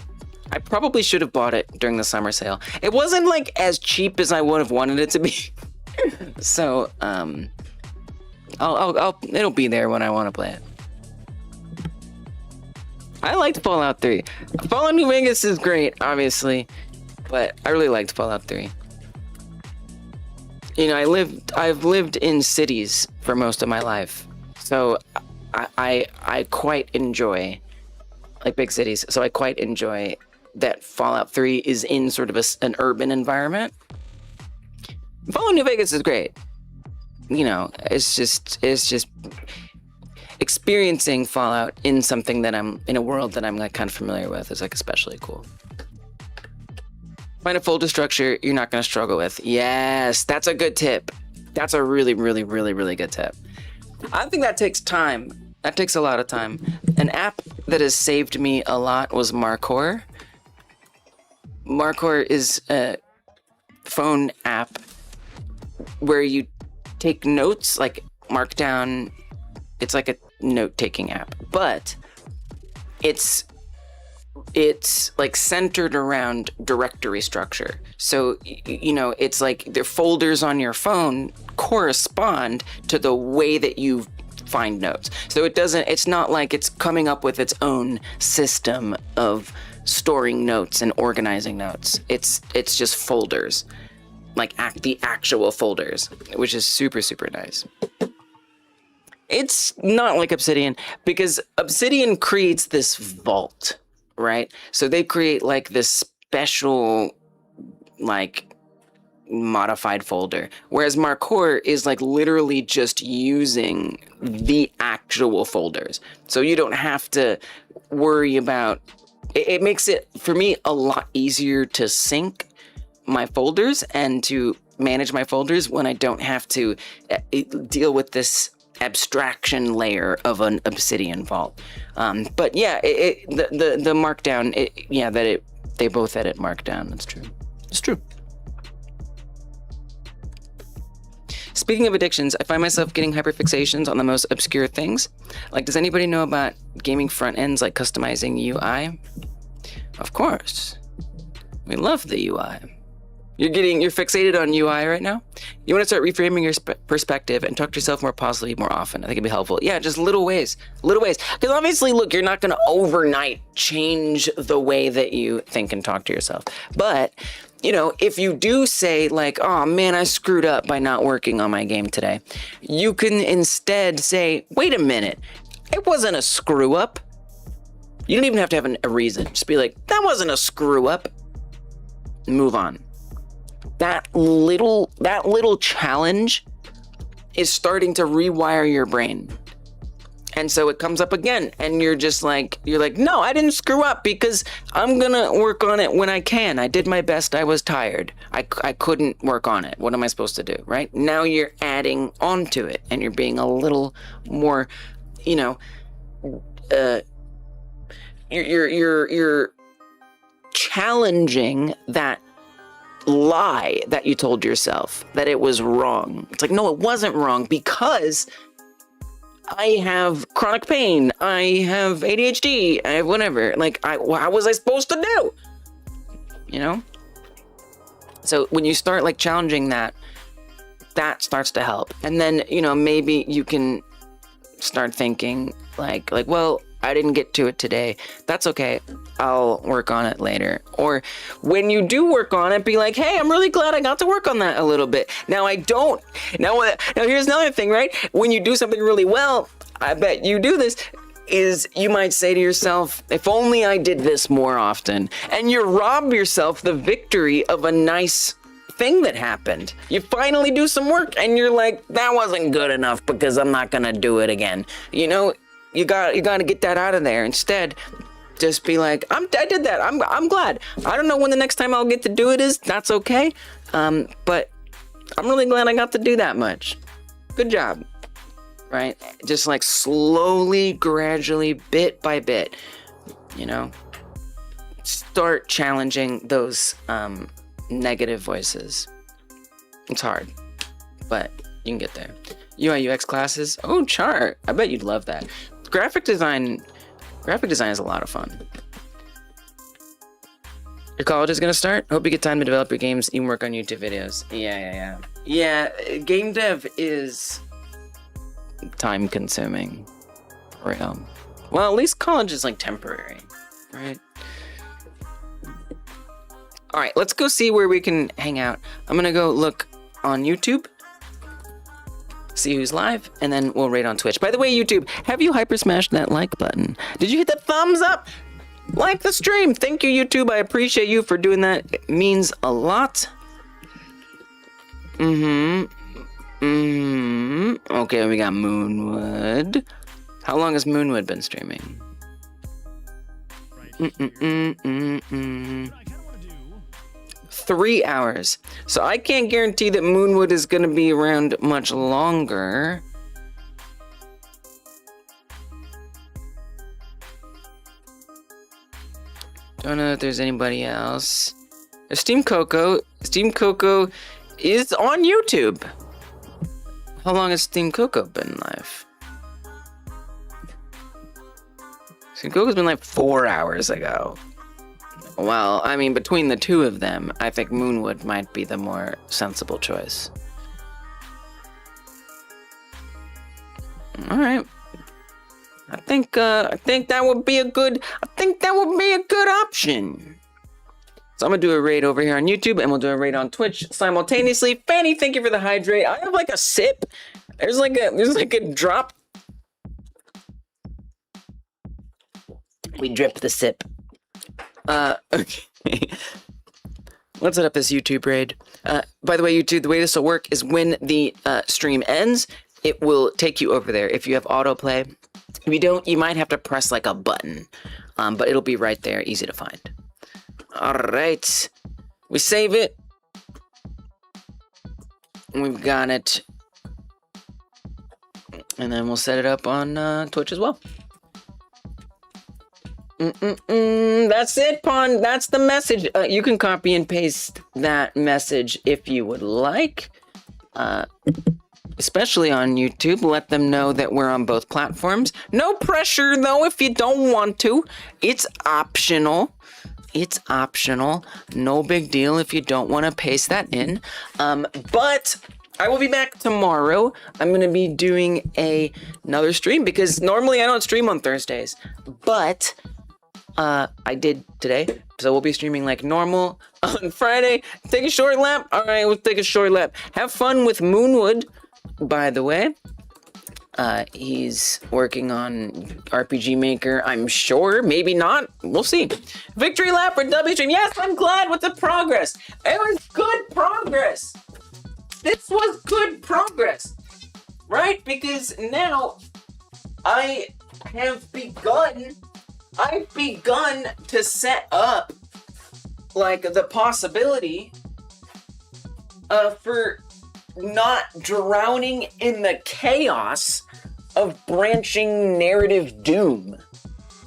I probably should have bought it during the summer sale. It wasn't like as cheap as I would have wanted it to be. So, it'll be there when I want to play it. I liked Fallout 3. Fallout New Vegas is great, obviously. But I really liked Fallout 3. You know, I've lived in cities for most of my life. So I quite enjoy, like, big cities. So I quite enjoy that Fallout 3 is in sort of an urban environment. Fallout New Vegas is great. You know, it's just experiencing Fallout in something that I'm in a world that I'm like kind of familiar with is like especially cool. Find a folder structure you're not going to struggle with. Yes, that's a good tip. That's a really, really, really, really good tip. I think that takes time. That takes a lot of time. An app that has saved me a lot was Markor. Markor is a phone app where you take notes, like Markdown. It's like a note-taking app, but it's like centered around directory structure. So, you know, it's like the folders on your phone correspond to the way that you find notes. So it's not like it's coming up with its own system of storing notes and organizing notes. It's just folders, like the actual folders, which is super, super nice. It's not like Obsidian, because Obsidian creates this vault, right? So they create like this special, like, modified folder, whereas Markor is like literally just using the actual folders. So you don't have to worry about it. It makes it, for me, a lot easier to sync my folders and to manage my folders when I don't have to deal with this abstraction layer of an Obsidian vault. But yeah, the Markdown, they both edit Markdown. That's true. It's true. Speaking of addictions, I find myself getting hyperfixations on the most obscure things. Like, does anybody know about gaming front ends, like customizing UI? Of course. We love the UI. You're fixated on UI right now? You want to start reframing your perspective and talk to yourself more positively more often. I think it'd be helpful. Yeah, just little ways. Because obviously, look, you're not going to overnight change the way that you think and talk to yourself. But, you know, if you do say like, oh man, I screwed up by not working on my game today, you can instead say, wait a minute, it wasn't a screw up. You don't even have to have a reason. Just be like, that wasn't a screw up. Move on. That little challenge is starting to rewire your brain. And so it comes up again, and you're like, no, I didn't screw up because I'm gonna work on it when I can. I did my best. I was tired. I couldn't work on it. What am I supposed to do, right? Now you're adding onto it, and you're being a little more, you know, you're challenging that lie that you told yourself that it was wrong. It's like, no, it wasn't wrong because I have chronic pain. I have ADHD. I have whatever. Like, how was I supposed to do? You know? So when you start like challenging that, that starts to help. And then, you know, maybe you can start thinking like, well, I didn't get to it today. That's okay. I'll work on it later. Or when you do work on it, be like, hey, I'm really glad I got to work on that a little bit. Now now here's another thing, right? When you do something really well, I bet you do this, is you might say to yourself, if only I did this more often. And you rob yourself the victory of a nice thing that happened. You finally do some work and you're like, that wasn't good enough because I'm not gonna do it again. You know, you got to get that out of there. Instead, just be like, I did that. I'm glad. I don't know when the next time I'll get to do it is. That's okay. But I'm really glad I got to do that much. Good job. Right? Just like slowly, gradually, bit by bit, you know, start challenging those negative voices. It's hard, but you can get there. UI UX classes. Oh, chart. I bet you'd love that. Graphic design is a lot of fun. Your college is gonna start? Hope you get time to develop your games, even work on YouTube videos. Yeah, game dev is time consuming. Real. Well, at least college is like temporary, right? All right, let's go see where we can hang out. I'm gonna go look on YouTube, see who's live, and then we'll raid on Twitch. By the way, YouTube, have you hyper smashed that like button? Did you hit the thumbs up? Like the stream. Thank you, YouTube. I appreciate you for doing that. It means a lot. Okay, we got Moonwood. How long has Moonwood been streaming? 3 hours. So I can't guarantee that Moonwood is going to be around much longer. Don't know if there's anybody else. There's Steam Coco. Steam Coco is on YouTube. How long has Steam Coco been live? Steam Coco's been like 4 hours ago. Well, I mean, between the two of them, I think Moonwood might be the more sensible choice. All right. I think that would be a good option. So I'm gonna do a raid over here on YouTube, and we'll do a raid on Twitch simultaneously. Fanny, thank you for the hydrate. I have like a sip. There's like a drop. We drip the sip. Okay. Let's set up this YouTube raid. By the way, YouTube, the way this will work is when the stream ends, it will take you over there. If you have autoplay, if you don't, you might have to press like a button, but it'll be right there, easy to find. All right, we save it. We've got it, and then we'll set it up on Twitch as well. That's it, Pon. That's the message. You can copy and paste that message if you would like. Especially on YouTube, let them know that we're on both platforms. No pressure, though, if you don't want to. It's optional. It's optional. No big deal if you don't want to paste that in. But I will be back tomorrow. I'm going to be doing another stream because normally I don't stream on Thursdays. But I did today. So we'll be streaming like normal on Friday. Take a short lap. All right, we'll take a short lap. Have fun with Moonwood, by the way. He's working on RPG Maker, I'm sure. Maybe not. We'll see. Victory lap for W stream. Yes, I'm glad with the progress. It was good progress. This was good progress. Right? Because now I've begun to set up like the possibility for not drowning in the chaos of branching narrative doom.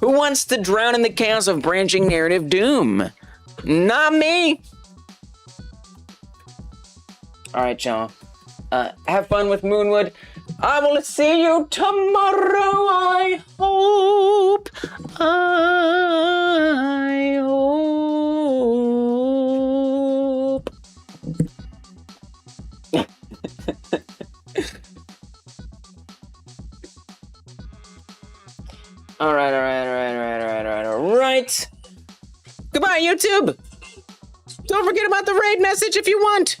Who wants to drown in the chaos of branching narrative doom? Not me. All right, y'all. Have fun with Moonwood. I will see you tomorrow, I hope. I hope. All right. Goodbye, YouTube. Don't forget about the raid message if you want.